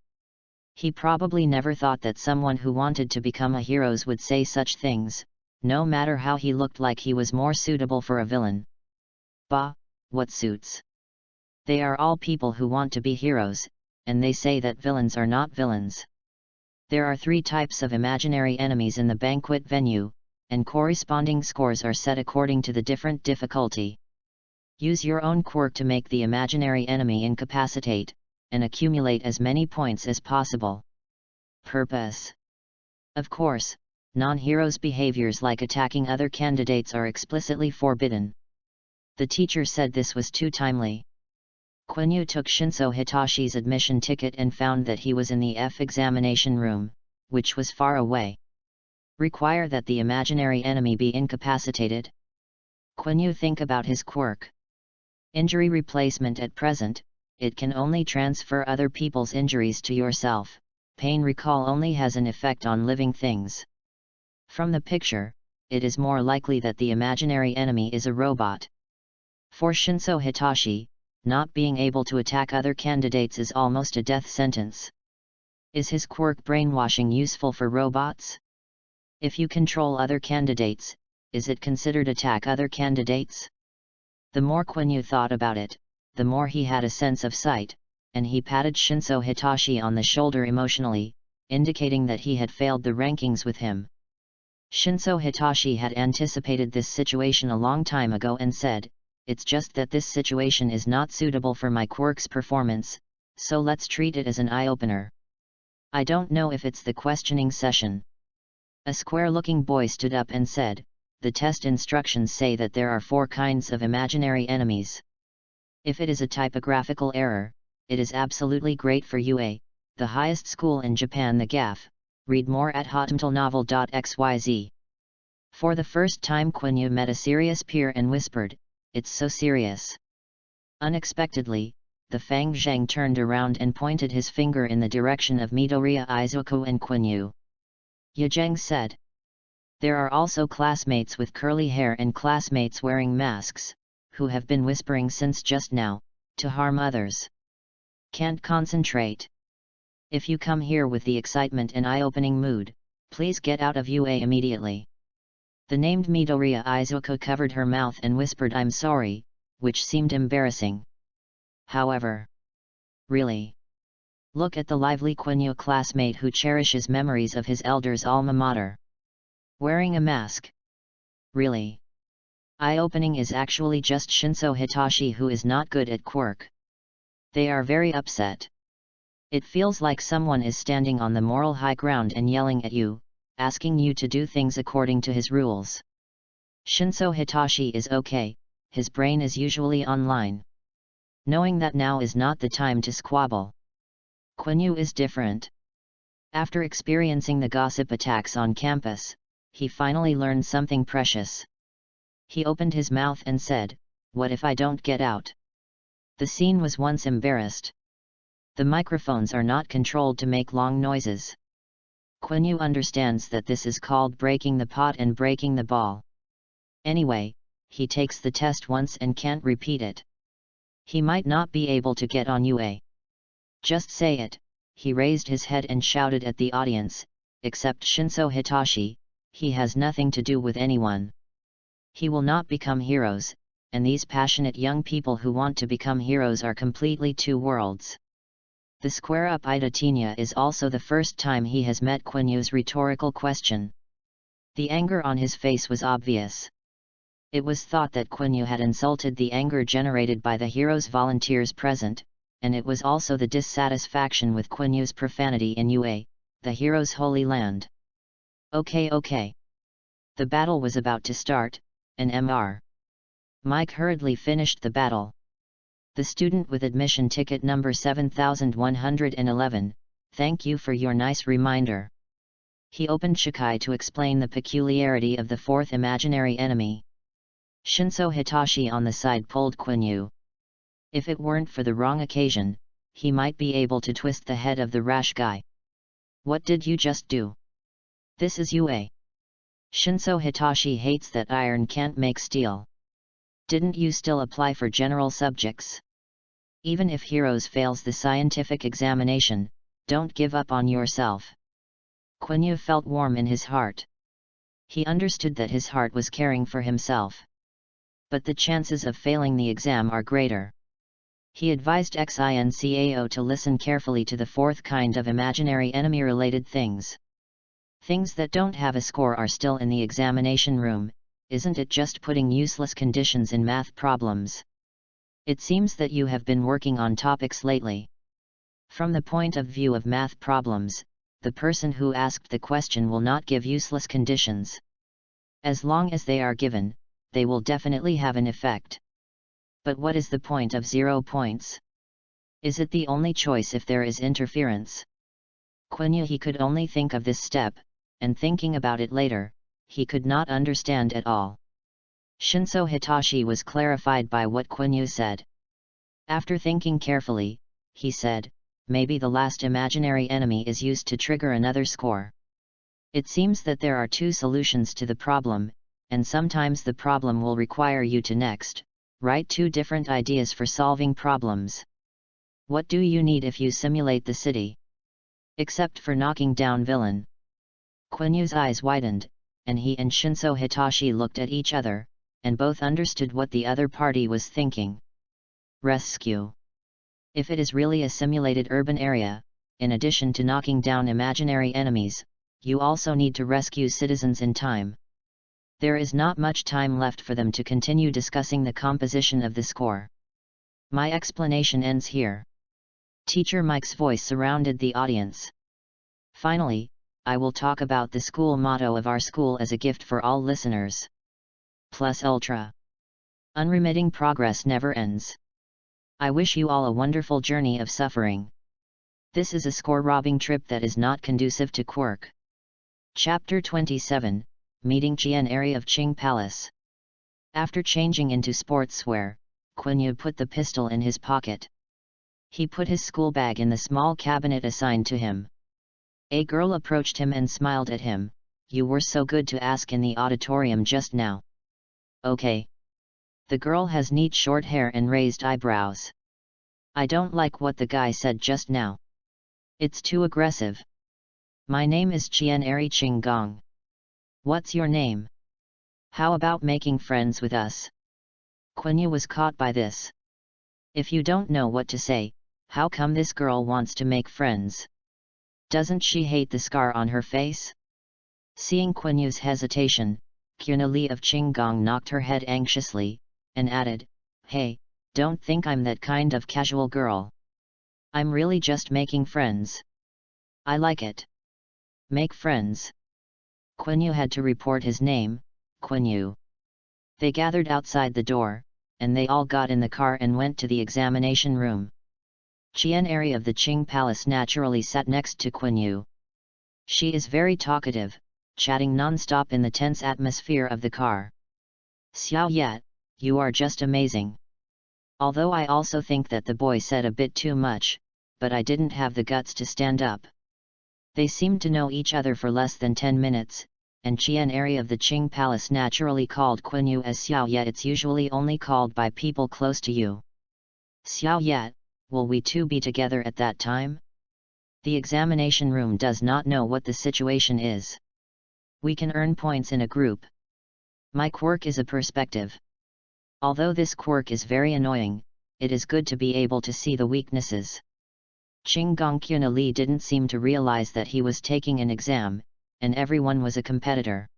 He probably never thought that someone who wanted to become a hero would say such things, no matter how he looked like he was more suitable for a villain. Bah, what suits? They are all people who want to be heroes, and they say that villains are not villains. There are 3 types of imaginary enemies in the banquet venue, and corresponding scores are set according to the different difficulty. Use your own quirk to make the imaginary enemy incapacitate, and accumulate as many points as possible. Purpose. Of course, non-heroes' behaviors like attacking other candidates are explicitly forbidden. The teacher said this was too timely. Quiny took Shinso Hitashi's admission ticket and found that he was in the F examination room, which was far away. Require that the imaginary enemy be incapacitated. Quiny think about his quirk. Injury replacement at present, it can only transfer other people's injuries to yourself. Pain recall only has an effect on living things. From the picture, it is more likely that the imaginary enemy is a robot. For Shinso Hitashi, not being able to attack other candidates is almost a death sentence. Is his quirk brainwashing useful for robots? If you control other candidates, is it considered attack other candidates? The more Quiny thought about it, the more he had a sense of sight, and he patted Shinso Hitashi on the shoulder emotionally, indicating that he had failed the rankings with him. Shinso Hitashi had anticipated this situation a long time ago and said, it's just that this situation is not suitable for my quirk's performance, so let's treat it as an eye-opener. I don't know if it's the questioning session. A square-looking boy stood up and said, the test instructions say that there are 4 kinds of imaginary enemies. If it is a typographical error, it is absolutely great for UA, the highest school in Japan. The GAF. Read more at hotmtlnovel.xyz. For the first time Quiny met a serious peer and whispered, it's so serious. Unexpectedly, the Fang Zhang turned around and pointed his finger in the direction of Midoriya Izuku and Quiny. Yajeng said. There are also classmates with curly hair and classmates wearing masks, who have been whispering since just now, to harm others. Can't concentrate. If you come here with the excitement and eye-opening mood, please get out of UA immediately. The named Midoriya Izuku covered her mouth and whispered I'm sorry, which seemed embarrassing. However. Really? Look at the lively Quiny classmate who cherishes memories of his elders' alma mater. Wearing a mask. Really? Eye-opening is actually just Shinso Hitashi who is not good at quirk. They are very upset. It feels like someone is standing on the moral high ground and yelling at you, asking you to do things according to his rules. Shinso Hitashi is okay, his brain is usually online. Knowing that now is not the time to squabble. Quiny is different. After experiencing the gossip attacks on campus, he finally learned something precious. He opened his mouth and said, "What if I don't get out?" The scene was once embarrassed. The microphones are not controlled to make long noises. Quiny understands that this is called breaking the pot and breaking the ball. Anyway, he takes the test once and can't repeat it. He might not be able to get on UA. Just say it, he raised his head and shouted at the audience, except Shinso Hitashi, he has nothing to do with anyone. He will not become heroes, and these passionate young people who want to become heroes are completely two worlds. The square-up Ida is also the first time he has met Quinyu's rhetorical question. The anger on his face was obvious. It was thought that Quiny had insulted the anger generated by the hero's volunteers present, and it was also the dissatisfaction with Quinyu's profanity in UA, the hero's holy land. Okay. The battle was about to start, and Mr. Mike hurriedly finished the battle. The student with admission ticket number 7111, thank you for your nice reminder. He opened Shikai to explain the peculiarity of the fourth imaginary enemy. Shinso Hitashi on the side pulled Quiny. If it weren't for the wrong occasion, he might be able to twist the head of the rash guy. What did you just do? This is UA. Shinso Hitashi hates that iron can't make steel. Didn't you still apply for general subjects? Even if Heroes fails the scientific examination, don't give up on yourself. Quiny felt warm in his heart. He understood that his heart was caring for himself. But the chances of failing the exam are greater. He advised Xincao to listen carefully to the fourth kind of imaginary enemy-related things. Things that don't have a score are still in the examination room, isn't it just putting useless conditions in math problems? It seems that you have been working on topics lately. From the point of view of math problems, the person who asked the question will not give useless conditions. As long as they are given, they will definitely have an effect. But what is the point of 0 points? Is it the only choice if there is interference? Quiny he could only think of this step, and thinking about it later, he could not understand at all. Shinso Hitachi was clarified by what Quiny said. After thinking carefully, he said, maybe the last imaginary enemy is used to trigger another score. It seems that there are two solutions to the problem, and sometimes the problem will require you to next write two different ideas for solving problems. What do you need if you simulate the city? Except for knocking down villain. Quinyu's eyes widened, and he and Shinso Hitachi looked at each other, and both understood what the other party was thinking. Rescue. If it is really a simulated urban area, in addition to knocking down imaginary enemies, you also need to rescue citizens in time. There is not much time left for them to continue discussing the composition of the score. My explanation ends here. Teacher Mike's voice surrounded the audience. Finally, I will talk about the school motto of our school as a gift for all listeners. Plus Ultra. Unremitting progress never ends. I wish you all a wonderful journey of suffering. This is a score-robbing trip that is not conducive to quirk. Chapter 27, Meeting Qian'eri of Qing Palace. After changing into sportswear, Quiny put the pistol in his pocket. He put his school bag in the small cabinet assigned to him. A girl approached him and smiled at him. You were so good to ask in the auditorium just now. Okay. The girl has neat short hair and raised eyebrows. I don't like what the guy said just now. It's too aggressive. My name is Qian'eri Qinggong. What's your name? How about making friends with us? Quiny was caught by this. If you don't know what to say, how come this girl wants to make friends? Doesn't she hate the scar on her face? Seeing Quinyu's hesitation, Quiny of Qinggong knocked her head anxiously, and added, Hey, don't think I'm that kind of casual girl. I'm really just making friends. I like it. Make friends. Quiny had to report his name, Quanyue. They gathered outside the door, and they all got in the car and went to the examination room. Qian'eri of the Qing Palace naturally sat next to Quanyue. She is very talkative, chatting non-stop in the tense atmosphere of the car. Xiao Yat, you are just amazing. Although I also think that the boy said a bit too much, but I didn't have the guts to stand up. They seemed to know each other for less than 10 minutes, and Qian'eri of the Qing Palace naturally called Quanyue as Xiao Yat. It's usually only called by people close to you. Xiao Yat, will we two be together at that time? The examination room does not know what the situation is. We can earn points in a group. My quirk is a perspective. Although this quirk is very annoying, it is good to be able to see the weaknesses. Qing Gongqian Li didn't seem to realize that he was taking an exam, and everyone was a competitor.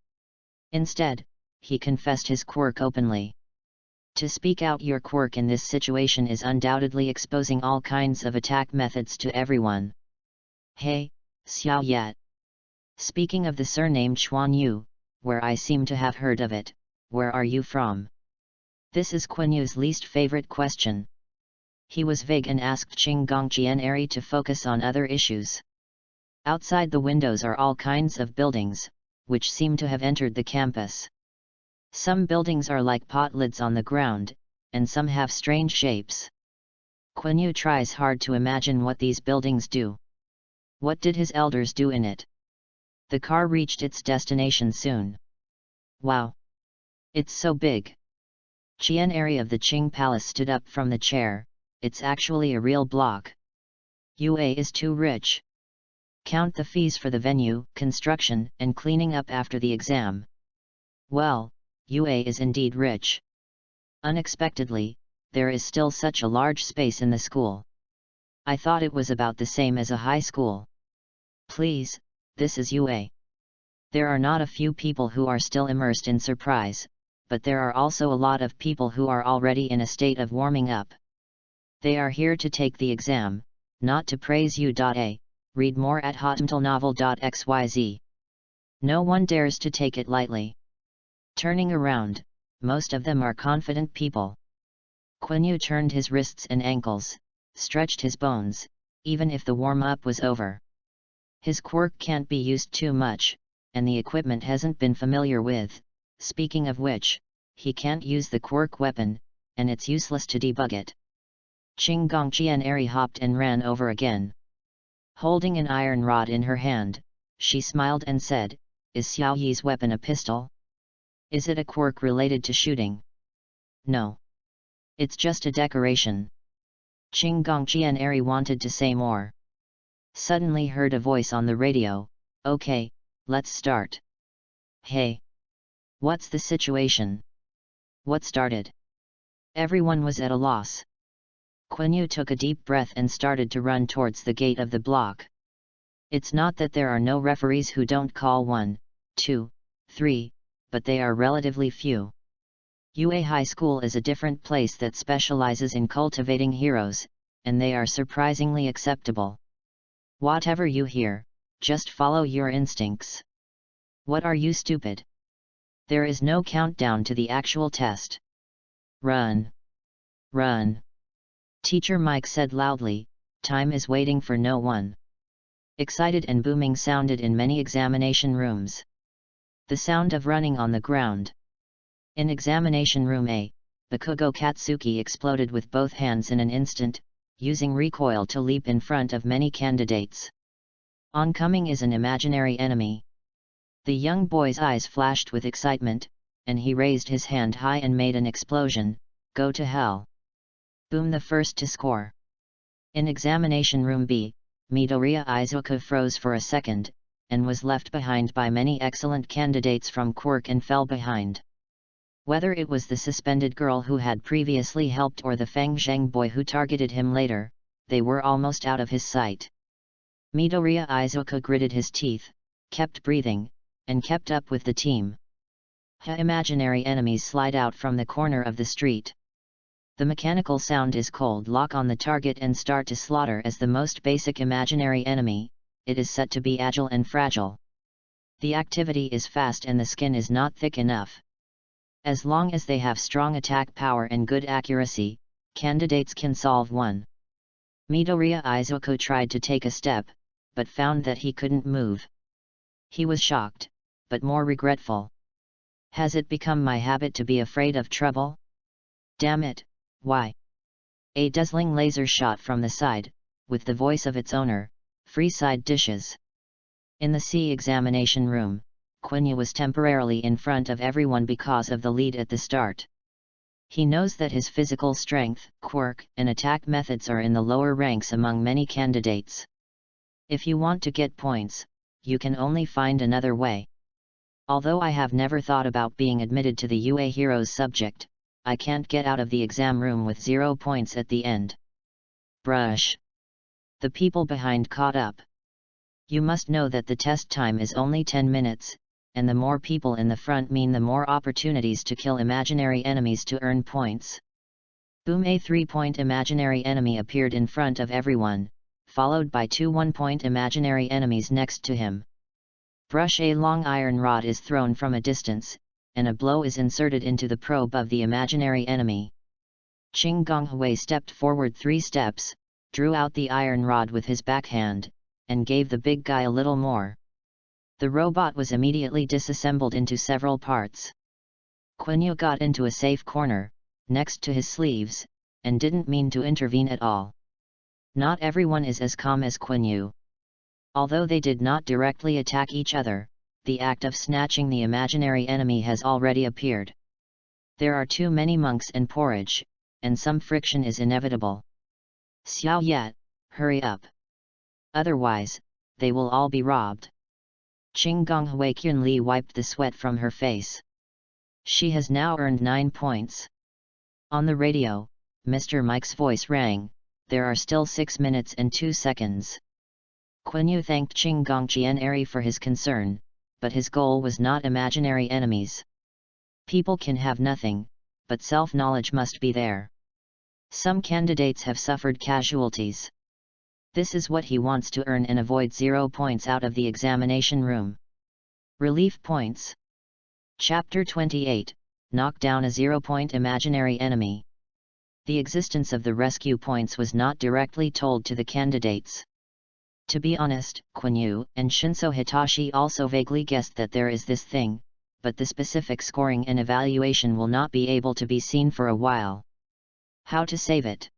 Instead, he confessed his quirk openly. To speak out your quirk in this situation is undoubtedly exposing all kinds of attack methods to everyone. Hey, Xiao Yat. Speaking of the surname Quanyue, where I seem to have heard of it, where are you from? This is Quanyue's least favorite question. He was vague and asked Qing Gongqian'eri to focus on other issues. Outside the windows are all kinds of buildings, which seem to have entered the campus. Some buildings are like pot lids on the ground, and some have strange shapes. Quanyue tries hard to imagine what these buildings do. What did his elders do in it? The car reached its destination soon. Wow! It's so big! Qian'eri of the Qing Palace stood up from the chair. It's actually a real block. Yue is too rich. Count the fees for the venue, construction, and cleaning up after the exam. Well, Yue is indeed rich. Unexpectedly, there is still such a large space in the school. I thought it was about the same as a high school. Please, this is Yue. There are not a few people who are still immersed in surprise, but there are also a lot of people who are already in a state of warming up. They are here to take the exam, not to praise you. Read more at hotmtlnovel.xyz. No one dares to take it lightly. Turning around, most of them are confident people. Quanyue turned his wrists and ankles, stretched his bones, even if the warm-up was over. His quirk can't be used too much, and the equipment hasn't been familiar with. Speaking of which, he can't use the quirk weapon, and it's useless to debug it. Qing Gongqian'eri hopped and ran over again. Holding an iron rod in her hand, she smiled and said, "Is Xiao Yi's weapon a pistol? Is it a quirk related to shooting?" "No. It's just a decoration." Qing Gongqian'eri wanted to say more. Suddenly heard a voice on the radio, "Okay, let's start." "Hey! What's the situation? What started?" Everyone was at a loss. Quanyue took a deep breath and started to run towards the gate of the block. It's not that there are no referees who don't call 1, 2, 3, but they are relatively few. Yue High School is a different place that specializes in cultivating heroes, and they are surprisingly acceptable. Whatever you hear, just follow your instincts. What are you, stupid? There is no countdown to the actual test. Run! Run! Teacher Mike said loudly, time is waiting for no one. Excited and booming sounded in many examination rooms. The sound of running on the ground. In examination room A, Bakugo Katsuki exploded with both hands in an instant, using recoil to leap in front of many candidates. Oncoming is an imaginary enemy. The young boy's eyes flashed with excitement, and he raised his hand high and made an explosion. Go to hell! Boom, the first to score. In examination room B, Midoriya Izuka froze for a second, and was left behind by many excellent candidates from quirk and fell behind. Whether it was the suspended girl who had previously helped or the Feng Zheng boy who targeted him later, they were almost out of his sight. Midoriya Izuka gritted his teeth, kept breathing, and kept up with the team. Imaginary enemies slide out from the corner of the street. The mechanical sound is cold lock on the target and start to slaughter as the most basic imaginary enemy. It is set to be agile and fragile. The activity is fast and the skin is not thick enough. As long as they have strong attack power and good accuracy, candidates can solve one. Midoriya Izuku tried to take a step, but found that he couldn't move. He was shocked, but more regretful. Has it become my habit to be afraid of trouble? Damn it, why? A dazzling laser shot from the side, with the voice of its owner, free side dishes. In the C examination room, Quiny was temporarily in front of everyone because of the lead at the start. He knows that his physical strength, quirk, and attack methods are in the lower ranks among many candidates. If you want to get points, you can only find another way. Although I have never thought about being admitted to the UA Heroes subject, I can't get out of the exam room with 0 points at the end. Brush. The people behind caught up. You must know that the test time is only 10 minutes, and the more people in the front mean the more opportunities to kill imaginary enemies to earn points. Boom! A 3-point imaginary enemy appeared in front of everyone, followed by 2 1-point imaginary enemies next to him. Brush! A long iron rod is thrown from a distance, and a blow is inserted into the probe of the imaginary enemy. Qing Gonghui stepped forward 3 steps, drew out the iron rod with his backhand, and gave the big guy a little more. The robot was immediately disassembled into several parts. Quiny got into a safe corner, next to his sleeves, and didn't mean to intervene at all. Not everyone is as calm as Quiny. Although they did not directly attack each other, the act of snatching the imaginary enemy has already appeared. There are too many monks and porridge, and some friction is inevitable. Xiao Yat, hurry up. Otherwise, they will all be robbed. Qing Gonghui Qinli wiped the sweat from her face. She has now earned 9 points. On the radio, Mr. Mike's voice rang, there are still 6 minutes and 2 seconds. Quiny thanked Qing Gongqianeri for his concern, but his goal was not imaginary enemies. People can have nothing, but self-knowledge must be there. Some candidates have suffered casualties. This is what he wants to earn and avoid 0 points out of the examination room. Relief points. Chapter 28, Knock down a 0-point imaginary enemy. The existence of the rescue points was not directly told to the candidates. To be honest, Quanyue and Shinso Hitashi also vaguely guessed that there is this thing, but the specific scoring and evaluation will not be able to be seen for a while. How to save it?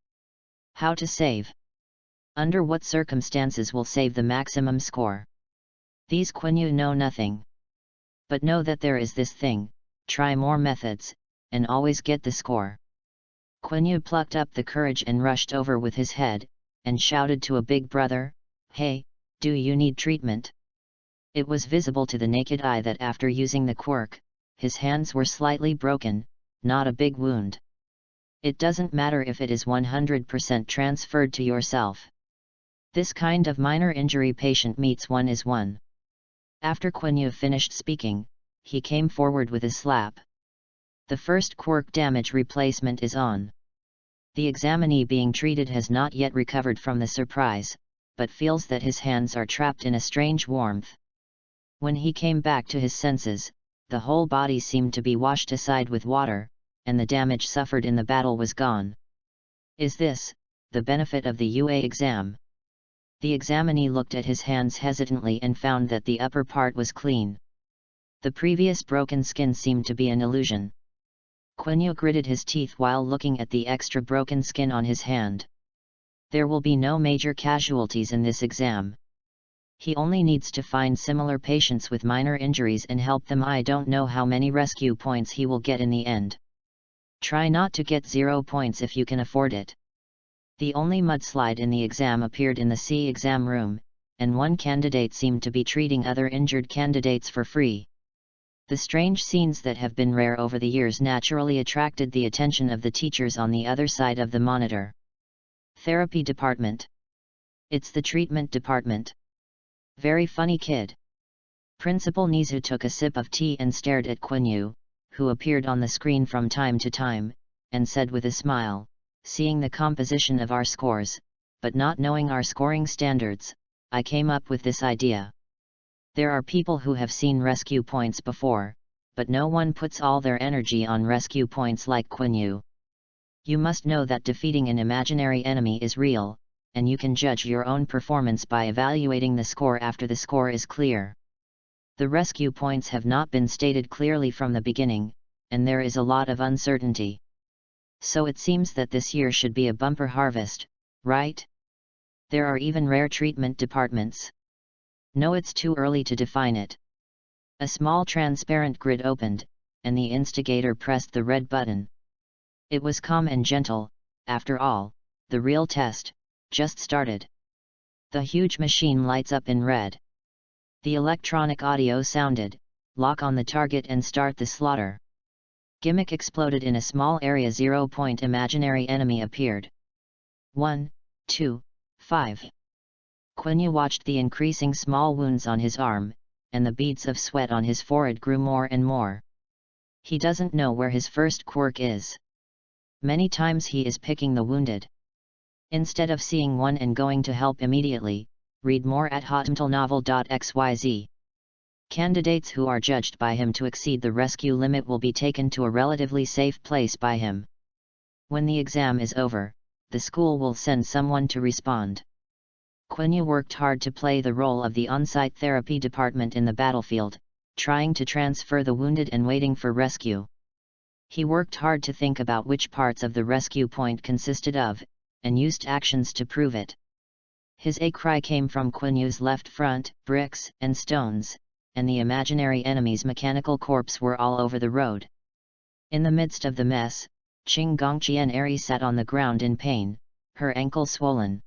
How to save? Under what circumstances will save the maximum score? These Quiny know nothing. But know that there is this thing, try more methods, and always get the score. Quiny plucked up the courage and rushed over with his head, and shouted to a big brother, "Hey, do you need treatment?" It was visible to the naked eye that after using the quirk, his hands were slightly broken, not a big wound. It doesn't matter if it is 100% transferred to yourself. This kind of minor injury patient meets one is one. After Quiny finished speaking, he came forward with a slap. The first quirk damage replacement is on. The examinee being treated has not yet recovered from the surprise, but feels that his hands are trapped in a strange warmth. When he came back to his senses, the whole body seemed to be washed aside with water, and the damage suffered in the battle was gone. Is this the benefit of the UA exam? The examinee looked at his hands hesitantly and found that the upper part was clean. The previous broken skin seemed to be an illusion. Quiny gritted his teeth while looking at the extra broken skin on his hand. There will be no major casualties in this exam. He only needs to find similar patients with minor injuries and help them. I don't know how many rescue points he will get in the end. Try not to get 0 points if you can afford it. The only mudslide in the exam appeared in the C exam room, and one candidate seemed to be treating other injured candidates for free. The strange scenes that have been rare over the years naturally attracted the attention of the teachers on the other side of the monitor. Therapy department. It's the treatment department. Very funny kid. Principal Nizu took a sip of tea and stared at Quiny, who appeared on the screen from time to time, and said with a smile, "Seeing the composition of our scores, but not knowing our scoring standards, I came up with this idea. There are people who have seen rescue points before, but no one puts all their energy on rescue points like Quiny. You must know that defeating an imaginary enemy is real, and you can judge your own performance by evaluating the score after the score is clear. The rescue points have not been stated clearly from the beginning, and there is a lot of uncertainty. So it seems that this year should be a bumper harvest, right? There are even rare treatment departments. No, it's too early to define it. A small transparent grid opened, and the instigator pressed the red button. It was calm and gentle. After all, the real test just started. The huge machine lights up in red. The electronic audio sounded, lock on the target and start the slaughter. Gimmick exploded in a small area. 0-point imaginary enemy appeared. 1, 2, 5. Quiny watched the increasing small wounds on his arm, and the beads of sweat on his forehead grew more and more. He doesn't know where his first quirk is. Many times he is picking the wounded. Instead of seeing one and going to help immediately, read more at hotmtlnovel.xyz. Candidates who are judged by him to exceed the rescue limit will be taken to a relatively safe place by him. When the exam is over, the school will send someone to respond. Quiny worked hard to play the role of the on-site therapy department in the battlefield, trying to transfer the wounded and waiting for rescue. He worked hard to think about which parts of the rescue point consisted of, and used actions to prove it. His a cry came from Quinyu's left front. Bricks and stones, and the imaginary enemy's mechanical corpse were all over the road. In the midst of the mess, Qinggongqian'eri sat on the ground in pain, her ankle swollen.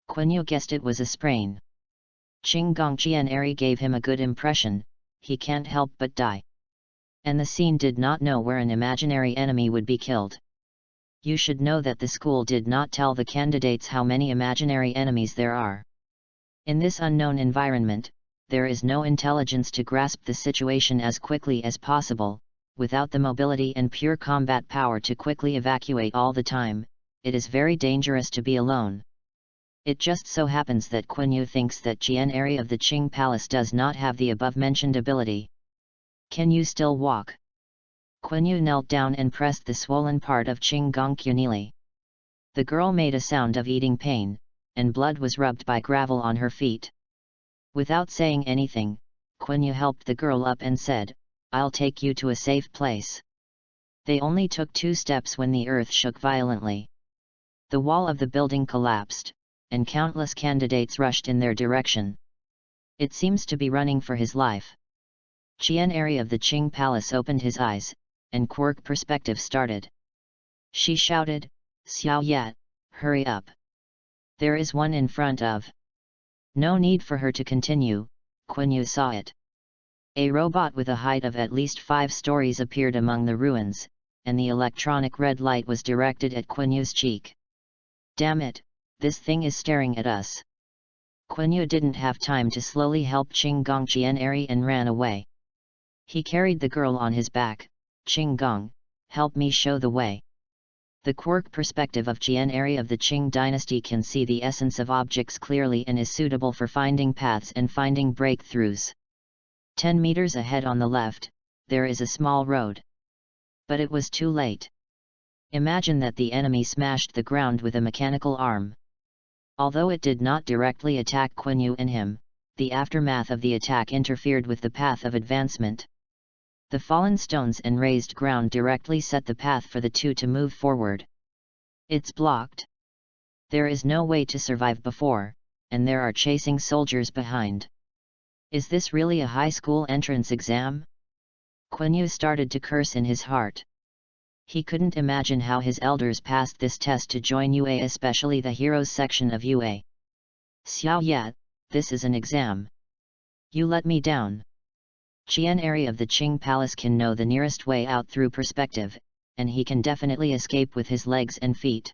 Quiny guessed it was a sprain. Qinggongqian'eri gave him a good impression. He can't help but die. And the scene did not know where an imaginary enemy would be killed. You should know that the school did not tell the candidates how many imaginary enemies there are. In this unknown environment, there is no intelligence to grasp the situation as quickly as possible. Without the mobility and pure combat power to quickly evacuate all the time, it is very dangerous to be alone. It just so happens that Quiny thinks that Qian'eri of the Qing Palace does not have the above-mentioned ability. Can you still walk? Quiny knelt down and pressed the swollen part of Qinggongqian'eri. The girl made a sound of eating pain, and blood was rubbed by gravel on her feet. Without saying anything, Quiny helped the girl up and said, "I'll take you to a safe place." They only took 2 steps when the earth shook violently. The wall of the building collapsed, and countless candidates rushed in their direction. It seems to be running for his life. Qian'eri of the Qing Palace opened his eyes, and quirk perspective started. She shouted, "Xiao Yat, hurry up! There is one in front of." No need for her to continue, Quiny saw it. A robot with a height of at least 5 stories appeared among the ruins, and the electronic red light was directed at Quinyu's cheek. "Damn it, this thing is staring at us." Quiny didn't have time to slowly help Qinggongqian'eri and ran away. He carried the girl on his back. "Qinggong, help me show the way." The quirk perspective of Qian'eri of the Qing dynasty can see the essence of objects clearly and is suitable for finding paths and finding breakthroughs. 10 meters ahead on the left, there is a small road. But it was too late. Imagine that the enemy smashed the ground with a mechanical arm. Although it did not directly attack Quiny and him, the aftermath of the attack interfered with the path of advancement. The fallen stones and raised ground directly set the path for the two to move forward. It's blocked. There is no way to survive before, and there are chasing soldiers behind. Is this really a high school entrance exam? Quiny started to curse in his heart. He couldn't imagine how his elders passed this test to join UA, especially the heroes section of UA. "Xiao Yat, this is an exam. You let me down." Qian'eri of the Qing Palace can know the nearest way out through perspective, and he can definitely escape with his legs and feet.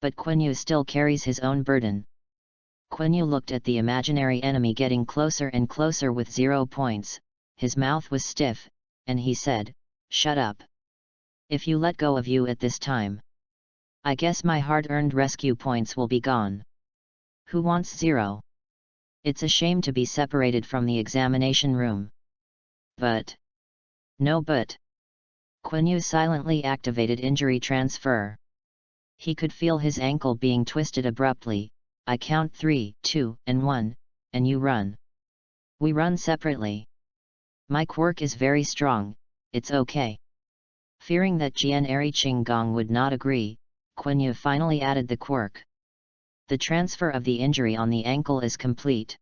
But Quiny still carries his own burden. Quiny looked at the imaginary enemy getting closer and closer with 0 points, his mouth was stiff, and he said, "Shut up. If you let go of you at this time, I guess my hard-earned rescue points will be gone. Who wants 0? It's a shame to be separated from the examination room. But. No but. Quanyue silently activated injury transfer. He could feel his ankle being twisted abruptly. I count 3, 2, and 1, and you run. We run separately. My quirk is very strong, it's okay. Fearing that Jian'eri Qinggong would not agree, Quanyue finally added the quirk. The transfer of the injury on the ankle is complete.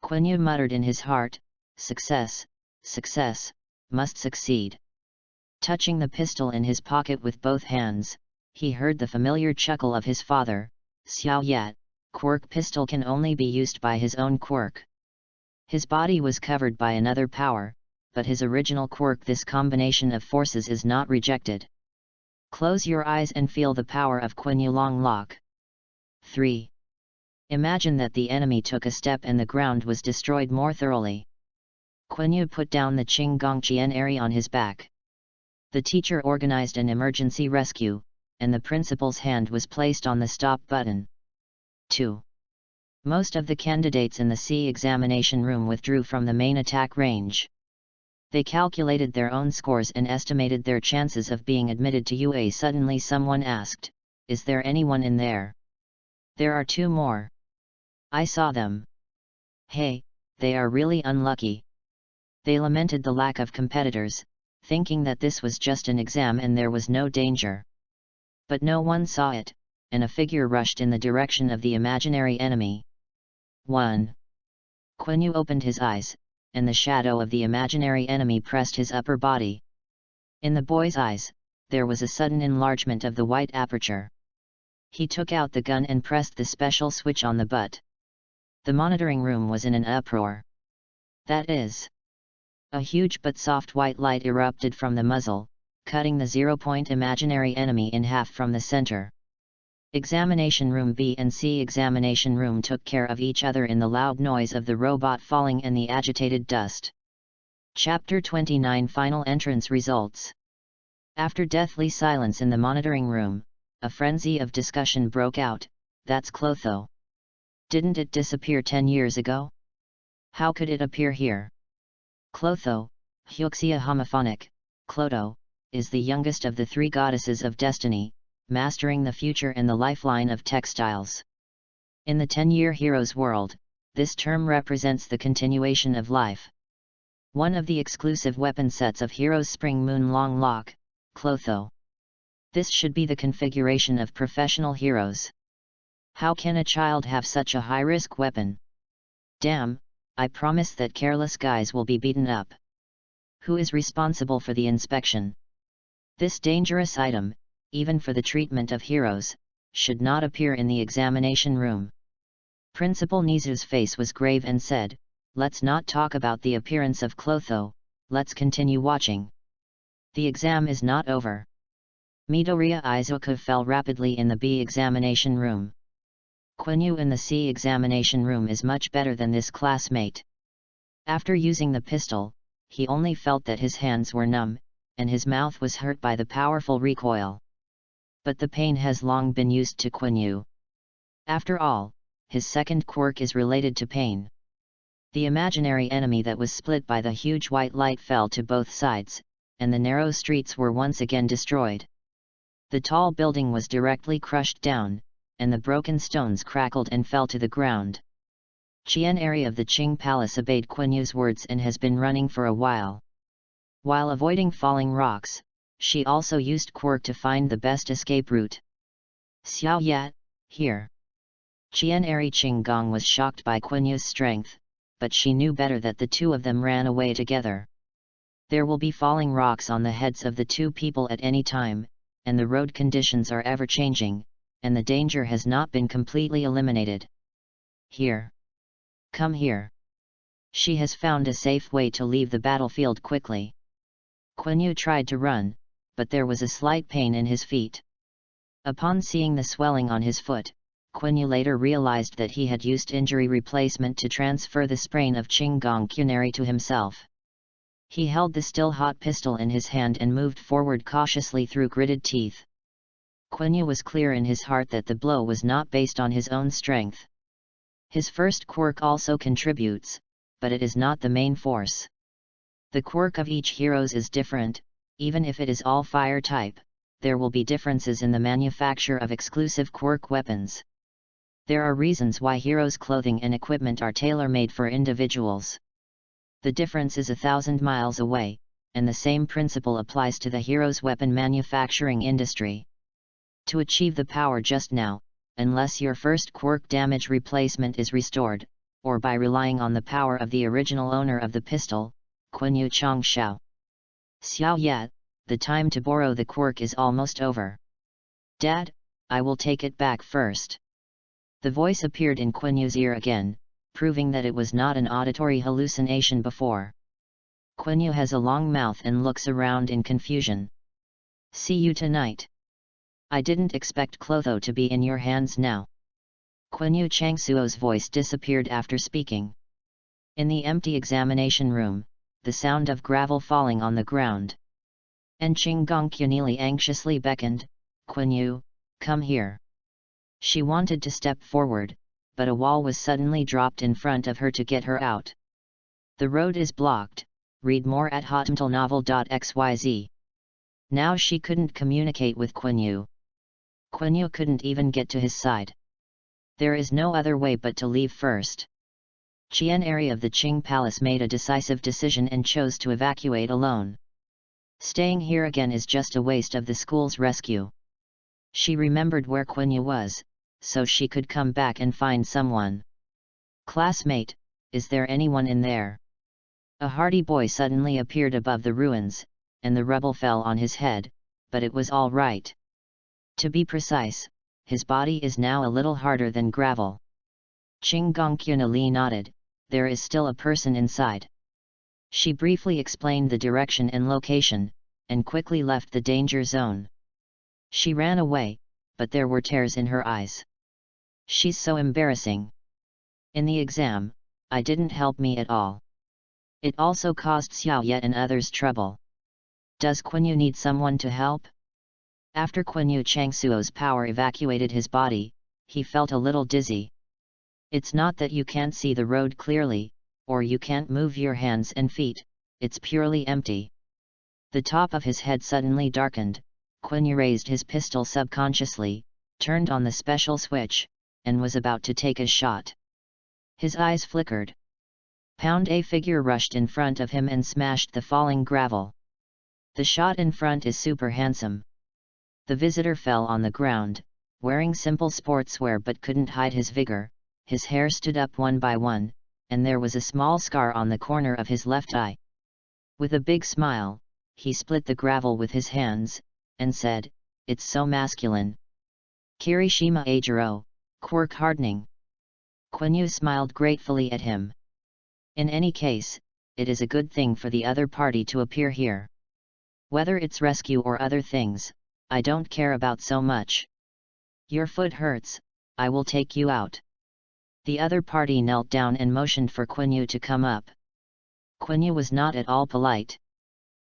Quanyue muttered in his heart, success, success, must succeed. Touching the pistol in his pocket with both hands, he heard the familiar chuckle of his father, Xiao Yat, quirk pistol can only be used by his own quirk. His body was covered by another power, but his original quirk, this combination of forces is not rejected. Close your eyes and feel the power of Quanyue Long Lock. 3. Imagine that the enemy took a step and the ground was destroyed more thoroughly. Quanyue put down the Qinggong Jian'eri on his back. The teacher organized an emergency rescue, and the principal's hand was placed on the stop button. 2. Most of the candidates in the C examination room withdrew from the main attack range. They calculated their own scores and estimated their chances of being admitted to UA. Suddenly someone asked, "Is there anyone in there?" "There are 2 more. I saw them." "Hey, they are really unlucky." They lamented the lack of competitors, thinking that this was just an exam and there was no danger. But no one saw it, and a figure rushed in the direction of the imaginary enemy. 1. Quanyue opened his eyes, and the shadow of the imaginary enemy pressed his upper body. In the boy's eyes, there was a sudden enlargement of the white aperture. He took out the gun and pressed the special switch on the butt. The monitoring room was in an uproar. That is. A huge but soft white light erupted from the muzzle, cutting the 0-point imaginary enemy in half from the center. Examination Room B and C Examination Room took care of each other in the loud noise of the robot falling and the agitated dust. Chapter 29 Final Entrance Results. After deathly silence in the monitoring room, a frenzy of discussion broke out. That's Clotho. Didn't it disappear 10 years ago? How could it appear here? Clotho, Hyuxia homophonic, Cloto, is the youngest of the 3 goddesses of destiny, mastering the future and the lifeline of textiles. In the 10-year hero's world, this term represents the continuation of life. One of the exclusive weapon sets of Heroes Spring Moon Long Lock, Clotho. This should be the configuration of professional heroes. How can a child have such a high-risk weapon? Damn, I promise that careless guys will be beaten up. Who is responsible for the inspection? This dangerous item, even for the treatment of heroes, should not appear in the examination room. Principal Nizu's face was grave and said, "Let's not talk about the appearance of Clotho, let's continue watching. The exam is not over." Midoriya Izuku fell rapidly in the B examination room. Quanyue in the C examination room is much better than this classmate. After using the pistol, he only felt that his hands were numb, and his mouth was hurt by the powerful recoil. But the pain has long been used to Quanyue. After all, his second quirk is related to pain. The imaginary enemy that was split by the huge white light fell to both sides, and the narrow streets were once again destroyed. The tall building was directly crushed down, and the broken stones crackled and fell to the ground. Jian'eri of the Qing Palace obeyed Quanyue's words and has been running for a while. While avoiding falling rocks, she also used quirk to find the best escape route. Xiao Yat, here. Jian'eri Qinggong was shocked by Quanyue's strength, but she knew better that the 2 of them ran away together. There will be falling rocks on the heads of the 2 people at any time, and the road conditions are ever-changing, and the danger has not been completely eliminated. Here. Come here. She has found a safe way to leave the battlefield quickly. Quanyue tried to run, but there was a slight pain in his feet. Upon seeing the swelling on his foot, Quanyue later realized that he had used injury replacement to transfer the sprain of Qinggong Qunari to himself. He held the still-hot pistol in his hand and moved forward cautiously through gritted teeth. Quanyue was clear in his heart that the blow was not based on his own strength. His first quirk also contributes, but it is not the main force. The quirk of each heroes is different, even if it is all fire type, there will be differences in the manufacture of exclusive quirk weapons. There are reasons why heroes' clothing and equipment are tailor-made for individuals. The difference is 1,000 miles away, and the same principle applies to the hero's weapon manufacturing industry. To achieve the power just now, unless your first quirk damage replacement is restored, or by relying on the power of the original owner of the pistol, Quanyue Chong Xiao. Xiao Yat, the time to borrow the quirk is almost over. Dad, I will take it back first. The voice appeared in Quanyue's ear again, proving that it was not an auditory hallucination before. Quanyue has a long mouth and looks around in confusion. See you tonight. I didn't expect Clotho to be in your hands now. Quanyue Changsuo's voice disappeared after speaking. In the empty examination room, the sound of gravel falling on the ground. And Qinggong anxiously beckoned, Quanyue, come here. She wanted to step forward, but a wall was suddenly dropped in front of her to get her out. The road is blocked, read more at hotmailnovel.xyz. Now she couldn't communicate with Quanyue. Quanyue couldn't even get to his side. There is no other way but to leave first. Qian'eri of the Qing Palace made a decisive decision and chose to evacuate alone. Staying here again is just a waste of the school's rescue. She remembered where Quanyue was, so she could come back and find someone. Classmate, is there anyone in there? A hardy boy suddenly appeared above the ruins, and the rubble fell on his head, but it was all right. To be precise, his body is now a little harder than gravel. Qinggong nodded, there is still a person inside. She briefly explained the direction and location, and quickly left the danger zone. She ran away, but there were tears in her eyes. She's so embarrassing. In the exam, I didn't help me at all. It also caused Xiao Yet and others trouble. Does Quanyue need someone to help? After Quanyue Changsuo's power evacuated his body, he felt a little dizzy. It's not that you can't see the road clearly, or you can't move your hands and feet, it's purely empty. The top of his head suddenly darkened. Quanyue raised his pistol subconsciously, turned on the special switch, and was about to take a shot. His eyes flickered. A figure rushed in front of him and smashed the falling gravel. The shot in front is super handsome. The visitor fell on the ground, wearing simple sportswear but couldn't hide his vigor. His hair stood up one by one, and there was a small scar on the corner of his left eye. With a big smile, he split the gravel with his hands, and said, "It's so masculine." Kirishima Ajiro, quirk hardening. Quanyue smiled gratefully at him. In any case, it is a good thing for the other party to appear here. Whether it's rescue or other things, I don't care about so much. Your foot hurts, I will take you out. The other party knelt down and motioned for Quanyue to come up. Quanyue was not at all polite.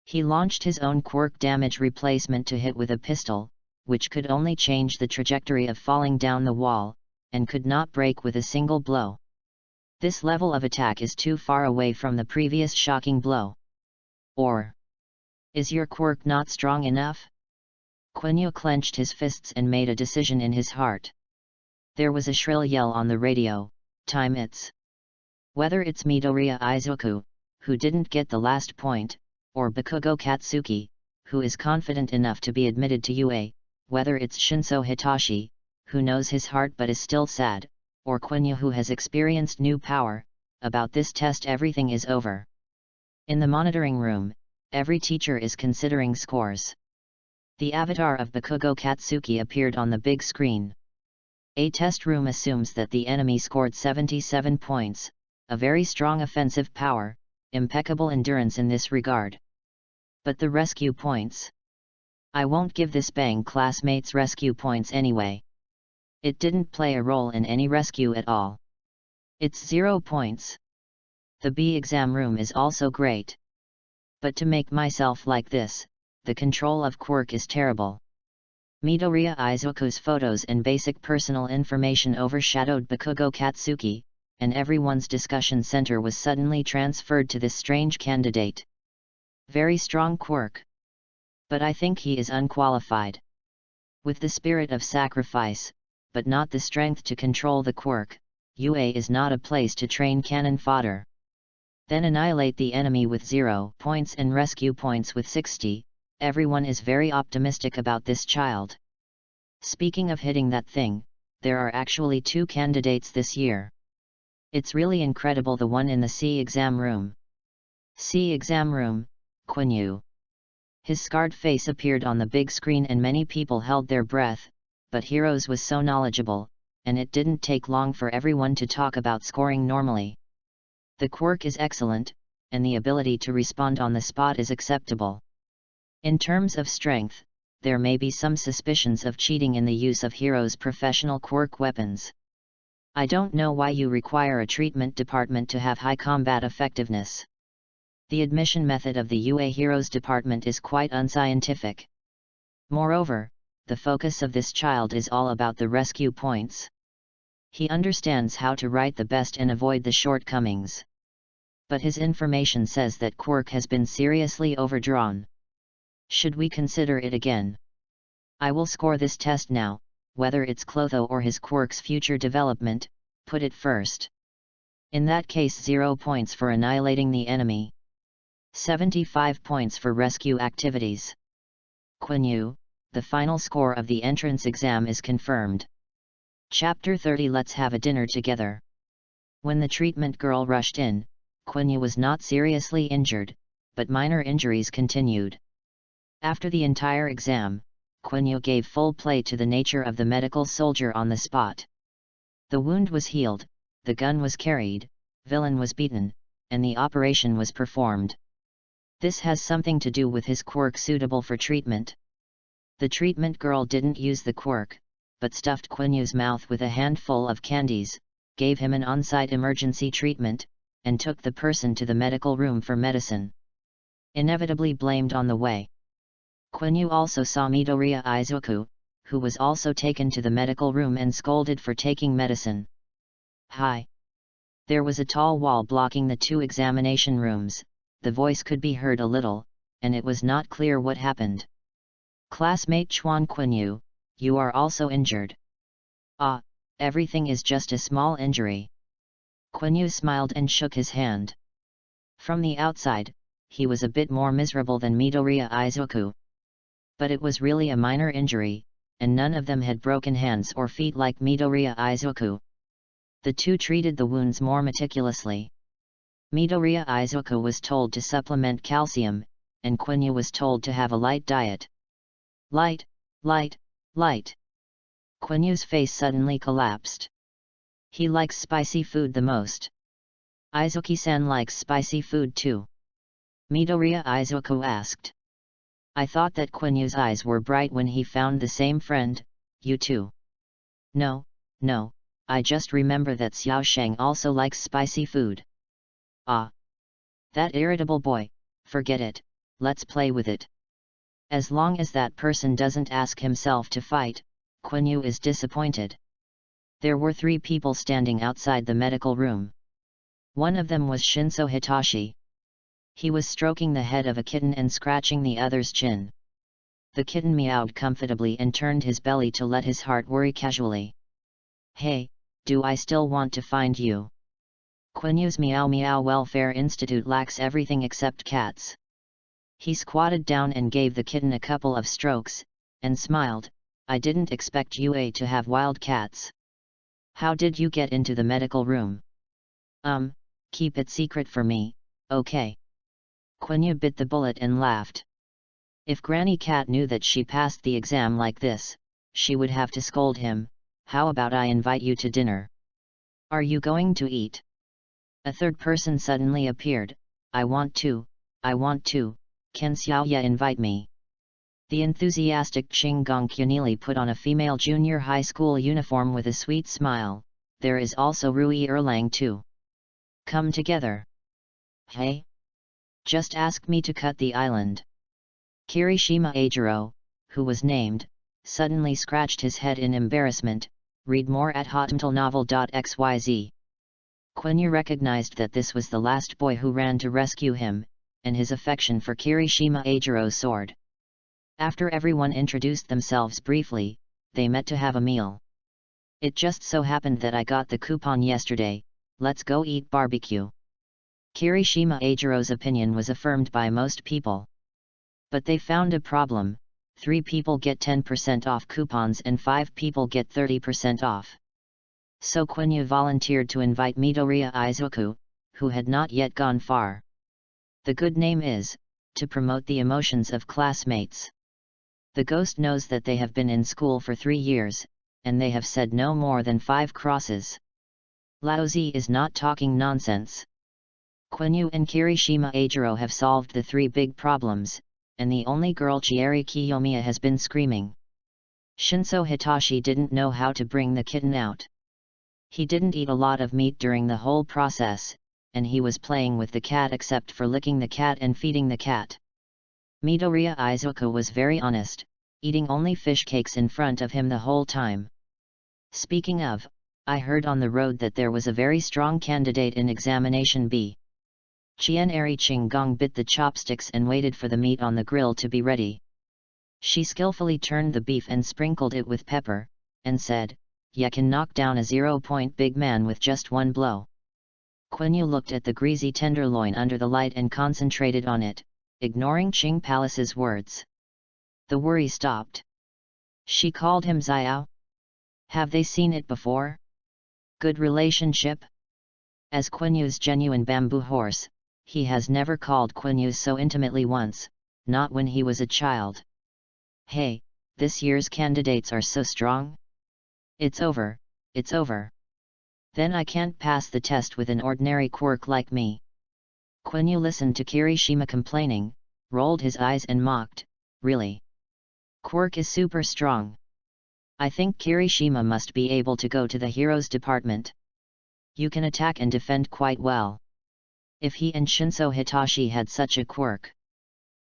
He launched his own quirk damage replacement to hit with a pistol, which could only change the trajectory of falling down the wall, and could not break with a single blow. This level of attack is too far away from the previous shocking blow. Or is your quirk not strong enough? Quanyue clenched his fists and made a decision in his heart. There was a shrill yell on the radio, time it's. Whether it's Midoriya Izuku, who didn't get the last point, or Bakugo Katsuki, who is confident enough to be admitted to UA, whether it's Shinso Hitashi, who knows his heart but is still sad, or Quanyue who has experienced new power, about this test everything is over. In the monitoring room, every teacher is considering scores. The avatar of Bakugo Katsuki appeared on the big screen. A test room assumes that the enemy scored 77 points, a very strong offensive power, impeccable endurance in this regard. But the rescue points? I won't give this Bang classmates rescue points anyway. It didn't play a role in any rescue at all. It's 0 points. The B exam room is also great. But to make myself like this, the control of quirk is terrible. Midoriya Izuku's photos and basic personal information overshadowed Bakugo Katsuki, and everyone's discussion center was suddenly transferred to this strange candidate. Very strong quirk. But I think he is unqualified. With the spirit of sacrifice, but not the strength to control the quirk, UA is not a place to train cannon fodder. Then annihilate the enemy with 0 points and rescue points with 60, everyone is very optimistic about this child. Speaking of hitting that thing, there are actually 2 candidates this year. It's really incredible, the one in the C exam room. C exam room, Quanyue. His scarred face appeared on the big screen and many people held their breath, but Heroes was so knowledgeable, and it didn't take long for everyone to talk about scoring normally. The quirk is excellent, and the ability to respond on the spot is acceptable. In terms of strength, there may be some suspicions of cheating in the use of Heroes' professional quirk weapons. I don't know why you require a treatment department to have high combat effectiveness. The admission method of the UA Heroes department is quite unscientific. Moreover, the focus of this child is all about the rescue points. He understands how to write the best and avoid the shortcomings. But his information says that quirk has been seriously overdrawn. Should we consider it again? I will score this test now, whether it's Clotho or his quirk's future development, put it first. In that case 0 points for annihilating the enemy. 75 points for rescue activities. Quanyue, the final score of the entrance exam is confirmed. Chapter 30. Let's have a dinner together. When the treatment girl rushed in, Quiny was not seriously injured, but minor injuries continued. After the entire exam, Quiny gave full play to the nature of the medical soldier on the spot. The wound was healed, the gun was carried, villain was beaten, and the operation was performed. This has something to do with his quirk suitable for treatment. The treatment girl didn't use the quirk, but stuffed Quanyu's mouth with a handful of candies, gave him an on-site emergency treatment, and took the person to the medical room for medicine. Inevitably blamed on the way. Quiny also saw Midoriya Izuku, who was also taken to the medical room and scolded for taking medicine. Hi! There was a tall wall blocking the 2 examination rooms, the voice could be heard a little, and it was not clear what happened. Classmate Chuan Quiny, you are also injured. Ah, everything is just a small injury. Quiny smiled and shook his hand. From the outside, he was a bit more miserable than Midoriya Izuku. But it was really a minor injury, and none of them had broken hands or feet like Midoriya Izuku. The 2 treated the wounds more meticulously. Midoriya Izuku was told to supplement calcium, and Quiny was told to have a light diet. Light, light, light. Quanyu's face suddenly collapsed. He likes spicy food the most. Izuki-san likes spicy food too. Midoriya Izuku asked. I thought that Quanyu's eyes were bright when he found the same friend, you too. No, I just remember that Xiaosheng also likes spicy food. Ah! That irritable boy, forget it, let's play with it. As long as that person doesn't ask himself to fight, Quiny is disappointed. There were 3 people standing outside the medical room. One of them was Shinso Hitashi. He was stroking the head of a kitten and scratching the other's chin. The kitten meowed comfortably and turned his belly to let his heart worry casually. Hey, do I still want to find you? Quanyu's Meow Meow Welfare Institute lacks everything except cats. He squatted down and gave the kitten a couple of strokes, and smiled. I didn't expect UA to have wild cats. How did you get into the medical room? Keep it secret for me, okay? Quiny bit the bullet and laughed. If Granny Cat knew that she passed the exam like this, she would have to scold him. How about I invite you to dinner? Are you going to eat? A third person suddenly appeared. I want to, can Xiaoya invite me? The enthusiastic Qinggong Qunili put on a female junior high school uniform with a sweet smile. There is also Rui Erlang too. Come together. Hey? Just ask me to cut the island. Kirishima Ajiro, who was named, suddenly scratched his head in embarrassment. Read more at hotmailnovel.xyz. Quiny recognized that this was the last boy who ran to rescue him, and his affection for Kirishima Eijiro's soared. After everyone introduced themselves briefly, they met to have a meal. "It just so happened that I got the coupon yesterday, let's go eat barbecue." Kirishima Eijiro's opinion was affirmed by most people. But they found a problem: 3 people get 10% off coupons and 5 people get 30% off. So Quiny volunteered to invite Midoriya Izuku, who had not yet gone far. The good name is, to promote the emotions of classmates. The ghost knows that they have been in school for 3 years, and they have said no more than 5 crosses. Laozi is not talking nonsense. Quiny and Kirishima Eijiro have solved the 3 big problems, and the only girl Chieri Kiyomiya has been screaming. Shinso Hitashi didn't know how to bring the kitten out. He didn't eat a lot of meat during the whole process, and he was playing with the cat except for licking the cat and feeding the cat. Midoriya Izuku was very honest, eating only fish cakes in front of him the whole time. Speaking of, I heard on the road that there was a very strong candidate in examination B. Chieneri Chinggong bit the chopsticks and waited for the meat on the grill to be ready. She skillfully turned the beef and sprinkled it with pepper, and said, "Ya can knock down a 0-point big man with just 1 blow." Quiny looked at the greasy tenderloin under the light and concentrated on it, ignoring Ching Palace's words. The worry stopped. She called him Xiao. Have they seen it before? Good relationship? As Quinyu's genuine bamboo horse, he has never called Quiny so intimately once, not when he was a child. "Hey, this year's candidates are so strong. It's over, it's over. Then I can't pass the test with an ordinary quirk like me." Quiny listened to Kirishima complaining, rolled his eyes and mocked, "Really? Quirk is super strong. I think Kirishima must be able to go to the heroes department. You can attack and defend quite well. If he and Shinso Hitashi had such a quirk.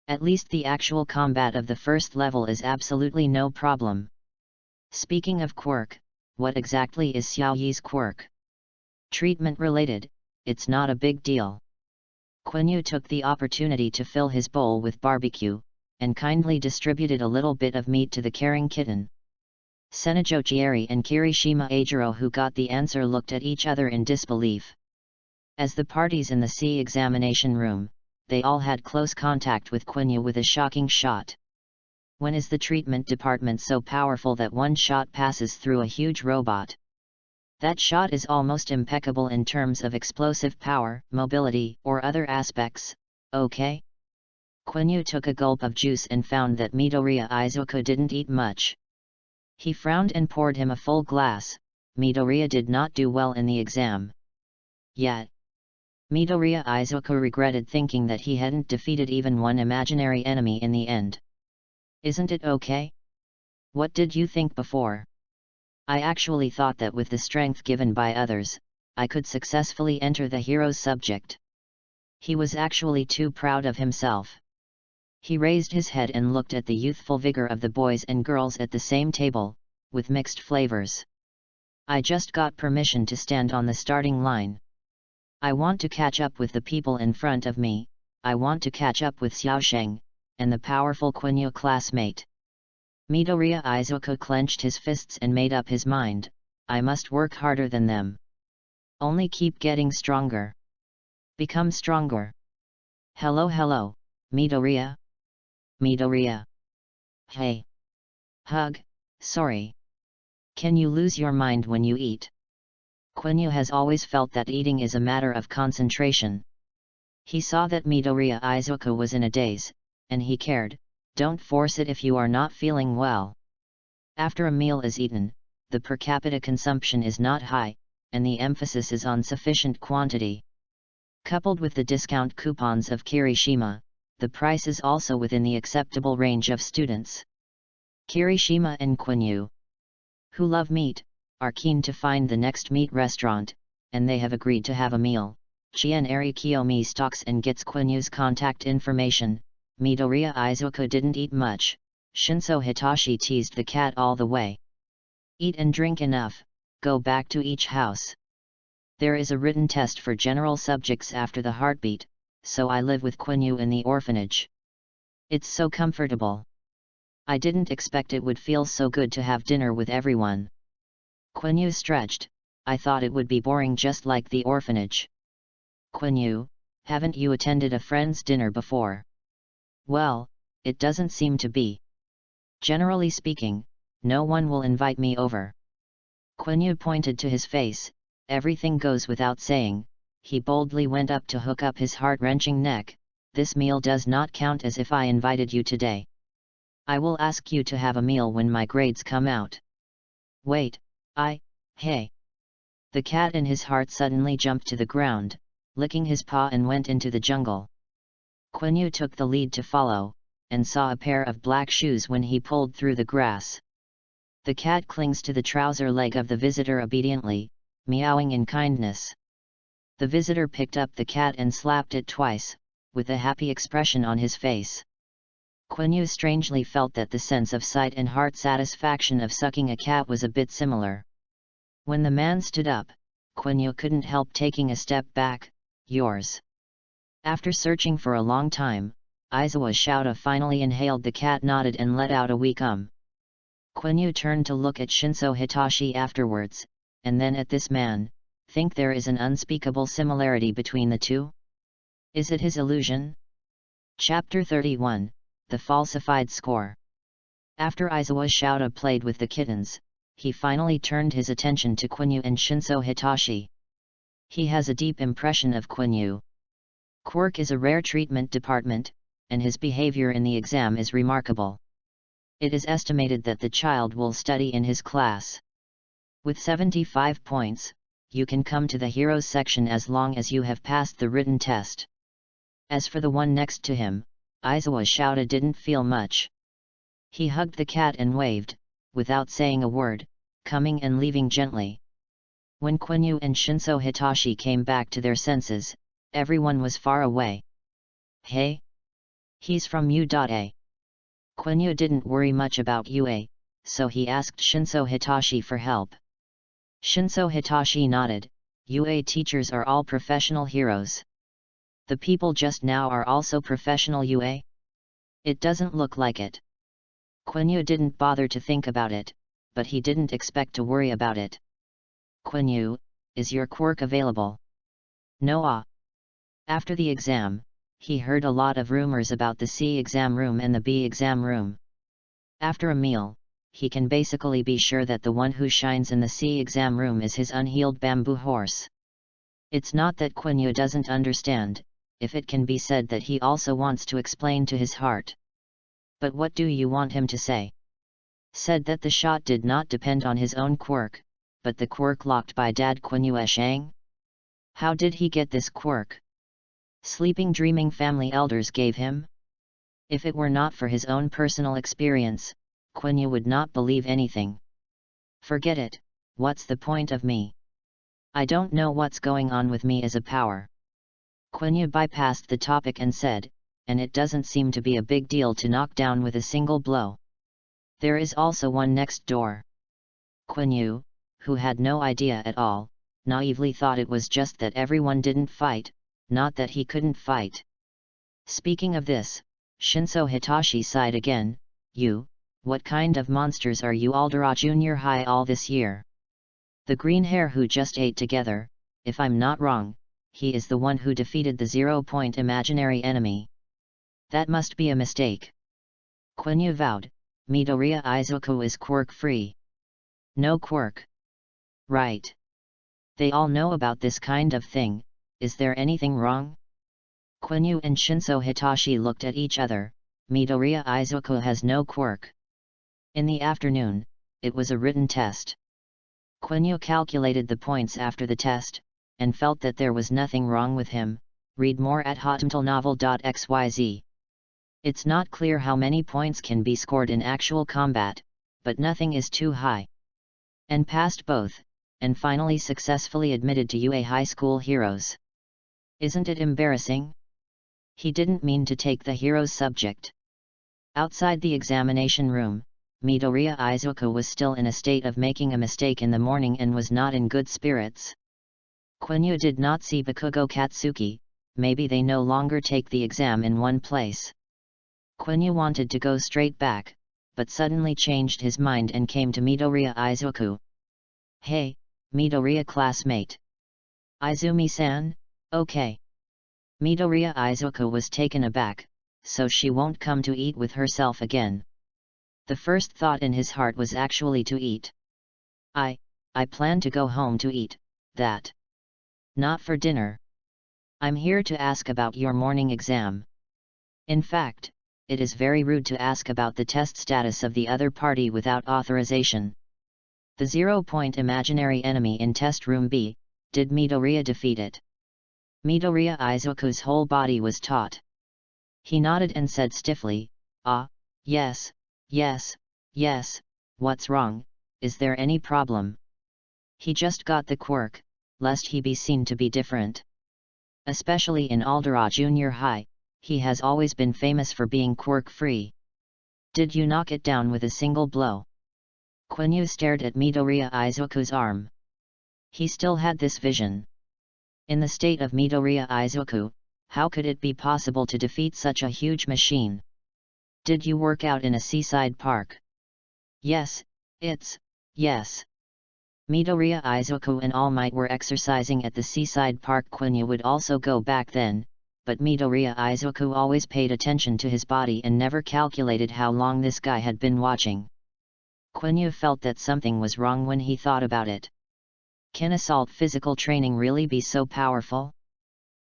At least the actual combat of the first level is absolutely no problem." Speaking of quirk, what exactly is Xiao Yi's quirk? Treatment related, it's not a big deal. Quiny took the opportunity to fill his bowl with barbecue, and kindly distributed a little bit of meat to the caring kitten. Senajo Chieri and Kirishima Eijiro, who got the answer, looked at each other in disbelief. As the parties in the C examination room, they all had close contact with Quiny with a shocking shot. When is the treatment department so powerful that one shot passes through a huge robot? That shot is almost impeccable in terms of explosive power, mobility, or other aspects, okay? Quiny took a gulp of juice and found that Midoriya Izuku didn't eat much. He frowned and poured him a full glass. Midoriya did not do well in the exam. Yet, Midoriya Izuku regretted thinking that he hadn't defeated even one imaginary enemy in the end. "Isn't it okay? What did you think before? I actually thought that with the strength given by others, I could successfully enter the hero's subject." He was actually too proud of himself. He raised his head and looked at the youthful vigor of the boys and girls at the same table, with mixed flavors. "I just got permission to stand on the starting line. I want to catch up with the people in front of me. I want to catch up with Xiaosheng, and the powerful Quiny classmate." Midoriya Izuku clenched his fists and made up his mind, "I must work harder than them. Only keep getting stronger. Become stronger. Hello, Midoriya? Midoriya? Hey. Hug, sorry. Can you lose your mind when you eat?" Quiny has always felt that eating is a matter of concentration. He saw that Midoriya Izuku was in a daze, and he cared. Don't force it if you are not feeling well. After a meal is eaten, the per capita consumption is not high, and the emphasis is on sufficient quantity. Coupled with the discount coupons of Kirishima, the price is also within the acceptable range of students. Kirishima and Quiny, who love meat, are keen to find the next meat restaurant, and they have agreed to have a meal. Chieneri Kiyomi stalks and gets Quinyu's contact information. Midoriya Izuku didn't eat much. Shinso Hitashi teased the cat all the way. "Eat and drink enough, go back to each house." There is a written test for general subjects after the heartbeat, so I live with Quiny in the orphanage. It's so comfortable. I didn't expect it would feel so good to have dinner with everyone. Quiny stretched. I thought it would be boring just like the orphanage. Quiny, haven't you attended a friend's dinner before? Well, it doesn't seem to be. Generally speaking, no one will invite me over. Quiny pointed to his face. Everything goes without saying. He boldly went up to hook up his heart-wrenching neck. This meal does not count as if I invited you today. I will ask you to have a meal when my grades come out. Wait, hey. The cat in his heart suddenly jumped to the ground, licking his paw and went into the jungle. Quiny took the lead to follow, and saw a pair of black shoes when he pulled through the grass. The cat clings to the trouser leg of the visitor obediently, meowing in kindness. The visitor picked up the cat and slapped it twice, with a happy expression on his face. Quiny strangely felt that the sense of sight and heart satisfaction of sucking a cat was a bit similar. When the man stood up, Quiny couldn't help taking a step back. Yours. After searching for a long time, Aizawa Shouta finally inhaled the cat, nodded and let out a weak Quiny turned to look at Shinso Hitashi afterwards, and then at this man. Think there is an unspeakable similarity between the two? Is it his illusion? Chapter 31, The Falsified Score. After Aizawa Shouta played with the kittens, he finally turned his attention to Quiny and Shinso Hitashi. He has a deep impression of Quiny. Quirk is a rare treatment department, and his behavior in the exam is remarkable. It is estimated that the child will study in his class. With 75 points, you can come to the heroes section as long as you have passed the written test. As for the one next to him, Aizawa Shouta didn't feel much. He hugged the cat and waved, without saying a word, coming and leaving gently. When Quiny and Shinso Hitashi came back to their senses, everyone was far away. Hey? He's from U.A. Quiny didn't worry much about UA, so he asked Shinso Hitashi for help. Shinso Hitashi nodded. UA teachers are all professional heroes. The people just now are also professional UA? It doesn't look like it. Quiny didn't bother to think about it, but he didn't expect to worry about it. Quiny, is your quirk available? No. After the exam, he heard a lot of rumors about the C exam room and the B exam room. After a meal, he can basically be sure that the one who shines in the C exam room is his unhealed bamboo horse. It's not that Quiny doesn't understand, if it can be said that he also wants to explain to his heart. But what do you want him to say? Said that the shot did not depend on his own quirk, but the quirk locked by Dad Quiny Shang? How did he get this quirk? Sleeping dreaming family elders gave him? If it were not for his own personal experience, Quiny would not believe anything. Forget it, what's the point of me? I don't know what's going on with me as a power. Quiny bypassed the topic and said, and it doesn't seem to be a big deal to knock down with a single blow. There is also one next door. Quiny, who had no idea at all, naively thought it was just that everyone didn't fight, not that he couldn't fight. Speaking of this, Shinso Hitashi sighed again. What kind of monsters are you Aldera Junior High all this year? The green hair who just ate together, if I'm not wrong, he is the one who defeated the 0-point imaginary enemy. That must be a mistake. Quiny vowed. Midoriya Izuku is quirk-free. No quirk. Right. They all know about this kind of thing, is there anything wrong? Quiny and Shinso Hitashi looked at each other. Midoriya Izuku has no quirk. In the afternoon, it was a written test. Quiny calculated the points after the test, and felt that there was nothing wrong with him. Read more at hotmtlnovel.xyz. It's not clear how many points can be scored in actual combat, but nothing is too high. And passed both, and finally successfully admitted to UA High School Heroes. Isn't it embarrassing? He didn't mean to take the heroes subject. Outside the examination room, Midoriya Izuku was still in a state of making a mistake in the morning and was not in good spirits. Quiny did not see Bakugo Katsuki. Maybe they no longer take the exam in one place. Quiny wanted to go straight back, but suddenly changed his mind and came to Midoriya Izuku. Hey, Midoriya classmate. Izumi-san, okay. Midoriya Izuku was taken aback, so she won't come to eat with herself again. The first thought in his heart was actually to eat. I plan to go home to eat, that. Not for dinner. I'm here to ask about your morning exam. In fact, it is very rude to ask about the test status of the other party without authorization. The 0-point imaginary enemy in test room B, did Midoriya defeat it? Midoriya Izuku's whole body was taut. He nodded and said stiffly, yes, what's wrong, is there any problem? He just got the quirk, lest he be seen to be different. Especially in Aldera Junior High, he has always been famous for being quirk-free. Did you knock it down with a single blow? Quanyue stared at Midoriya Izuku's arm. He still had this vision. In the state of Midoriya Izuku, how could it be possible to defeat such a huge machine? Did you work out in a seaside park? Yes. Midoriya Izuku and All Might were exercising at the seaside park. Quiny would also go back then, but Midoriya Izuku always paid attention to his body and never calculated how long this guy had been watching. Quiny felt that something was wrong when he thought about it. Can assault physical training really be so powerful?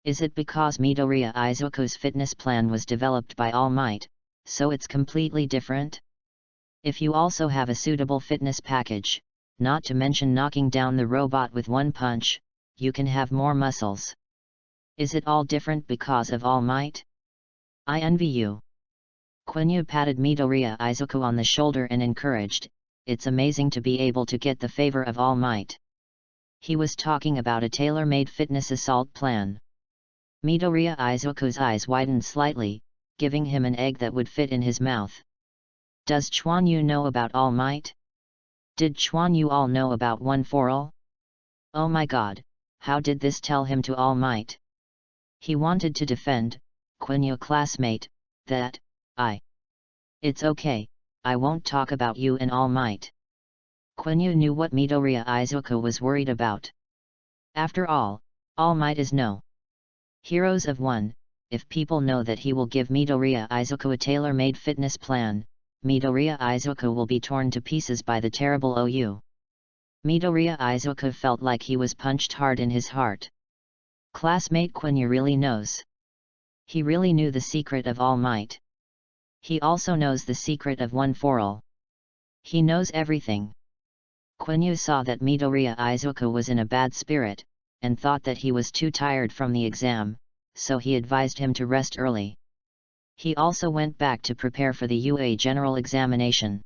Is it because Midoriya Izuku's fitness plan was developed by All Might, so it's completely different? If you also have a suitable fitness package, not to mention knocking down the robot with one punch, you can have more muscles. Is it all different because of All Might? I envy you. Quiny patted Midoriya Izuku on the shoulder and encouraged, it's amazing to be able to get the favor of All Might. He was talking about a tailor-made fitness assault plan. Midoriya Izuku's eyes widened slightly, giving him an egg that would fit in his mouth. Does Quanyue know about All Might? Did Quanyue all know about One for All? Oh my god, how did this tell him to All Might? He wanted to defend, Quanyue classmate, that, It's okay, I won't talk about you and All Might. Quanyue knew what Midoriya Izuku was worried about. After all Might is no Heroes of One. If people know that he will give Midoriya Izuku a tailor-made fitness plan, Midoriya Izuku will be torn to pieces by the terrible OU. Midoriya Izuku felt like he was punched hard in his heart. Classmate Quiny really knows. He really knew the secret of All Might. He also knows the secret of One for All. He knows everything. Quiny saw that Midoriya Izuku was in a bad spirit, and thought that he was too tired from the exam, so he advised him to rest early. He also went back to prepare for the UA general examination.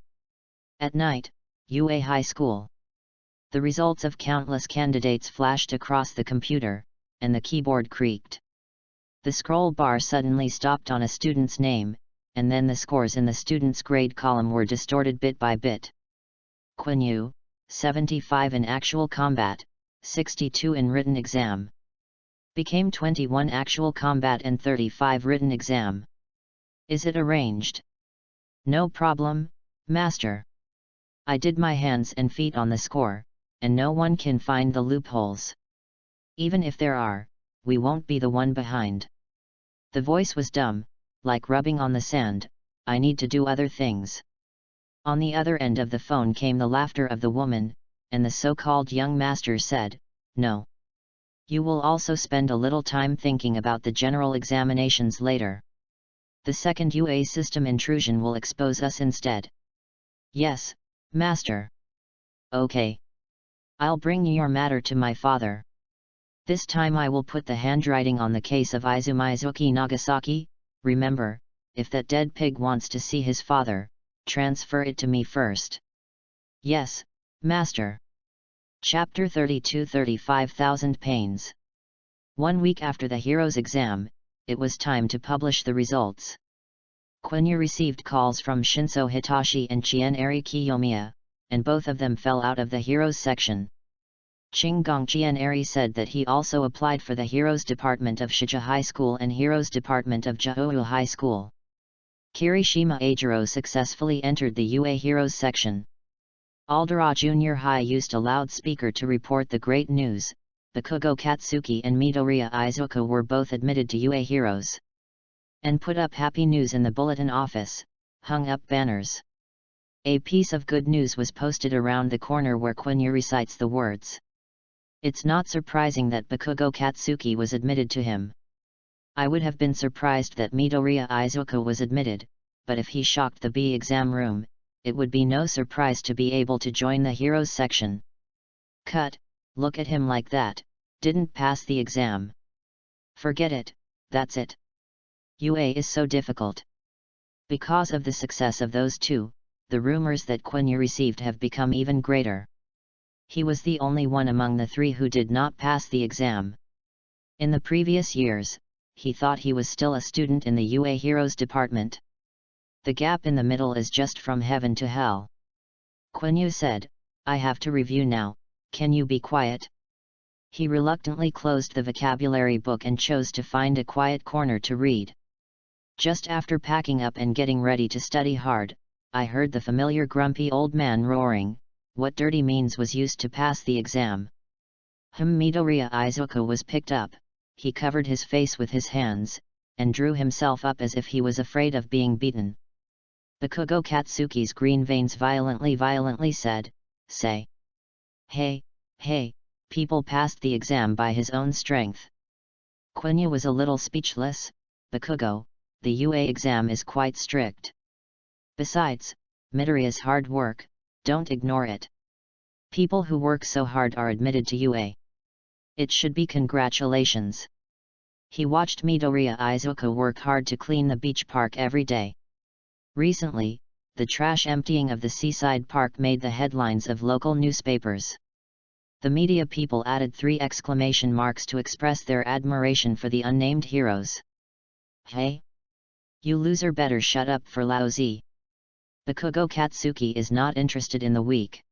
At night, UA High School. The results of countless candidates flashed across the computer, and the keyboard creaked. The scroll bar suddenly stopped on a student's name, and then the scores in the student's grade column were distorted bit by bit. Quanyue, 75 in actual combat, 62 in written exam. Became 21 actual combat and 35 written exam. Is it arranged? No problem, master. I did my hands and feet on the score, and no one can find the loopholes. Even if there are, we won't be the one behind. The voice was dumb, like rubbing on the sand. I need to do other things. On the other end of the phone came the laughter of the woman, and the so-called young master said, no. You will also spend a little time thinking about the general examinations later. The second UA system intrusion will expose us instead. Yes, master. Okay. I'll bring your matter to my father. This time I will put the handwriting on the case of Izumizuki Nagasaki. Remember, if that dead pig wants to see his father, transfer it to me first. Yes, master. Chapter 32 35,000 Pains. 1 week after the hero's exam, it was time to publish the results. Quiny received calls from Shinso Hitashi and Chienari Kiyomiya, and both of them fell out of the heroes section. Qinggong Jian'eri said that he also applied for the Heroes Department of Shija High School and Heroes Department of Jihoou High School. Kirishima Eijiro successfully entered the UA Heroes section. Aldera Junior High used a loudspeaker to report the great news. Bakugo Katsuki and Midoriya Izuku were both admitted to UA Heroes. And put up happy news in the bulletin office, hung up banners. A piece of good news was posted around the corner where Quiny recites the words. It's not surprising that Bakugo Katsuki was admitted to him. I would have been surprised that Midoriya Izuku was admitted, but if he shocked the B exam room, it would be no surprise to be able to join the Heroes section. Cut, look at him like that, didn't pass the exam. Forget it, that's it. UA is so difficult. Because of the success of those two, the rumors that Quiny received have become even greater. He was the only one among the three who did not pass the exam. In the previous years, he thought he was still a student in the UA Heroes department. The gap in the middle is just from heaven to hell. Quiny said, I have to review now, can you be quiet? He reluctantly closed the vocabulary book and chose to find a quiet corner to read. Just after packing up and getting ready to study hard, I heard the familiar grumpy old man roaring, what dirty means was used to pass the exam. Midoriya Izuku was picked up, he covered his face with his hands, and drew himself up as if he was afraid of being beaten. Bakugo Katsuki's green veins violently said, say. Hey, people passed the exam by his own strength. Quiny was a little speechless. Bakugo, the UA exam is quite strict. Besides, Midoriya's hard work, don't ignore it. People who work so hard are admitted to UA. It should be congratulations. He watched Midoriya Izuku work hard to clean the beach park every day. Recently, the trash emptying of the seaside park made the headlines of local newspapers. The media people added 3 exclamation marks to express their admiration for the unnamed heroes. Hey! You loser better shut up for lousy. Bakugo Katsuki is not interested in the weak.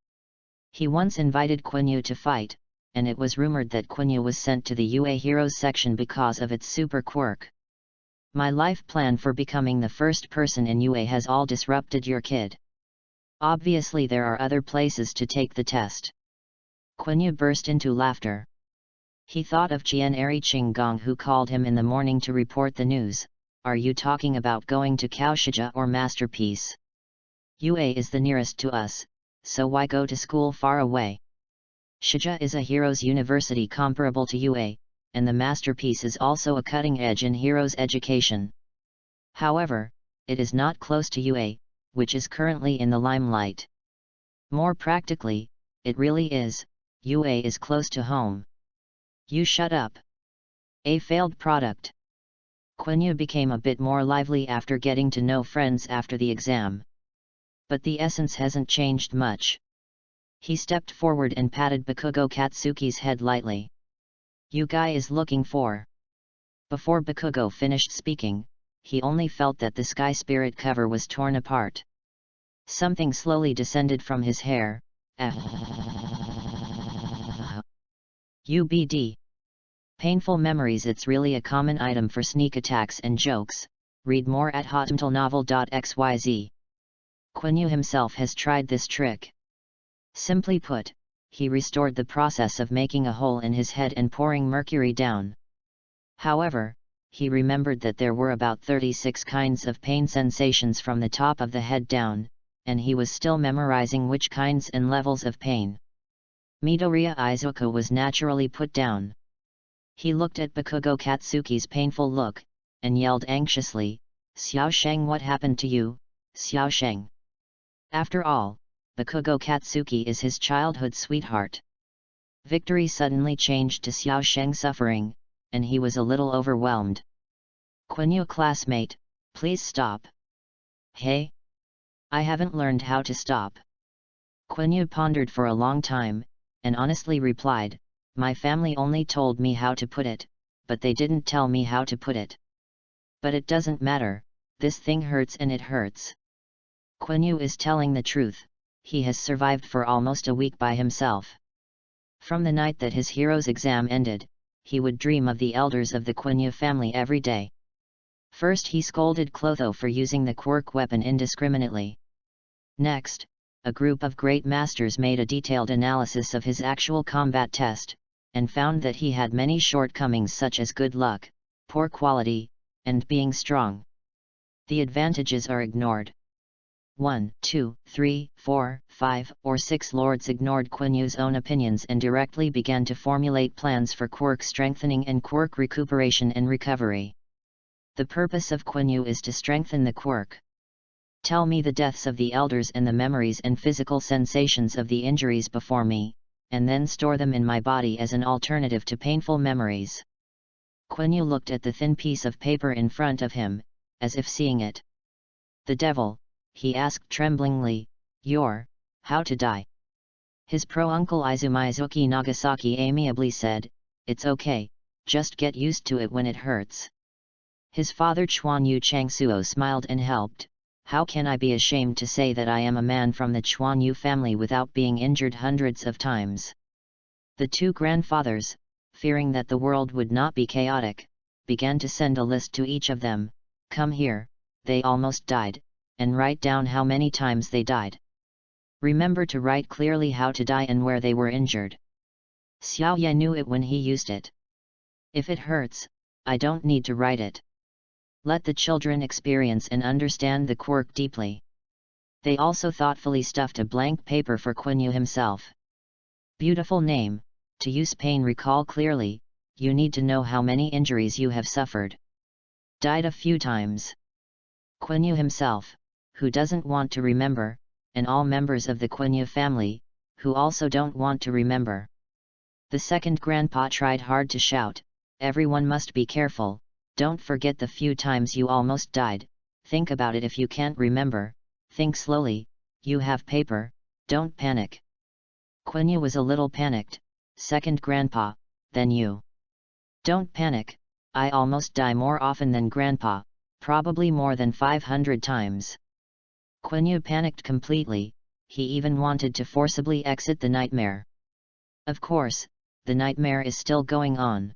He once invited Quiny to fight, and it was rumored that Quiny was sent to the UA Heroes section because of its super quirk. My life plan for becoming the first person in UA has all disrupted your kid. Obviously there are other places to take the test. Quiny burst into laughter. He thought of Jian'eri Qinggong who called him in the morning to report the news. Are you talking about going to Kaoshija or Masterpiece? UA is the nearest to us, so why go to school far away? Shija is a heroes university comparable to UA, and the Masterpiece is also a cutting edge in heroes education. However, it is not close to UA, which is currently in the limelight. More practically, it really is, UA is close to home. You shut up. A failed product. Quiny became a bit more lively after getting to know friends after the exam. But the essence hasn't changed much. He stepped forward and patted Bakugo Katsuki's head lightly. You guy is looking for. Before Bakugo finished speaking, he only felt that the sky spirit cover was torn apart. Something slowly descended from his hair. UBD. Painful memories. It's really a common item for sneak attacks and jokes. Read more at hotmtlnovel.xyz. Quiny himself has tried this trick. Simply put, he restored the process of making a hole in his head and pouring mercury down. However, he remembered that there were about 36 kinds of pain sensations from the top of the head down, and he was still memorizing which kinds and levels of pain. Midoriya Izuku was naturally put down. He looked at Bakugo Katsuki's painful look, and yelled anxiously, Xiaosheng, what happened to you, Xiaosheng? After all, Bakugo Katsuki is his childhood sweetheart. Victory suddenly changed to Xiaosheng suffering, and he was a little overwhelmed. Quiny classmate, please stop. Hey? I haven't learned how to stop. Quiny pondered for a long time, and honestly replied, my family only told me how to put it, but they didn't tell me how to put it. But it doesn't matter, this thing hurts and it hurts. Quiny is telling the truth, he has survived for almost a week by himself. From the night that his hero's exam ended, he would dream of the elders of the Quiny family every day. First he scolded Clotho for using the quirk weapon indiscriminately. Next, a group of great masters made a detailed analysis of his actual combat test, and found that he had many shortcomings such as good luck, poor quality, and being strong. The advantages are ignored. 1, 2, 3, 4, 5, or 6 lords ignored Quanyue's own opinions and directly began to formulate plans for quirk strengthening and quirk recuperation and recovery. The purpose of Quanyue is to strengthen the quirk. Tell me the deaths of the elders and the memories and physical sensations of the injuries before me, and then store them in my body as an alternative to painful memories. Quanyue looked at the thin piece of paper in front of him, as if seeing it. The devil, he asked tremblingly, how to die? His pro-uncle Izumizuki Nagasaki amiably said, it's okay, just get used to it when it hurts. His father Quanyue Changsuo smiled and helped, how can I be ashamed to say that I am a man from the Quanyue family without being injured hundreds of times? The two grandfathers, fearing that the world would not be chaotic, began to send a list to each of them, come here, they almost died, and write down how many times they died. Remember to write clearly how to die and where they were injured. Xiaoye knew it when he used it. If it hurts, I don't need to write it. Let the children experience and understand the quirk deeply. They also thoughtfully stuffed a blank paper for Quanyue himself. Beautiful name, to use pain recall clearly, you need to know how many injuries you have suffered. Died a few times. Quanyue himself, who doesn't want to remember, and all members of the Quanyue family, who also don't want to remember. The second grandpa tried hard to shout, everyone must be careful, don't forget the few times you almost died, think about it if you can't remember, think slowly, you have paper, don't panic. Quanyue was a little panicked, second grandpa, then you. Don't panic, I almost die more often than grandpa, probably more than 500 times. Quanyue panicked completely, he even wanted to forcibly exit the nightmare. Of course, the nightmare is still going on.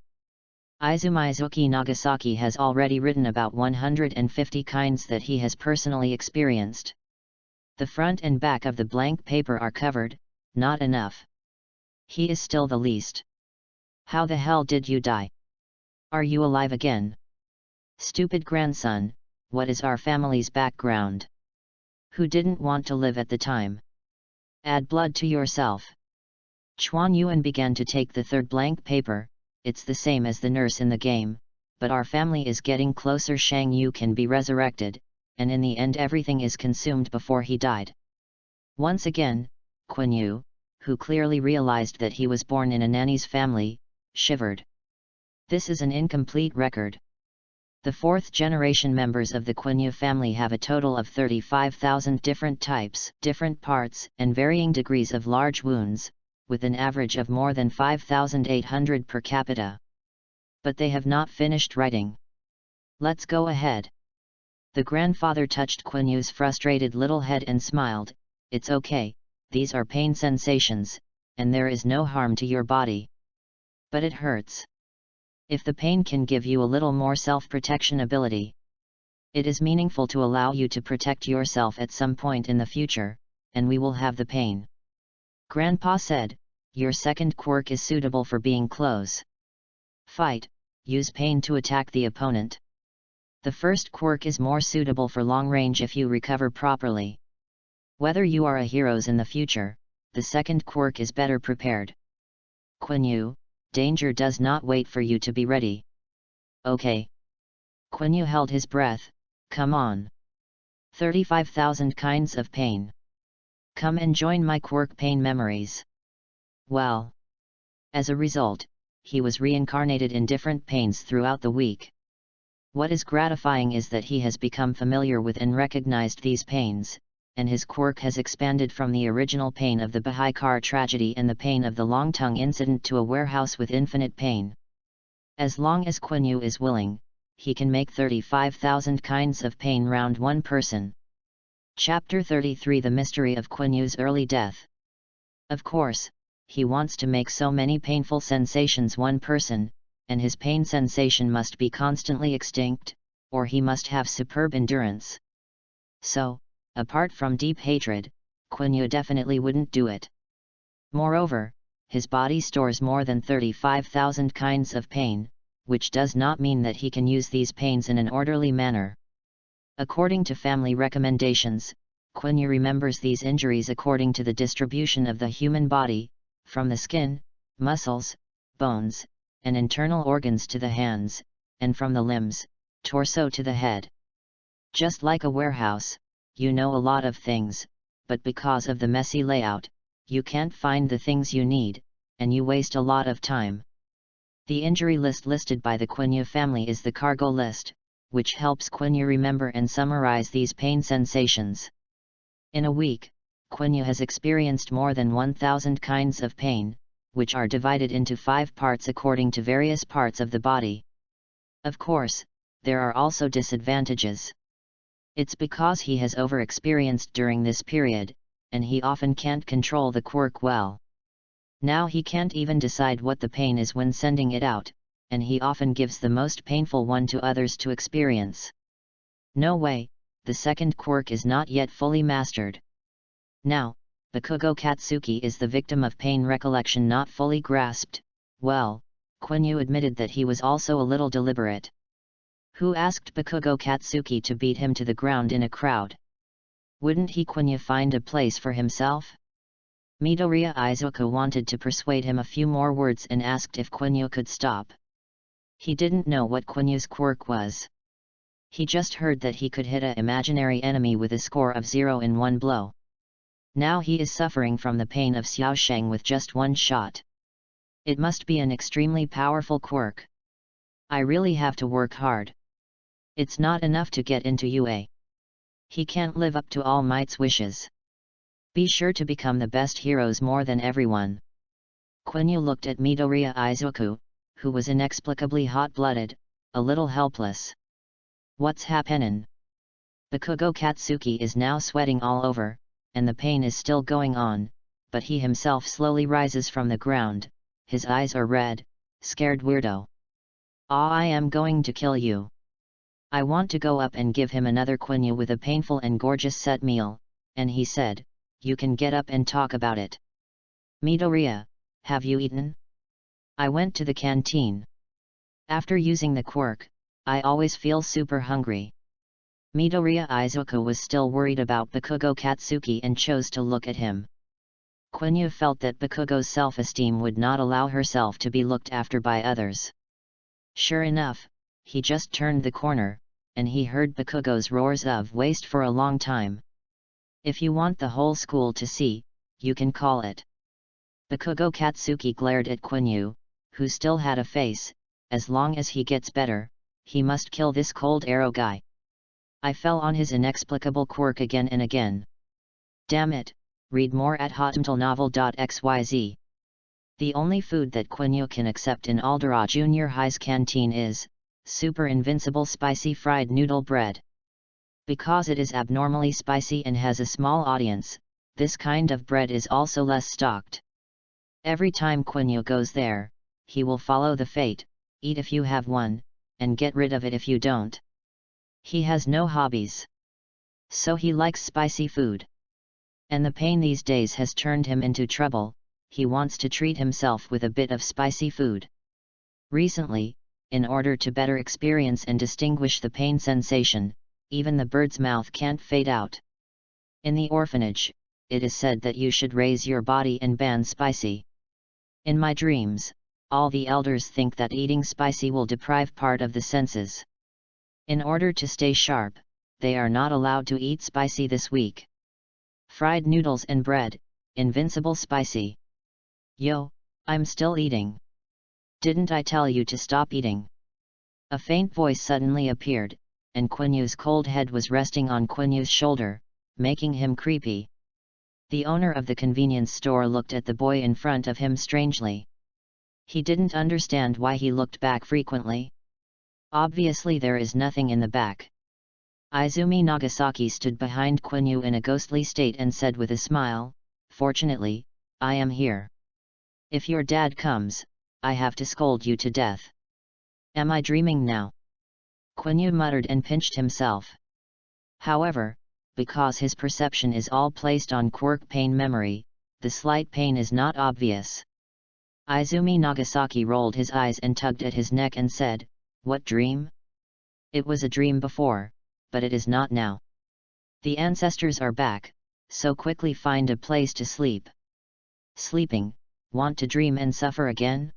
Izumizuki Nagasaki has already written about 150 kinds that he has personally experienced. The front and back of the blank paper are covered, not enough. He is still the least. How the hell did you die? Are you alive again? Stupid grandson, what is our family's background? Who didn't want to live at the time? Add blood to yourself. Quanyue began to take the third blank paper, it's the same as the nurse in the game, but our family is getting closer. Shang Yu can be resurrected, and in the end everything is consumed before he died. Once again, Quanyue, who clearly realized that he was born in a nanny's family, shivered. This is an incomplete record. The fourth generation members of the Quanyue family have a total of 35,000 different types, different parts, and varying degrees of large wounds, with an average of more than 5,800 per capita. But they have not finished writing. Let's go ahead. The grandfather touched Quanyue's frustrated little head and smiled, it's okay, these are pain sensations, and there is no harm to your body. But it hurts. If the pain can give you a little more self-protection ability, it is meaningful to allow you to protect yourself at some point in the future, and we will have the pain. Grandpa said, your second quirk is suitable for being close. Fight, use pain to attack the opponent. The first quirk is more suitable for long range if you recover properly. Whether you are a hero in the future, the second quirk is better prepared. Quanyue, danger does not wait for you to be ready. Okay. Quanyue held his breath, come on. 35,000 kinds of pain. Come and join my quirk pain memories. Well. As a result, he was reincarnated in different pains throughout the week. What is gratifying is that he has become familiar with and recognized these pains, and his quirk has expanded from the original pain of the Baha'i car tragedy and the pain of the long tongue incident to a warehouse with infinite pain. As long as Quanyue is willing, he can make 35,000 kinds of pain round one person. Chapter 33 The Mystery of Quanyue's Early Death. Of course, he wants to make so many painful sensations one person, and his pain sensation must be constantly extinct, or he must have superb endurance. So, apart from deep hatred, Quiny definitely wouldn't do it. Moreover, his body stores more than 35,000 kinds of pain, which does not mean that he can use these pains in an orderly manner. According to family recommendations, Quiny remembers these injuries according to the distribution of the human body, from the skin, muscles, bones, and internal organs to the hands, and from the limbs, torso to the head. Just like a warehouse, you know a lot of things, but because of the messy layout, you can't find the things you need, and you waste a lot of time. The injury list listed by the Quiny family is the cargo list, which helps Quiny remember and summarize these pain sensations. In a week, Quiny has experienced more than 1,000 kinds of pain, which are divided into 5 parts according to various parts of the body. Of course, there are also disadvantages. It's because he has over-experienced during this period, and he often can't control the quirk well. Now he can't even decide what the pain is when sending it out, and he often gives the most painful one to others to experience. No way, the second quirk is not yet fully mastered. Now, Bakugo Katsuki is the victim of pain recollection not fully grasped. Well, Quiny admitted that he was also a little deliberate. Who asked Bakugo Katsuki to beat him to the ground in a crowd? Wouldn't he Quiny find a place for himself? Midoriya Izuku wanted to persuade him a few more words and asked if Quiny could stop. He didn't know what Quiny's quirk was. He just heard that he could hit an imaginary enemy with a score of 0 in one blow. Now he is suffering from the pain of Xiaosheng with just one shot. It must be an extremely powerful quirk. I really have to work hard. It's not enough to get into UA. He can't live up to All Might's wishes. Be sure to become the best heroes more than everyone. Quiny looked at Midoriya Izuku, who was inexplicably hot-blooded, a little helpless. What's happenin'? Bakugo Katsuki is now sweating all over, and the pain is still going on, but he himself slowly rises from the ground. His eyes are red, scared weirdo. I am going to kill you. I want to go up and give him another Quiny with a painful and gorgeous set meal, and he said, you can get up and talk about it. Midoriya, have you eaten? I went to the canteen. After using the quirk, I always feel super hungry. Midoriya Izuku was still worried about Bakugo Katsuki and chose to look at him. Quiny felt that Bakugo's self-esteem would not allow herself to be looked after by others. Sure enough, he just turned the corner, and he heard Bakugo's roars of waste for a long time. If you want the whole school to see, you can call it. Bakugo Katsuki glared at Quiny, who still had a face. As long as he gets better, he must kill this cold arrow guy. I fell on his inexplicable quirk again and again. Damn it, read more at hotmtlnovel.xyz. The only food that Quiny can accept in Aldera Junior High's canteen is super invincible spicy fried noodle bread. Because it is abnormally spicy and has a small audience, this kind of bread is also less stocked. Every time Quiny goes there, he will follow the fate, eat if you have one, and get rid of it if you don't. He has no hobbies. So he likes spicy food. And the pain these days has turned him into trouble. He wants to treat himself with a bit of spicy food. Recently, in order to better experience and distinguish the pain sensation, even the bird's mouth can't fade out. In the orphanage, it is said that you should raise your body and ban spicy. In my dreams, all the elders think that eating spicy will deprive part of the senses. In order to stay sharp, they are not allowed to eat spicy this week. Fried noodles and bread, invincible spicy. Yo, I'm still eating. Didn't I tell you to stop eating? A faint voice suddenly appeared, and Quinyu's cold head was resting on Quinyu's shoulder, making him creepy. The owner of the convenience store looked at the boy in front of him strangely. He didn't understand why he looked back frequently. Obviously there is nothing in the back. Izumi Nagasaki stood behind Quiny in a ghostly state and said with a smile, "Fortunately, I am here." If your dad comes, I have to scold you to death. Am I dreaming now? Quiny muttered and pinched himself. However, because his perception is all placed on quirk pain memory, the slight pain is not obvious. Izumi Nagasaki rolled his eyes and tugged at his neck and said, "What dream? It was a dream before, but it is not now. The ancestors are back, so quickly find a place to sleep." Sleeping, want to dream and suffer again?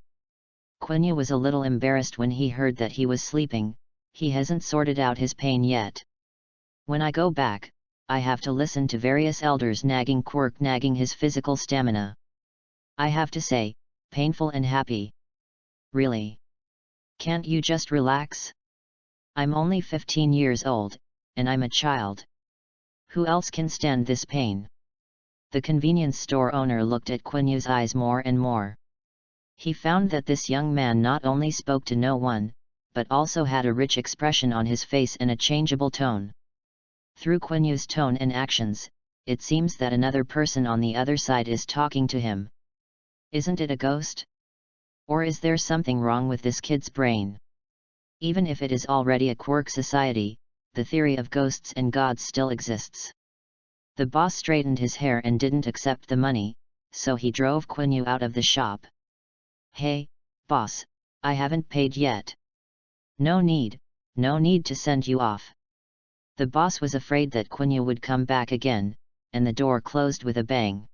Quiny was a little embarrassed when he heard that he was sleeping. He hasn't sorted out his pain yet. When I go back, I have to listen to various elders nagging quirk, nagging his physical stamina. I have to say, painful and happy. Really? Can't you just relax? I'm only 15 years old, and I'm a child. Who else can stand this pain? The convenience store owner looked at Quinyu's eyes more and more. He found that this young man not only spoke to no one, but also had a rich expression on his face and a changeable tone. Through Quinyu's tone and actions, it seems that another person on the other side is talking to him. Isn't it a ghost? Or is there something wrong with this kid's brain? Even if it is already a quirk society, the theory of ghosts and gods still exists. The boss straightened his hair and didn't accept the money, so he drove Quiny out of the shop. "Hey, boss, I haven't paid yet." No need to send you off." The boss was afraid that Quiny would come back again, and the door closed with a bang.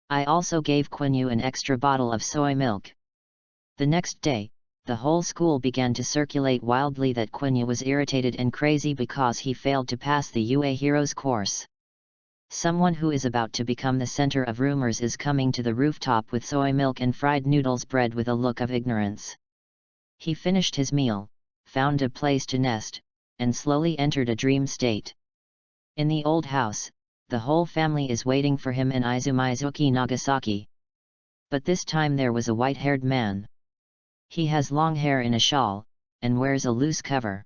I also gave Quiny an extra bottle of soy milk. The next day, the whole school began to circulate wildly that Quiny was irritated and crazy because he failed to pass the UA Heroes course. Someone who is about to become the center of rumors is coming to the rooftop with soy milk and fried noodles bread with a look of ignorance. He finished his meal, found a place to nest, and slowly entered a dream state. In the old house, the whole family is waiting for him and Izumi Nagasaki. But this time there was a white-haired man. He has long hair in a shawl, and wears a loose cover.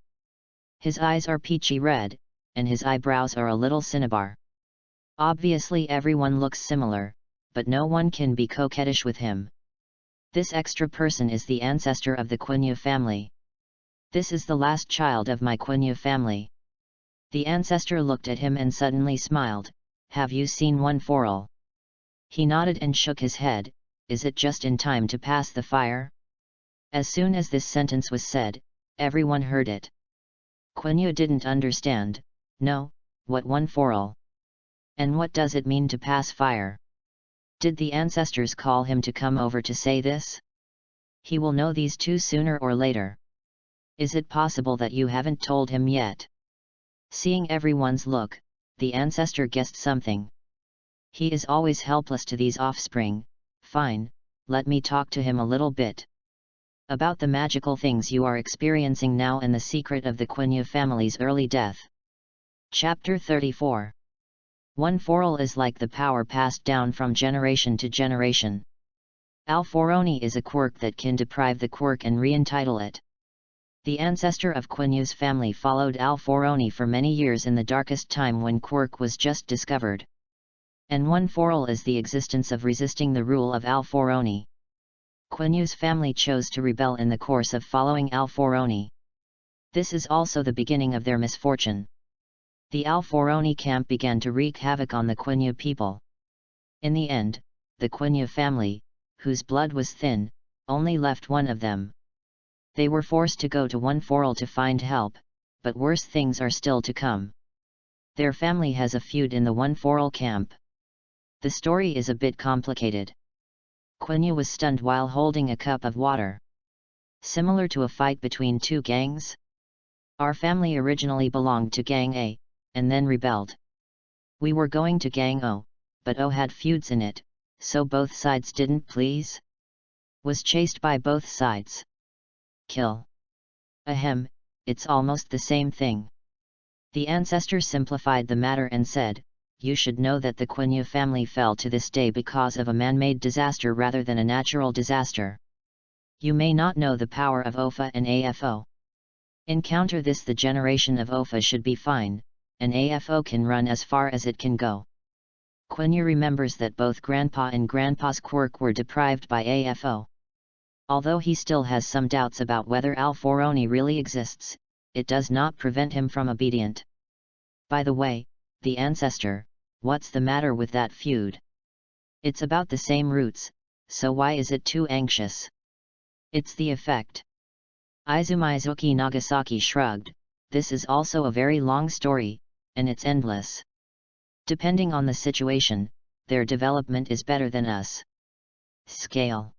His eyes are peachy red, and his eyebrows are a little cinnabar. Obviously everyone looks similar, but no one can be coquettish with him. This extra person is the ancestor of the Quiny family. "This is the last child of my Quiny family." The ancestor looked at him and suddenly smiled. "Have you seen one for all?" He nodded and shook his head. "Is it just in time to pass the fire?" As soon as this sentence was said, everyone heard it. Quiny didn't understand. "No, what one for all? And what does it mean to pass fire? Did the ancestors call him to come over to say this? He will know these two sooner or later. Is it possible that you haven't told him yet?" Seeing everyone's look, the ancestor guessed something. He is always helpless to these offspring. "Fine, let me talk to him a little bit. About the magical things you are experiencing now and the secret of the Quiny family's early death." Chapter 34. One for all is like the power passed down from generation to generation. Alforoni is a quirk that can deprive the quirk and re-entitle it. The ancestor of Quinyu's family followed Alforoni for many years in the darkest time when quirk was just discovered. And one for all is the existence of resisting the rule of Alforoni. Quinyu's family chose to rebel in the course of following Alforoni. This is also the beginning of their misfortune. The Alforoni camp began to wreak havoc on the Quiny people. In the end, the Quiny family, whose blood was thin, only left one of them. They were forced to go to one for all to find help, but worse things are still to come. Their family has a feud in the one for all camp. The story is a bit complicated. Quiny was stunned while holding a cup of water. Similar to a fight between two gangs? Our family originally belonged to Gang A, and then rebelled. We were going to Gang O, but O had feuds in it, so both sides didn't please. Was chased by both sides. Kill. Ahem, it's almost the same thing. The ancestor simplified the matter and said, "You should know that the Quiny family fell to this day because of a man-made disaster rather than a natural disaster. You may not know the power of OFA and AFO. Encounter this: the generation of OFA should be fine, and AFO can run as far as it can go." Quiny remembers that both Grandpa and Grandpa's quirk were deprived by AFO. Although he still has some doubts about whether Alforoni really exists, it does not prevent him from obedient. By the way, the ancestor, what's the matter with that feud? It's about the same roots, so why is it too anxious? It's the effect. Izumizuki Nagasaki shrugged, this is also a very long story, and it's endless. Depending on the situation, their development is better than us. Scale.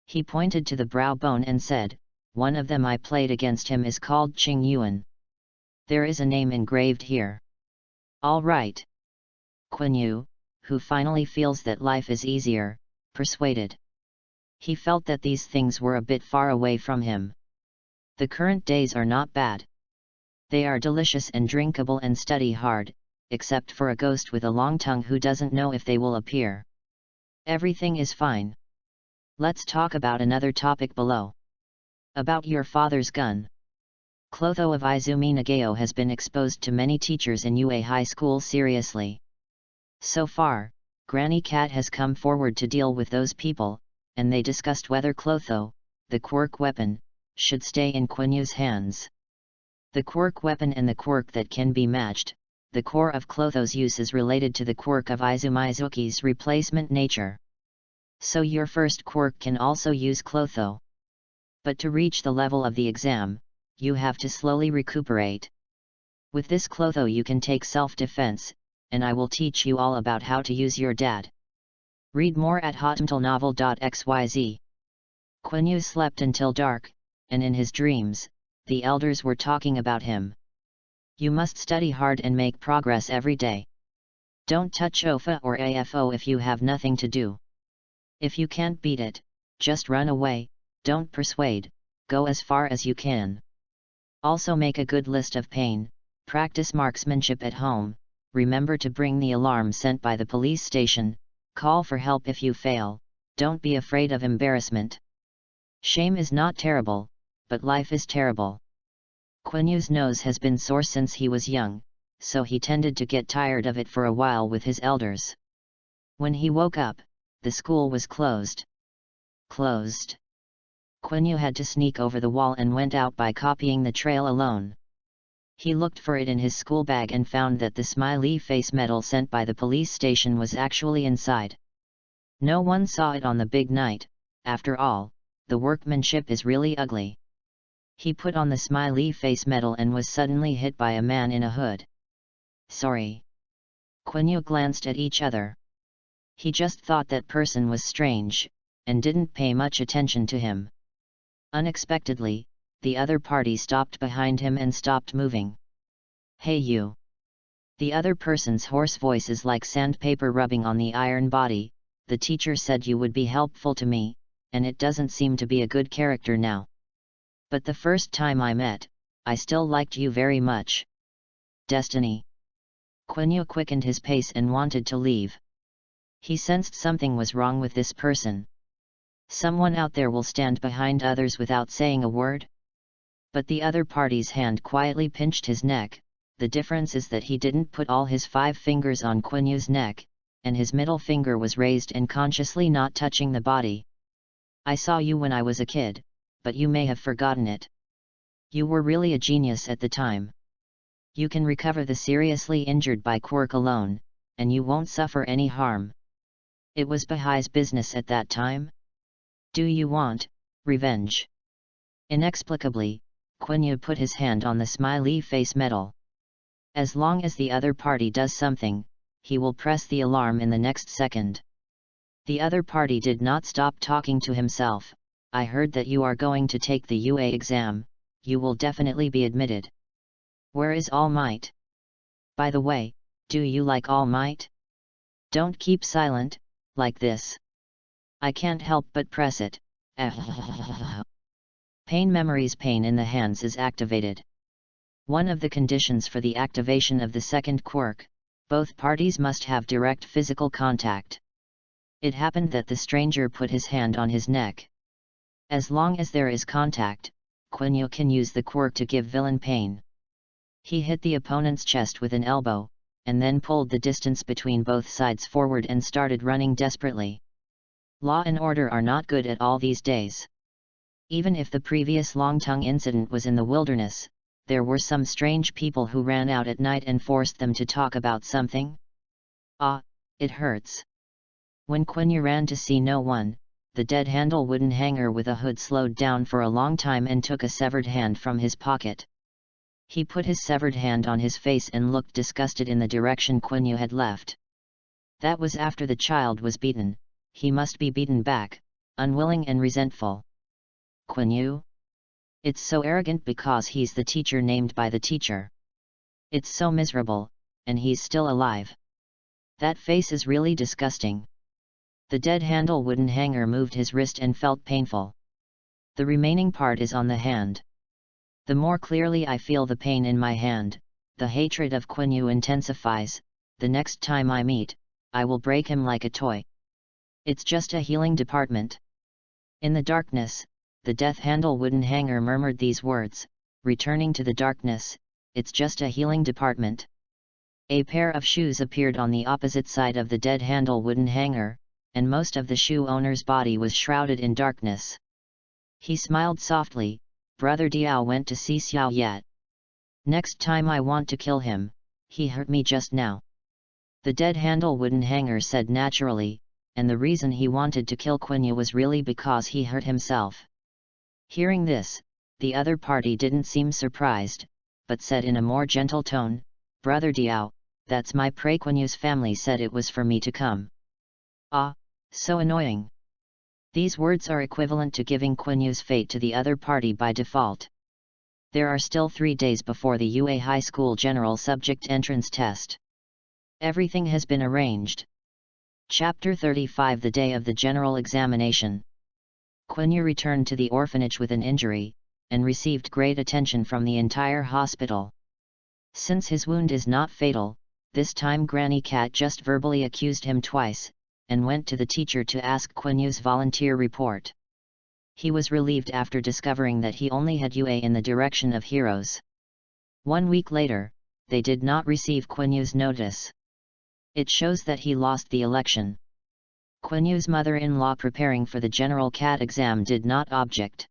He pointed to the brow bone and said, one of them I played against him is called Ching Yuan. There is a name engraved here. All right. Quanyue, who finally feels that life is easier, persuaded. He felt that these things were a bit far away from him. The current days are not bad. They are delicious and drinkable and study hard, except for a ghost with a long tongue who doesn't know if they will appear. Everything is fine. Let's talk about another topic below. About your father's gun. Clotho of Izumi Nagao has been exposed to many teachers in UA High School seriously. So far, Granny Cat has come forward to deal with those people, and they discussed whether Clotho, the quirk weapon, should stay in Quanyue's hands. The quirk weapon and the quirk that can be matched, the core of Clotho's use is related to the quirk of Izumizuki's replacement nature. So your first quirk can also use Clotho. But to reach the level of the exam, you have to slowly recuperate. With this Clotho you can take self-defense, and I will teach you all about how to use your dad. Read more at hotmtlnovel.xyz. Quanyue slept until dark, and in his dreams, the elders were talking about him. You must study hard and make progress every day. Don't touch OFA or AFO if you have nothing to do. If you can't beat it, just run away, don't persuade, go as far as you can. Also make a good list of pain, practice marksmanship at home, remember to bring the alarm sent by the police station, call for help if you fail, don't be afraid of embarrassment. Shame is not terrible, but life is terrible. Quanyue's nose has been sore since he was young, so he tended to get tired of it for a while with his elders. When he woke up, the school was closed. Closed. Quanyue had to sneak over the wall and went out by copying the trail alone. He looked for it in his school bag and found that the smiley face medal sent by the police station was actually inside. No one saw it on the big night, after all, the workmanship is really ugly. He put on the smiley face medal and was suddenly hit by a man in a hood. Sorry. Quanyue glanced at each other. He just thought that person was strange, and didn't pay much attention to him. Unexpectedly, the other party stopped behind him and stopped moving. Hey you! The other person's hoarse voice is like sandpaper rubbing on the iron body. The teacher said you would be helpful to me, and it doesn't seem to be a good character now. But the first time I met, I still liked you very much. Destiny. Quanyue quickened his pace and wanted to leave. He sensed something was wrong with this person. Someone out there will stand behind others without saying a word? But the other party's hand quietly pinched his neck. The difference is that he didn't put all his 5 fingers on Quanyue's neck, and his middle finger was raised and consciously not touching the body. I saw you when I was a kid, but you may have forgotten it. You were really a genius at the time. You can recover the seriously injured by quirk alone, and you won't suffer any harm. It was Bahai's business at that time? Do you want revenge? Inexplicably, Quanyue put his hand on the smiley face medal. As long as the other party does something, he will press the alarm in the next second. The other party did not stop talking to himself. I heard that you are going to take the UA exam, you will definitely be admitted. Where is All Might? By the way, do you like All Might? Don't keep silent, like this. I can't help but press it. Pain memories. Pain in the hands is activated. One of the conditions for the activation of the second quirk, both parties must have direct physical contact. It happened that the stranger put his hand on his neck. As long as there is contact, Quanyue can use the quirk to give villain pain. He hit the opponent's chest with an elbow, and then pulled the distance between both sides forward and started running desperately. Law and order are not good at all these days. Even if the previous Longtongue incident was in the wilderness, there were some strange people who ran out at night and forced them to talk about something. Ah, it hurts. When Quiny ran to see no one, the dead-handle wooden hanger with a hood slowed down for a long time and took a severed hand from his pocket. He put his severed hand on his face and looked disgusted in the direction Quiny had left. That was after the child was beaten. He must be beaten back, unwilling and resentful. Quiny? It's so arrogant because he's the teacher named by the teacher. It's so miserable, and he's still alive. That face is really disgusting. The dead-handle wooden hanger moved his wrist and felt painful. The remaining part is on the hand. The more clearly I feel the pain in my hand, the hatred of Quiny intensifies. The next time I meet, I will break him like a toy. It's just a healing department. In the darkness, the death-handle wooden hanger murmured these words, returning to the darkness, it's just a healing department. A pair of shoes appeared on the opposite side of the dead-handle wooden hanger, and most of the shoe owner's body was shrouded in darkness. He smiled softly. Brother Diao went to see Xiao Yat. Next time I want to kill him, he hurt me just now. The dead-handle wooden hanger said naturally, and the reason he wanted to kill Quiny was really because he hurt himself. Hearing this, the other party didn't seem surprised, but said in a more gentle tone, Brother Diao, that's my prey. Quinyu's family said it was for me to come. Ah, so annoying. These words are equivalent to giving Quinyu's fate to the other party by default. There are still 3 days before the UA High School General Subject Entrance Test. Everything has been arranged. Chapter 35 The day of the general examination. Quiny returned to the orphanage with an injury, and received great attention from the entire hospital. Since his wound is not fatal, this time Granny Cat just verbally accused him twice, and went to the teacher to ask Quinyu's volunteer report. He was relieved after discovering that he only had UA in the direction of heroes. 1 week later, they did not receive Quinyu's notice. It shows that he lost the election. Quinyu's mother-in-law preparing for the general CAT exam did not object.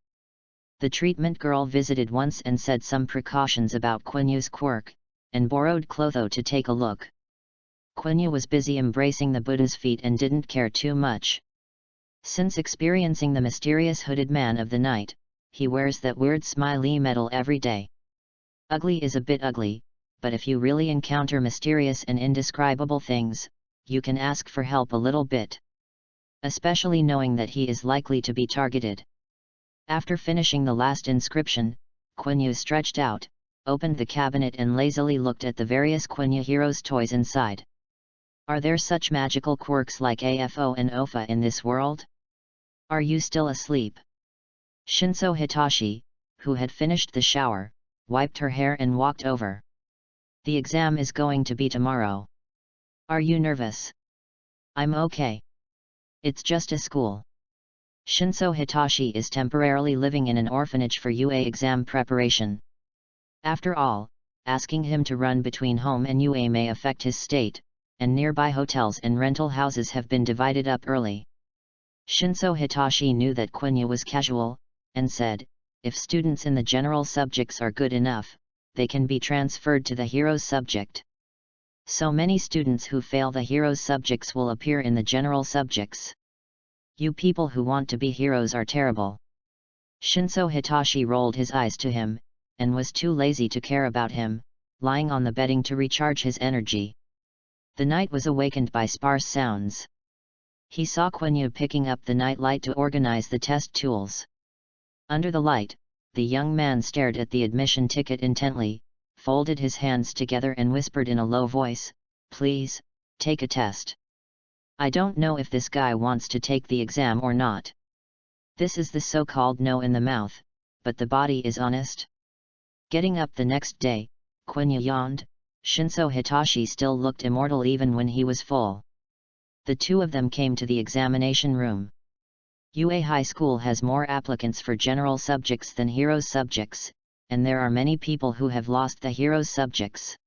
The treatment girl visited once and said some precautions about Quinyu's quirk, and borrowed Clotho to take a look. Quiny was busy embracing the Buddha's feet and didn't care too much. Since experiencing the mysterious hooded man of the night, he wears that weird smiley medal every day. Ugly is a bit ugly, but if you really encounter mysterious and indescribable things, you can ask for help a little bit. Especially knowing that he is likely to be targeted. After finishing the last inscription, Quiny stretched out, opened the cabinet and lazily looked at the various Quiny heroes' toys inside. Are there such magical quirks like AFO and OFA in this world? Are you still asleep? Shinso Hitashi, who had finished the shower, wiped her hair and walked over. The exam is going to be tomorrow. Are you nervous? I'm okay. It's just a school. Shinso Hitashi is temporarily living in an orphanage for UA exam preparation. After all, asking him to run between home and UA may affect his state, and nearby hotels and rental houses have been divided up early. Shinso Hitachi knew that Quiny was casual, and said, if students in the general subjects are good enough, they can be transferred to the heroes subject. So many students who fail the heroes subjects will appear in the general subjects. You people who want to be heroes are terrible. Shinso Hitachi rolled his eyes to him, and was too lazy to care about him, lying on the bedding to recharge his energy. The night was awakened by sparse sounds. He saw Quiny picking up the night light to organize the test tools. Under the light, the young man stared at the admission ticket intently, folded his hands together and whispered in a low voice, please, take a test. I don't know if this guy wants to take the exam or not. This is the so-called no in the mouth, but the body is honest. Getting up the next day, Quiny yawned. Shinso Hitachi still looked immortal even when he was full. The two of them came to the examination room. UA High School has more applicants for general subjects than heroes subjects, and there are many people who have lost the heroes subjects.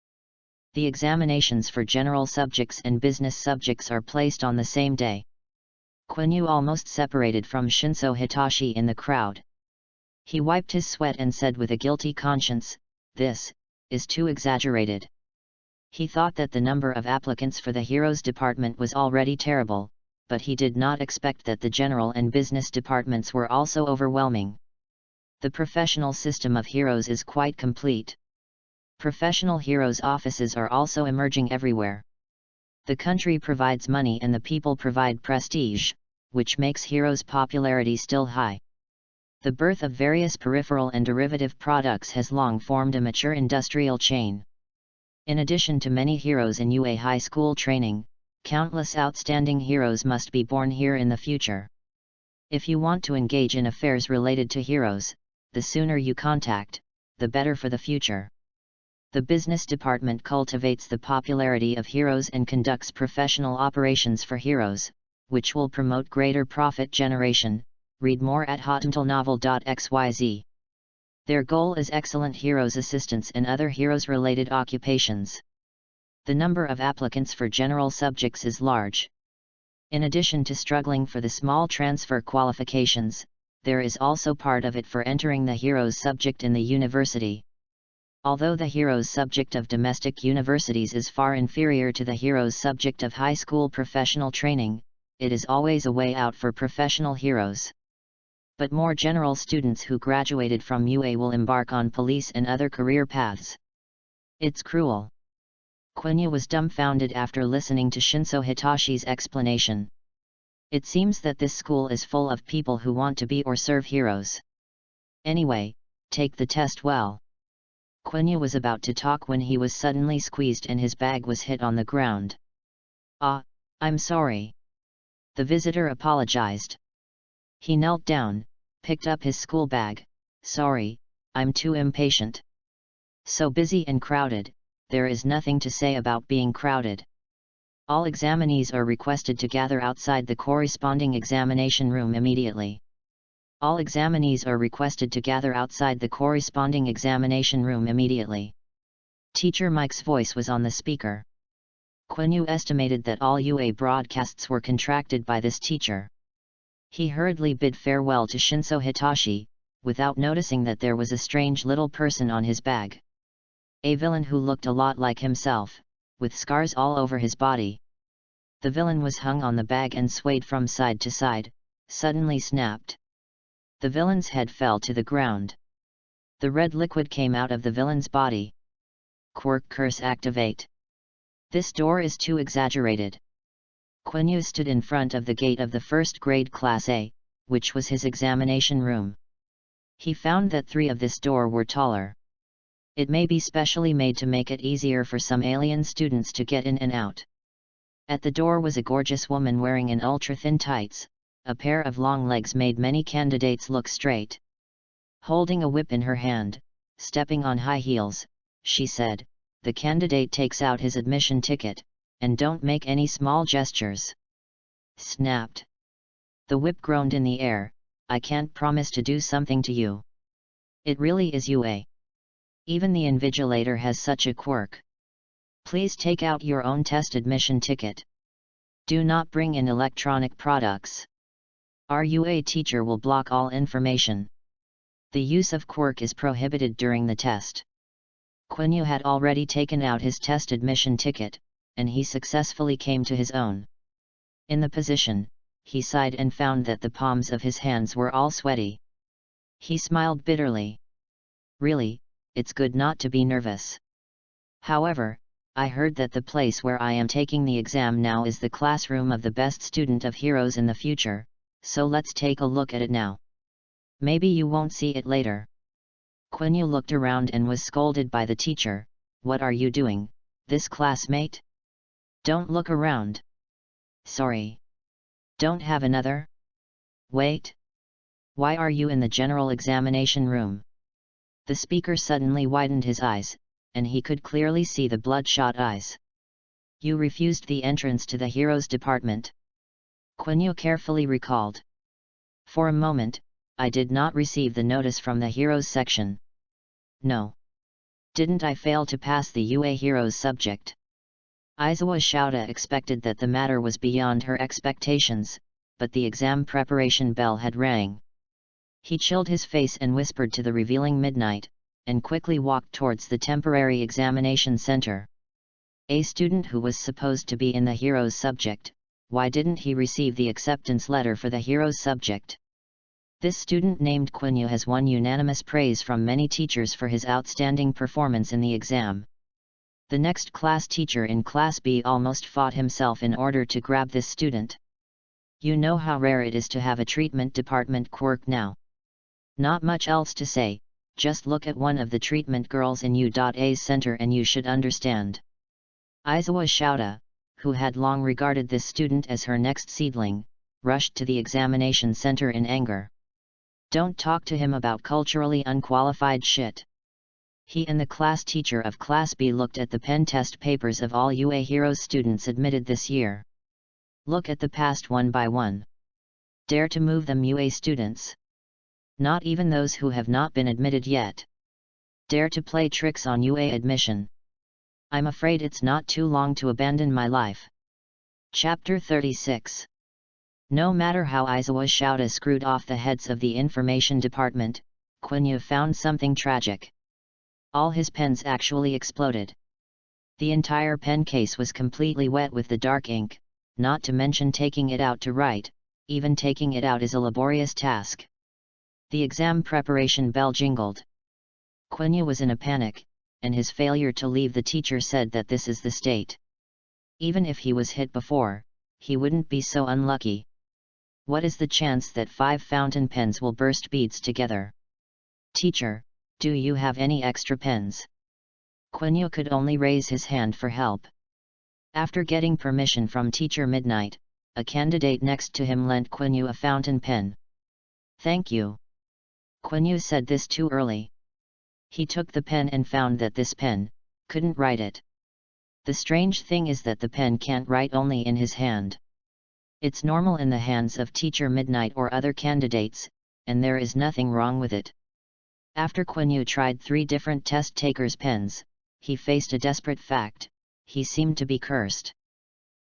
The examinations for general subjects and business subjects are placed on the same day. Quiny almost separated from Shinso Hitashi in the crowd. He wiped his sweat and said with a guilty conscience, "This is too exaggerated." He thought that the number of applicants for the Heroes department was already terrible, but he did not expect that the general and business departments were also overwhelming. The professional system of Heroes is quite complete. Professional Heroes offices are also emerging everywhere. The country provides money and the people provide prestige, which makes Heroes' popularity still high. The birth of various peripheral and derivative products has long formed a mature industrial chain. In addition to many heroes in UA high school training, countless outstanding heroes must be born here in the future. If you want to engage in affairs related to heroes, the sooner you contact, the better for the future. The business department cultivates the popularity of heroes and conducts professional operations for heroes, which will promote greater profit generation. Read more at hotmailnovel.xyz. Their goal is excellent heroes assistants and other heroes-related occupations. The number of applicants for general subjects is large. In addition to struggling for the small transfer qualifications, there is also part of it for entering the heroes subject in the university. Although the heroes subject of domestic universities is far inferior to the heroes subject of high school professional training, it is always a way out for professional heroes. But more general students who graduated from UA will embark on police and other career paths. It's cruel. Quanya was dumbfounded after listening to Shinso Hitashi's explanation. It seems that this school is full of people who want to be or serve heroes. Anyway, take the test well. Quanya was about to talk when he was suddenly squeezed and his bag was hit on the ground. "Ah, I'm sorry." The visitor apologized. He knelt down, picked up his school bag. "Sorry, I'm too impatient. So busy and crowded, there is nothing to say about being crowded." All examinees are requested to gather outside the corresponding examination room immediately. All examinees are requested to gather outside the corresponding examination room immediately. Teacher Mike's voice was on the speaker. Quiny estimated that all UA broadcasts were contracted by this teacher. He hurriedly bid farewell to Shinso Hitashi, without noticing that there was a strange little person on his bag. A villain who looked a lot like himself, with scars all over his body. The villain was hung on the bag and swayed from side to side, suddenly snapped. The villain's head fell to the ground. The red liquid came out of the villain's body. Quirk curse activate. This door is too exaggerated. Quiny stood in front of the gate of the first grade Class A, which was his examination room. He found that 3 of this door were taller. It may be specially made to make it easier for some alien students to get in and out. At the door was a gorgeous woman wearing an ultra-thin tights. A pair of long legs made many candidates look straight. Holding a whip in her hand, stepping on high heels, she said, "The candidate takes out his admission ticket, and don't make any small gestures." Snapped. The whip groaned in the air. "I can't promise to do something to you. It really is UA. Even the invigilator has such a quirk. Please take out your own test admission ticket. Do not bring in electronic products. Our UA teacher will block all information. The use of quirk is prohibited during the test." Quiny had already taken out his test admission ticket, and he successfully came to his own. In the position, he sighed and found that the palms of his hands were all sweaty. He smiled bitterly. "Really, it's good not to be nervous. However, I heard that the place where I am taking the exam now is the classroom of the best student of heroes in the future, so let's take a look at it now. Maybe you won't see it later." Quiny looked around and was scolded by the teacher. "What are you doing, this classmate? Don't look around." "Sorry. Don't have another?" "Wait. Why are you in the general examination room?" The speaker suddenly widened his eyes, and he could clearly see the bloodshot eyes. "You refused the entrance to the heroes department." Quiny carefully recalled. "For a moment, I did not receive the notice from the heroes section." "No. Didn't I fail to pass the UA Heroes subject? Aizawa Shouta expected that the matter was beyond her expectations, but the exam preparation bell had rang. He chilled his face and whispered to the revealing midnight, and quickly walked towards the temporary examination center. A student who was supposed to be in the Heroes subject, why didn't he receive the acceptance letter for the Heroes subject? This student named Quiny has won unanimous praise from many teachers for his outstanding performance in the exam. The next class teacher in Class B almost fought himself in order to grab this student. You know how rare it is to have a treatment department quirk now. Not much else to say, just look at one of the treatment girls in U.A's center and you should understand. Aizawa Shouta, who had long regarded this student as her next seedling, rushed to the examination center in anger. Don't talk to him about culturally unqualified shit. He and the class teacher of Class B looked at the pen test papers of all UA Heroes students admitted this year. Look at the past one by one. Dare to move them UA students. Not even those who have not been admitted yet. Dare to play tricks on UA admission. I'm afraid it's not too long to abandon my life. Chapter 36. No matter how Aizawa Shouta screwed off the heads of the information department, Quiny found something tragic. All his pens actually exploded. The entire pen case was completely wet with the dark ink, not to mention taking it out to write. Even taking it out is a laborious task. The exam preparation bell jingled. Quiny was in a panic, and his failure to leave the teacher said that this is the state. Even if he was hit before, he wouldn't be so unlucky. What is the chance that 5 fountain pens will burst beads together? Teacher, do you have any extra pens? Quiny could only raise his hand for help. After getting permission from Teacher Midnight, a candidate next to him lent Quiny a fountain pen. Thank you. Quiny said this too early. He took the pen and found that this pen couldn't write it. The strange thing is that the pen can't write only in his hand. It's normal in the hands of Teacher Midnight or other candidates, and there is nothing wrong with it. After Quiny tried 3 different test takers' pens, he faced a desperate fact: he seemed to be cursed.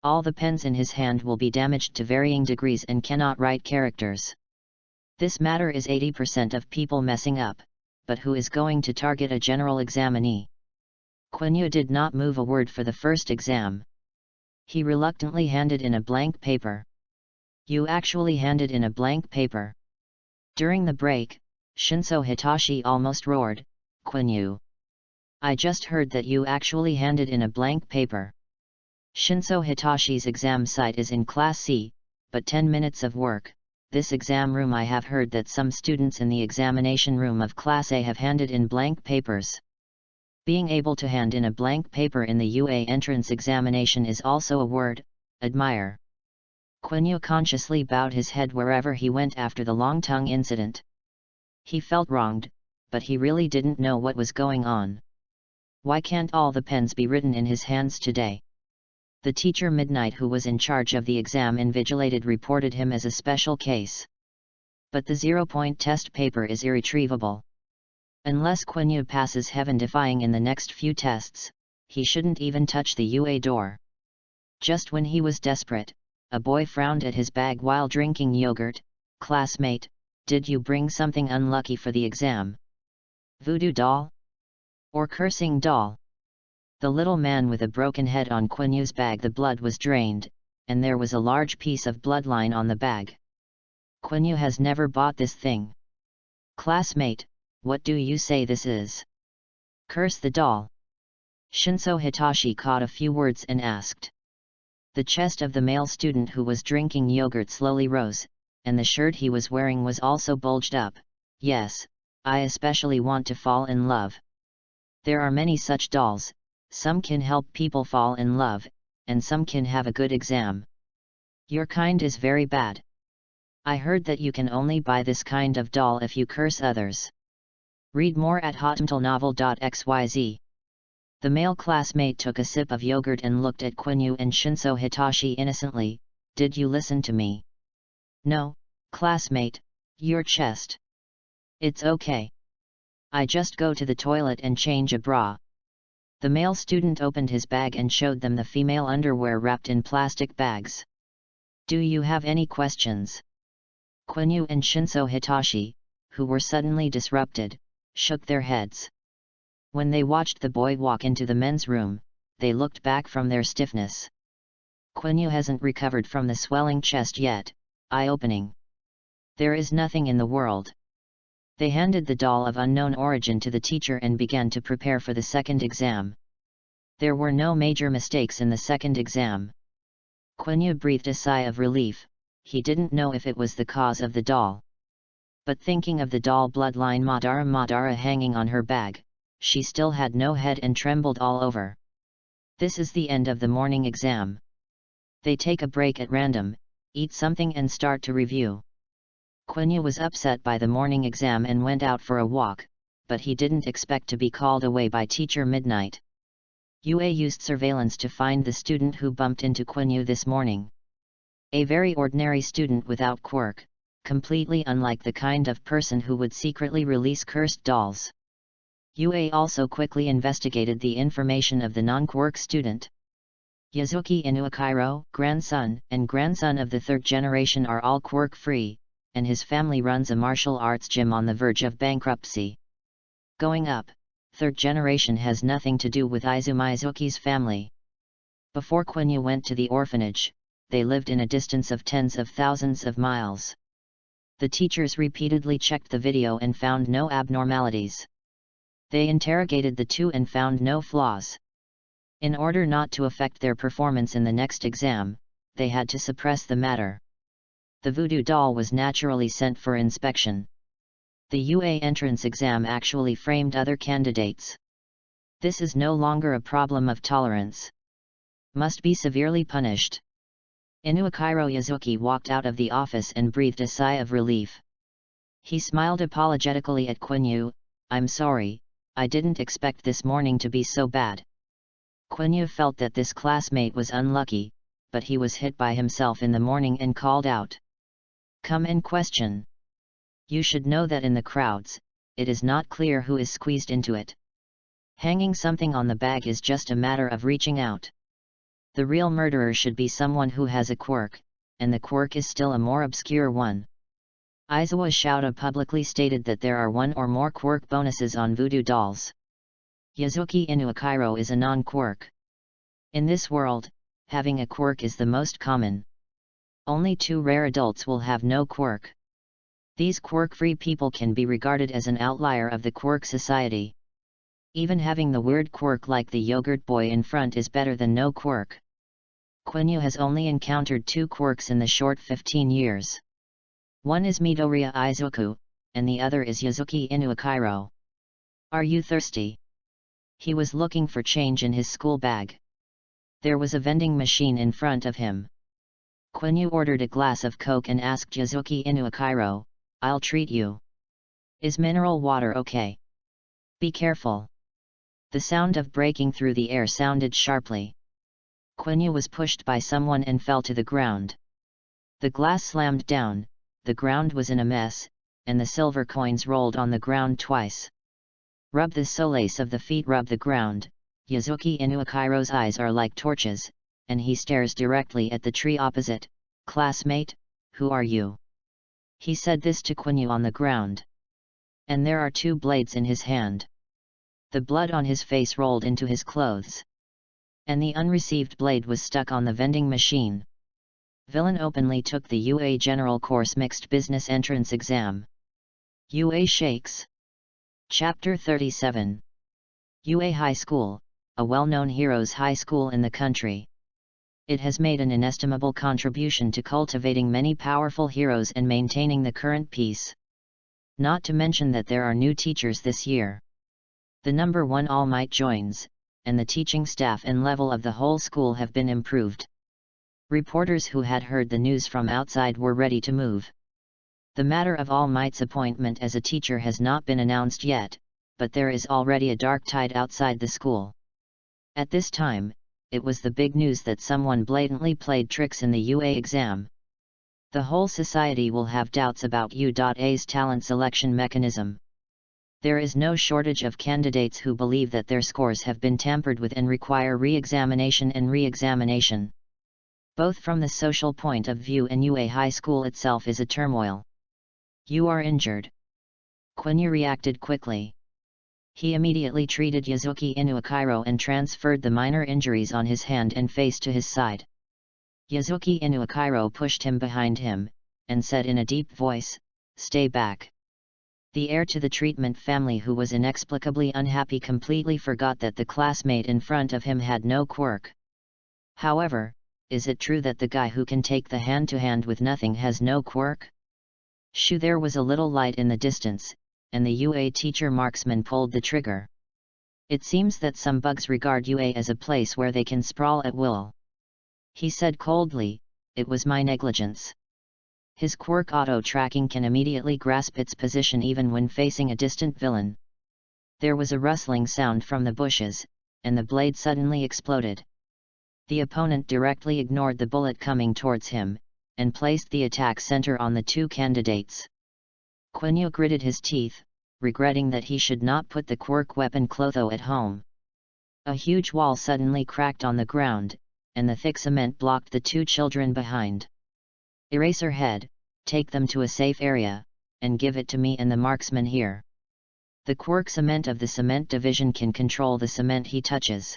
All the pens in his hand will be damaged to varying degrees and cannot write characters. This matter is 80% of people messing up, but who is going to target a general examinee? Quiny did not move a word for the first exam. He reluctantly handed in a blank paper. You actually handed in a blank paper? During the break, Shinso Hitashi almost roared, Quiny. I just heard that you actually handed in a blank paper. Shinso Hitashi's exam site is in Class C, but 10 minutes of work. This exam room I have heard that some students in the examination room of Class A have handed in blank papers. Being able to hand in a blank paper in the UA entrance examination is also a word, admire. Quiny consciously bowed his head wherever he went after the long tongue incident. He felt wronged, but he really didn't know what was going on. Why can't all the pens be written in his hands today? The Teacher Midnight who was in charge of the exam invigilated reported him as a special case. But the 0-point test paper is irretrievable. Unless Quiny passes heaven-defying in the next few tests, he shouldn't even touch the UA door. Just when he was desperate, a boy frowned at his bag while drinking yogurt. Classmate, did you bring something unlucky for the exam? Voodoo doll? Or cursing doll? The little man with a broken head on Quiny's bag. The blood was drained, and there was a large piece of bloodline on the bag. Quiny has never bought this thing. Classmate, what do you say this is? Curse the doll. Shinso Hitashi caught a few words and asked. The chest of the male student who was drinking yogurt slowly rose, and the shirt he was wearing was also bulged up. Yes, I especially want to fall in love. There are many such dolls. Some can help people fall in love, and some can have a good exam. Your kind is very bad. I heard that you can only buy this kind of doll if you curse others. Read more at hotmtlnovel.xyz. The male classmate took a sip of yogurt and looked at Quiny and Shinso Hitashi innocently. Did you listen to me? No, classmate, your chest. It's okay. I just go to the toilet and change a bra. The male student opened his bag and showed them the female underwear wrapped in plastic bags. Do you have any questions? Quanyue and Shinso Hitashi, who were suddenly disrupted, shook their heads. When they watched the boy walk into the men's room, they looked back from their stiffness. Quanyue hasn't recovered from the swelling chest yet, eye-opening. There is nothing in the world. They handed the doll of unknown origin to the teacher and began to prepare for the second exam. There were no major mistakes in the second exam. Quanyue breathed a sigh of relief. He didn't know if it was the cause of the doll. But thinking of the doll bloodline Madara hanging on her bag, she still had no head and trembled all over. This is the end of the morning exam. They take a break at random, eat something and start to review. Quiny was upset by the morning exam and went out for a walk, but he didn't expect to be called away by teacher midnight. Yue used surveillance to find the student who bumped into Quiny this morning. A very ordinary student without quirk, completely unlike the kind of person who would secretly release cursed dolls. Yue also quickly investigated the information of the non-quirk student. Yasuki Inuakiro, grandson and grandson of the third generation, are all quirk-free, and his family runs a martial arts gym on the verge of bankruptcy. Going up, third generation has nothing to do with Izumizuki's family. Before Quiny went to the orphanage, they lived in a distance of tens of thousands of miles. The teachers repeatedly checked the video and found no abnormalities. They interrogated the two and found no flaws. In order not to affect their performance in the next exam, they had to suppress the matter. The voodoo doll was naturally sent for inspection. The UA entrance exam actually framed other candidates. This is no longer a problem of tolerance. Must be severely punished. Inuakiro Yasuki walked out of the office and breathed a sigh of relief. He smiled apologetically at Quiny. I'm sorry, I didn't expect this morning to be so bad. Quiny felt that this classmate was unlucky, but he was hit by himself in the morning and called out. Come and question. You should know that in the crowds, it is not clear who is squeezed into it. Hanging something on the bag is just a matter of reaching out. The real murderer should be someone who has a quirk, and the quirk is still a more obscure one. Aizawa Shouta publicly stated that there are one or more quirk bonuses on voodoo dolls. Yasuki Inuakiro is a non-quirk. In this world, having a quirk is the most common. Only 2 rare adults will have no quirk. These quirk-free people can be regarded as an outlier of the quirk society. Even having the weird quirk like the yogurt boy in front is better than no quirk. Quiny has only encountered 2 quirks in the short 15 years. One is Midoriya Izuku, and the other is Yasuki Inuakiro. Are you thirsty? He was looking for change in his school bag. There was a vending machine in front of him. Quiny ordered a glass of Coke and asked Yasuki Inuakiro, I'll treat you. Is mineral water okay? Be careful. The sound of breaking through the air sounded sharply. Quiny was pushed by someone and fell to the ground. The glass slammed down, the ground was in a mess, and the silver coins rolled on the ground twice. Rub the soles of the feet, rub the ground. Yasuki Inuakiro's eyes are like torches, and he stares directly at the tree opposite. Classmate, who are you? He said this to Quiny on the ground. And there are 2 blades in his hand. The blood on his face rolled into his clothes. And the unreceived blade was stuck on the vending machine. Villain openly took the UA General Course Mixed Business Entrance Exam. UA shakes. Chapter 37. UA High School, a well-known heroes' high school in the country. It has made an inestimable contribution to cultivating many powerful heroes and maintaining the current peace. Not to mention that there are new teachers this year. The number 1 All Might joins, and the teaching staff and level of the whole school have been improved. Reporters who had heard the news from outside were ready to move. The matter of All Might's appointment as a teacher has not been announced yet, but there is already a dark tide outside the school. At this time, it was the big news that someone blatantly played tricks in the UA exam. The whole society will have doubts about UA's talent selection mechanism. There is no shortage of candidates who believe that their scores have been tampered with and require re-examination and re-examination. Both from the social point of view and UA High School itself is a turmoil. You are injured. Quiny reacted quickly. He immediately treated Yasuki Inuakairo and transferred the minor injuries on his hand and face to his side. Yasuki Inuakairo pushed him behind him, and said in a deep voice, "Stay back." The heir to the treatment family, who was inexplicably unhappy, completely forgot that the classmate in front of him had no quirk. However, is it true that the guy who can take the hand-to-hand with nothing has no quirk? Shoo! There was a little light in the distance, and the UA teacher marksman pulled the trigger. It seems that some bugs regard UA as a place where they can sprawl at will. He said coldly, "It was my negligence." His quirk auto-tracking can immediately grasp its position even when facing a distant villain. There was a rustling sound from the bushes, and the blade suddenly exploded. The opponent directly ignored the bullet coming towards him, and placed the attack center on the two candidates. Quanyue gritted his teeth, regretting that he should not put the quirk weapon clotho at home. A huge wall suddenly cracked on the ground, and the thick cement blocked the two children behind. "Eraserhead, take them to a safe area, and give it to me and the marksman here." The quirk cement of the cement division can control the cement he touches.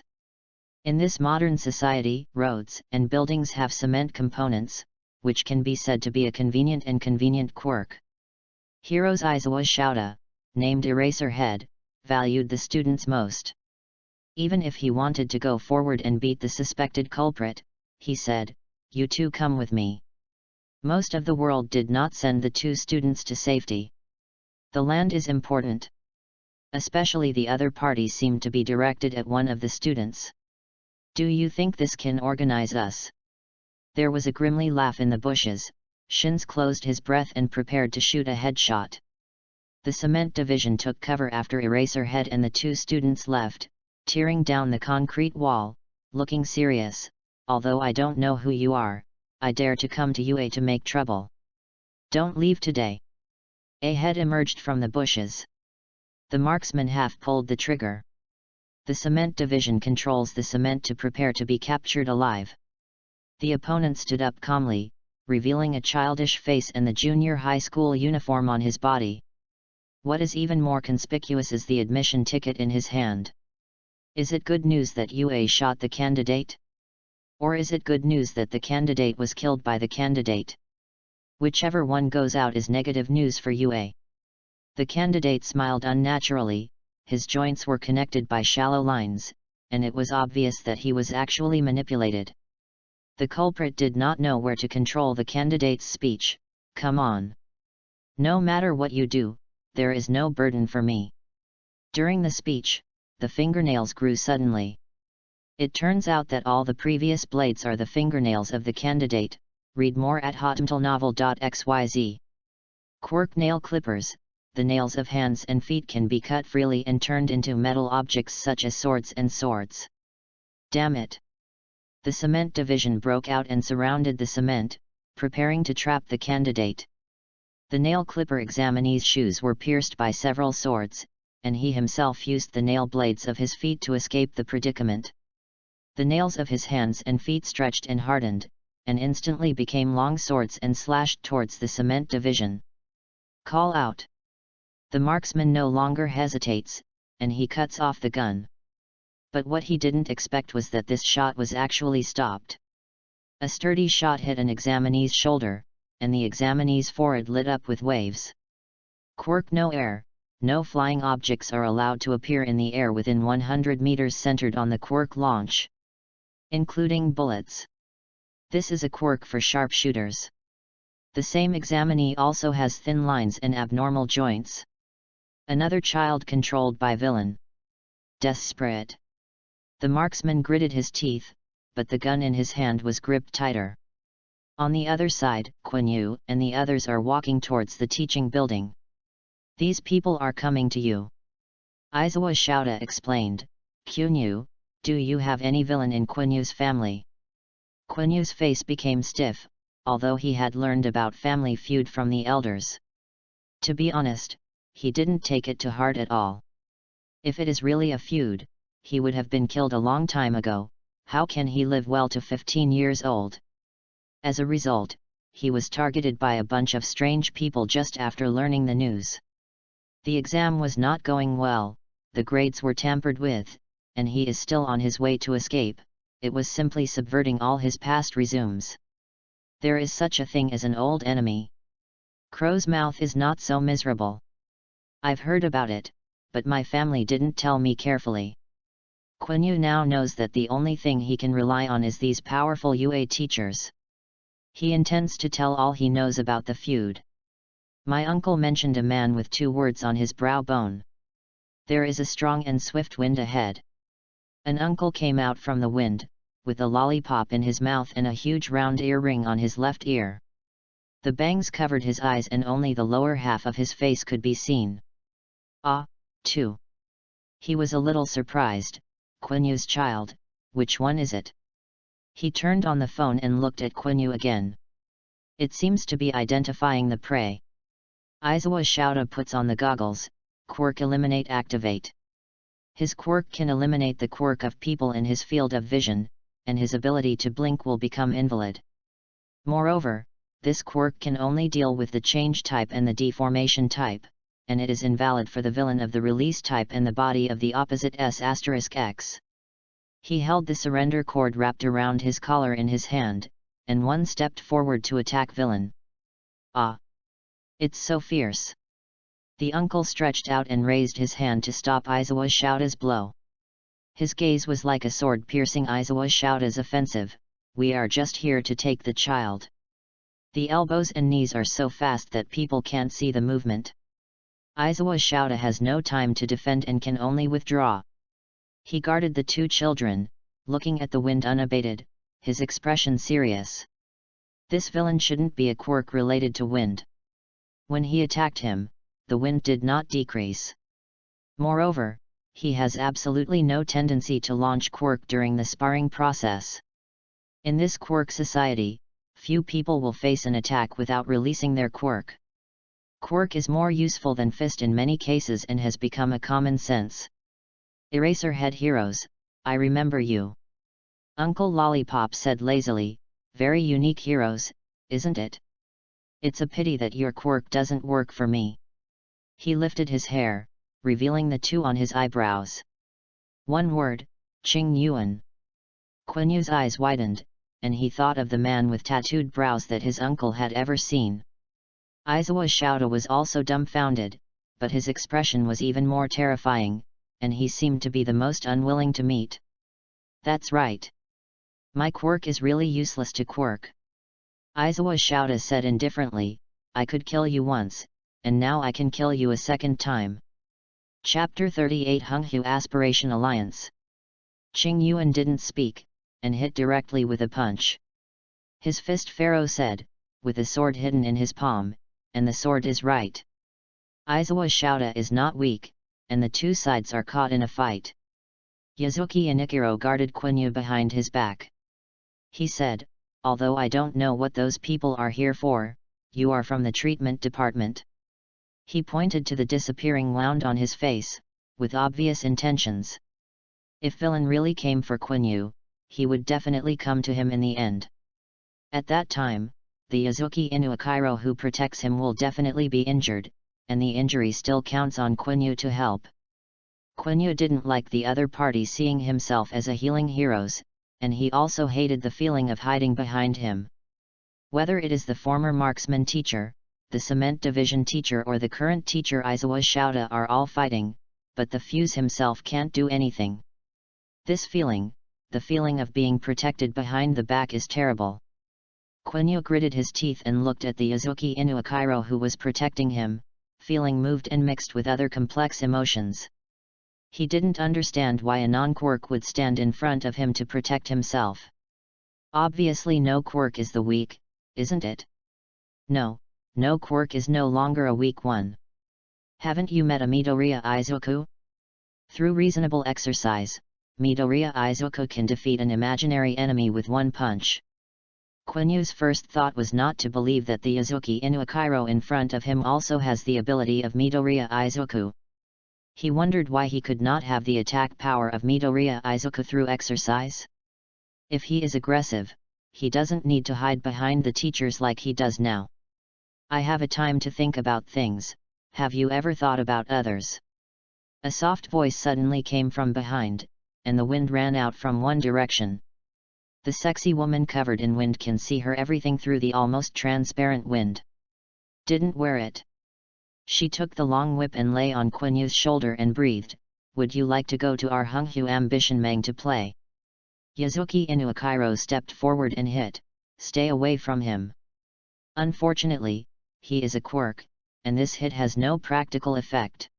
In this modern society, roads and buildings have cement components, which can be said to be a convenient and convenient quirk. Heroes Aizawa Shouta, named Eraserhead, valued the students most. Even if he wanted to go forward and beat the suspected culprit, he said, "You two come with me." Most of the world did not send the two students to safety. The land is important. Especially the other party seemed to be directed at one of the students. "Do you think this can organize us?" There was a grimly laugh in the bushes. Shins closed his breath and prepared to shoot a headshot. The cement division took cover after Eraserhead and the two students left, tearing down the concrete wall, looking serious. "Although I don't know who you are, I dare to come to UA to make trouble. Don't leave today." A head emerged from the bushes. The marksman half pulled the trigger. The cement division controls the cement to prepare to be captured alive. The opponent stood up calmly, revealing a childish face and the junior high school uniform on his body. What is even more conspicuous is the admission ticket in his hand. Is it good news that UA shot the candidate? Or is it good news that the candidate was killed by the candidate? Whichever one goes out is negative news for UA. The candidate smiled unnaturally, his joints were connected by shallow lines, and it was obvious that he was actually manipulated. The culprit did not know where to control the candidate's speech. "Come on. No matter what you do, there is no burden for me." During the speech, the fingernails grew suddenly. It turns out that all the previous blades are the fingernails of the candidate. Read more at hotmtlnovel.xyz. Quirk nail clippers. The nails of hands and feet can be cut freely and turned into metal objects such as swords and swords. Damn it! The cement division broke out and surrounded the cement, preparing to trap the candidate. The nail clipper examinee's shoes were pierced by several swords, and he himself used the nail blades of his feet to escape the predicament. The nails of his hands and feet stretched and hardened, and instantly became long swords and slashed towards the cement division. Call out! The marksman no longer hesitates, and he cuts off the gun. But what he didn't expect was that this shot was actually stopped. A sturdy shot hit an examinee's shoulder, and the examinee's forehead lit up with waves. Quirk no air. No flying objects are allowed to appear in the air within 100 meters centered on the quirk launch, including bullets. This is a quirk for sharpshooters. The same examinee also has thin lines and abnormal joints. Another child controlled by villain. Death spirit. The marksman gritted his teeth, but the gun in his hand was gripped tighter. On the other side, Quanyue and the others are walking towards the teaching building. "These people are coming to you," Aizawa Shouta explained. "Quanyue, do you have any villain in Quanyue's family?" Quanyue's face became stiff, although he had learned about family feud from the elders. To be honest, he didn't take it to heart at all. If it is really a feud, he would have been killed a long time ago. How can he live well to 15 years old? As a result, he was targeted by a bunch of strange people just after learning the news. The exam was not going well, the grades were tampered with, and he is still on his way to escape. It was simply subverting all his past resumes. There is such a thing as an old enemy. Crow's mouth is not so miserable. I've heard about it, but my family didn't tell me carefully. Quiny now knows that the only thing he can rely on is these powerful UA teachers. He intends to tell all he knows about the feud. My uncle mentioned a man with 2 words on his brow bone. There is a strong and swift wind ahead. An uncle came out from the wind, with a lollipop in his mouth and a huge round earring on his left ear. The bangs covered his eyes and only the lower half of his face could be seen. Too. He was a little surprised. Quanyue's child, which one is it? He turned on the phone and looked at Quiny again. It seems to be identifying the prey. Aizawa Shouta puts on the goggles. Quirk eliminate activate. His quirk can eliminate the quirk of people in his field of vision, and his ability to blink will become invalid. Moreover, this quirk can only deal with the change type and the deformation type, and it is invalid for the villain of the release type and the body of the opposite S*X. He held the surrender cord wrapped around his collar in his hand, and one stepped forward to attack villain. It's so fierce. The uncle stretched out and raised his hand to stop Aizawa Shouta's blow. His gaze was like a sword piercing Aizawa Shouta's offensive. We are just here to take the child. The elbows and knees are so fast that people can't see the movement. Aizawa Shouta has no time to defend and can only withdraw. He guarded the 2 children, looking at the wind unabated, his expression serious. This villain shouldn't be a quirk related to wind. When he attacked him, the wind did not decrease. Moreover, he has absolutely no tendency to launch quirk during the sparring process. In this quirk society, few people will face an attack without releasing their quirk. Quirk is more useful than fist in many cases and has become a common sense. Eraserhead heroes, I remember you. Uncle Lollipop said lazily, very unique heroes, isn't it? It's a pity that your quirk doesn't work for me. He lifted his hair, revealing the 2 on his eyebrows. One word, Ching Yuan. Quanyue's eyes widened, and he thought of the man with tattooed brows that his uncle had ever seen. Aizawa Shouta was also dumbfounded, but his expression was even more terrifying, and he seemed to be the most unwilling to meet. That's right. My quirk is really useless to quirk. Aizawa Shouta said indifferently, I could kill you once, and now I can kill you a second time. Chapter 38 Hunghu Aspiration Alliance. Ching Yuan didn't speak, and hit directly with a punch. His fist Pharaoh said, with a sword hidden in his palm, and the sword is right. Aizawa Shouta is not weak, and the 2 sides are caught in a fight. Yazuki Inikiro guarded Quiny behind his back. He said, although I don't know what those people are here for, you are from the treatment department. He pointed to the disappearing wound on his face, with obvious intentions. If villain really came for Quiny, he would definitely come to him in the end. At that time, the Yazuki Inuakiro who protects him will definitely be injured, and the injury still counts on Quiny to help. Quiny didn't like the other party seeing himself as a healing heroes, and he also hated the feeling of hiding behind him. Whether it is the former marksman teacher, the cement division teacher or the current teacher Aizawa Shouta are all fighting, but the fuse himself can't do anything. This feeling, the feeling of being protected behind the back is terrible. Quiny gritted his teeth and looked at the Yazuki Inuakiro who was protecting him, feeling moved and mixed with other complex emotions. He didn't understand why a non-quirk would stand in front of him to protect himself. Obviously no quirk is the weak, isn't it? No quirk is no longer a weak one. Haven't you met a Midoriya Izuku? Through reasonable exercise, Midoriya Izuku can defeat an imaginary enemy with one punch. Quanyue's first thought was not to believe that the Izuki Inuakairo in front of him also has the ability of Midoriya Izuku. He wondered why he could not have the attack power of Midoriya Izuku through exercise. If he is aggressive, he doesn't need to hide behind the teachers like he does now. I have a time to think about things, have you ever thought about others? A soft voice suddenly came from behind, and the wind ran out from one direction. The sexy woman covered in wind can see her everything through the almost transparent wind. Didn't wear it. She took the long whip and lay on Quanyue's shoulder and breathed, would you like to go to our Hunghu Ambition Mang to play? Izuki Inuakairo stepped forward and hit, stay away from him. Unfortunately, he is a quirk, and this hit has no practical effect.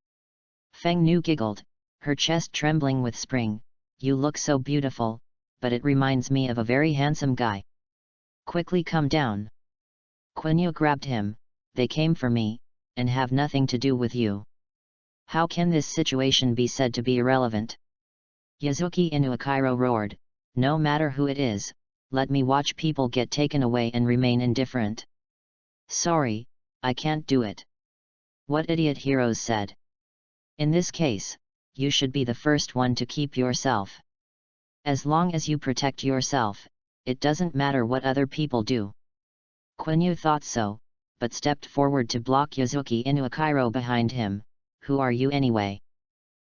Fengnu giggled, her chest trembling with spring, you look so beautiful, but it reminds me of a very handsome guy. Quickly come down. Quanyue grabbed him, they came for me, and have nothing to do with you. How can this situation be said to be irrelevant? Izuki Inuakairo roared, no matter who it is, let me watch people get taken away and remain indifferent. Sorry, I can't do it. What idiot heroes said. In this case, you should be the first one to keep yourself. As long as you protect yourself, it doesn't matter what other people do. Quanyue thought so, but stepped forward to block Izuki Inuakairo behind him. Who are you anyway?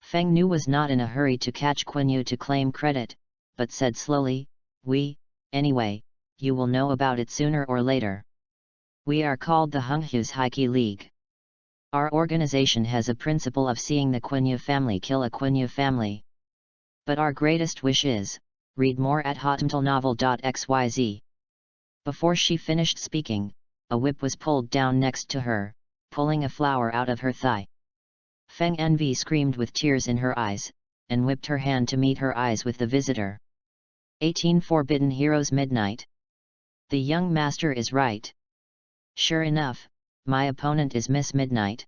Fengnu was not in a hurry to catch Quanyue to claim credit, but said slowly, anyway, you will know about it sooner or later. We are called the Hunghu's Heike League. Our organization has a principle of seeing the Quanyue family kill a Quanyue family. But our greatest wish is, read more at hotmtlnovel.xyz. Before she finished speaking, a whip was pulled down next to her, pulling a flower out of her thigh. Feng Envy screamed with tears in her eyes, and whipped her hand to meet her eyes with the visitor. 18 Forbidden Heroes Midnight. The young master is right. Sure enough, my opponent is Miss Midnight.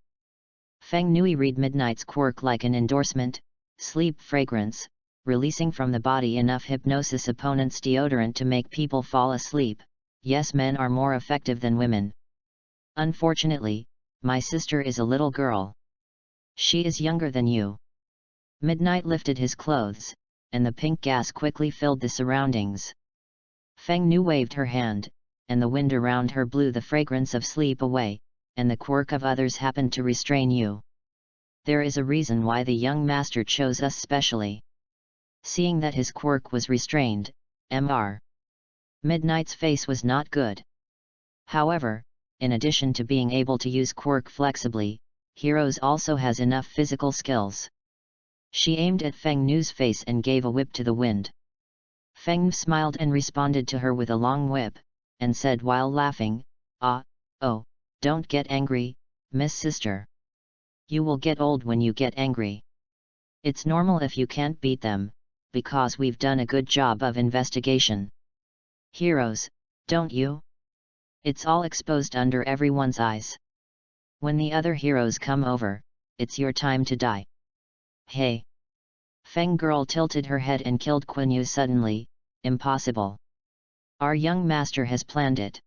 Feng Nui read Midnight's quirk like an endorsement, sleep fragrance, releasing from the body enough hypnosis opponent's deodorant to make people fall asleep. Yes, men are more effective than women. Unfortunately, my sister is a little girl. She is younger than you. Midnight lifted his clothes, and the pink gas quickly filled the surroundings. Feng Nu waved her hand, and the wind around her blew the fragrance of sleep away, and the quirk of others happened to restrain you. There is a reason why the young master chose us specially. Seeing that his quirk was restrained, Mr. Midnight's face was not good. However, in addition to being able to use quirk flexibly, Heroes also has enough physical skills. She aimed at Feng Nu's face and gave a whip to the wind. Feng Nu smiled and responded to her with a long whip, and said while laughing, oh, don't get angry, Miss Sister. You will get old when you get angry. It's normal if you can't beat them, because we've done a good job of investigation. Heroes, don't you? It's all exposed under everyone's eyes. When the other heroes come over, it's your time to die. Hey! Feng Girl tilted her head and killed Quanyue suddenly. Impossible. Our young master has planned it.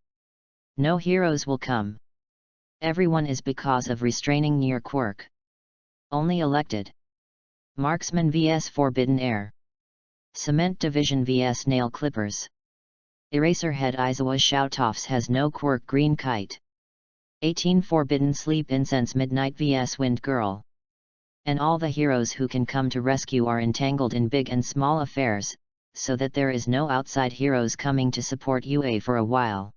No heroes will come. Everyone is because of restraining your quirk. Only elected. Marksman vs Forbidden Air. Cement Division vs Nail Clippers. Eraserhead Izawa Shoutoffs has no quirk. Green Kite. 18 Forbidden Sleep Incense Midnight vs Wind Girl. And all the heroes who can come to rescue are entangled in big and small affairs, so that there is no outside heroes coming to support UA for a while.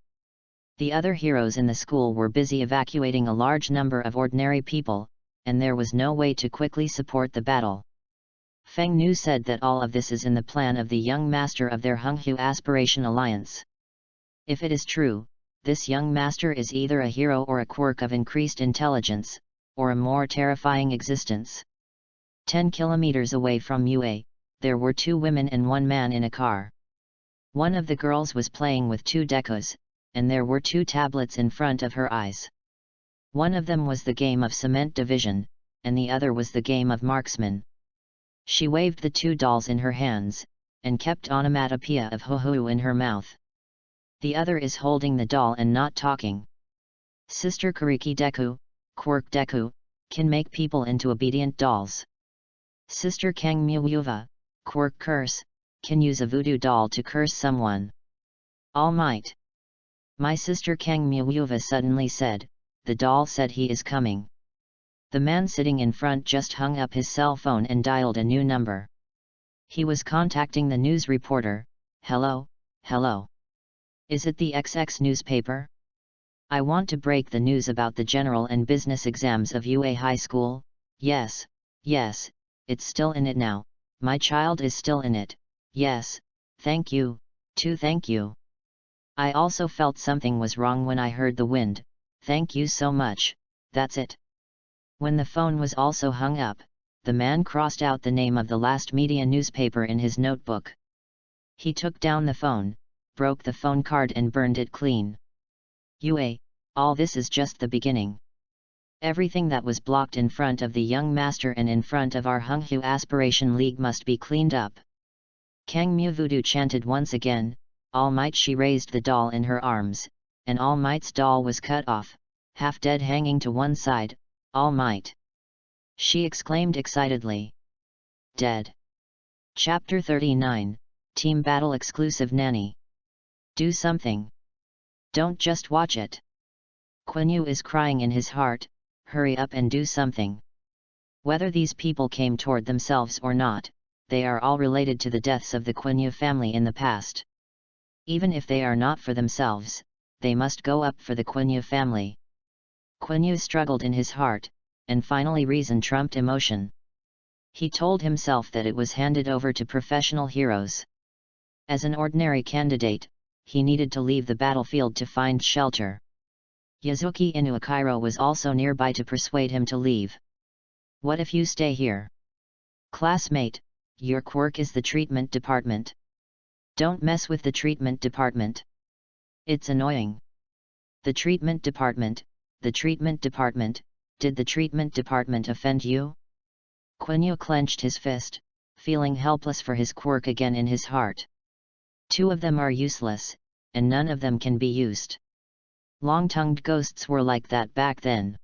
The other heroes in the school were busy evacuating a large number of ordinary people, and there was no way to quickly support the battle. Feng Nu said that all of this is in the plan of the young master of their Hunghu Aspiration Alliance. If it is true, this young master is either a hero or a quirk of increased intelligence, or a more terrifying existence. 10 kilometers away from UA, there were 2 women and 1 man in a car. One of the girls was playing with 2 decos, and there were 2 tablets in front of her eyes. One of them was the game of Cement Division, and the other was the game of Marksman. She waved the 2 dolls in her hands, and kept onomatopoeia of ho-ho in her mouth. The other is holding the doll and not talking. Sister Kuriki Deku, Quirk Deku, can make people into obedient dolls. Sister Quanyue, Quirk Curse, can use a voodoo doll to curse someone. All Might. My sister Quanyue suddenly said, the doll said he is coming. The man sitting in front just hung up his cell phone and dialed a new number. He was contacting the news reporter. Hello, hello. Is it the XX newspaper? I want to break the news about the general and business exams of UA High School. Yes, yes, it's still in it now. My child is still in it. Yes, thank you, thank you. I also felt something was wrong when I heard the wind. Thank you so much, that's it. When the phone was also hung up, the man crossed out the name of the last media newspaper in his notebook. He took down the phone, broke the phone card and burned it clean. UA, all this is just the beginning. Everything that was blocked in front of the young master and in front of our Hunghu Aspiration League must be cleaned up. Quanyue Voodoo chanted once again. All Might. She raised the doll in her arms, and All Might's doll was cut off, half dead hanging to one side. All Might! She exclaimed excitedly. Dead. Chapter 39, Team Battle Exclusive Nanny. Do something. Don't just watch it. Quanyue is crying in his heart, hurry up and do something. Whether these people came toward themselves or not, they are all related to the deaths of the Quanyue family in the past. Even if they are not for themselves, they must go up for the Quanyue family. Quanyue struggled in his heart, and finally reason trumped emotion. He told himself that it was handed over to professional heroes. As an ordinary candidate, he needed to leave the battlefield to find shelter. Yazuki Inuakiro was also nearby to persuade him to leave. What if you stay here? Classmate, your quirk is the treatment department. Don't mess with the treatment department. It's annoying. The treatment department, the treatment department, did the treatment department offend you? Quanyue clenched his fist, feeling helpless for his quirk again in his heart. Two of them are useless, and none of them can be used. Long-tongued ghosts were like that back then.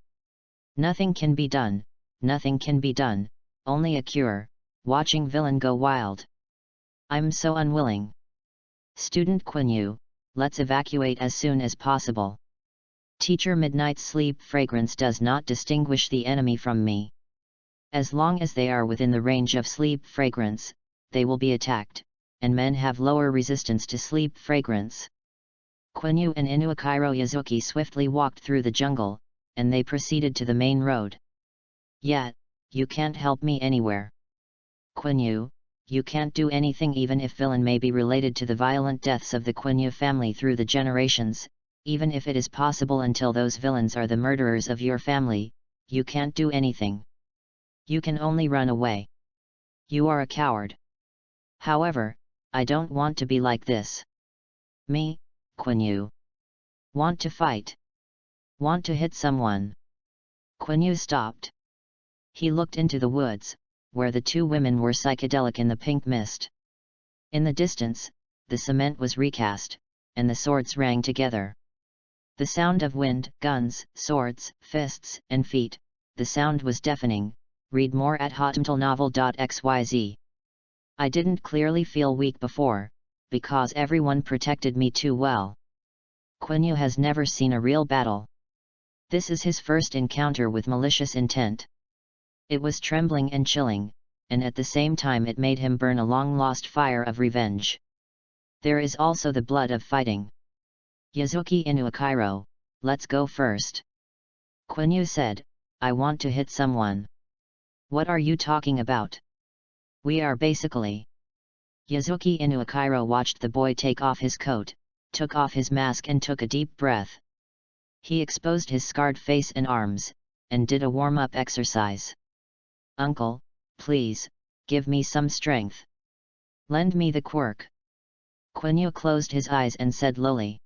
Nothing can be done, nothing can be done, only a cure, watching villain go wild. I'm so unwilling. Student Quanyue, let's evacuate as soon as possible. Teacher Midnight's sleep fragrance does not distinguish the enemy from me. As long as they are within the range of sleep fragrance, they will be attacked, and men have lower resistance to sleep fragrance. Quanyue and Inuakiro Yazuki swiftly walked through the jungle, and they proceeded to the main road. Yet, you can't help me anywhere. Quanyue, you can't do anything even if villain may be related to the violent deaths of the Quanyue family through the generations, even if it is possible until those villains are the murderers of your family, you can't do anything. You can only run away. You are a coward. However, I don't want to be like this. Me, Quanyue. Want to fight. Want to hit someone. Quanyue stopped. He looked into the woods, where the two women were psychedelic in the pink mist. In the distance, the cement was recast, and the swords rang together. The sound of wind, guns, swords, fists, and feet, the sound was deafening. Read more at hotmtlnovel.xyz. I didn't clearly feel weak before, because everyone protected me too well. Quanyue has never seen a real battle. This is his first encounter with malicious intent. It was trembling and chilling, and at the same time it made him burn a long-lost fire of revenge. There is also the blood of fighting. Yazuki Inuakiro, let's go first. Quanyue said, I want to hit someone. What are you talking about? We are basically. Yazuki Inuakiro watched the boy take off his coat, took off his mask and took a deep breath. He exposed his scarred face and arms, and did a warm-up exercise. Uncle, please, give me some strength. Lend me the quirk. Quanyue closed his eyes and said lowly.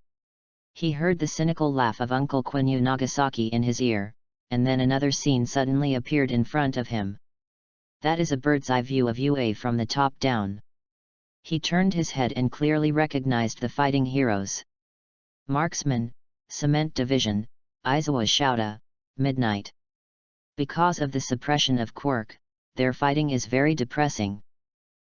He heard the cynical laugh of Uncle Quanyue Nagasaki in his ear, and then another scene suddenly appeared in front of him. That is a bird's-eye view of UA from the top down. He turned his head and clearly recognized the fighting heroes. Marksman, Cement Division, Aizawa Shouta, Midnight. Because of the suppression of quirk, their fighting is very depressing.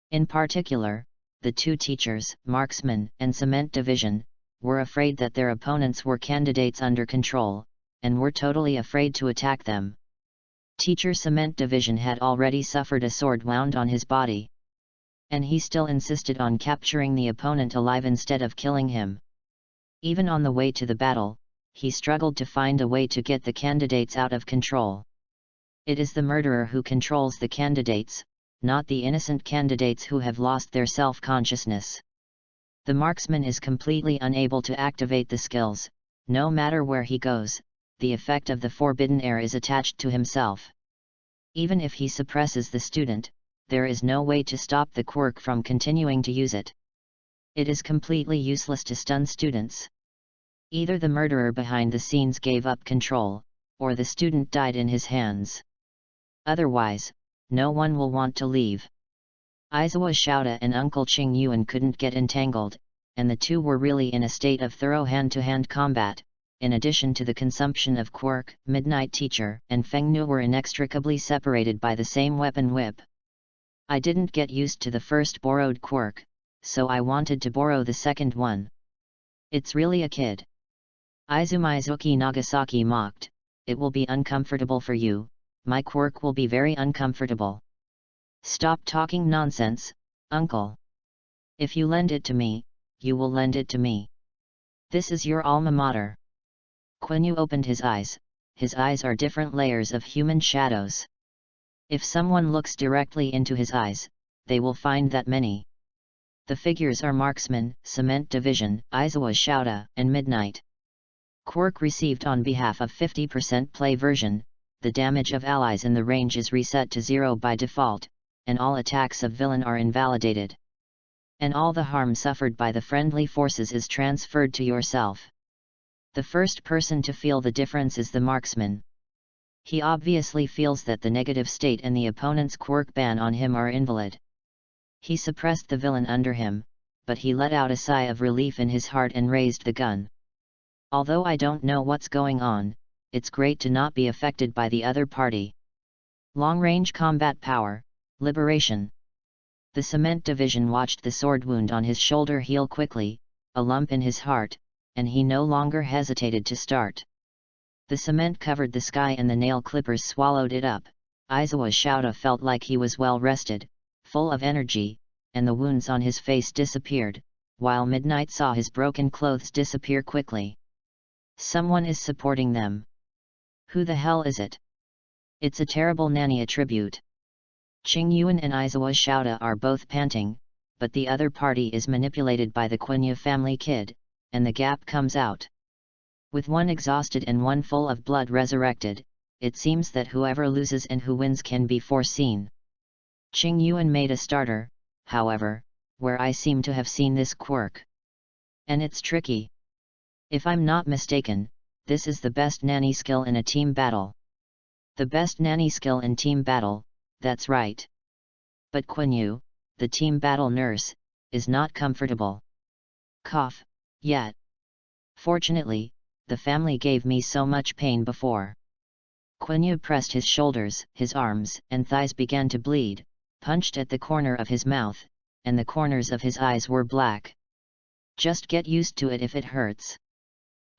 In particular, the two teachers, Marksman and Cement Division, were afraid that their opponents were candidates under control, and were totally afraid to attack them. Teacher Cement Division had already suffered a sword wound on his body, and he still insisted on capturing the opponent alive instead of killing him. Even on the way to the battle, he struggled to find a way to get the candidates out of control. It is the murderer who controls the candidates, not the innocent candidates who have lost their self-consciousness. The marksman is completely unable to activate the skills. No matter where he goes, the effect of the forbidden air is attached to himself. Even if he suppresses the student, there is no way to stop the quirk from continuing to use it. It is completely useless to stun students. Either the murderer behind the scenes gave up control, or the student died in his hands. Otherwise, no one will want to leave. Aizawa Shouta and Uncle Qingyuan couldn't get entangled, and the two were really in a state of thorough hand-to-hand combat. In addition to the consumption of quirk, Midnight Teacher and Fengnu were inextricably separated by the same weapon whip. I didn't get used to the first borrowed quirk, so I wanted to borrow the second one. It's really a kid. Izumizuki Nagasaki mocked, "It will be uncomfortable for you, my quirk will be very uncomfortable." Stop talking nonsense, uncle. If you lend it to me, you will lend it to me. This is your alma mater. Quiny opened his eyes are different layers of human shadows. If someone looks directly into his eyes, they will find that many. The figures are Marksman, Cement Division, Aizawa Shouta, and Midnight. Quirk received on behalf of 50% play version, the damage of allies in the range is reset to 0 by default, and all attacks of villain are invalidated. And all the harm suffered by the friendly forces is transferred to yourself. The first person to feel the difference is the marksman. He obviously feels that the negative state and the opponent's quirk ban on him are invalid. He suppressed the villain under him, but he let out a sigh of relief in his heart and raised the gun. Although I don't know what's going on, it's great to not be affected by the other party. Long-range combat power, liberation. The Cement Division watched the sword wound on his shoulder heal quickly, a lump in his heart, and he no longer hesitated to start. The cement covered the sky and the nail clippers swallowed it up. Aizawa Shouta felt like he was well rested, full of energy, and the wounds on his face disappeared, while Midnight saw his broken clothes disappear quickly. Someone is supporting them. Who the hell is it? It's a terrible nanny attribute. Qingyuan and Aizawa Shouta are both panting, but the other party is manipulated by the Quiny family kid, and the gap comes out. With one exhausted and one full of blood resurrected, it seems that whoever loses and who wins can be foreseen. Qingyuan made a starter, however, where I seem to have seen this quirk. And it's tricky. If I'm not mistaken, this is the best nanny skill in a team battle. The best nanny skill in team battle, that's right. But Quanyue, the team battle nurse, is not comfortable. Cough, yet. Fortunately, the family gave me so much pain before. Quanyue pressed his shoulders, his arms and thighs began to bleed, punched at the corner of his mouth, and the corners of his eyes were black. Just get used to it if it hurts.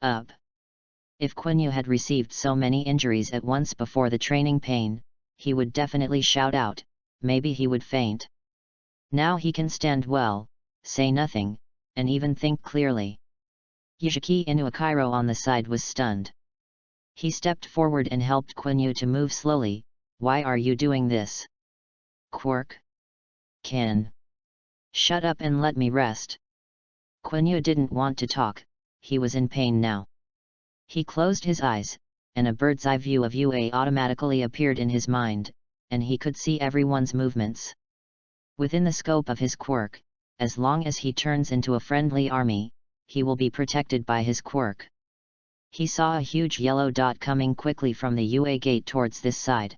Up. If Quanyue had received so many injuries at once before the training pain, he would definitely shout out, maybe he would faint. Now he can stand well, say nothing, and even think clearly. Yashiki Inuakairo on the side was stunned. He stepped forward and helped Quanyue to move slowly. Why are you doing this? Quirk? Can. Shut up and let me rest. Quanyue didn't want to talk, he was in pain now. He closed his eyes, and a bird's eye view of UA automatically appeared in his mind, and he could see everyone's movements. Within the scope of his quirk, as long as he turns into a friendly army, he will be protected by his quirk. He saw a huge yellow dot coming quickly from the UA gate towards this side.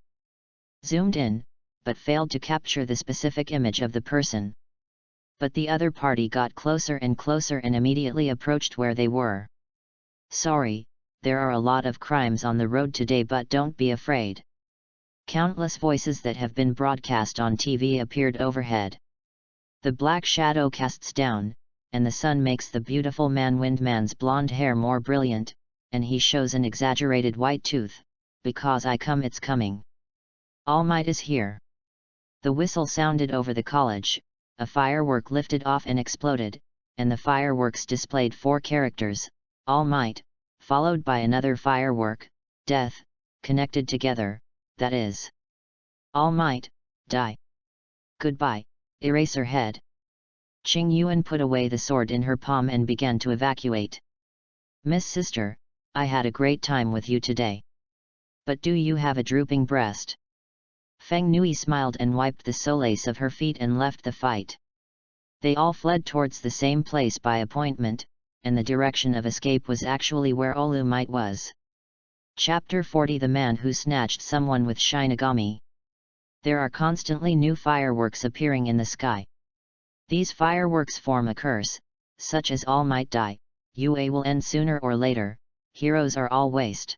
Zoomed in, but failed to capture the specific image of the person. But the other party got closer and closer and immediately approached where they were. Sorry, there are a lot of crimes on the road today, but don't be afraid. Countless voices that have been broadcast on TV appeared overhead. The black shadow casts down, and the sun makes the beautiful Windman's blonde hair more brilliant, and he shows an exaggerated white tooth. Because I come, it's coming. All Might is here. The whistle sounded over the college, a firework lifted off and exploded, and the fireworks displayed 4 characters, All Might, followed by another firework, Death, connected together, that is. All Might, die. Goodbye, Eraserhead. Qing Yuan put away the sword in her palm and began to evacuate. Miss Sister, I had a great time with you today. But do you have a drooping breast? Feng Nui smiled and wiped the solace of her feet and left the fight. They all fled towards the same place by appointment, and the direction of escape was actually where All Might was. Chapter 40 The Man Who Snatched Someone with Shinigami. There are constantly new fireworks appearing in the sky. These fireworks form a curse, such as All Might die, UA will end sooner or later, heroes are all waste.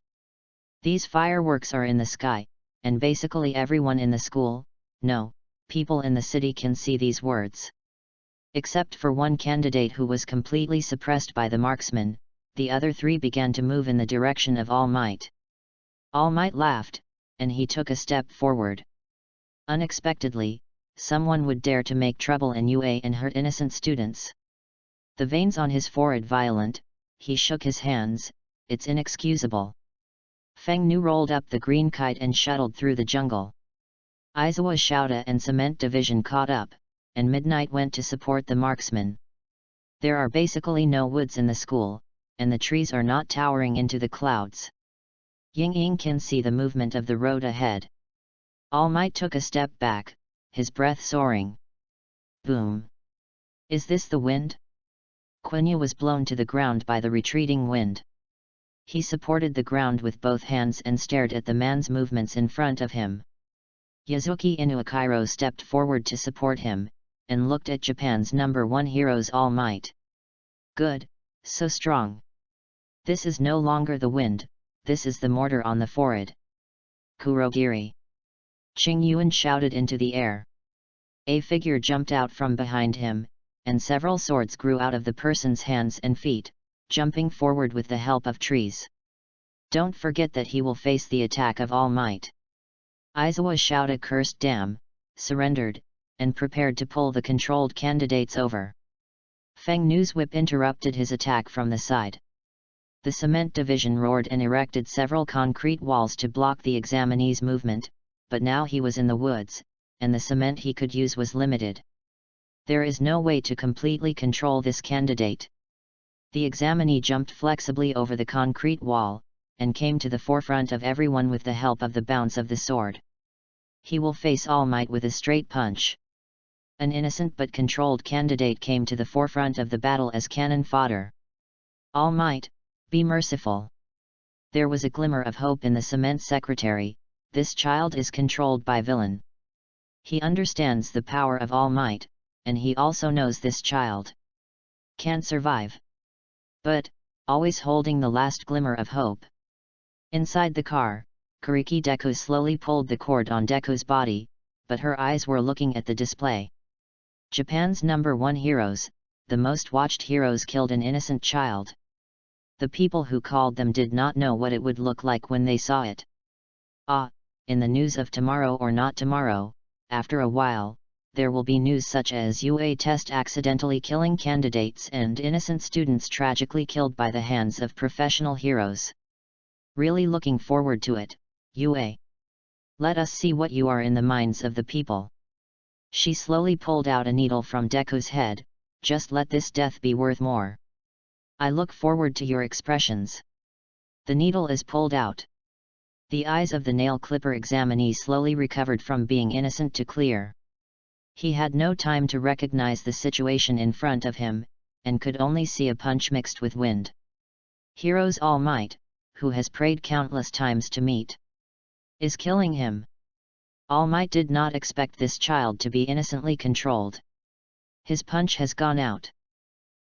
These fireworks are in the sky, and basically everyone in the school, no, people in the city can see these words. Except for one candidate who was completely suppressed by the marksman, the other 3 began to move in the direction of All Might. All Might laughed, and he took a step forward. Unexpectedly, someone would dare to make trouble in UA and hurt innocent students. The veins on his forehead violent, he shook his hands, it's inexcusable. Feng Nu rolled up the green kite and shuttled through the jungle. Aizawa Shouta and Cement Division caught up, and Midnight went to support the marksman. There are basically no woods in the school, and the trees are not towering into the clouds. Ying Ying can see the movement of the road ahead. All Might took a step back, his breath soaring. Boom! Is this the wind? Quiny was blown to the ground by the retreating wind. He supported the ground with both hands and stared at the man's movements in front of him. Yazuki Inuakairo stepped forward to support him, and looked at Japan's #1 hero's All Might. Good, so strong. This is no longer the wind, this is the mortar on the forehead. Kurogiri! Qing Yuan shouted into the air. A figure jumped out from behind him, and several swords grew out of the person's hands and feet, jumping forward with the help of trees. Don't forget that he will face the attack of All Might. Aizawa Shouta cursed damn, surrendered, and prepared to pull the controlled candidates over. Feng Nu's whip interrupted his attack from the side. The Cement Division roared and erected several concrete walls to block the examinee's movement, but now he was in the woods, and the cement he could use was limited. There is no way to completely control this candidate. The examinee jumped flexibly over the concrete wall, and came to the forefront of everyone with the help of the bounce of the sword. He will face All Might with a straight punch. An innocent but controlled candidate came to the forefront of the battle as cannon fodder. All Might, be merciful. There was a glimmer of hope in the cement secretary. This child is controlled by villain. He understands the power of All Might, and he also knows this child can't survive. But, always holding the last glimmer of hope. Inside the car, Kuriki Deku slowly pulled the cord on Deku's body, but her eyes were looking at the display. Japan's #1 heroes, the most watched heroes, killed an innocent child. The people who called them did not know what it would look like when they saw it. In the news of tomorrow or not tomorrow, after a while, there will be news such as UA test accidentally killing candidates and innocent students tragically killed by the hands of professional heroes. Really looking forward to it, UA. Let us see what you are in the minds of the people. She slowly pulled out a needle from Deku's head. Just let this death be worth more. I look forward to your expressions. The needle is pulled out. The eyes of the nail clipper examinee slowly recovered from being innocent to clear. He had no time to recognize the situation in front of him, and could only see a punch mixed with wind. Heroes All Might, who has prayed countless times to meet, is killing him. All Might did not expect this child to be innocently controlled. His punch has gone out.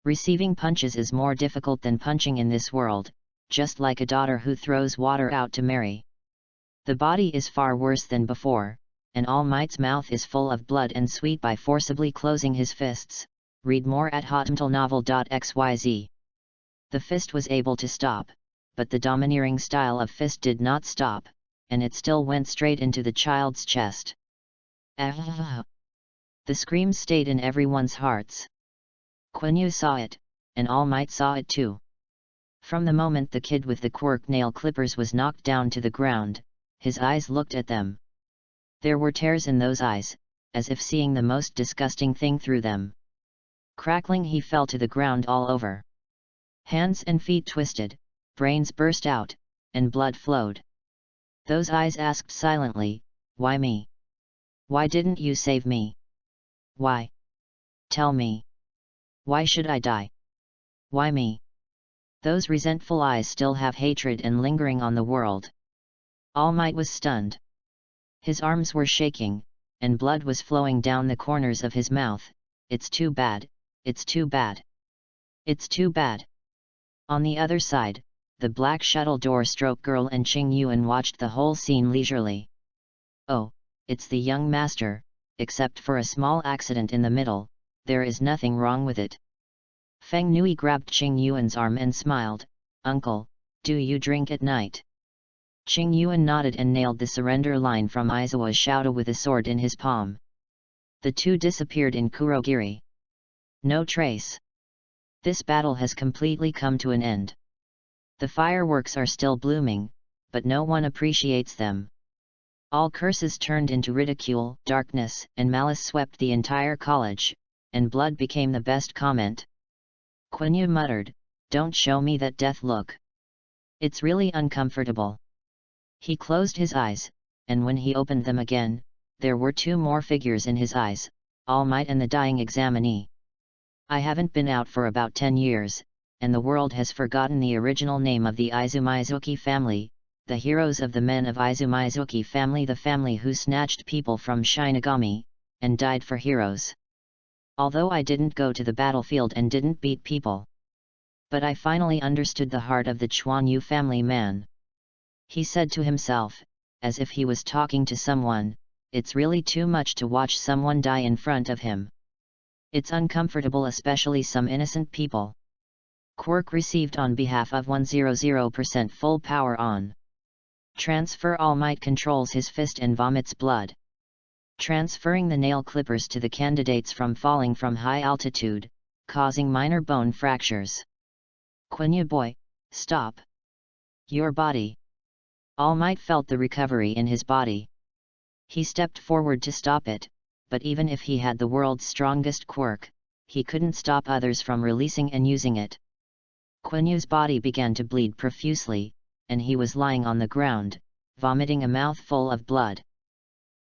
Receiving punches is more difficult than punching in this world, just like a daughter who throws water out to marry. The body is far worse than before, and All Might's mouth is full of blood and sweat by forcibly closing his fists. Read more at hotmtlnovel.xyz. The fist was able to stop, but the domineering style of fist did not stop, and it still went straight into the child's chest. Ah! The scream stayed in everyone's hearts. Quiny saw it, and All Might saw it too. From the moment the kid with the quirk nail clippers was knocked down to the ground, his eyes looked at them. There were tears in those eyes, as if seeing the most disgusting thing through them. Crackling, he fell to the ground all over. Hands and feet twisted, brains burst out, and blood flowed. Those eyes asked silently, "Why me? Why didn't you save me? Why? Tell me. Why should I die? Why me?" Those resentful eyes still have hatred and lingering on the world. All Might was stunned. His arms were shaking, and blood was flowing down the corners of his mouth. It's too bad, it's too bad. It's too bad. On the other side, the black shuttle door stroke girl and Qingyuan watched the whole scene leisurely. Oh, it's the young master, except for a small accident in the middle, there is nothing wrong with it. Feng Nui grabbed Qingyuan's arm and smiled, "Uncle, do you drink at night?" Qingyuan nodded and nailed the surrender line from Aizawa's shouto with a sword in his palm. The two disappeared in Kurogiri. No trace. This battle has completely come to an end. The fireworks are still blooming, but no one appreciates them. All curses turned into ridicule, darkness and malice swept the entire college, and blood became the best comment. Quiny muttered, "Don't show me that death look. It's really uncomfortable." He closed his eyes, and when he opened them again, there were two more figures in his eyes, All Might and the dying examinee. I haven't been out for about 10 years, and the world has forgotten the original name of the Izumizuki family, the heroes of the men of Izumizuki family, the family who snatched people from Shinigami, and died for heroes. Although I didn't go to the battlefield and didn't beat people. But I finally understood the heart of the Quanyue family man. He said to himself, as if he was talking to someone, "It's really too much to watch someone die in front of him. It's uncomfortable, especially some innocent people." Quirk received on behalf of 100% full power on. Transfer. All Might controls his fist and vomits blood. Transferring the nail clippers to the candidates from falling from high altitude, causing minor bone fractures. Quiny boy, stop. Your body. All Might felt the recovery in his body. He stepped forward to stop it, but even if he had the world's strongest quirk, he couldn't stop others from releasing and using it. Quinyu's body began to bleed profusely, and he was lying on the ground, vomiting a mouthful of blood.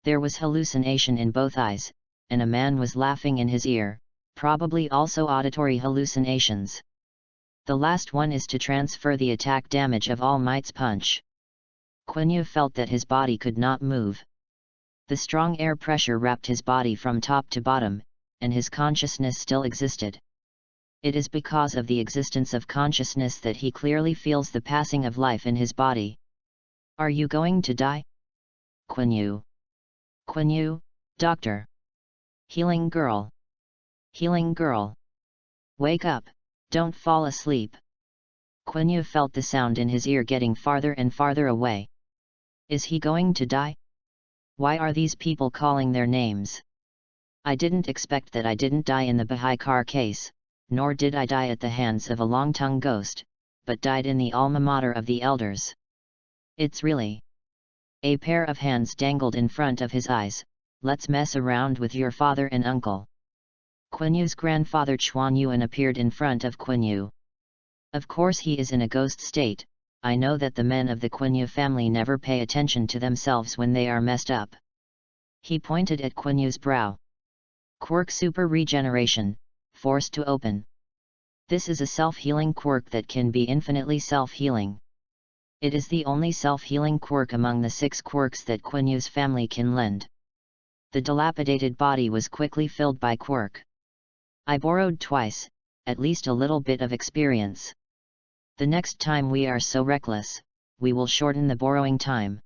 There was hallucination in both eyes, and a man was laughing in his ear, probably also auditory hallucinations. The last one is to transfer the attack damage of All Might's punch. Quiny felt that his body could not move. The strong air pressure wrapped his body from top to bottom, and his consciousness still existed. It is because of the existence of consciousness that he clearly feels the passing of life in his body. Are you going to die? Quiny. Quiny, doctor. Healing girl. Healing girl. Wake up, don't fall asleep. Quiny felt the sound in his ear getting farther and farther away. Is he going to die? Why are these people calling their names? I didn't expect that. I didn't die in the Baha'i car case, nor did I die at the hands of a long-tongued ghost, but died in the alma mater of the elders. It's really... A pair of hands dangled in front of his eyes. Let's mess around with your father and uncle. Quinyu's grandfather Quanyue appeared in front of Quiny. Of course he is in a ghost state. I know that the men of the Quiny family never pay attention to themselves when they are messed up. He pointed at Quinyu's brow. Quirk super regeneration, forced to open. This is a self-healing quirk that can be infinitely self-healing. It is the only self-healing quirk among the 6 quirks that Quinyu's family can lend. The dilapidated body was quickly filled by quirk. I borrowed twice, at least a little bit of experience. The next time we are so reckless, we will shorten the borrowing time.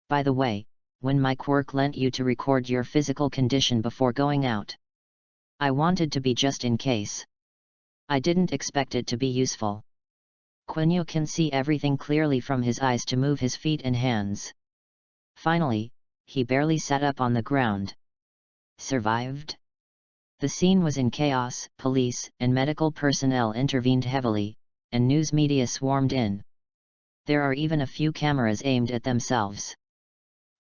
By the way, when my quirk lent you to record your physical condition before going out, I wanted to be just in case. I didn't expect it to be useful. Quiny can see everything clearly from his eyes to move his feet and hands. Finally, he barely sat up on the ground. Survived? The scene was in chaos, police and medical personnel intervened heavily, and news media swarmed in. There are even a few cameras aimed at themselves.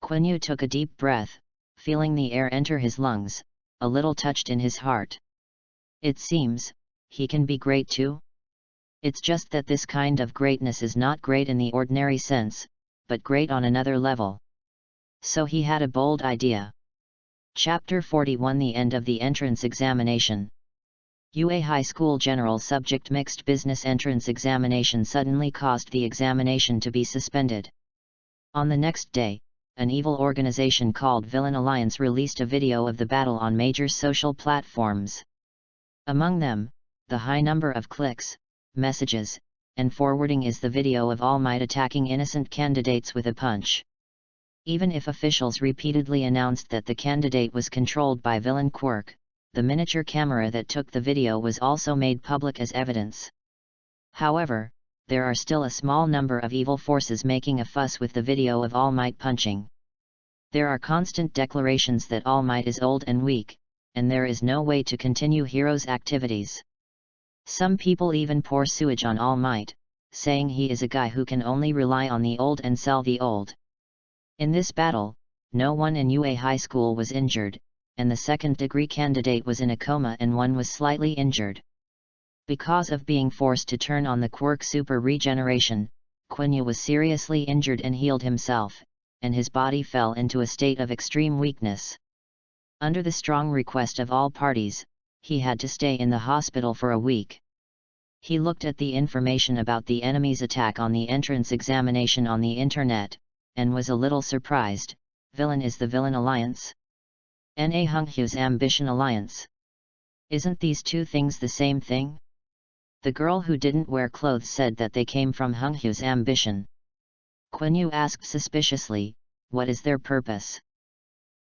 Quiny took a deep breath, feeling the air enter his lungs, a little touched in his heart. It seems, he can be great too? It's just that this kind of greatness is not great in the ordinary sense, but great on another level. So he had a bold idea. Chapter 41 The End of the Entrance Examination. UA High School General Subject Mixed Business Entrance Examination suddenly caused the examination to be suspended. On the next day, an evil organization called Villain Alliance released a video of the battle on major social platforms. Among them, the high number of clicks, messages, and forwarding is the video of All Might attacking innocent candidates with a punch. Even if officials repeatedly announced that the candidate was controlled by villain Quirk, the miniature camera that took the video was also made public as evidence. However, there are still a small number of evil forces making a fuss with the video of All Might punching. There are constant declarations that All Might is old and weak, and there is no way to continue Hero's activities. Some people even pour sewage on All Might, saying he is a guy who can only rely on the old and sell the old. In this battle, no one in UA High School was injured, and the second-degree candidate was in a coma and one was slightly injured. Because of being forced to turn on the quirk super regeneration, Quiny was seriously injured and healed himself, and his body fell into a state of extreme weakness. Under the strong request of all parties, he had to stay in the hospital for a week. He looked at the information about the enemy's attack on the entrance examination on the internet, and was a little surprised. Villain is the Villain Alliance? Na Hunghu's Ambition Alliance? Isn't these two things the same thing? The girl who didn't wear clothes said that they came from Hunghu's Ambition. Quiny asked suspiciously, what is their purpose?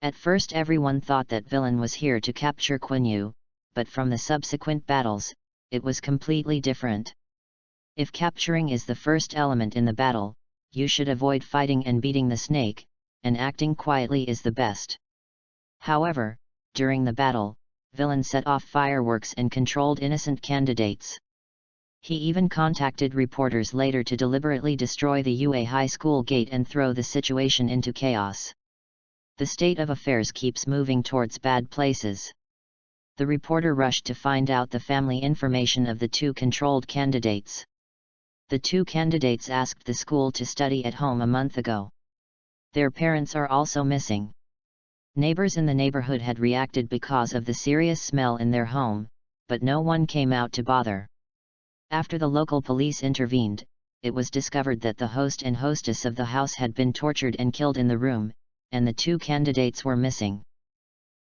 At first everyone thought that Villain was here to capture Quiny, but from the subsequent battles, it was completely different. If capturing is the first element in the battle, you should avoid fighting and beating the snake, and acting quietly is the best. However, during the battle, Villain set off fireworks and controlled innocent candidates. He even contacted reporters later to deliberately destroy the UA High School gate and throw the situation into chaos. The state of affairs keeps moving towards bad places. The reporter rushed to find out the family information of the two controlled candidates. The two candidates asked the school to study at home a month ago. Their parents are also missing. Neighbors in the neighborhood had reacted because of the serious smell in their home, but no one came out to bother. After the local police intervened, it was discovered that the host and hostess of the house had been tortured and killed in the room, and the two candidates were missing.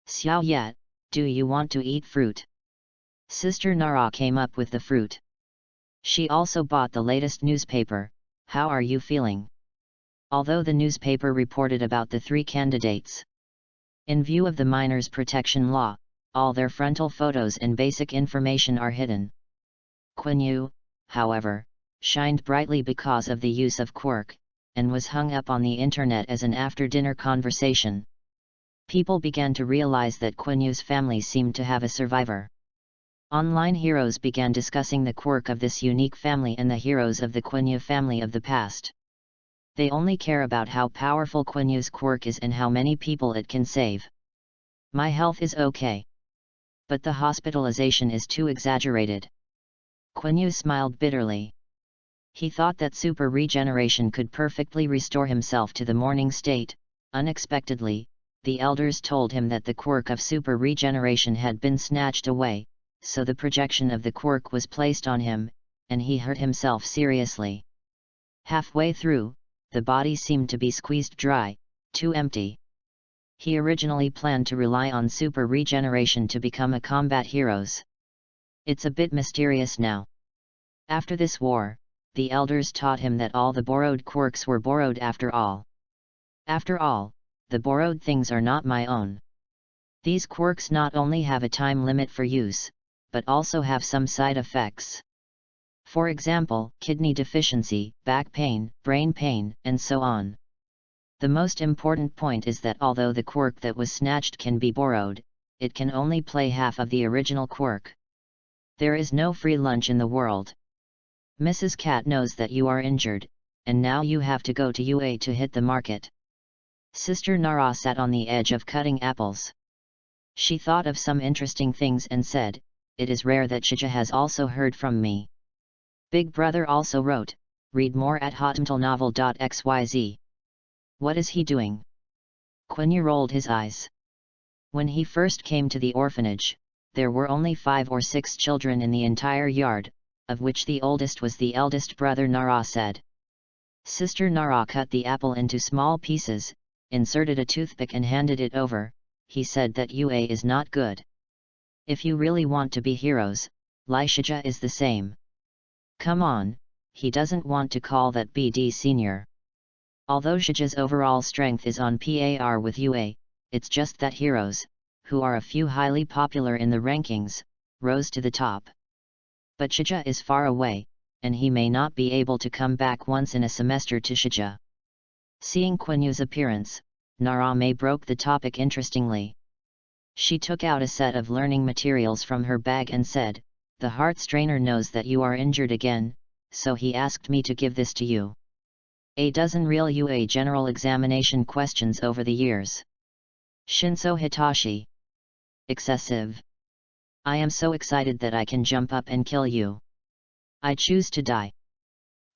Xiao Yat, do you want to eat fruit? Sister Nara came up with the fruit. She also bought the latest newspaper. How are you feeling? Although the newspaper reported about the three candidates, in view of the minors' protection law, all their frontal photos and basic information are hidden. Quiny, however, shined brightly because of the use of quirk, and was hung up on the internet as an after-dinner conversation. People began to realize that Quinyu's family seemed to have a survivor. Online heroes began discussing the quirk of this unique family and the heroes of the Quiny family of the past. They only care about how powerful Quinyu's quirk is and how many people it can save. My health is okay. But the hospitalization is too exaggerated. Quiny smiled bitterly. He thought that super regeneration could perfectly restore himself to the morning state. Unexpectedly, the elders told him that the quirk of super regeneration had been snatched away, so the projection of the quirk was placed on him, and he hurt himself seriously. Halfway through, the body seemed to be squeezed dry, too empty. He originally planned to rely on super regeneration to become a combat hero. It's a bit mysterious now. After this war, the elders taught him that all the borrowed quirks were borrowed after all. After all, the borrowed things are not my own. These quirks not only have a time limit for use, but also have some side effects. For example, kidney deficiency, back pain, brain pain, and so on. The most important point is that although the quirk that was snatched can be borrowed, it can only play half of the original quirk. There is no free lunch in the world. Mrs. Cat knows that you are injured, and now you have to go to UA to hit the market. Sister Nara sat on the edge of cutting apples. She thought of some interesting things and said, "It is rare that Shija has also heard from me." Big Brother also wrote, "Read more at hotmtlnovel.xyz. What is he doing?" Quiny rolled his eyes. When he first came to the orphanage, there were only 5 or 6 children in the entire yard, of which the oldest was the eldest brother, Nara said. Sister Nara cut the apple into small pieces, inserted a toothpick and handed it over. He said that UA is not good. If you really want to be heroes, Lai Shija is the same. Come on, he doesn't want to call that BD senior. Although Shija's overall strength is on par with UA, it's just that heroes, who are a few highly popular in the rankings, rose to the top. But Shija is far away, and he may not be able to come back once in a semester to Shija. Seeing Quanyue's appearance, Narame broke the topic interestingly. She took out a set of learning materials from her bag and said, "The heart strainer knows that you are injured again, so he asked me to give this to you. A dozen real UA general examination questions over the years." Shinso Hitashi. Excessive. I am so excited that I can jump up and kill you. I choose to die.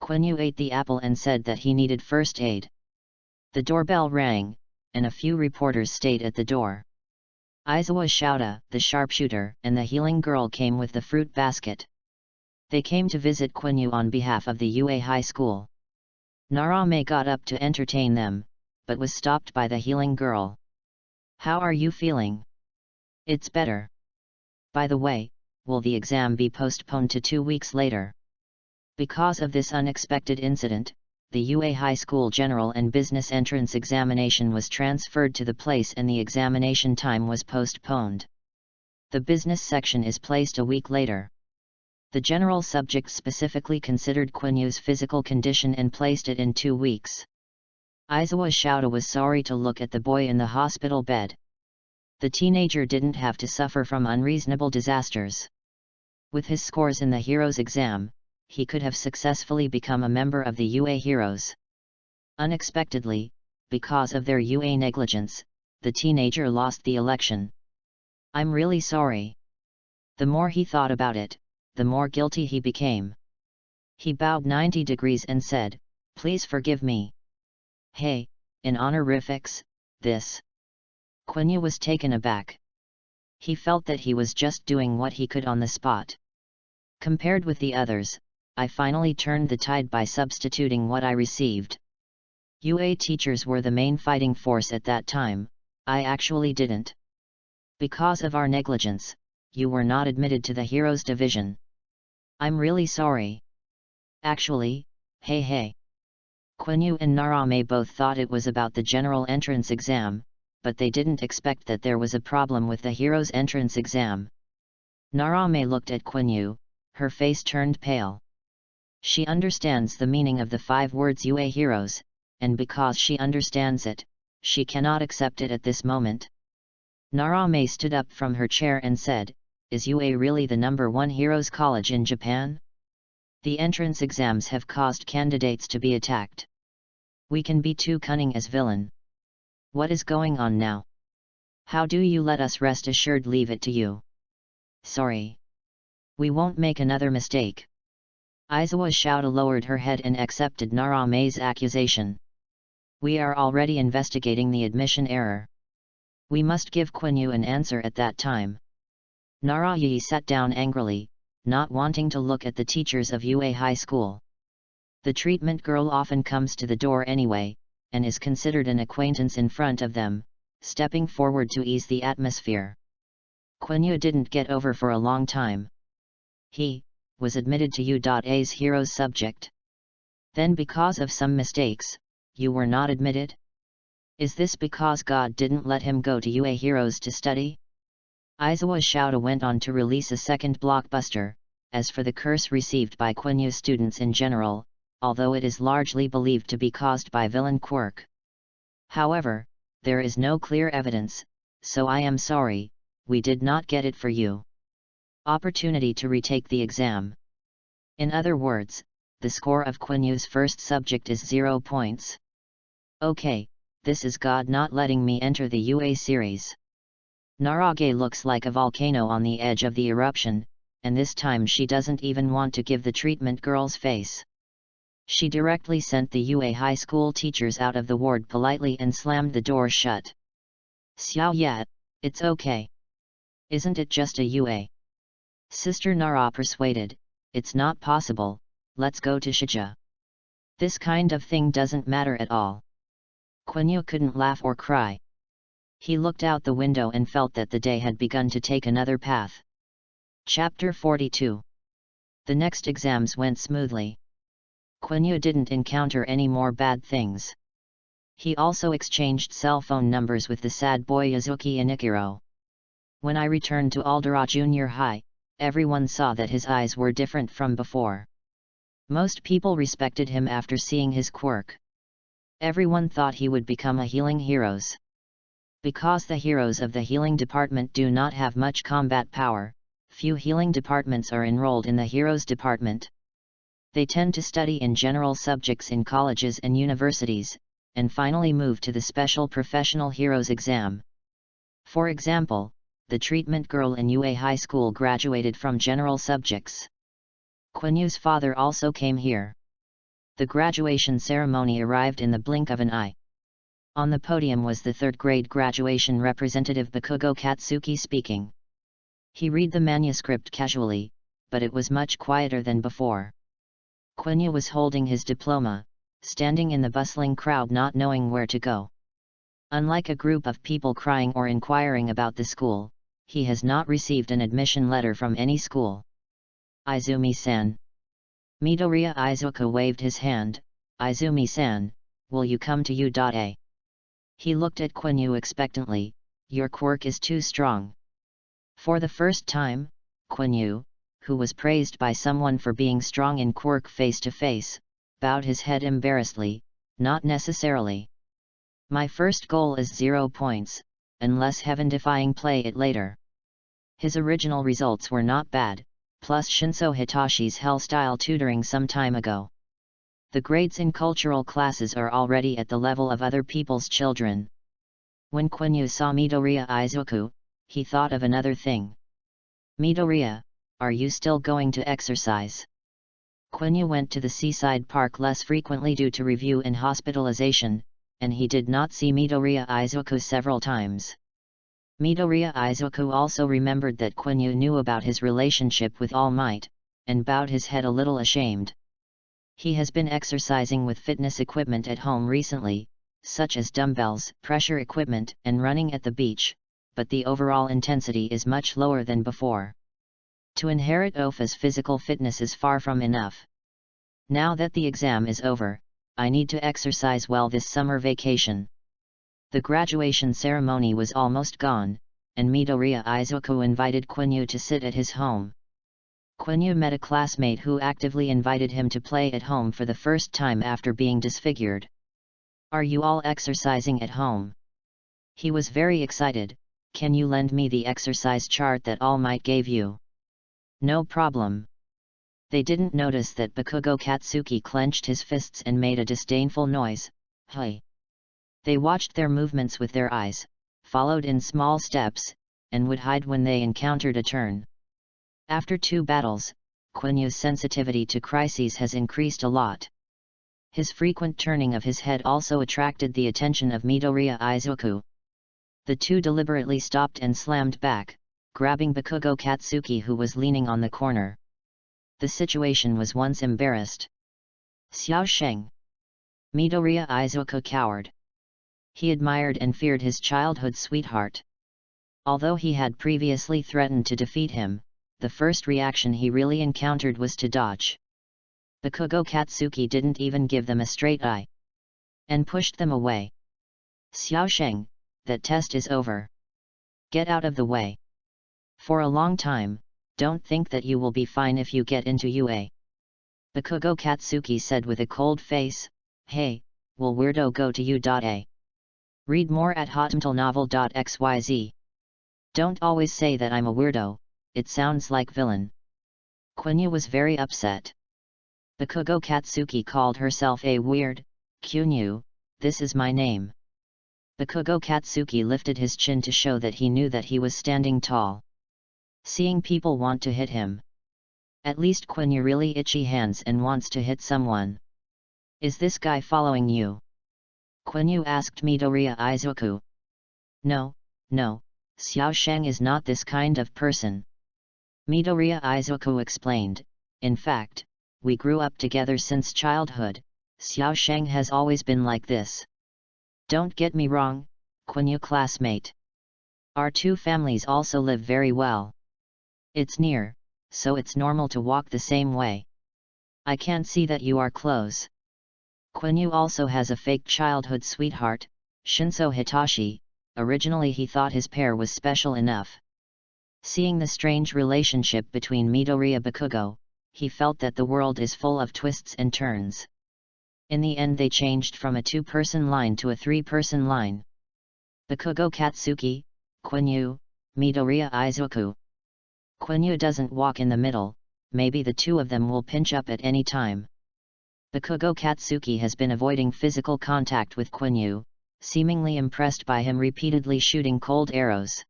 Quanyue ate the apple and said that he needed first aid. The doorbell rang, and a few reporters stayed at the door. Aizawa Shouta, the sharpshooter, and the healing girl came with the fruit basket. They came to visit Quanyue on behalf of the UA High School. Narame got up to entertain them, but was stopped by the healing girl. "How are you feeling?" "It's better. By the way, will the exam be postponed to 2 weeks later?" Because of this unexpected incident, the UA High School General and Business Entrance examination was transferred to the place and the examination time was postponed. The business section is placed a week later. The general subject specifically considered Quanyue's physical condition and placed it in 2 weeks. Aizawa Shouta was sorry to look at the boy in the hospital bed. The teenager didn't have to suffer from unreasonable disasters. With his scores in the Heroes exam, he could have successfully become a member of the UA Heroes. Unexpectedly, because of their UA negligence, the teenager lost the election. "I'm really sorry." The more he thought about it, the more guilty he became. He bowed 90 degrees and said, "Please forgive me." "Hey, in honorifics, this." Quanyue was taken aback. He felt that he was just doing what he could on the spot. "Compared with the others, I finally turned the tide by substituting what I received. UA teachers were the main fighting force at that time, I actually didn't. Because of our negligence, you were not admitted to the Heroes division. I'm really sorry." "Actually, hey. Quanyue and Narame both thought it was about the general entrance exam, but they didn't expect that there was a problem with the Heroes entrance exam. Narame looked at Quanyue, her face turned pale. She understands the meaning of the 5 words UA Heroes, and because she understands it, she cannot accept it at this moment. Narame stood up from her chair and said, "Is UA really the #1 Heroes college in Japan? The entrance exams have caused candidates to be attacked. We can be too cunning as villain. What is going on now? How do you let us rest assured leave it to you? Sorry. We won't make another mistake." Aizawa Shouta lowered her head and accepted Narame's accusation. "We are already investigating the admission error. We must give Quanyue an answer at that time." Naraye sat down angrily, not wanting to look at the teachers of UA High School. The treatment girl often comes to the door anyway, and is considered an acquaintance in front of them, stepping forward to ease the atmosphere. Quanyue didn't get over for a long time. He was admitted to UA's Heroes subject. Then because of some mistakes, you were not admitted? Is this because God didn't let him go to UA Heroes to study? Aizawa Shouta went on to release a second blockbuster. As for the curse received by Quanyue students in general, although it is largely believed to be caused by villain quirk. However, there is no clear evidence, so I am sorry, we did not get it for you. Opportunity to retake the exam. In other words, the score of Quanyue's first subject is 0 points. Okay, this is God not letting me enter the UA series. Narage looks like a volcano on the edge of the eruption, and this time she doesn't even want to give the treatment girl's face. She directly sent the UA high school teachers out of the ward politely and slammed the door shut. Xiao Yat, it's okay. Isn't it just a UA? Sister Nara persuaded, it's not possible, let's go to Shija. This kind of thing doesn't matter at all. Quanyue couldn't laugh or cry. He looked out the window and felt that the day had begun to take another path. Chapter 42. The next exams went smoothly. Quanyue didn't encounter any more bad things. He also exchanged cell phone numbers with the sad boy Yazuki Inikiro. When I returned to Aldera Junior High, everyone saw that his eyes were different from before. Most people respected him after seeing his quirk. Everyone thought he would become a healing heroes. Because the heroes of the healing department do not have much combat power, few healing departments are enrolled in the heroes department. They tend to study in general subjects in colleges and universities, and finally move to the special professional heroes exam. For example, the treatment girl in UA High School graduated from general subjects. Quanyue's father also came here. The graduation ceremony arrived in the blink of an eye. On the podium was the third grade graduation representative Bakugo Katsuki speaking. He read the manuscript casually, but it was much quieter than before. Quanyue was holding his diploma, standing in the bustling crowd not knowing where to go. Unlike a group of people crying or inquiring about the school, he has not received an admission letter from any school. Izumi-san. Midoriya Izuku waved his hand. Izumi-san, will you come to U.A? He looked at Quanyue expectantly. Your quirk is too strong. For the first time, Quanyue, who was praised by someone for being strong in quirk face-to-face, bowed his head embarrassedly. Not necessarily. My first goal is 0 points, unless heaven-defying play it later. His original results were not bad, plus Shinso Hitashi's hell-style tutoring some time ago. The grades in cultural classes are already at the level of other people's children. When Quanyue saw Midoriya Izuku, he thought of another thing. Midoriya, are you still going to exercise? Quanyue went to the seaside park less frequently due to review and hospitalization, and he did not see Midoriya Izuku several times. Midoriya Izuku also remembered that Quanyue knew about his relationship with All Might, and bowed his head a little ashamed. He has been exercising with fitness equipment at home recently, such as dumbbells, pressure equipment, and running at the beach, but the overall intensity is much lower than before. To inherit Ofa's physical fitness is far from enough. Now that the exam is over, I need to exercise well this summer vacation. The graduation ceremony was almost gone, and Midoriya Izuku invited Quanyue to sit at his home. Quanyue met a classmate who actively invited him to play at home for the first time after being disfigured. Are you all exercising at home? He was very excited. Can you lend me the exercise chart that All Might gave you? No problem. They didn't notice that Bakugo Katsuki clenched his fists and made a disdainful noise. Hey! They watched their movements with their eyes, followed in small steps, and would hide when they encountered a turn. After 2 battles, Quanyue's sensitivity to crises has increased a lot. His frequent turning of his head also attracted the attention of Midoriya Izuku. The two deliberately stopped and slammed back, grabbing Bakugo Katsuki who was leaning on the corner. The situation was once embarrassed. Xiao Sheng. Midoriya Izuku cowered. He admired and feared his childhood sweetheart. Although he had previously threatened to defeat him, the first reaction he really encountered was to dodge. Bakugo Katsuki didn't even give them a straight eye, and pushed them away. Xiaosheng, that test is over. Get out of the way. For a long time, don't think that you will be fine if you get into UA. Bakugo Katsuki said with a cold face, hey, will weirdo go to U.A? Read more at hotmtlnovel.xyz. Don't always say that I'm a weirdo, it sounds like villain. Quiny was very upset. Bakugo Katsuki called herself a weird, Quiny, this is my name. Bakugo Katsuki lifted his chin to show that he knew that he was standing tall. Seeing people want to hit him. At least Quiny really itchy hands and wants to hit someone. Is this guy following you? Quiny asked Midoriya Izuku. No, Xiaosheng is not this kind of person. Midoriya Izuku explained, in fact, we grew up together since childhood, Xiaosheng has always been like this. Don't get me wrong, Quiny classmate. Our two families also live very well. It's near, so it's normal to walk the same way. I can't see that you are close. Quiny also has a fake childhood sweetheart, Shinso Hitashi. Originally he thought his pair was special enough. Seeing the strange relationship between Midoriya Bakugo, he felt that the world is full of twists and turns. In the end they changed from a two-person line to a three-person line. Bakugo Katsuki, Quiny, Midoriya Izuku. Quiny doesn't walk in the middle, maybe the two of them will pinch up at any time. Bakugo Katsuki has been avoiding physical contact with Quiny, seemingly impressed by him repeatedly shooting cold arrows.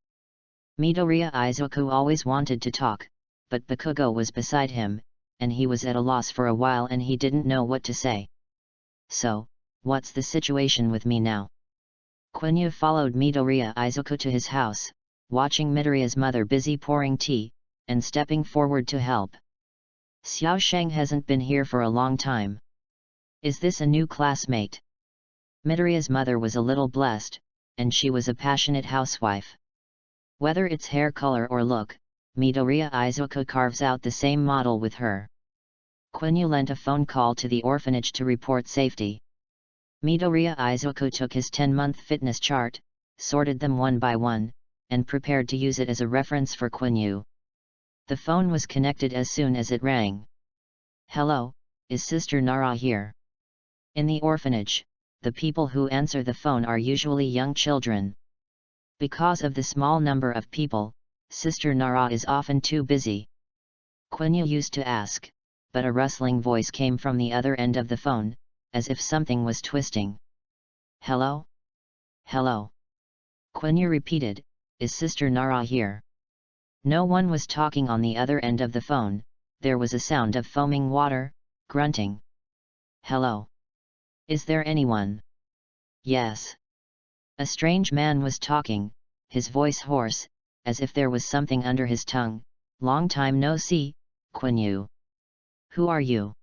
Midoriya Izuku always wanted to talk, but Bakugo was beside him, and he was at a loss for a while and he didn't know what to say. So, what's the situation with me now? Quiny followed Midoriya Izuku to his house, watching Midoriya's mother busy pouring tea, and stepping forward to help. Xiaosheng hasn't been here for a long time. Is this a new classmate? Midoriya's mother was a little blessed, and she was a passionate housewife. Whether it's hair color or look, Midoriya Izuku carves out the same model with her. Quiny lent a phone call to the orphanage to report safety. Midoriya Izuku took his 10-month fitness chart, sorted them one by one, and prepared to use it as a reference for Quiny. The phone was connected as soon as it rang. Hello, is Sister Nara here? In the orphanage, the people who answer the phone are usually young children. Because of the small number of people, Sister Nara is often too busy. Quiny used to ask, but a rustling voice came from the other end of the phone, as if something was twisting. Hello? Hello? Quiny repeated, is Sister Nara here? No one was talking on the other end of the phone, there was a sound of foaming water, grunting. Hello? Is there anyone? Yes. A strange man was talking, his voice hoarse, as if there was something under his tongue. Long time no see, Quiny. Who are you?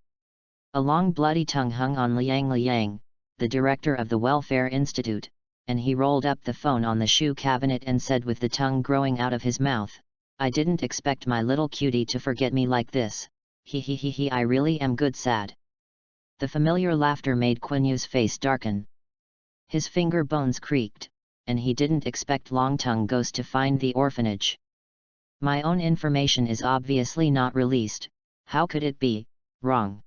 A long bloody tongue hung on Liang, the director of the Welfare Institute, and he rolled up the phone on the shoe cabinet and said with the tongue growing out of his mouth, I didn't expect my little cutie to forget me like this, he I really am good sad. The familiar laughter made Quinyu's face darken. His finger bones creaked, and he didn't expect Long Tongue Ghost to find the orphanage. My own information is obviously not released, how could it be wrong?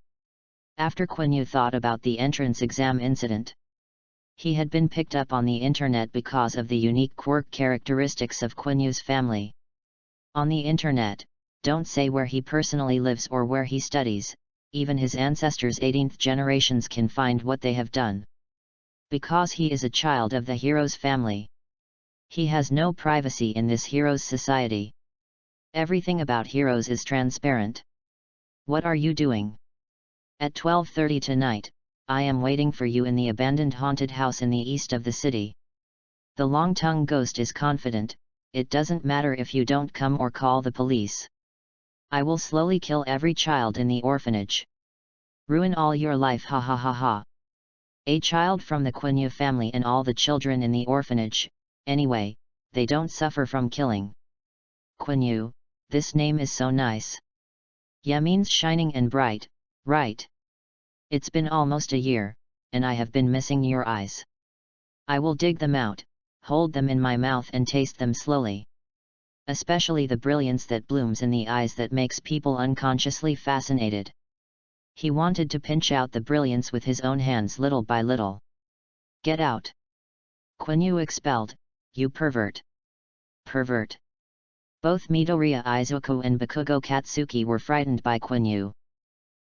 After Quiny thought about the entrance exam incident. He had been picked up on the internet because of the unique quirk characteristics of Quinyu's family. On the internet, don't say where he personally lives or where he studies, even his ancestors' 18th generations can find what they have done. Because he is a child of the hero's family. He has no privacy in this hero's society. Everything about heroes is transparent. What are you doing? At 12:30 tonight, I am waiting for you in the abandoned haunted house in the east of the city. The long-tongued ghost is confident, it doesn't matter if you don't come or call the police. I will slowly kill every child in the orphanage. Ruin all your life ha ha ha ha. A child from the Quiny family and all the children in the orphanage, anyway, they don't suffer from killing. Quiny, this name is so nice. Ya means shining and bright, Right. It's been almost a year, and I have been missing your eyes. I will dig them out, hold them in my mouth and taste them slowly. Especially the brilliance that blooms in the eyes that makes people unconsciously fascinated. He wanted to pinch out the brilliance with his own hands little by little. Get out! Quanyue expelled, you pervert! Pervert! Both Midoriya Izuku and Bakugo Katsuki were frightened by Quanyue.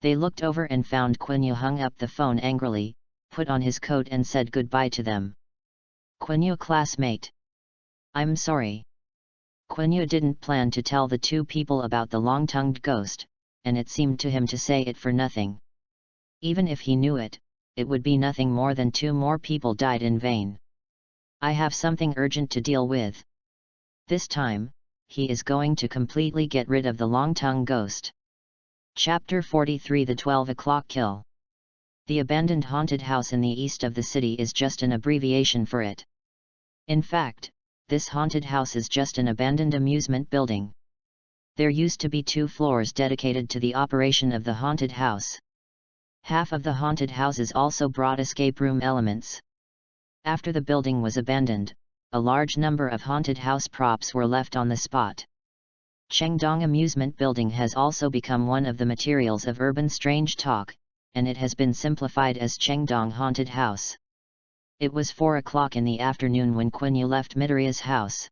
They looked over and found Quanyue hung up the phone angrily, put on his coat and said goodbye to them. Quanyue classmate. I'm sorry. Quanyue didn't plan to tell the two people about the long-tongued ghost, and it seemed to him to say it for nothing. Even if he knew it, it would be nothing more than 2 more people died in vain. I have something urgent to deal with. This time, he is going to completely get rid of the long-tongued ghost. Chapter 43 The 12 o'clock Kill. The abandoned haunted house in the east of the city is just an abbreviation for it. In fact, this haunted house is just an abandoned amusement building. There used to be 2 floors dedicated to the operation of the haunted house. Half of the haunted houses also brought escape room elements. After the building was abandoned, a large number of haunted house props were left on the spot. Chengdong Amusement Building has also become one of the materials of urban strange talk, and it has been simplified as Chengdong Haunted House. It was 4 o'clock in the afternoon when Quiny left Midoriya's house.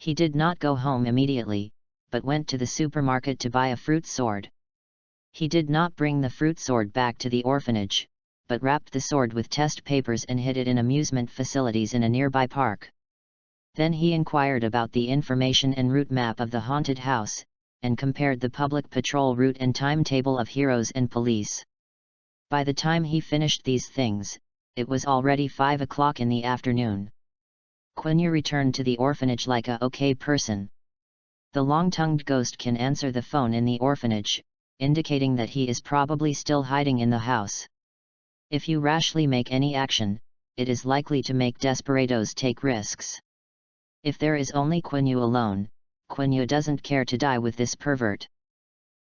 He did not go home immediately, but went to the supermarket to buy a fruit sword. He did not bring the fruit sword back to the orphanage, but wrapped the sword with test papers and hid it in amusement facilities in a nearby park. Then he inquired about the information and route map of the haunted house, and compared the public patrol route and timetable of heroes and police. By the time he finished these things, it was already 5 o'clock in the afternoon. Quiny returned to the orphanage like a okay person. The long-tongued ghost can answer the phone in the orphanage, indicating that he is probably still hiding in the house. If you rashly make any action, it is likely to make desperados take risks. If there is only Quiny alone, Quiny doesn't care to die with this pervert.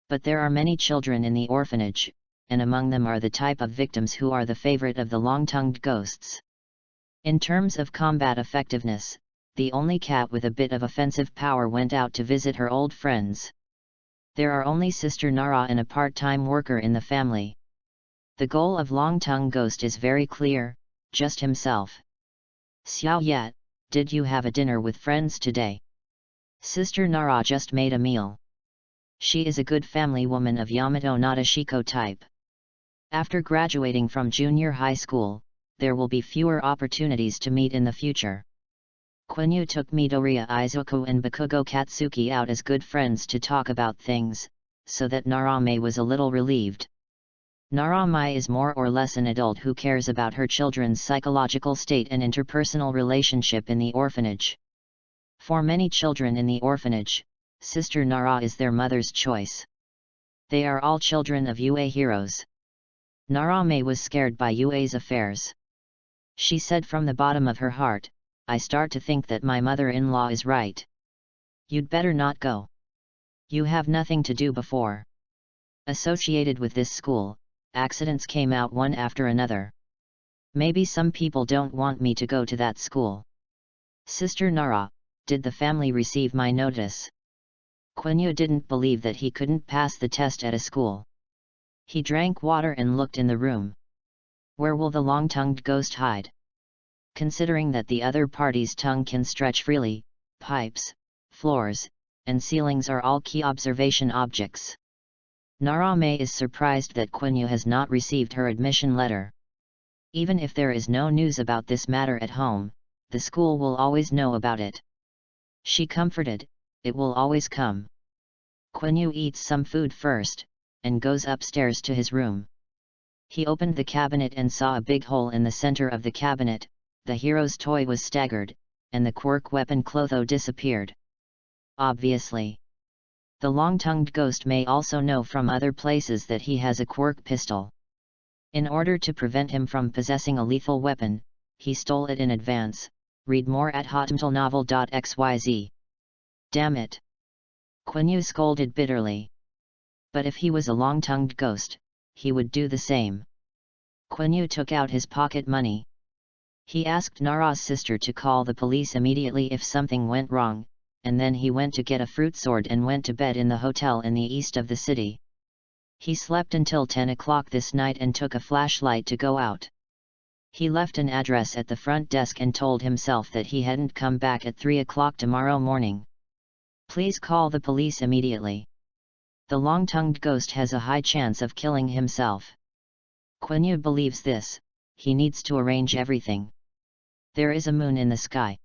But there are many children in the orphanage, and among them are the type of victims who are the favorite of the long-tongued ghosts. In terms of combat effectiveness, the only cat with a bit of offensive power went out to visit her old friends. There are only Sister Nara and a part-time worker in the family. The goal of long-tongued ghost is very clear, just himself. Xiao Yat, did you have a dinner with friends today? Sister Nara just made a meal. She is a good family woman of Yamato Nadeshiko type. After graduating from junior high school, there will be fewer opportunities to meet in the future. Quiny took Midoriya Izuku and Bakugo Katsuki out as good friends to talk about things, so that Narame was a little relieved. Narame is more or less an adult who cares about her children's psychological state and interpersonal relationship in the orphanage. For many children in the orphanage, Sister Nara is their mother's choice. They are all children of UA heroes. Narame was scared by UA's affairs. She said from the bottom of her heart, I start to think that my mother-in-law is right. You'd better not go. You have nothing to do before. Associated with this school, accidents came out one after another. Maybe some people don't want me to go to that school. Sister Nara, did the family receive my notice? Quiny didn't believe that he couldn't pass the test at a school. He drank water and looked in the room. Where will the long-tongued ghost hide? Considering that the other party's tongue can stretch freely, pipes, floors, and ceilings are all key observation objects. Narame is surprised that Quiny has not received her admission letter. Even if there is no news about this matter at home, the school will always know about it. She comforted, it will always come. Quiny eats some food first, and goes upstairs to his room. He opened the cabinet and saw a big hole in the center of the cabinet. The hero's toy was staggered, and the quirk weapon Clotho disappeared. Obviously. The long-tongued ghost may also know from other places that he has a quirk pistol. In order to prevent him from possessing a lethal weapon, he stole it in advance. Read more at hotmtlnovel.xyz. Damn it! Quiny scolded bitterly. But if he was a long-tongued ghost, he would do the same. Quanyue took out his pocket money. He asked Nara's sister to call the police immediately if something went wrong, and then he went to get a fruit sword and went to bed in the hotel in the east of the city. He slept until 10 o'clock this night and took a flashlight to go out. He left an address at the front desk and told himself that he hadn't come back at 3 o'clock tomorrow morning. Please call the police immediately. The long-tongued ghost has a high chance of killing himself. Quanyue believes this. He needs to arrange everything. There is a moon in the sky.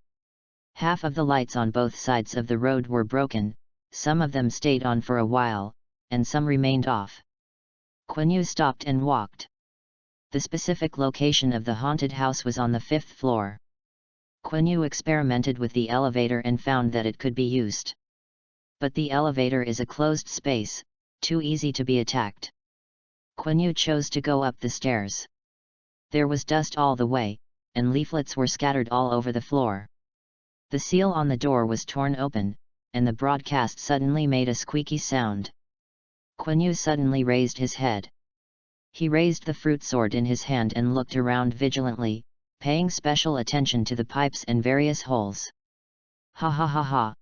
Half of the lights on both sides of the road were broken, some of them stayed on for a while, and some remained off. Quanyue stopped and walked. The specific location of the haunted house was on the 5th floor. Quanyue experimented with the elevator and found that it could be used. But the elevator is a closed space, too easy to be attacked. Quanyue chose to go up the stairs. There was dust all the way, and leaflets were scattered all over the floor. The seal on the door was torn open, and the broadcast suddenly made a squeaky sound. Quanyue suddenly raised his head. He raised the fruit sword in his hand and looked around vigilantly, paying special attention to the pipes and various holes. Ha ha ha ha!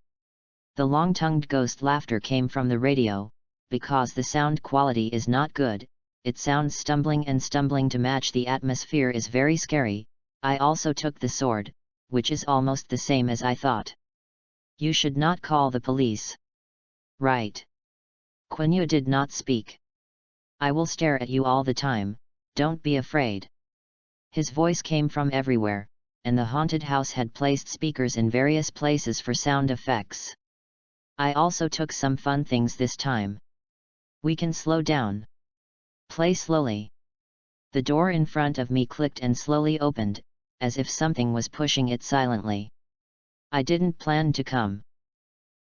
The long-tongued ghost laughter came from the radio. Because the sound quality is not good, it sounds stumbling, and stumbling to match the atmosphere is very scary. I also took the sword, which is almost the same as I thought. You should not call the police. Right. Quanyue did not speak. I will stare at you all the time, don't be afraid. His voice came from everywhere, and the haunted house had placed speakers in various places for sound effects. I also took some fun things this time. We can slow down. Play slowly. The door in front of me clicked and slowly opened, as if something was pushing it silently. I didn't plan to come.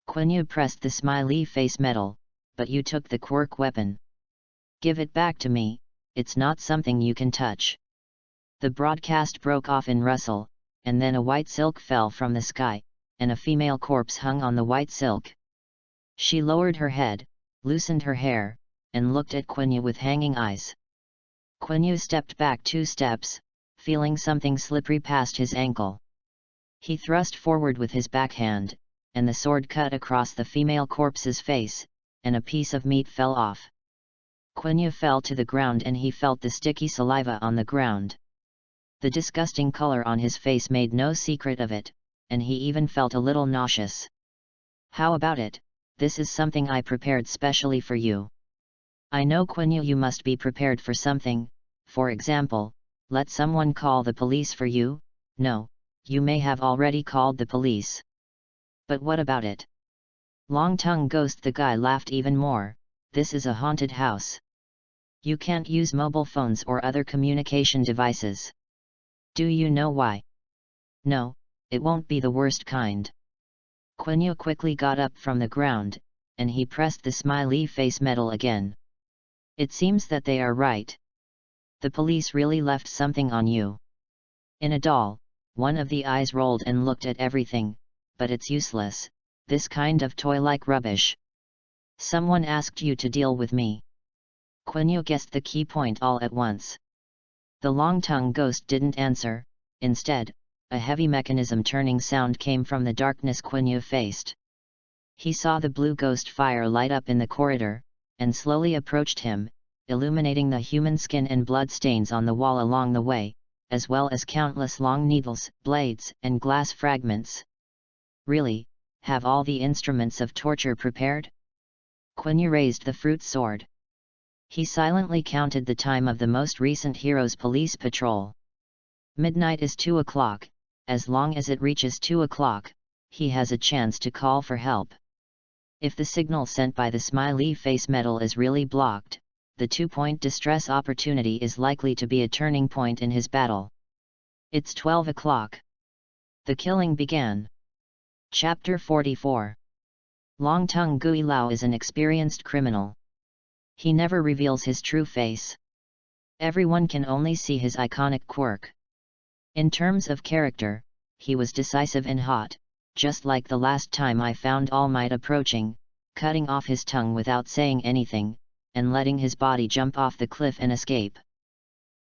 Quanyue pressed the smiley face metal, but you took the quirk weapon. Give it back to me, it's not something you can touch. The broadcast broke off in rustle, and then a white silk fell from the sky, and a female corpse hung on the white silk. She lowered her head, loosened her hair, and looked at Quanyue with hanging eyes. Quanyue stepped back 2 steps, feeling something slippery past his ankle. He thrust forward with his backhand, and the sword cut across the female corpse's face, and a piece of meat fell off. Quanyue fell to the ground and he felt the sticky saliva on the ground. The disgusting color on his face made no secret of it, and he even felt a little nauseous. How about it? This is something I prepared specially for you. I know, Quanyue, you must be prepared for something. For example, let someone call the police for you? No, you may have already called the police. But what about it? Long-tongue ghost, the guy laughed even more. This is a haunted house. You can't use mobile phones or other communication devices. Do you know why? No, it won't be the worst kind. Quanyue quickly got up from the ground, and he pressed the smiley face metal again. It seems that they are right. The police really left something on you. In a doll, one of the eyes rolled and looked at everything, but it's useless, this kind of toy-like rubbish. Someone asked you to deal with me. Quanyue guessed the key point all at once. The long-tongued ghost didn't answer. Instead, a heavy mechanism turning sound came from the darkness Quanyue faced. He saw the blue ghost fire light up in the corridor, and slowly approached him, illuminating the human skin and blood stains on the wall along the way, as well as countless long needles, blades, and glass fragments. Really, have all the instruments of torture prepared? Quanyue raised the fruit sword. He silently counted the time of the most recent hero's police patrol. Midnight is 2 o'clock, as long as it reaches 2 o'clock, he has a chance to call for help. If the signal sent by the smiley face metal is really blocked, the 2-point distress opportunity is likely to be a turning point in his battle. It's 12 o'clock. The killing began. Chapter 44. Long-tongue Gui Lao is an experienced criminal. He never reveals his true face. Everyone can only see his iconic quirk. In terms of character, he was decisive and hot, just like the last time I found All Might approaching, cutting off his tongue without saying anything, and letting his body jump off the cliff and escape.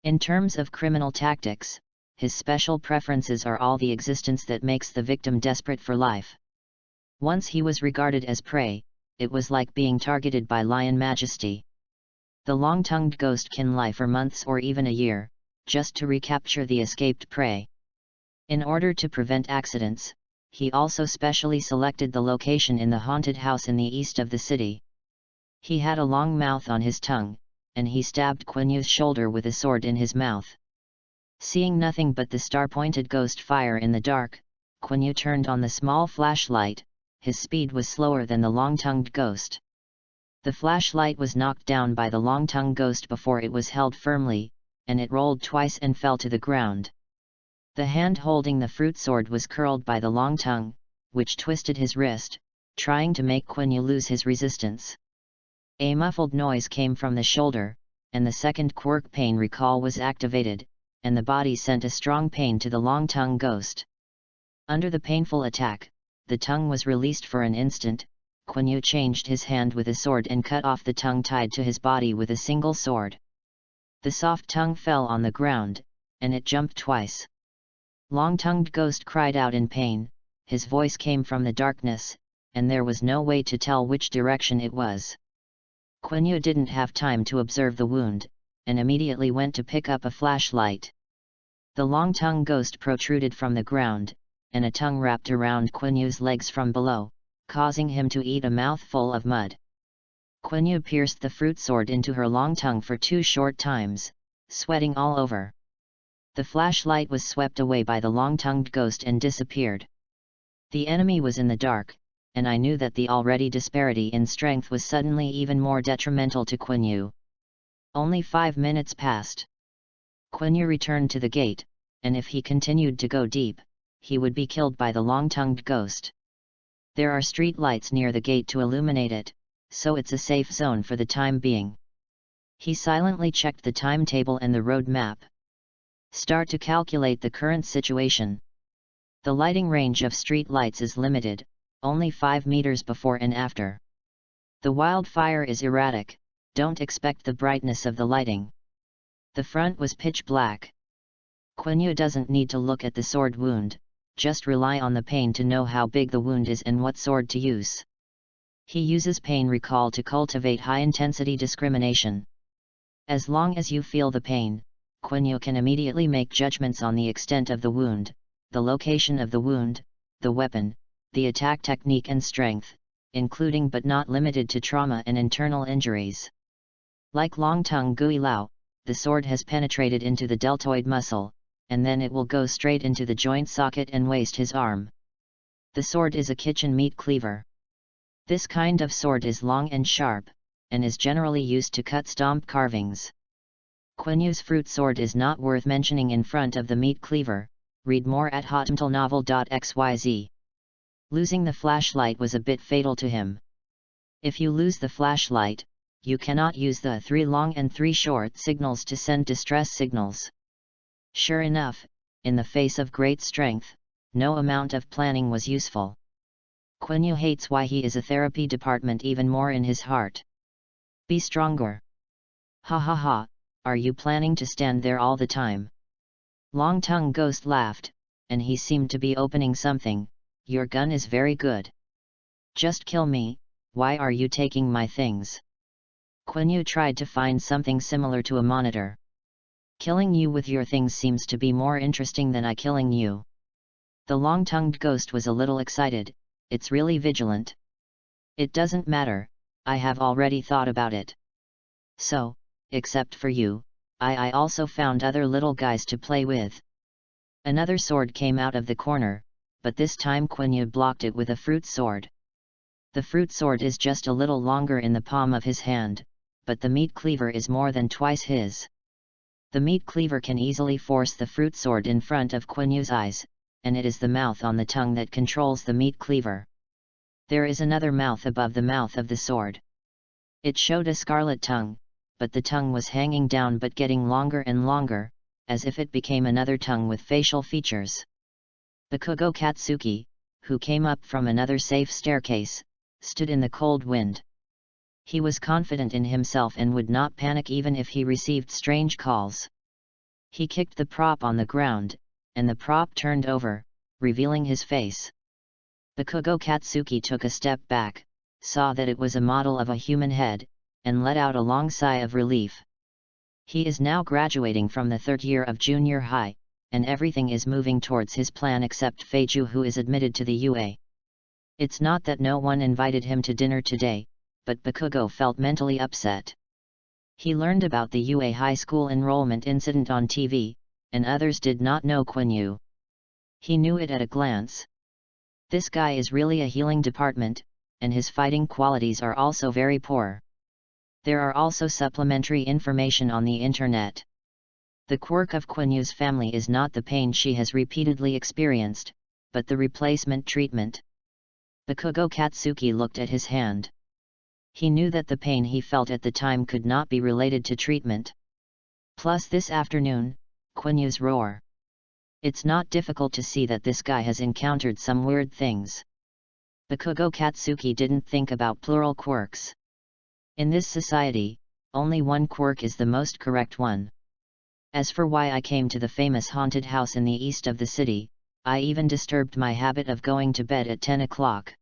In terms of criminal tactics, his special preferences are all the existence that makes the victim desperate for life. Once he was regarded as prey, it was like being targeted by lion majesty. The long-tongued ghost can lie for months or even a year, just to recapture the escaped prey. In order to prevent accidents, he also specially selected the location in the haunted house in the east of the city. He had a long mouth on his tongue, and he stabbed Quanyue's shoulder with a sword in his mouth. Seeing nothing but the star-pointed ghost fire in the dark, Quanyue turned on the small flashlight. His speed was slower than the long-tongued ghost. The flashlight was knocked down by the long-tongued ghost before it was held firmly, and it rolled twice and fell to the ground. The hand holding the fruit sword was curled by the long tongue, which twisted his wrist, trying to make Quanyue lose his resistance. A muffled noise came from the shoulder, and the second quirk pain recall was activated, and the body sent a strong pain to the long-tongued ghost. Under the painful attack, the tongue was released for an instant. Quanyue changed his hand with a sword and cut off the tongue tied to his body with a single sword. The soft tongue fell on the ground, and it jumped twice. Long-tongued ghost cried out in pain. His voice came from the darkness, and there was no way to tell which direction it was. Quanyue didn't have time to observe the wound, and immediately went to pick up a flashlight. The long-tongued ghost protruded from the ground, and a tongue wrapped around Quanyue's legs from below, causing him to eat a mouthful of mud. Quanyue pierced the fruit sword into her long tongue for 2 short times, sweating all over. The flashlight was swept away by the long-tongued ghost and disappeared. The enemy was in the dark, and I knew that the already disparity in strength was suddenly even more detrimental to Quanyue. Only 5 minutes passed. Quanyue returned to the gate, and if he continued to go deep, he would be killed by the long-tongued ghost. There are street lights near the gate to illuminate it, so it's a safe zone for the time being. He silently checked the timetable and the road map. Start to calculate the current situation. The lighting range of street lights is limited, only 5 meters before and after. The wildfire is erratic, don't expect the brightness of the lighting. The front was pitch black. Quanyue doesn't need to look at the sword wound, just rely on the pain to know how big the wound is and what sword to use. He uses pain recall to cultivate high-intensity discrimination. As long as you feel the pain, Quanyue can immediately make judgments on the extent of the wound, the location of the wound, the weapon, the attack technique and strength, including but not limited to trauma and internal injuries. Like long-tongue Gui Lao, the sword has penetrated into the deltoid muscle, and then it will go straight into the joint socket and waste his arm. The sword is a kitchen meat cleaver. This kind of sword is long and sharp, and is generally used to cut stomp carvings. Quanyue's fruit sword is not worth mentioning in front of the meat cleaver. Read more at hotmtlnovel.xyz. Losing the flashlight was a bit fatal to him. If you lose the flashlight, you cannot use the 3 long and 3 short signals to send distress signals. Sure enough, in the face of great strength, no amount of planning was useful. Quanyue hates why he is a therapy department even more in his heart. Be stronger. Ha ha ha, are you planning to stand there all the time? Long-tongue ghost laughed, and he seemed to be opening something. Your gun is very good. Just kill me, why are you taking my things? Quanyue tried to find something similar to a monitor. Killing you with your things seems to be more interesting than I killing you. The long-tongued ghost was a little excited. It's really vigilant. It doesn't matter, I have already thought about it. So, except for you, I also found other little guys to play with. Another sword came out of the corner, but this time Quanyue blocked it with a fruit sword. The fruit sword is just a little longer in the palm of his hand, but the meat cleaver is more than twice his. The meat cleaver can easily force the fruit sword in front of Quanyue's eyes, and it is the mouth on the tongue that controls the meat cleaver. There is another mouth above the mouth of the sword. It showed a scarlet tongue, but the tongue was hanging down but getting longer and longer, as if it became another tongue with facial features. Bakugo Katsuki, who came up from another safe staircase, stood in the cold wind. He was confident in himself and would not panic even if he received strange calls. He kicked the prop on the ground, and the prop turned over, revealing his face. Bakugo Katsuki took a step back, saw that it was a model of a human head, and let out a long sigh of relief. He is now graduating from the 3rd year of junior high, and everything is moving towards his plan except Feiju, who is admitted to the UA. It's not that no one invited him to dinner today, but Bakugo felt mentally upset. He learned about the UA high school enrollment incident on TV, and others did not know Quanyue. He knew it at a glance. This guy is really a healing department, and his fighting qualities are also very poor. There are also supplementary information on the internet. The quirk of Quanyue's family is not the pain she has repeatedly experienced, but the replacement treatment. Bakugo Katsuki looked at his hand. He knew that the pain he felt at the time could not be related to treatment. Plus this afternoon, Quanyue's roar. It's not difficult to see that this guy has encountered some weird things. Bakugo Katsuki didn't think about plural quirks. In this society, only one quirk is the most correct one. As for why I came to the famous haunted house in the east of the city, I even disturbed my habit of going to bed at 10 o'clock.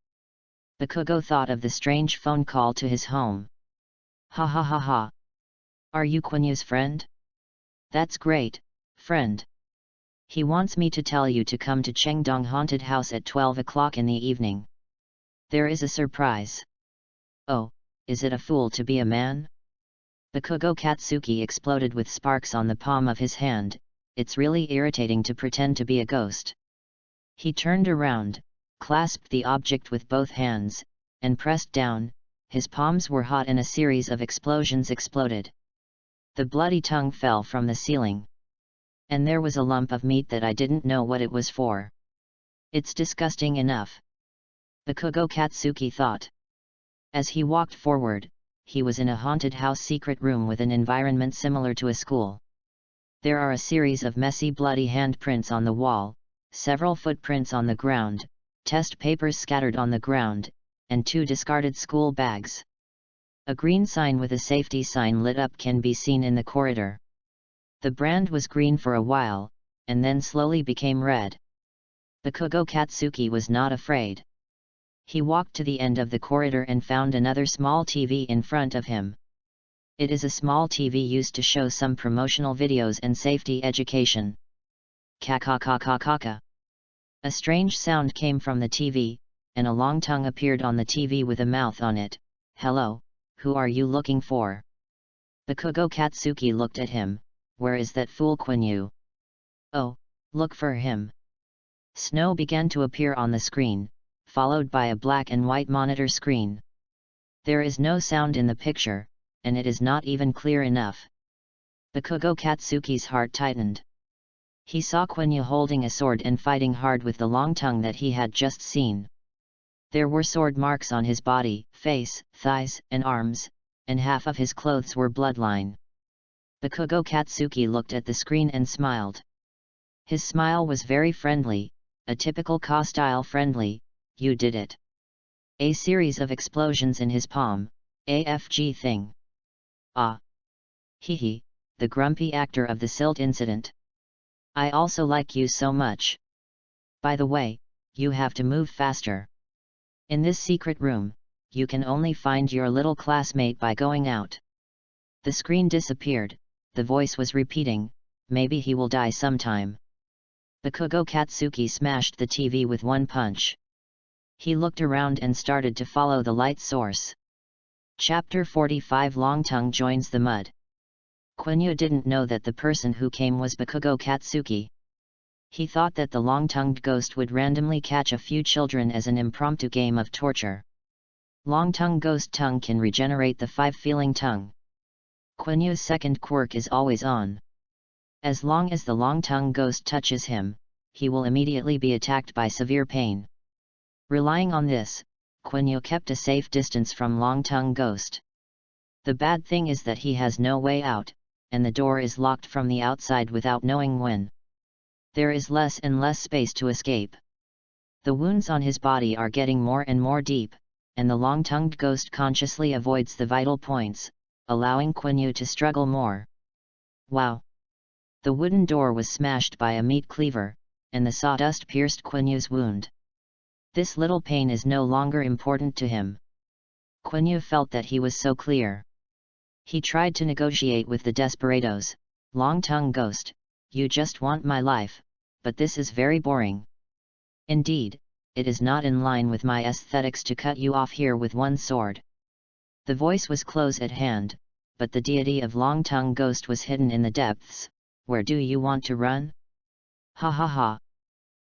Bakugo thought of the strange phone call to his home. Ha ha ha ha. Are you Quanyue's friend? That's great, friend. He wants me to tell you to come to Chengdong Haunted House at 12 o'clock in the evening. There is a surprise. Oh, is it a fool to be a man? Bakugo Katsuki exploded with sparks on the palm of his hand. It's really irritating to pretend to be a ghost. He turned around, clasped the object with both hands, and pressed down. His palms were hot and a series of explosions exploded. The bloody tongue fell from the ceiling. And there was a lump of meat that I didn't know what it was for. It's disgusting enough. Bakugo Katsuki thought. As he walked forward, he was in a haunted house secret room with an environment similar to a school. There are a series of messy bloody handprints on the wall, several footprints on the ground, test papers scattered on the ground, and 2 discarded school bags. A green sign with a safety sign lit up can be seen in the corridor. The brand was green for a while, and then slowly became red. Bakugo Katsuki was not afraid. He walked to the end of the corridor and found another small TV in front of him. It is a small TV used to show some promotional videos and safety education. Ka-ka-ka-ka-ka-ka. A strange sound came from the TV, and a long tongue appeared on the TV with a mouth on it. Hello, who are you looking for? Bakugo Katsuki looked at him. Where is that fool Quanyue? Oh, look for him. Snow began to appear on the screen, followed by a black and white monitor screen. There is no sound in the picture, and it is not even clear enough. Bakugo Katsuki's heart tightened. He saw Quanyue holding a sword and fighting hard with the long tongue that he had just seen. There were sword marks on his body, face, thighs, and arms, and half of his clothes were bloodline. Bakugo Katsuki looked at the screen and smiled. His smile was very friendly, a typical Ka-style friendly. You did it. A series of explosions in his palm. AFG thing. Ah. Hehe, the grumpy actor of the silt incident. I also like you so much. By the way, you have to move faster. In this secret room, you can only find your little classmate by going out. The screen disappeared, the voice was repeating, maybe he will die sometime. Bakugo Katsuki smashed the TV with one punch. He looked around and started to follow the light source. Chapter 45 Long Tongue joins the mud. Quanyue didn't know that the person who came was Bakugo Katsuki. He thought that the long-tongued ghost would randomly catch a few children as an impromptu game of torture. Long-tongue ghost tongue can regenerate the 5-feeling tongue. Quanyue's second quirk is always on. As long as the long-tongue ghost touches him, he will immediately be attacked by severe pain. Relying on this, Quanyue kept a safe distance from long-tongue ghost. The bad thing is that he has no way out, and the door is locked from the outside without knowing when. There is less and less space to escape. The wounds on his body are getting more and more deep, and the long-tongued ghost consciously avoids the vital points, allowing Quanyue to struggle more. Wow! The wooden door was smashed by a meat cleaver, and the sawdust pierced Quanyue's wound. This little pain is no longer important to him. Quanyue felt that he was so clear. He tried to negotiate with the desperados. Long-tongue ghost, you just want my life, but this is very boring. Indeed, it is not in line with my aesthetics to cut you off here with one sword. The voice was close at hand, but the deity of long-tongue ghost was hidden in the depths. Where do you want to run? Ha ha ha.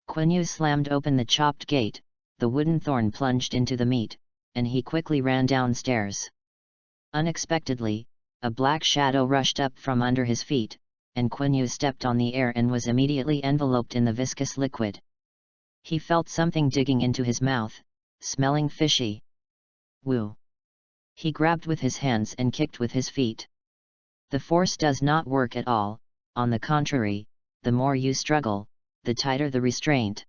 Quanyue slammed open the chopped gate, the wooden thorn plunged into the meat, and he quickly ran downstairs. Unexpectedly, a black shadow rushed up from under his feet, and Quanyue stepped on the air and was immediately enveloped in the viscous liquid. He felt something digging into his mouth, smelling fishy. Woo! He grabbed with his hands and kicked with his feet. The force does not work at all, on the contrary, the more you struggle, the tighter the restraint.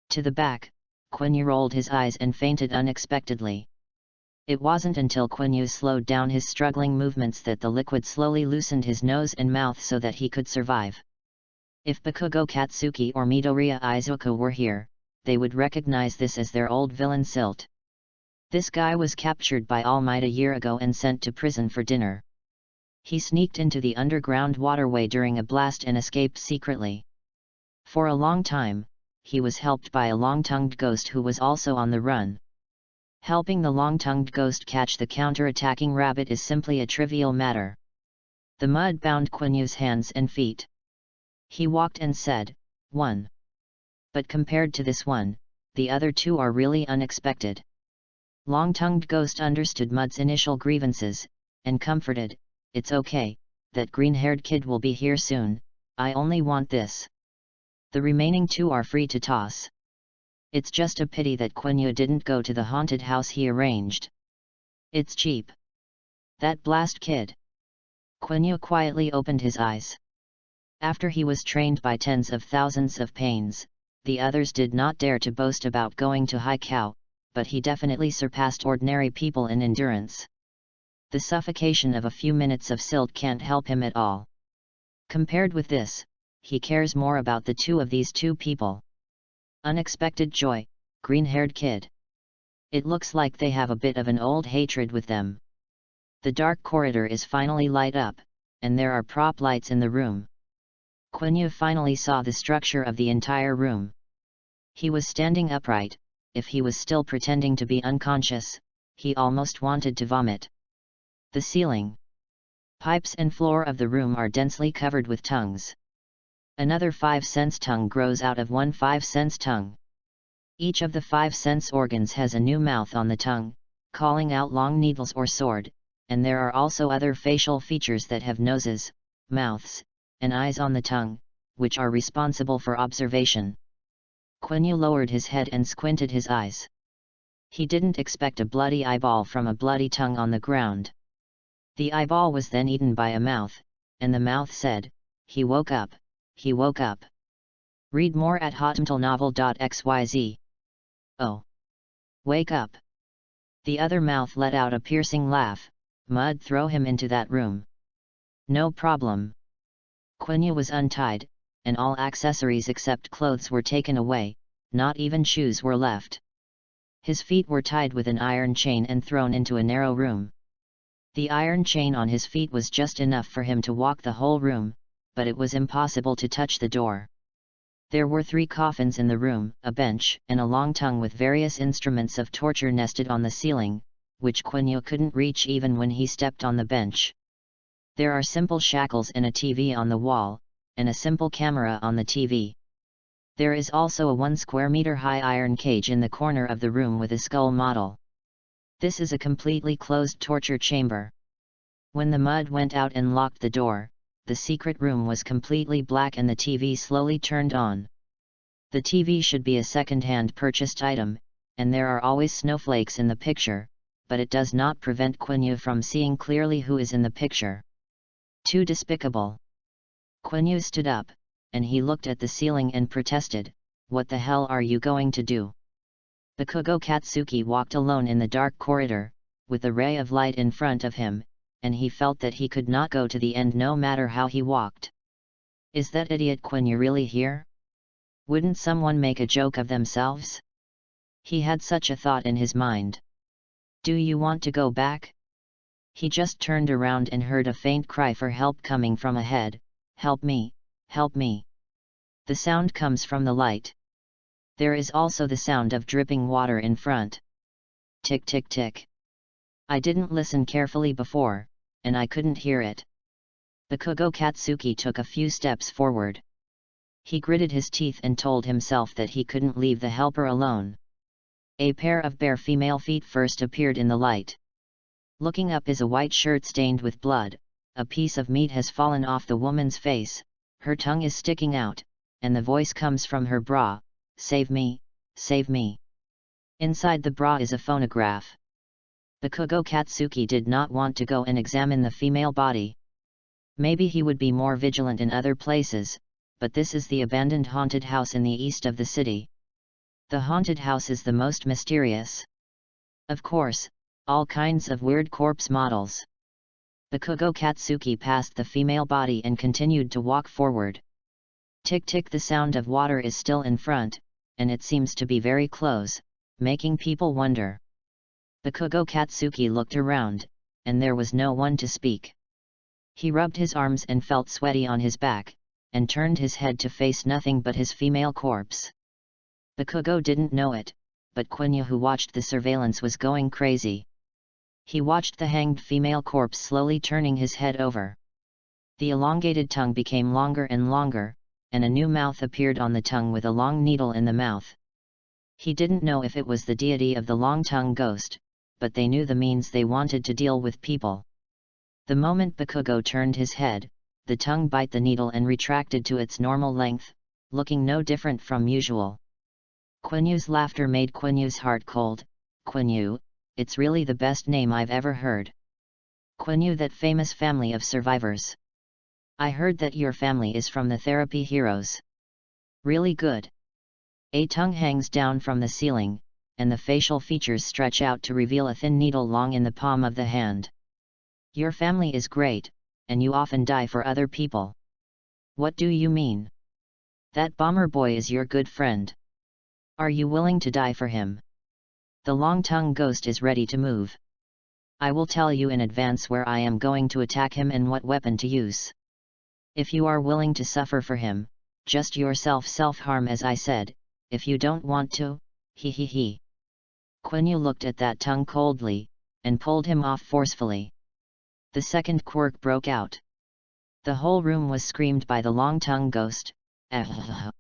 To the back, Quanyue rolled his eyes and fainted unexpectedly. It wasn't until Quanyue slowed down his struggling movements that the liquid slowly loosened his nose and mouth so that he could survive. If Bakugo Katsuki or Midoriya Izuku were here, they would recognize this as their old villain Silt. This guy was captured by All Might a year ago and sent to prison for dinner. He sneaked into the underground waterway during a blast and escaped secretly. For a long time, he was helped by a long-tongued ghost who was also on the run. Helping the long-tongued ghost catch the counter-attacking rabbit is simply a trivial matter. The mud bound Quanyue's hands and feet. He walked and said, "One." But compared to this one, the other two are really unexpected. Long-tongued ghost understood Mud's initial grievances, and comforted, "It's okay, that green-haired kid will be here soon, I only want this. The remaining two are free to toss. It's just a pity that Quanyue didn't go to the haunted house he arranged. It's cheap. That blast kid." Quanyue quietly opened his eyes. After he was trained by tens of thousands of pains, the others did not dare to boast about going to Haikau, but he definitely surpassed ordinary people in endurance. The suffocation of a few minutes of silt can't help him at all. Compared with this, he cares more about the two of these two people. Unexpected joy, green-haired kid. It looks like they have a bit of an old hatred with them. The dark corridor is finally light up, and there are prop lights in the room. Quanyue finally saw the structure of the entire room. He was standing upright. If he was still pretending to be unconscious, he almost wanted to vomit. The ceiling, pipes and floor of the room are densely covered with tongues. Another 5 sense tongue grows out of one 5 sense tongue. Each of the 5 sense organs has a new mouth on the tongue, calling out long needles or sword, and there are also other facial features that have noses, mouths, and eyes on the tongue, which are responsible for observation. Quanyue lowered his head and squinted his eyes. He didn't expect a bloody eyeball from a bloody tongue on the ground. The eyeball was then eaten by a mouth, and the mouth said, "He woke up, he woke up." Read more at hotmtlnovel.xyz. Oh! Wake up! The other mouth let out a piercing laugh. Mud, throw him into that room. No problem. Quiny was untied, and all accessories except clothes were taken away, not even shoes were left. His feet were tied with an iron chain and thrown into a narrow room. The iron chain on his feet was just enough for him to walk the whole room, but it was impossible to touch the door. There were 3 coffins in the room, a bench, and a long tongue with various instruments of torture nested on the ceiling, which Quiny couldn't reach even when he stepped on the bench. There are simple shackles and a TV on the wall, and a simple camera on the TV. There is also a 1 square meter high iron cage in the corner of the room with a skull model. This is a completely closed torture chamber. When the mud went out and locked the door, the secret room was completely black and the TV slowly turned on. The TV should be a second-hand purchased item, and there are always snowflakes in the picture, but it does not prevent Quiny from seeing clearly who is in the picture. Too despicable. Quiny stood up, and he looked at the ceiling and protested, "What the hell are you going to do?" Bakugo Katsuki walked alone in the dark corridor, with a ray of light in front of him, and he felt that he could not go to the end no matter how he walked. Is that idiot Quiny really here? Wouldn't someone make a joke of themselves? He had such a thought in his mind. Do you want to go back? He just turned around and heard a faint cry for help coming from ahead. Help me, help me. The sound comes from the light. There is also the sound of dripping water in front. Tick tick tick. I didn't listen carefully before, and I couldn't hear it. Bakugo Katsuki took a few steps forward. He gritted his teeth and told himself that he couldn't leave the helper alone. A pair of bare female feet first appeared in the light. Looking up is a white shirt stained with blood, a piece of meat has fallen off the woman's face, her tongue is sticking out, and the voice comes from her bra, "Save me, save me." Inside the bra is a phonograph. Bakugo Katsuki did not want to go and examine the female body. Maybe he would be more vigilant in other places, but this is the abandoned haunted house in the east of the city. The haunted house is the most mysterious. Of course, all kinds of weird corpse models. Bakugo Katsuki passed the female body and continued to walk forward. Tick tick, the sound of water is still in front, and it seems to be very close, making people wonder. Bakugo Katsuki looked around, and there was no one to speak. He rubbed his arms and felt sweaty on his back, and turned his head to face nothing but his female corpse. Bakugo didn't know it, but Quiny, who watched the surveillance, was going crazy. He watched the hanged female corpse slowly turning his head over. The elongated tongue became longer and longer, and a new mouth appeared on the tongue with a long needle in the mouth. He didn't know if it was the deity of the long-tongue ghost, but they knew the means they wanted to deal with people. The moment Bakugo turned his head, the tongue bit the needle and retracted to its normal length, looking no different from usual. Quinyue's laughter made Quinyue's heart cold. Quanyue, it's really the best name I've ever heard. Quanyue, that famous family of survivors. I heard that your family is from the therapy heroes. Really good. A tongue hangs down from the ceiling, and the facial features stretch out to reveal a thin needle long in the palm of the hand. Your family is great, and you often die for other people. What do you mean? That bomber boy is your good friend. Are you willing to die for him? The long-tongue ghost is ready to move. I will tell you in advance where I am going to attack him and what weapon to use. If you are willing to suffer for him, just yourself self-harm as I said. If you don't want to, he. Quiny looked at that tongue coldly, and pulled him off forcefully. The second quirk broke out. The whole room was screamed by the long-tongue ghost. The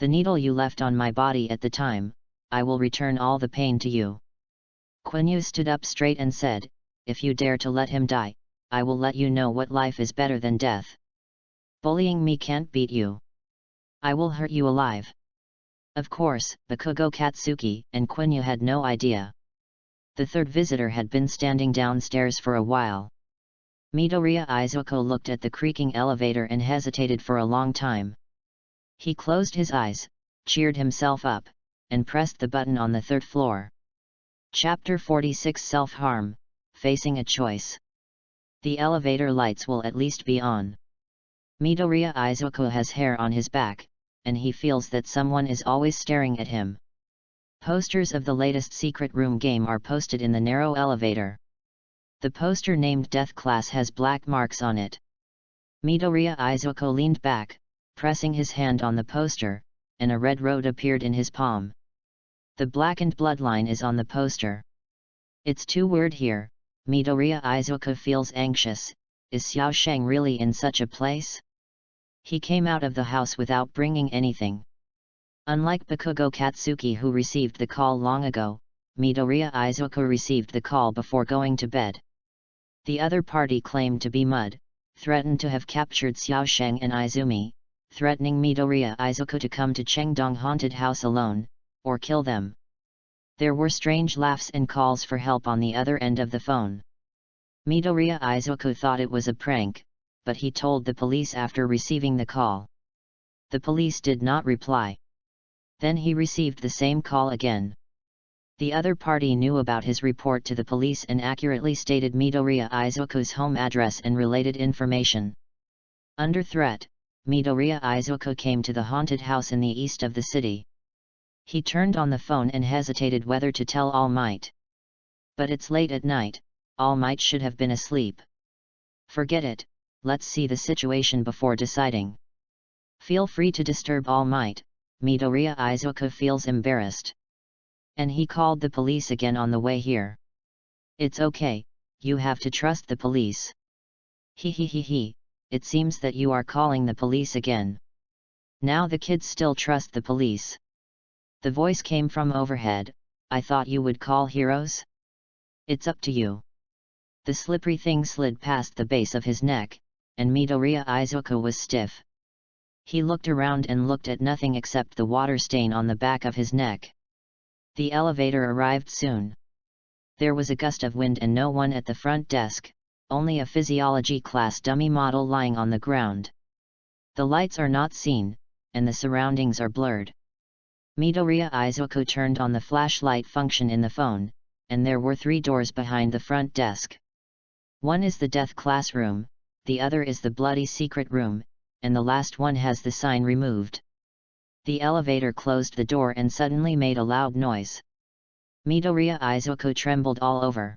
needle you left on my body at the time, I will return all the pain to you. Quiny stood up straight and said, if you dare to let him die, I will let you know what life is better than death. Bullying me can't beat you. I will hurt you alive. Of course, Bakugo Katsuki and Quiny had no idea. The third visitor had been standing downstairs for a while. Midoriya Izuku looked at the creaking elevator and hesitated for a long time. He closed his eyes, cheered himself up, and pressed the button on the third floor. Chapter 46, Self-Harm, Facing a Choice. The elevator lights will at least be on. Midoriya Izuku has hair on his back, and he feels that someone is always staring at him. Posters of the latest secret room game are posted in the narrow elevator. The poster named Death Class has black marks on it. Midoriya Izuku leaned back, pressing his hand on the poster, and a red road appeared in his palm. The blackened bloodline is on the poster. It's too weird here. Midoriya Izuku feels anxious. Is Xiao Shang really in such a place? He came out of the house without bringing anything. Unlike Bakugo Katsuki, who received the call long ago, Midoriya Izuku received the call before going to bed. The other party claimed to be Mud, threatened to have captured Xiao Shang and Izumi, threatening Midoriya Izuku to come to Chengdong haunted house alone, or kill them. There were strange laughs and calls for help on the other end of the phone. Midoriya Izuku thought it was a prank, but he told the police after receiving the call. The police did not reply. Then he received the same call again. The other party knew about his report to the police and accurately stated Midoriya Izuku's home address and related information. Under threat, Midoriya Izuku came to the haunted house in the east of the city. He turned on the phone and hesitated whether to tell All Might. But it's late at night, All Might should have been asleep. Forget it, let's see the situation before deciding. Feel free to disturb All Might, Midoriya Izuku feels embarrassed. And he called the police again on the way here. It's okay, you have to trust the police. He, it seems that you are calling the police again. Now the kids still trust the police. The voice came from overhead, I thought you would call heroes? It's up to you. The slippery thing slid past the base of his neck, and Midoriya Izuku was stiff. He looked around and looked at nothing except the water stain on the back of his neck. The elevator arrived soon. There was a gust of wind and no one at the front desk, only a physiology class dummy model lying on the ground. The lights are not seen, and the surroundings are blurred. Midoriya Izuku turned on the flashlight function in the phone, and there were 3 doors behind the front desk. One is the death classroom, the other is the bloody secret room, and the last one has the sign removed. The elevator closed the door and suddenly made a loud noise. Midoriya Izuku trembled all over.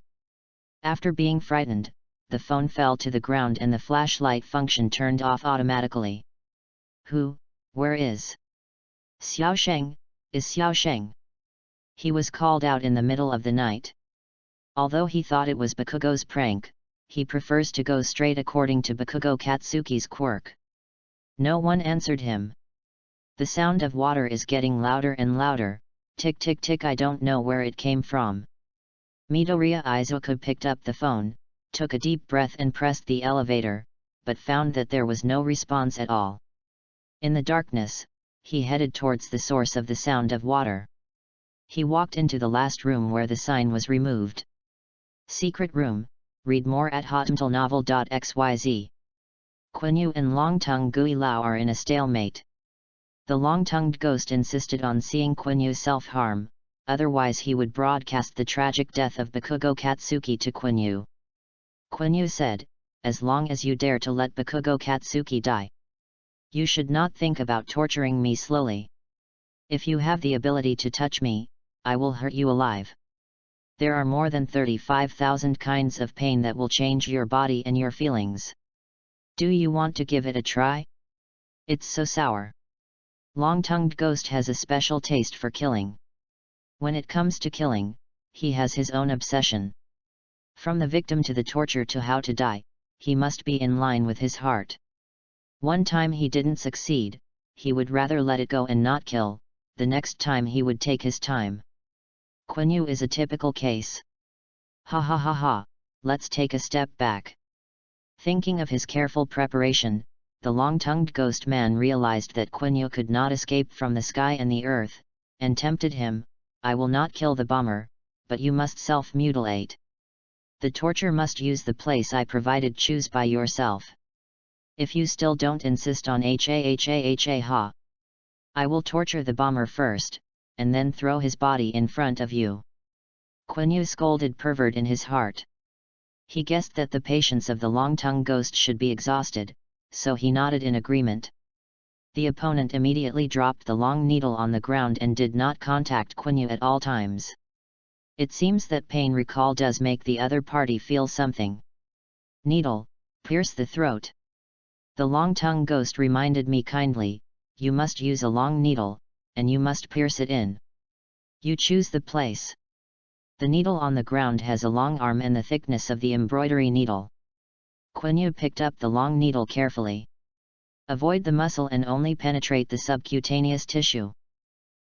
After being frightened, the phone fell to the ground and the flashlight function turned off automatically. Where is Xiaosheng? Is Xiaosheng? He was called out in the middle of the night. Although he thought it was Bakugo's prank, he prefers to go straight according to Bakugo Katsuki's quirk. No one answered him. The sound of water is getting louder and louder, tick tick tick, I don't know where it came from. Midoriya Izuku picked up the phone, took a deep breath and pressed the elevator, but found that there was no response at all. In the darkness, he headed towards the source of the sound of water. He walked into the last room where the sign was removed. Secret room, read more at hotmailnovel.xyz. Quiny and long-tongued Gui Lao are in a stalemate. The long-tongued ghost insisted on seeing Quiny self-harm, otherwise he would broadcast the tragic death of Bakugo Katsuki to Quiny. Quiny said, as long as you dare to let Bakugo Katsuki die, you should not think about torturing me slowly. If you have the ability to touch me, I will hurt you alive. There are more than 35,000 kinds of pain that will change your body and your feelings. Do you want to give it a try? It's so sour. Long-tongued ghost has a special taste for killing. When it comes to killing, he has his own obsession. From the victim to the torture to how to die, he must be in line with his heart. One time he didn't succeed, he would rather let it go and not kill, the next time he would take his time. Quiny is a typical case. Ha, let's take a step back. Thinking of his careful preparation, the long-tongued ghost man realized that Quiny could not escape from the sky and the earth, and tempted him, I will not kill the bomber, but you must self-mutilate. The torture must use the place I provided, choose by yourself. If you still don't insist on ha. I will torture the bomber first, and then throw his body in front of you. Quiny scolded pervert in his heart. He guessed that the patience of the long-tongued ghost should be exhausted, so he nodded in agreement. The opponent immediately dropped the long needle on the ground and did not contact Quiny at all times. It seems that pain recall does make the other party feel something. Needle, pierce the throat. The long-tongued ghost reminded me kindly, you must use a long needle, and you must pierce it in. You choose the place. The needle on the ground has a long arm and the thickness of the embroidery needle. Quiny picked up the long needle carefully. Avoid the muscle and only penetrate the subcutaneous tissue.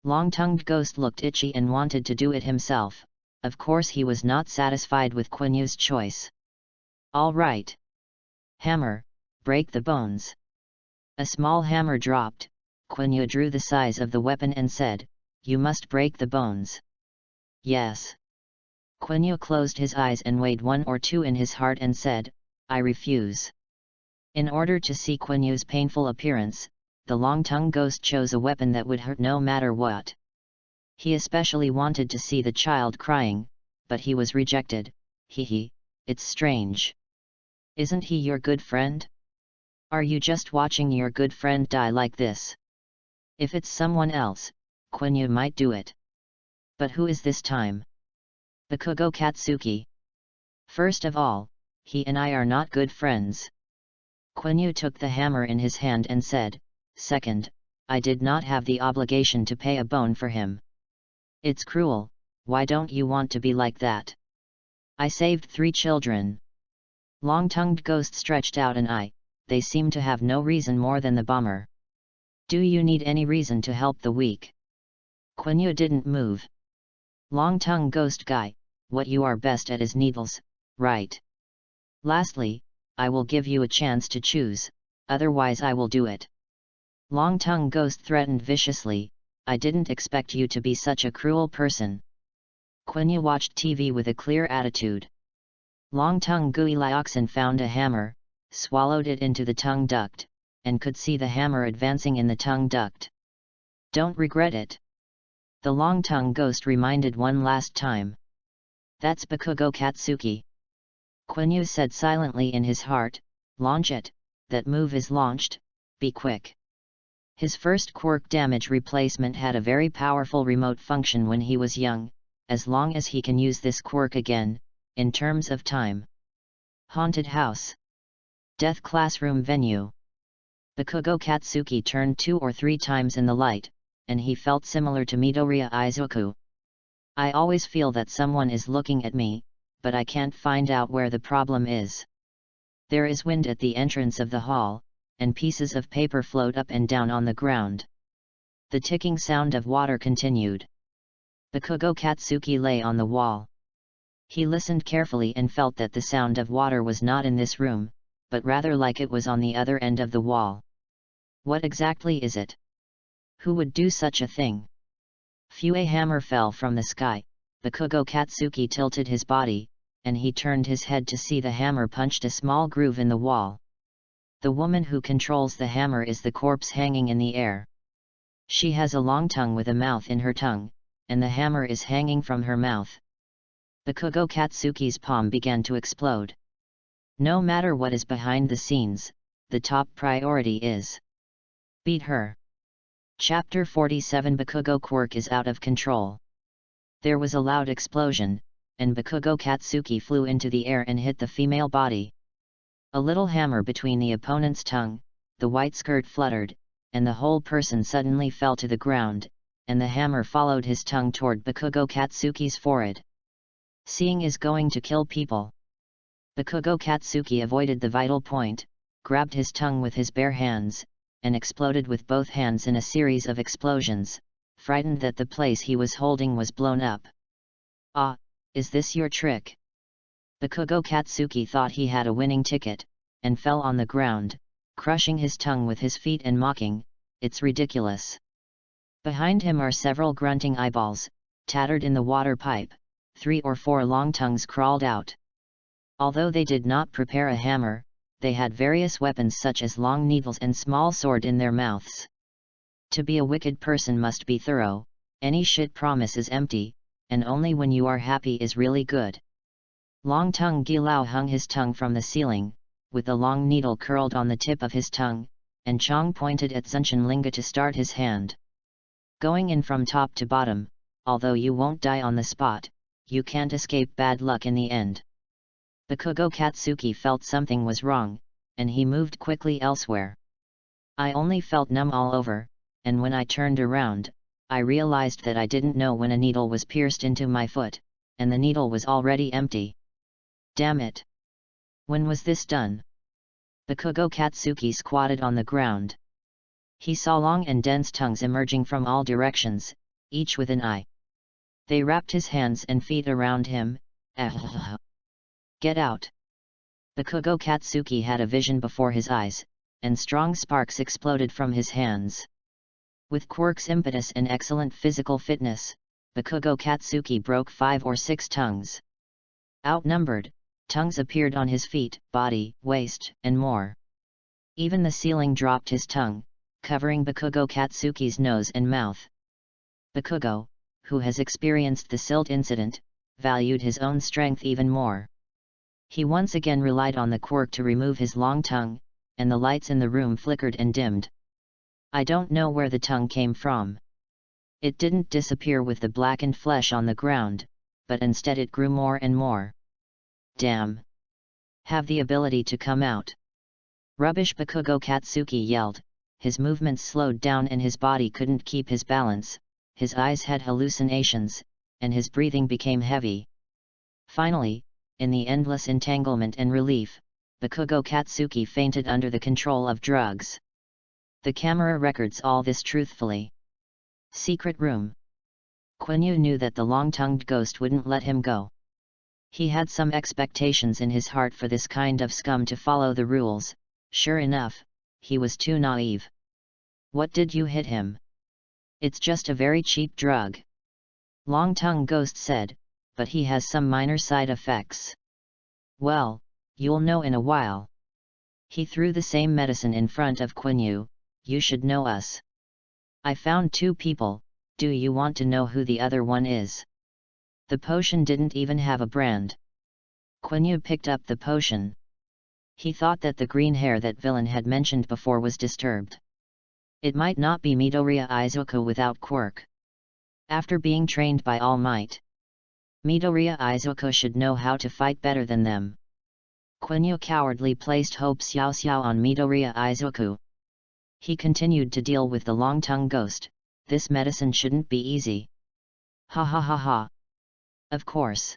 Long-tongued ghost looked itchy and wanted to do it himself. Of course he was not satisfied with Quiny's choice. All right. Hammer, break the bones. A small hammer dropped. Quiny drew the size of the weapon and said, you must break the bones. Yes. Quiny closed his eyes and weighed 1 or 2 in his heart and said, I refuse. In order to see Quiny's painful appearance, the long-tongued ghost chose a weapon that would hurt no matter what. He especially wanted to see the child crying, but he was rejected. Hehe, it's strange. Isn't he your good friend? Are you just watching your good friend die like this? If it's someone else, Quiny might do it. But who is this time? Bakugo Katsuki. First of all, he and I are not good friends. Quiny took the hammer in his hand and said, second, I did not have the obligation to pay a bone for him. It's cruel, why don't you want to be like that? I saved 3 children. Long-tongued Ghost stretched out an eye, they seem to have no reason more than the bomber. Do you need any reason to help the weak? Quiny didn't move. Long-tongued Ghost guy, what you are best at is needles, right? Lastly, I will give you a chance to choose, otherwise I will do it. Long-tongued Ghost threatened viciously, I didn't expect you to be such a cruel person. Quiny watched TV with a clear attitude. Long-tongued Gui Lioxin found a hammer, swallowed it into the tongue duct, and could see the hammer advancing in the tongue duct. Don't regret it. The long-tongued Ghost reminded one last time. That's Bakugo Katsuki. Quiny said silently in his heart, launch it, that move is launched, be quick. His first quirk damage replacement had a very powerful remote function when he was young, as long as he can use this quirk again, in terms of time. Haunted House. Death Classroom Venue. Bakugo Katsuki turned 2 or 3 times in the light, and he felt similar to Midoriya Izuku. I always feel that someone is looking at me, but I can't find out where the problem is. There is wind at the entrance of the hall, and pieces of paper float up and down on the ground. The ticking sound of water continued. Bakugo Katsuki lay on the wall. He listened carefully and felt that the sound of water was not in this room, but rather like it was on the other end of the wall. What exactly is it? Who would do such a thing? A hammer fell from the sky. Bakugo Katsuki tilted his body, and he turned his head to see the hammer punched a small groove in the wall. The woman who controls the hammer is the corpse hanging in the air. She has a long tongue with a mouth in her tongue, and the hammer is hanging from her mouth. Bakugo Katsuki's palm began to explode. No matter what is behind the scenes, the top priority is beat her. Chapter 47 Bakugo quirk is out of control. There was a loud explosion, and Bakugo Katsuki flew into the air and hit the female body. A little hammer between the opponent's tongue, the white skirt fluttered, and the whole person suddenly fell to the ground, and the hammer followed his tongue toward Bakugo Katsuki's forehead. Seeing is going to kill people. Bakugo Katsuki avoided the vital point, grabbed his tongue with his bare hands, and exploded with both hands in a series of explosions, frightened that the place he was holding was blown up. Ah, is this your trick? Bakugo Katsuki thought he had a winning ticket, and fell on the ground, crushing his tongue with his feet and mocking, it's ridiculous. Behind him are several grunting eyeballs, tattered in the water pipe, 3 or 4 long tongues crawled out. Although they did not prepare a hammer, they had various weapons such as long needles and small sword in their mouths. To be a wicked person must be thorough, any shit promise is empty, and only when you are happy is really good. Long tongue Gilao hung his tongue from the ceiling, with the long needle curled on the tip of his tongue, and Chong pointed at Zunshin Linga to start his hand. Going in from top to bottom, although you won't die on the spot, you can't escape bad luck in the end. Bakugo Katsuki felt something was wrong, and he moved quickly elsewhere. I only felt numb all over, and when I turned around, I realized that I didn't know when a needle was pierced into my foot, and the needle was already empty. Damn it! When was this done? Bakugo Katsuki squatted on the ground. He saw long and dense tongues emerging from all directions, each with an eye. They wrapped his hands and feet around him. Get out! Bakugo Katsuki had a vision before his eyes, and strong sparks exploded from his hands. With quirk's impetus and excellent physical fitness, Bakugo Katsuki broke 5 or 6 tongues. Outnumbered, tongues appeared on his feet, body, waist, and more. Even the ceiling dropped his tongue, covering Bakugo Katsuki's nose and mouth. Bakugo, who has experienced the silt incident, valued his own strength even more. He once again relied on the quirk to remove his long tongue, and the lights in the room flickered and dimmed. I don't know where the tongue came from. It didn't disappear with the blackened flesh on the ground, but instead it grew more and more. Damn! Have the ability to come out. Rubbish! Bakugo Katsuki yelled, his movements slowed down and his body couldn't keep his balance, his eyes had hallucinations, and his breathing became heavy. Finally, in the endless entanglement and relief, Bakugo Katsuki fainted under the control of drugs. The camera records all this truthfully. Secret room. Quiny knew that the long-tongued ghost wouldn't let him go. He had some expectations in his heart for this kind of scum to follow the rules. Sure enough, he was too naive. What did you hit him? It's just a very cheap drug. Long-tongue ghost said, but he has some minor side effects. Well, you'll know in a while. He threw the same medicine in front of Quiny. You should know us. I found 2 people, do you want to know who the other one is? The potion didn't even have a brand. Quiny picked up the potion. He thought that the green hair that villain had mentioned before was disturbed. It might not be Midoriya Izuku without quirk. After being trained by All Might, Midoriya Izuku should know how to fight better than them. Quiny cowardly placed Hope Xiao Xiao on Midoriya Izuku. He continued to deal with the long-tongue ghost. This medicine shouldn't be easy. Ha ha ha ha. Of course.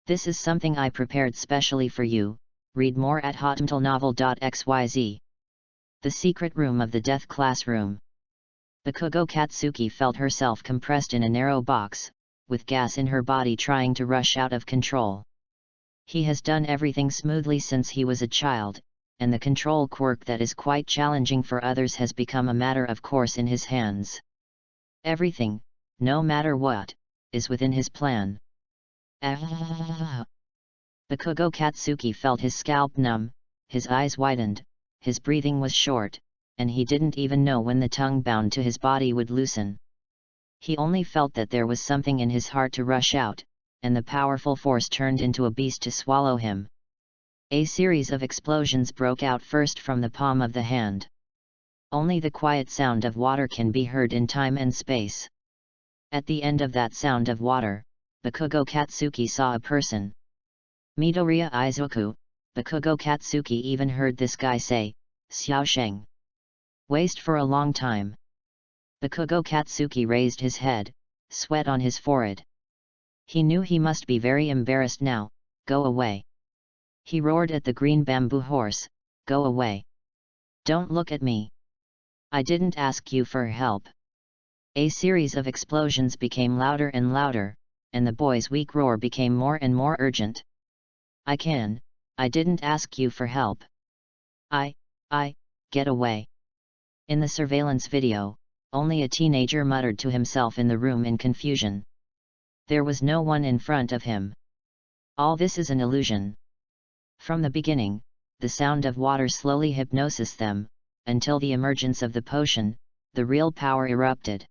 This is something I prepared specially for you. Read more at hotmtlnovel.xyz. The secret room of the death classroom. Bakugo Katsuki felt herself compressed in a narrow box, with gas in her body trying to rush out of control. He has done everything smoothly since he was a child, and the control quirk that is quite challenging for others has become a matter of course in his hands. Everything, no matter what, is within his plan. Bakugo Katsuki felt his scalp numb, his eyes widened, his breathing was short, and he didn't even know when the tongue bound to his body would loosen. He only felt that there was something in his heart to rush out, and the powerful force turned into a beast to swallow him. A series of explosions broke out first from the palm of the hand. Only the quiet sound of water can be heard in time and space. At the end of that sound of water, Bakugo Katsuki saw a person. Midoriya Izuku. Bakugo Katsuki even heard this guy say, Xiao Sheng. Waste for a long time. Bakugo Katsuki raised his head, sweat on his forehead. He knew he must be very embarrassed now. Go away. He roared at the green bamboo horse, go away. Don't look at me. I didn't ask you for help. A series of explosions became louder and louder, and the boy's weak roar became more and more urgent. I didn't ask you for help. Get away. In the surveillance video, only a teenager muttered to himself in the room in confusion. There was no one in front of him. All this is an illusion. From the beginning, the sound of water slowly hypnosis them, until the emergence of the potion, the real power erupted.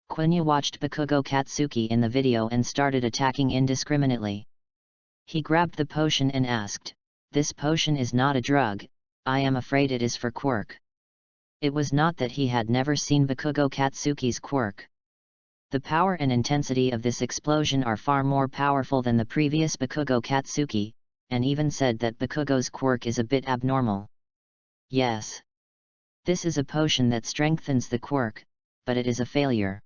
Quiny watched Bakugo Katsuki in the video and started attacking indiscriminately. He grabbed the potion and asked, this potion is not a drug, I am afraid it is for quirk. It was not that he had never seen Bakugo Katsuki's quirk. The power and intensity of this explosion are far more powerful than the previous Bakugo Katsuki, and even said that Bakugo's quirk is a bit abnormal. Yes. This is a potion that strengthens the quirk, but it is a failure.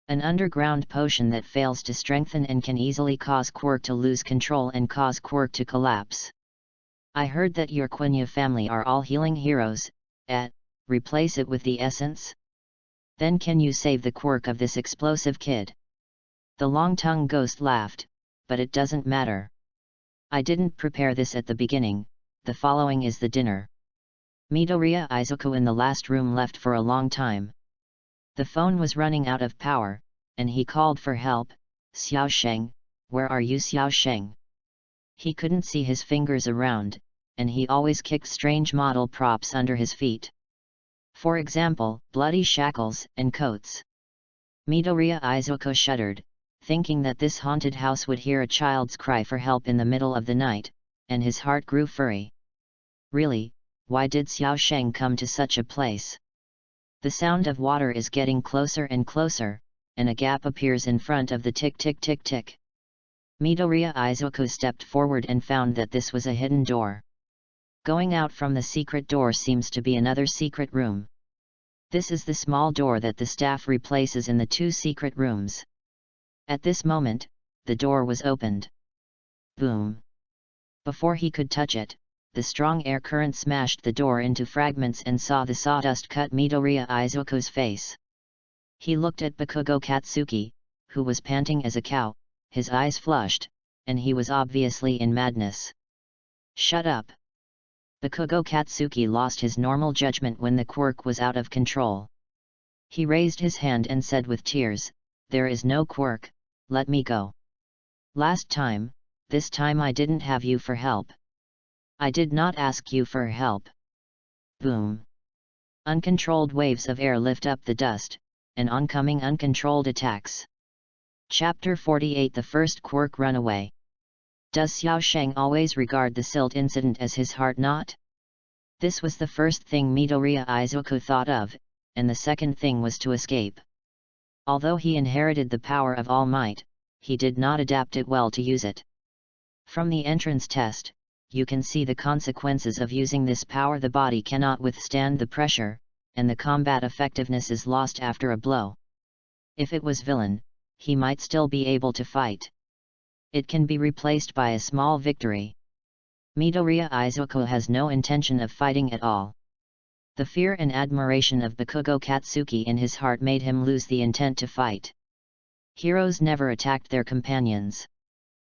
An underground potion that fails to strengthen and can easily cause quirk to lose control and cause quirk to collapse. I heard that your Quiny family are all healing heroes. Replace it with the essence? Then can you save the quirk of this explosive kid? The long-tongued ghost laughed, but it doesn't matter. I didn't prepare this at the beginning. The following is the dinner. Midoriya Izuku in the last room left for a long time. The phone was running out of power, and he called for help. Xiao Sheng, where are you, Xiao Sheng? He couldn't see his fingers around, and he always kicked strange model props under his feet. For example, bloody shackles and coats. Midoriya Izuku shuddered, thinking that this haunted house would hear a child's cry for help in the middle of the night, and his heart grew furry. Really, why did Xiao Sheng come to such a place? The sound of water is getting closer and closer, and a gap appears in front of the tick tick tick tick. Midoriya Izuku stepped forward and found that this was a hidden door. Going out from the secret door seems to be another secret room. This is the small door that the staff replaces in the two secret rooms. At this moment, the door was opened. Boom! Before he could touch it, the strong air current smashed the door into fragments and saw the sawdust cut Midoriya Izuku's face. He looked at Bakugo Katsuki, who was panting as a cow, his eyes flushed, and he was obviously in madness. Shut up! Bakugo Katsuki lost his normal judgment when the quirk was out of control. He raised his hand and said with tears, "There is no quirk, let me go. Last time, this time I didn't have you for help. I did not ask you for help." Boom! Uncontrolled waves of air lift up the dust, and oncoming uncontrolled attacks. Chapter 48 The First Quirk Runaway. Does Xiao Sheng always regard the silt incident as his heart knot? This was the first thing Midoriya Izuku thought of, and the second thing was to escape. Although he inherited the power of All Might, he did not adapt it well to use it. From the entrance test, you can see the consequences of using this power. The body cannot withstand the pressure, and the combat effectiveness is lost after a blow. If it was villain, he might still be able to fight. It can be replaced by a small victory. Midoriya Izuku has no intention of fighting at all. The fear and admiration of Bakugo Katsuki in his heart made him lose the intent to fight. Heroes never attacked their companions.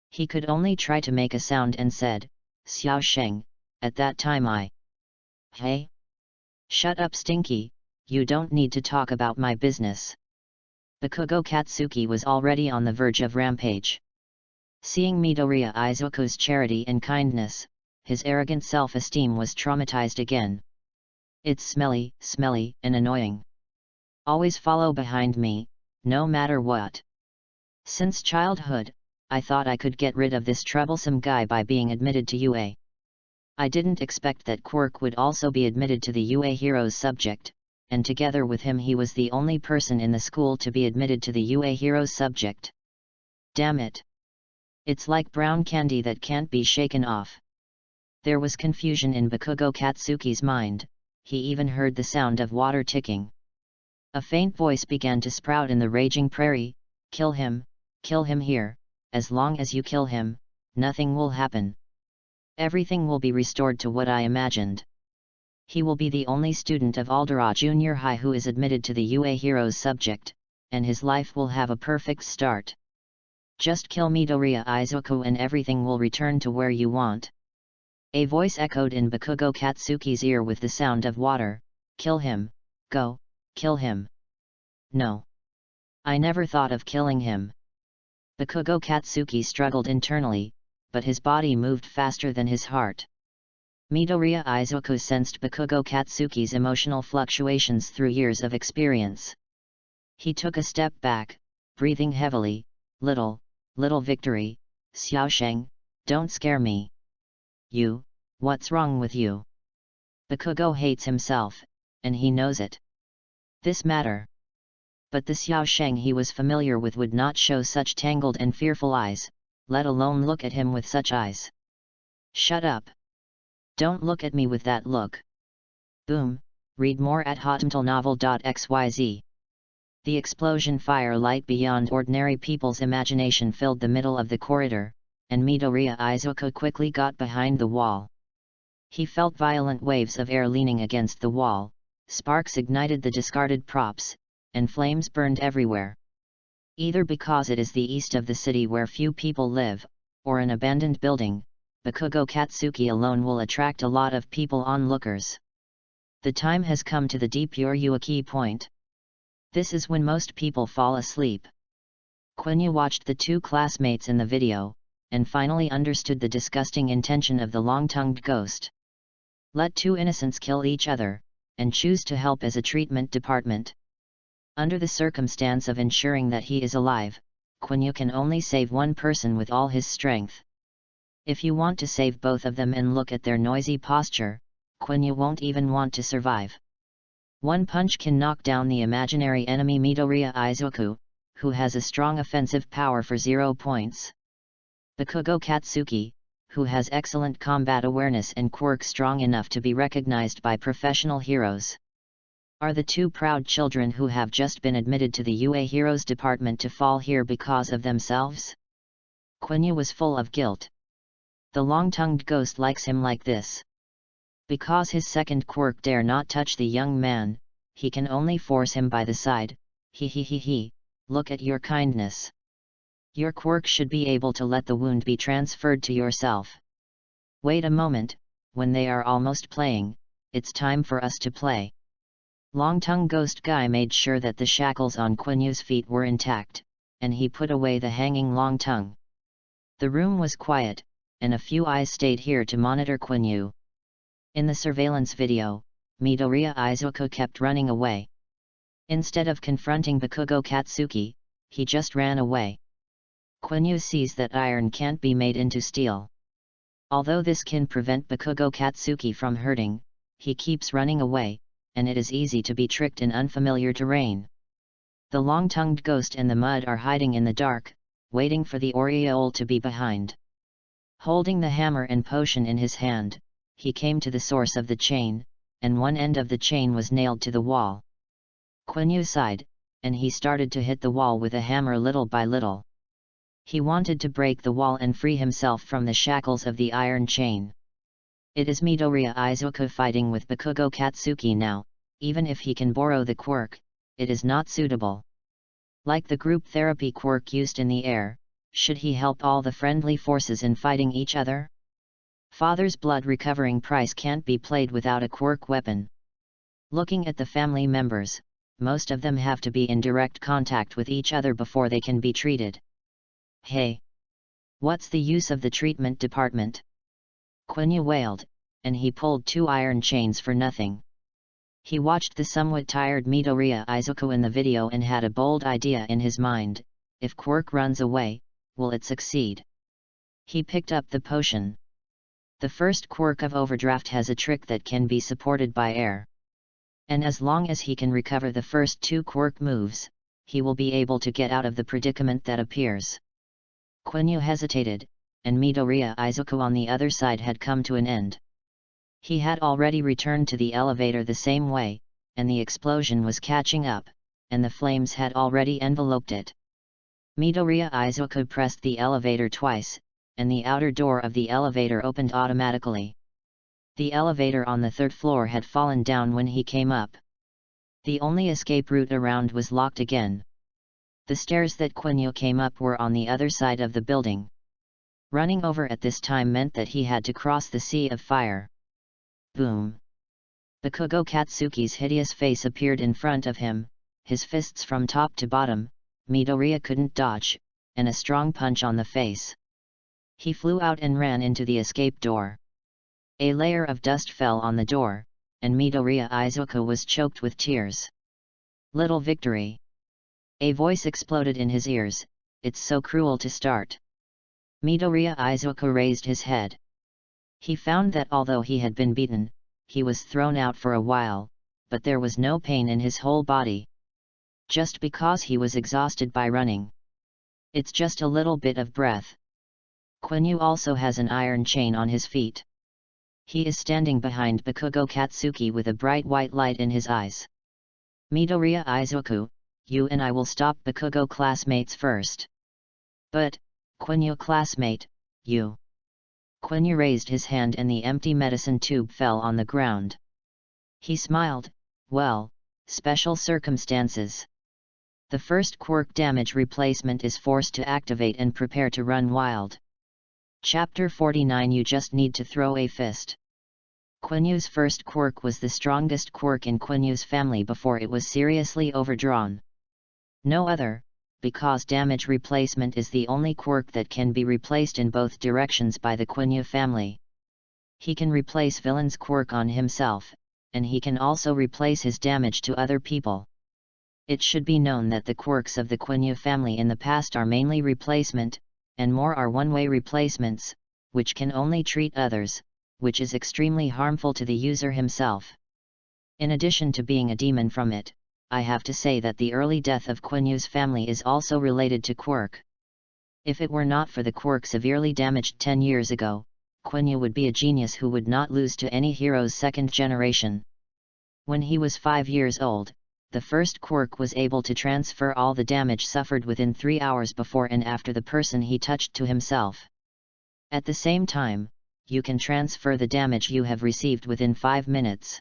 He could only try to make a sound and said, "Xiao Sheng, at that time I..." "Hey? Shut up, Stinky, you don't need to talk about my business." Bakugo Katsuki was already on the verge of rampage. Seeing Midoriya Izuku's charity and kindness, his arrogant self-esteem was traumatized again. "It's smelly, and annoying. Always follow behind me, no matter what. Since childhood, I thought I could get rid of this troublesome guy by being admitted to UA. I didn't expect that quirk would also be admitted to the UA Heroes subject, and together with him he was the only person in the school to be admitted to the UA Heroes subject. Damn it! It's like brown candy that can't be shaken off." There was confusion in Bakugo Katsuki's mind. He even heard the sound of water ticking. A faint voice began to sprout in the raging prairie, kill him here, as long as you kill him, nothing will happen. Everything will be restored to what I imagined. He will be the only student of Aldera Junior High who is admitted to the UA Heroes subject, and his life will have a perfect start. Just kill Midoriya Izuku and everything will return to where you want." A voice echoed in Bakugo Katsuki's ear with the sound of water, "Kill him, go, kill him." "No. I never thought of killing him." Bakugo Katsuki struggled internally, but his body moved faster than his heart. Midoriya Izuku sensed Bakugo Katsuki's emotional fluctuations through years of experience. He took a step back, breathing heavily. Little victory, Xiao Sheng, don't scare me." What's wrong with you?" Bakugo hates himself, and he knows it. This matter. But the Xiao Sheng he was familiar with would not show such tangled and fearful eyes, let alone look at him with such eyes. "Shut up! Don't look at me with that look." Boom! Read more at hotmtlnovel.xyz. The explosion fire light beyond ordinary people's imagination filled the middle of the corridor, and Midoriya Izuku quickly got behind the wall. He felt violent waves of air leaning against the wall, sparks ignited the discarded props, and flames burned everywhere. Either because it is the east of the city where few people live, or an abandoned building, Bakugo Katsuki alone will attract a lot of people onlookers. The time has come to the deep Yoryu key point. This is when most people fall asleep. Quiny watched the two classmates in the video, and finally understood the disgusting intention of the long-tongued ghost. Let two innocents kill each other, and choose to help as a treatment department. Under the circumstance of ensuring that he is alive, Quiny can only save one person with all his strength. If you want to save both of them and look at their noisy posture, Quiny won't even want to survive. One punch can knock down the imaginary enemy Midoriya Izuku, who has a strong offensive power for 0 points. Bakugo Katsuki, who has excellent combat awareness and quirk strong enough to be recognized by professional heroes. Are the two proud children who have just been admitted to the UA Heroes department to fall here because of themselves? Quiny was full of guilt. The long-tongued ghost likes him like this. Because his second quirk dare not touch the young man, he can only force him by the side. He, look at your kindness. Your quirk should be able to let the wound be transferred to yourself. Wait a moment, when they are almost playing, it's time for us to play. Long-tongue ghost guy made sure that the shackles on Quinyu's feet were intact, and he put away the hanging long tongue. The room was quiet, and a few eyes stayed here to monitor Quiny. In the surveillance video, Midoriya Izuku kept running away. Instead of confronting Bakugo Katsuki, he just ran away. Quiny sees that iron can't be made into steel. Although this can prevent Bakugo Katsuki from hurting, he keeps running away, and it is easy to be tricked in unfamiliar terrain. The long-tongued ghost and the mud are hiding in the dark, waiting for the Oriole to be behind. Holding the hammer and potion in his hand, he came to the source of the chain, and one end of the chain was nailed to the wall. Quiny sighed, and he started to hit the wall with a hammer little by little. He wanted to break the wall and free himself from the shackles of the iron chain. It is Midoriya Izuku fighting with Bakugo Katsuki now. Even if he can borrow the quirk, it is not suitable. Like the group therapy quirk used in the air, should he help all the friendly forces in fighting each other? Father's blood recovering price can't be played without a quirk weapon. Looking at the family members, most of them have to be in direct contact with each other before they can be treated. Hey! What's the use of the treatment department? Quiny wailed, and he pulled 2 iron chains for nothing. He watched the somewhat tired Midoriya Izuku in the video and had a bold idea in his mind: if quirk runs away, will it succeed? He picked up the potion. The first quirk of overdraft has a trick that can be supported by air. And as long as he can recover the first 2 quirk moves, he will be able to get out of the predicament that appears. Quiny hesitated, and Midoriya Izuku on the other side had come to an end. He had already returned to the elevator the same way, and the explosion was catching up, and the flames had already enveloped it. Midoriya Izuku pressed the elevator twice, and the outer door of the elevator opened automatically. The elevator on the 3rd floor had fallen down when he came up. The only escape route around was locked again. The stairs that Quiny came up were on the other side of the building. Running over at this time meant that he had to cross the sea of fire. Boom! Bakugo Katsuki's hideous face appeared in front of him, his fists from top to bottom. Midoriya couldn't dodge, and a strong punch on the face. He flew out and ran into the escape door. A layer of dust fell on the door, and Midoriya Izuku was choked with tears. Little victory! A voice exploded in his ears: it's so cruel to start. Midoriya Izuku raised his head. He found that although he had been beaten, he was thrown out for a while, but there was no pain in his whole body. Just because he was exhausted by running. It's just a little bit of breath. Quiny also has an iron chain on his feet. He is standing behind Bakugo Katsuki with a bright white light in his eyes. Midoriya Izuku, you and I will stop Bakugo classmates first. But, Quiny classmate, you. Quiny raised his hand and the empty medicine tube fell on the ground. He smiled: well, special circumstances. The first quirk damage replacement is forced to activate and prepare to run wild. Chapter 49. You just need to throw a fist. Quinyu's first quirk was the strongest quirk in Quinyu's family before it was seriously overdrawn. No other, because damage replacement is the only quirk that can be replaced in both directions by the Quiny family. He can replace villain's quirk on himself, and he can also replace his damage to other people. It should be known that the quirks of the Quiny family in the past are mainly replacement, and more are one-way replacements, which can only treat others, which is extremely harmful to the user himself. In addition to being a demon from it, I have to say that the early death of Quanyue's family is also related to quirk. If it were not for the quirk severely damaged 10 years ago, Quiny would be a genius who would not lose to any hero's second generation. When he was 5 years old, the first quirk was able to transfer all the damage suffered within 3 hours before and after the person he touched to himself. At the same time, you can transfer the damage you have received within 5 minutes.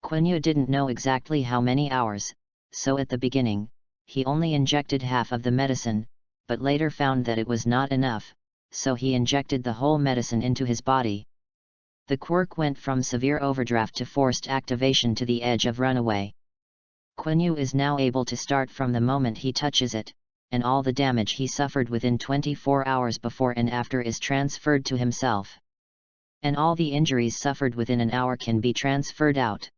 Quiny didn't know exactly how many hours, so at the beginning, he only injected half of the medicine, but later found that it was not enough, so he injected the whole medicine into his body. The quirk went from severe overdraft to forced activation to the edge of runaway. Quiny is now able to start from the moment he touches it, and all the damage he suffered within 24 hours before and after is transferred to himself. And all the injuries suffered within an hour can be transferred out.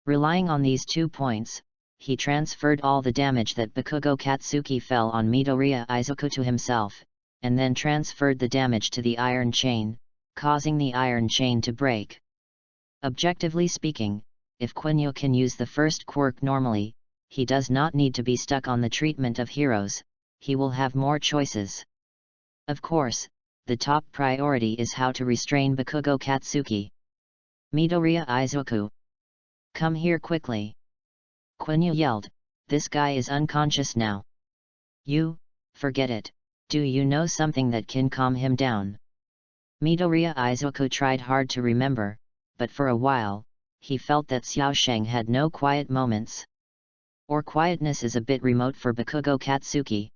Relying on these 2 points, he transferred all the damage that Bakugo Katsuki fell on Midoriya Izuku to himself, and then transferred the damage to the iron chain, causing the iron chain to break. Objectively speaking, if Quiny can use the first quirk normally, he does not need to be stuck on the treatment of heroes, he will have more choices. Of course, the top priority is how to restrain Bakugo Katsuki. Midoriya Izuku, come here quickly! Quiny yelled, this guy is unconscious now. You, forget it, do you know something that can calm him down? Midoriya Izuku tried hard to remember, but for a while, he felt that Xiaosheng had no quiet moments. Or quietness is a bit remote for Bakugo Katsuki.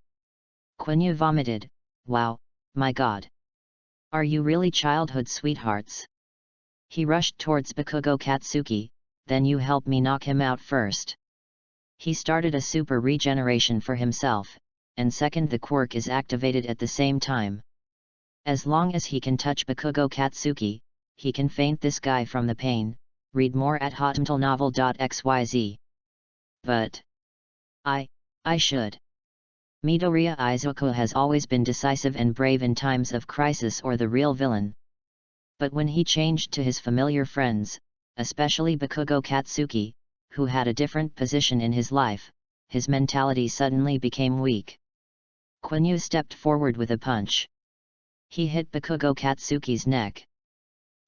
Quiny vomited, wow, my god. Are you really childhood sweethearts? He rushed towards Bakugo Katsuki, then you help me knock him out first. He started a super regeneration for himself, and second the quirk is activated at the same time. As long as he can touch Bakugo Katsuki, he can feint this guy from the pain. Read more at hotmtlnovel.xyz. But I should. Midoriya Izuku has always been decisive and brave in times of crisis or the real villain. But when he changed to his familiar friends, especially Bakugo Katsuki, who had a different position in his life, his mentality suddenly became weak. Quiny stepped forward with a punch. He hit Bakugo Katsuki's neck.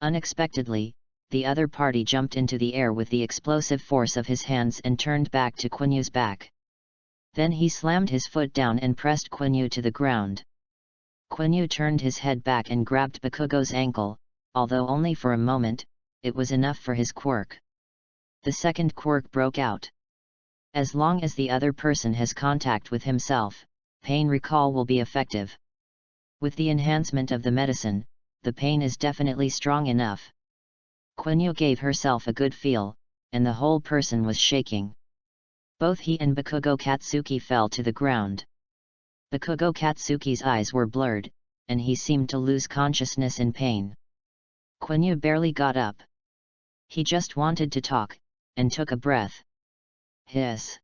Unexpectedly, the other party jumped into the air with the explosive force of his hands and turned back to Quinyu's back. Then he slammed his foot down and pressed Quiny to the ground. Quiny turned his head back and grabbed Bakugo's ankle, although only for a moment, it was enough for his quirk. The second quirk broke out. As long as the other person has contact with himself, pain recall will be effective. With the enhancement of the medicine, the pain is definitely strong enough. Quiny gave herself a good feel, and the whole person was shaking. Both he and Bakugo Katsuki fell to the ground. Bakugo Katsuki's eyes were blurred, and he seemed to lose consciousness in pain. Quiny barely got up. He just wanted to talk, and took a breath. Hiss.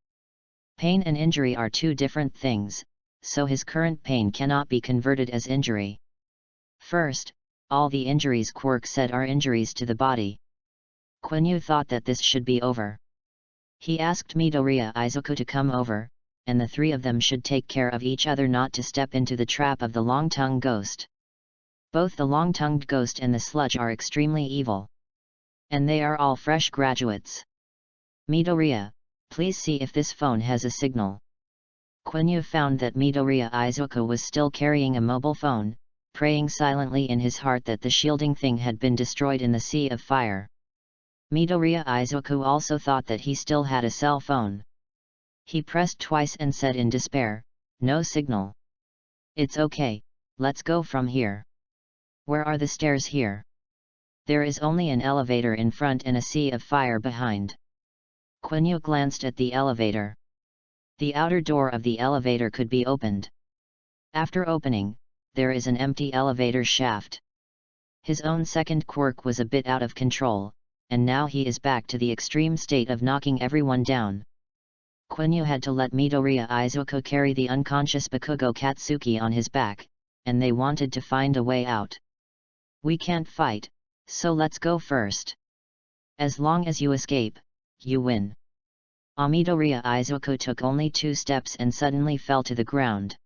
Pain and injury are two different things, so his current pain cannot be converted as injury. First, all the injuries quirk said are injuries to the body. Quiny thought that this should be over. He asked Midoriya Izuku to come over, and the three of them should take care of each other not to step into the trap of the long-tongued ghost. Both the long-tongued ghost and the sludge are extremely evil. And they are all fresh graduates. Midoriya, please see if this phone has a signal. Quiny found that Midoriya Izuku was still carrying a mobile phone, praying silently in his heart that the shielding thing had been destroyed in the sea of fire. Midoriya Izuku also thought that he still had a cell phone. He pressed twice and said in despair, no signal. It's okay, let's go from here. Where are the stairs here? There is only an elevator in front and a sea of fire behind. Quiny glanced at the elevator. The outer door of the elevator could be opened. After opening, there is an empty elevator shaft. His own second quirk was a bit out of control, and now he is back to the extreme state of knocking everyone down. Quiny had to let Midoriya Izuku carry the unconscious Bakugo Katsuki on his back, and they wanted to find a way out. "We can't fight, so let's go first. As long as you escape, you win." Midoriya Izuku took only 2 steps and suddenly fell to the ground.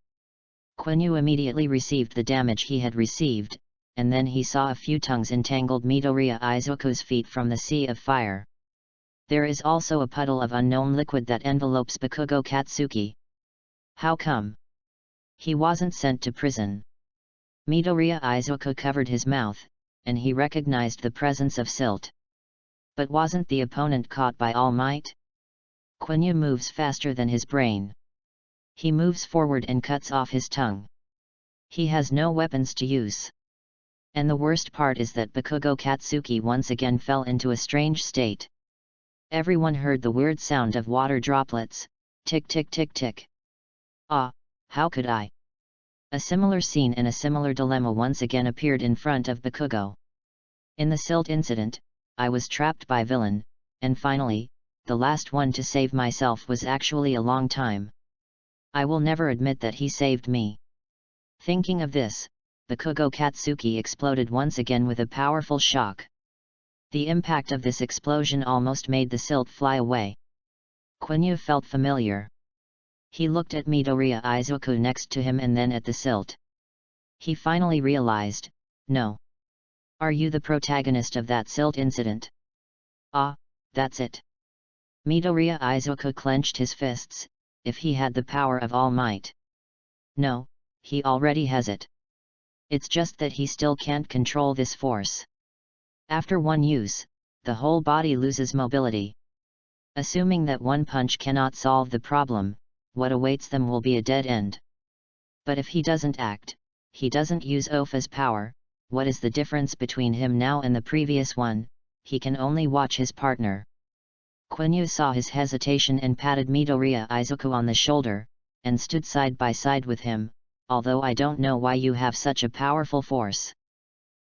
Quiny immediately received the damage he had received, and then he saw a few tongues entangled Midoriya Izuku's feet from the sea of fire. There is also a puddle of unknown liquid that envelopes Bakugo Katsuki. How come? He wasn't sent to prison. Midoriya Izuku covered his mouth, and he recognized the presence of silt. But wasn't the opponent caught by All Might? Quiny moves faster than his brain. He moves forward and cuts off his tongue. He has no weapons to use. And the worst part is that Bakugo Katsuki once again fell into a strange state. Everyone heard the weird sound of water droplets, tick tick tick tick. How could I? A similar scene and a similar dilemma once again appeared in front of Bakugo. In the silt incident, I was trapped by villain, and finally, the last one to save myself was actually a long time. I will never admit that he saved me. Thinking of this, Bakugo Katsuki exploded once again with a powerful shock. The impact of this explosion almost made the silt fly away. Quiny felt familiar. He looked at Midoriya Izuku next to him and then at the silt. He finally realized, no. Are you the protagonist of that silt incident? That's it. Midoriya Izuku clenched his fists. If he had the power of All Might. No, he already has it. It's just that he still can't control this force. After one use, the whole body loses mobility. Assuming that one punch cannot solve the problem, what awaits them will be a dead end. But if he doesn't act, he doesn't use Opha's power, what is the difference between him now and the previous one? He can only watch his partner. Quiny saw his hesitation and patted Midoriya Izuku on the shoulder, and stood side by side with him, although I don't know why you have such a powerful force.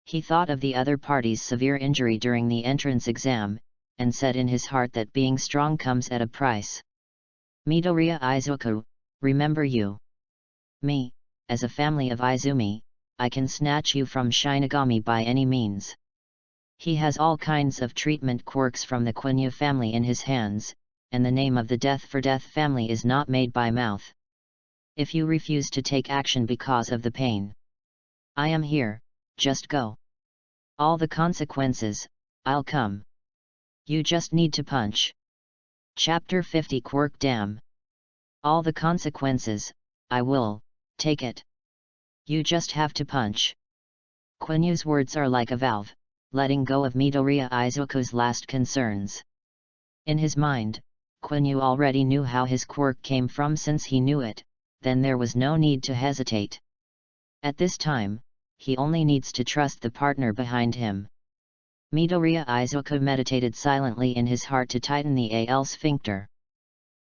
He thought of the other party's severe injury during the entrance exam, and said in his heart that being strong comes at a price. Midoriya Izuku, remember you. Me, as a family of Izumi, I can snatch you from Shinigami by any means. He has all kinds of treatment quirks from the Quiny family in his hands, and the name of the Death for Death family is not made by mouth. If you refuse to take action because of the pain, I am here, just go. All the consequences, I'll come. You just need to punch. Chapter 50 Quirk Dam. All the consequences, I will, take it. You just have to punch. Quinyu's words are like a valve, letting go of Midoriya Izuku's last concerns. In his mind, Quiny already knew how his quirk came from. Since he knew it, then there was no need to hesitate. At this time, he only needs to trust the partner behind him. Midoriya Izuku meditated silently in his heart to tighten the AL sphincter.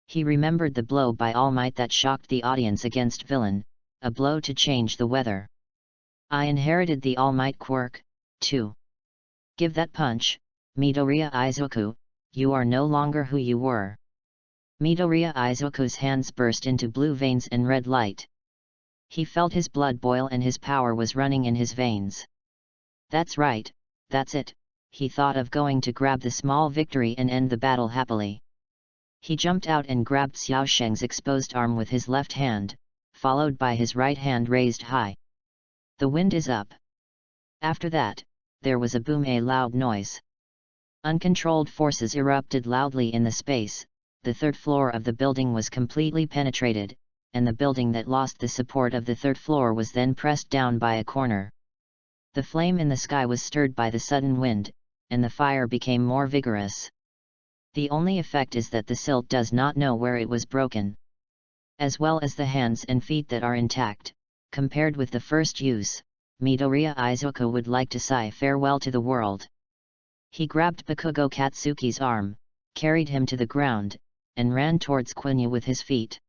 He remembered the blow by All Might that shocked the audience against villain, a blow to change the weather. I inherited the All Might quirk, too. Give that punch, Midoriya Izuku, you are no longer who you were. Midoriya Izuku's hands burst into blue veins and red light. He felt his blood boil and his power was running in his veins. That's right, that's it, he thought of going to grab the small victory and end the battle happily. He jumped out and grabbed Xiaosheng's exposed arm with his left hand, followed by his right hand raised high. The wind is up. After that, there was a boom, a loud noise. Uncontrolled forces erupted loudly in the space. The third floor of the building was completely penetrated, and the building that lost the support of the third floor was then pressed down by a corner. The flame in the sky was stirred by the sudden wind, and the fire became more vigorous. The only effect is that the silt does not know where it was broken. As well as the hands and feet that are intact, compared with the first use, Midoriya Izuku would like to say farewell to the world. He grabbed Bakugo Katsuki's arm, carried him to the ground, and ran towards Quiny with his feet.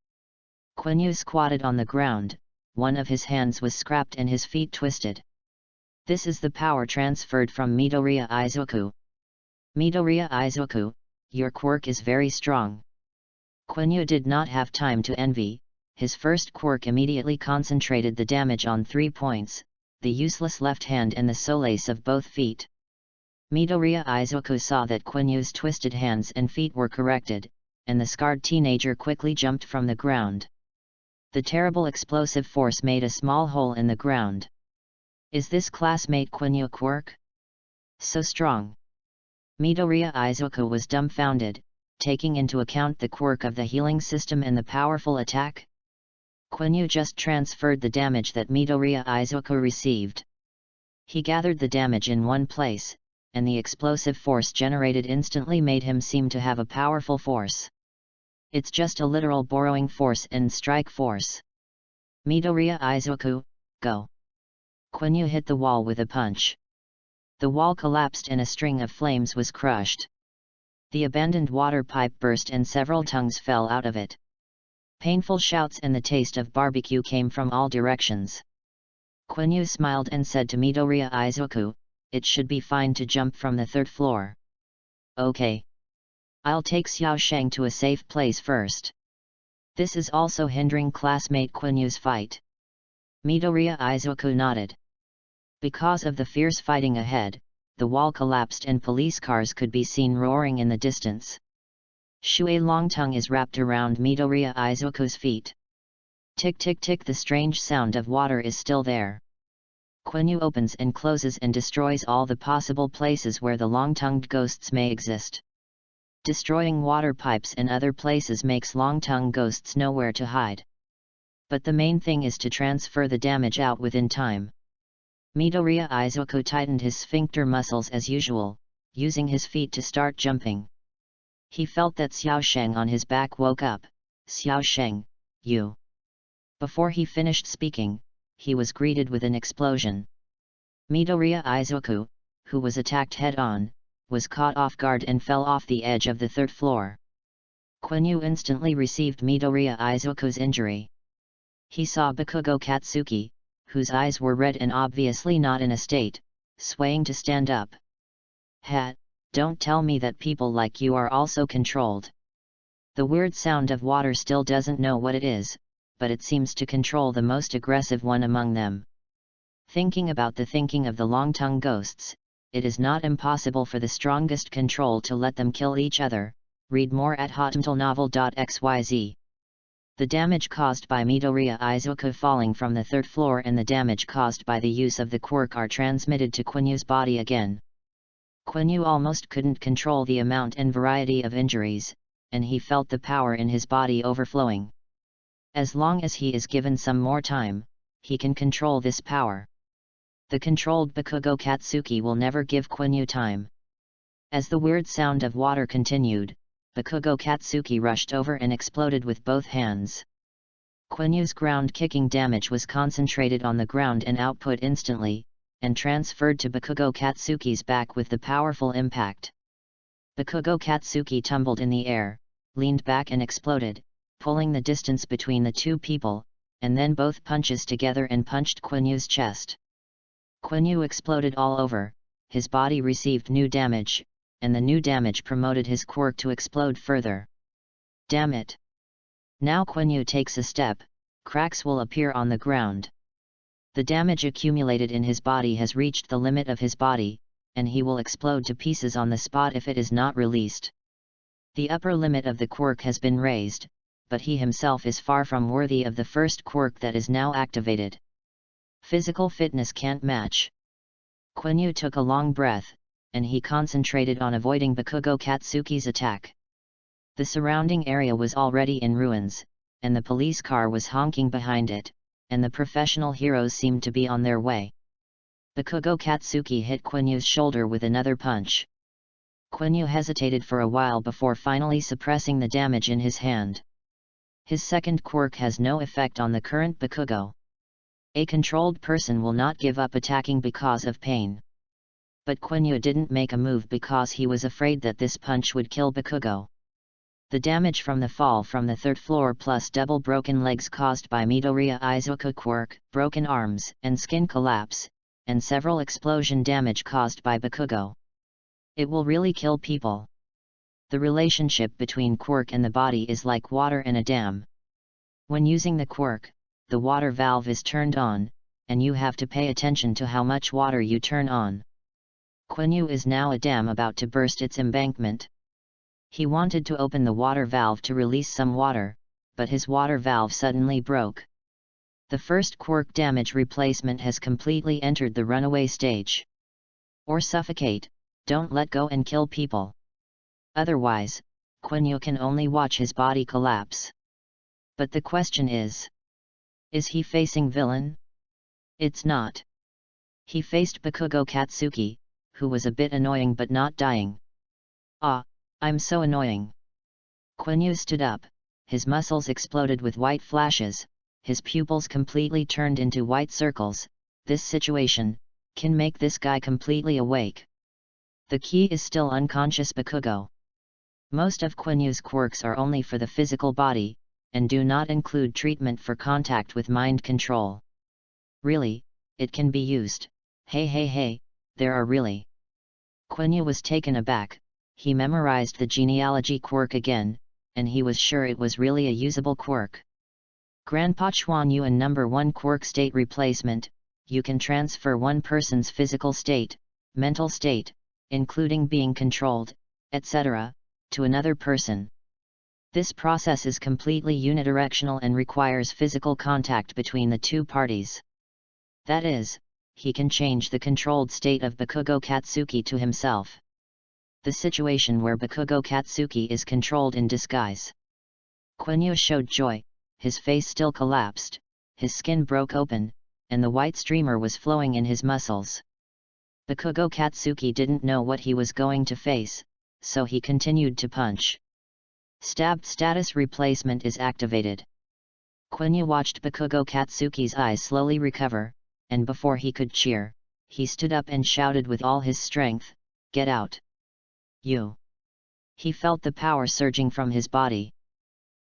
Quiny squatted on the ground, one of his hands was scrapped and his feet twisted. This is the power transferred from Midoriya Izuku. Midoriya Izuku, your quirk is very strong. Quanyue did not have time to envy. His first quirk immediately concentrated the damage on 3 points, the useless left hand and the solace of both feet. Midoriya Izuku saw that Quanyue's twisted hands and feet were corrected, and the scarred teenager quickly jumped from the ground. The terrible explosive force made a small hole in the ground. Is this classmate Quanyue quirk? So strong. Midoriya Izuku was dumbfounded, taking into account the quirk of the healing system and the powerful attack. Quanyue just transferred the damage that Midoriya Izuku received. He gathered the damage in one place, and the explosive force generated instantly made him seem to have a powerful force. It's just a literal borrowing force and strike force. Midoriya Izuku, go! Quanyue hit the wall with a punch. The wall collapsed and a string of flames was crushed. The abandoned water pipe burst and several tongues fell out of it. Painful shouts and the taste of barbecue came from all directions. Quanyue smiled and said to Midoriya Izuku, "It should be fine to jump from the 3rd floor. Okay. I'll take Xiaosheng to a safe place first." This is also hindering classmate Quanyue's fight. Midoriya Izuku nodded. Because of the fierce fighting ahead, the wall collapsed and police cars could be seen roaring in the distance. Shui Longtongue is wrapped around Midoriya Izuku's feet. Tick tick tick, the strange sound of water is still there. Quanyue opens and closes and destroys all the possible places where the long-tongued ghosts may exist. Destroying water pipes and other places makes long-tongued ghosts know where to hide. But the main thing is to transfer the damage out within time. Midoriya Izuku tightened his sphincter muscles as usual, using his feet to start jumping. He felt that Xiaosheng on his back woke up. "Xiaosheng, you..." Before he finished speaking, he was greeted with an explosion. Midoriya Izuku, who was attacked head-on, was caught off guard and fell off the edge of the 3rd floor. Quanyue instantly received Midoriya Izuku's injury. He saw Bakugo Katsuki, whose eyes were red and obviously not in a state, swaying to stand up. "Ha, don't tell me that people like you are also controlled." The weird sound of water still doesn't know what it is, but it seems to control the most aggressive one among them. Thinking about the thinking of the long-tongued ghosts, it is not impossible for the strongest control to let them kill each other. Read more at hotmtlnovel.xyz. The damage caused by Midoriya Izuku falling from the 3rd floor and the damage caused by the use of the quirk are transmitted to Quanyue's body again. Quanyue almost couldn't control the amount and variety of injuries, and he felt the power in his body overflowing. As long as he is given some more time, he can control this power. The controlled Bakugo Katsuki will never give Quanyue time. As the weird sound of water continued, Bakugo Katsuki rushed over and exploded with both hands. Quanyue's ground-kicking damage was concentrated on the ground and output instantly, and transferred to Bakugo Katsuki's back with the powerful impact. Bakugo Katsuki tumbled in the air, leaned back and exploded, pulling the distance between the two people, and then both punches together and punched Quanyue's chest. Quanyue exploded all over, his body received new damage, and the new damage promoted his quirk to explode further. Damn it! Now Quanyue takes a step, cracks will appear on the ground. The damage accumulated in his body has reached the limit of his body, and he will explode to pieces on the spot if it is not released. The upper limit of the quirk has been raised, but he himself is far from worthy of the first quirk that is now activated. Physical fitness can't match. Quanyue took a long breath, and he concentrated on avoiding Bakugo Katsuki's attack. The surrounding area was already in ruins, and the police car was honking behind it, and the professional heroes seemed to be on their way. Bakugo Katsuki hit Quanyue's shoulder with another punch. Quanyue hesitated for a while before finally suppressing the damage in his hand. His second quirk has no effect on the current Bakugo. A controlled person will not give up attacking because of pain. But Quanyue didn't make a move because he was afraid that this punch would kill Bakugo. The damage from the fall from the 3rd floor plus double broken legs caused by Midoriya Izuku quirk, broken arms and skin collapse, and several explosion damage caused by Bakugo. It will really kill people. The relationship between quirk and the body is like water and a dam. When using the quirk, the water valve is turned on, and you have to pay attention to how much water you turn on. Quanyue is now a dam about to burst its embankment. He wanted to open the water valve to release some water, but his water valve suddenly broke. The first quirk damage replacement has completely entered the runaway stage. Or suffocate, don't let go and kill people. Otherwise, Quanyue can only watch his body collapse. But the question is he facing villain? It's not. He faced Bakugo Katsuki, who was a bit annoying but not dying. Ah, I'm so annoying. Quanyue stood up, his muscles exploded with white flashes, his pupils completely turned into white circles. This situation can make this guy completely awake. The key is still unconscious Bakugo. Most of Quanyue's quirks are only for the physical body, and do not include treatment for contact with mind control. Really, it can be used. Hey, there are really. Quanyue was taken aback. He memorized the genealogy quirk again, and he was sure it was really a usable quirk. Grandpa Quanyue and number 1 quirk state replacement. You can transfer one person's physical state, mental state, including being controlled, etc., to another person. This process is completely unidirectional and requires physical contact between the two parties. That is, he can change the controlled state of Bakugo Katsuki to himself. The situation where Bakugo Katsuki is controlled in disguise. Quanyue showed joy, his face still collapsed, his skin broke open, and the white streamer was flowing in his muscles. Bakugo Katsuki didn't know what he was going to face, so he continued to punch. Stabbed status replacement is activated. Quiny watched Bakugo Katsuki's eyes slowly recover, and before he could cheer, he stood up and shouted with all his strength, "Get out! You!" He felt the power surging from his body.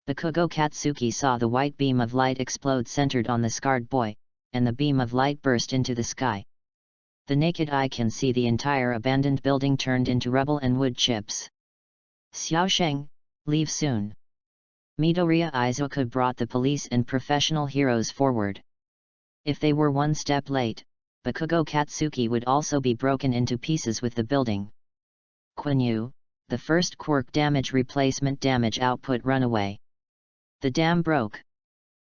Bakugo Katsuki saw the white beam of light explode centered on the scarred boy, and the beam of light burst into the sky. The naked eye can see the entire abandoned building turned into rubble and wood chips. Xiaosheng, leave soon. Midoriya Izuka brought the police and professional heroes forward. If they were one step late, Bakugo Katsuki would also be broken into pieces with the building. Quanyue, the first quirk damage replacement damage output runaway. The dam broke.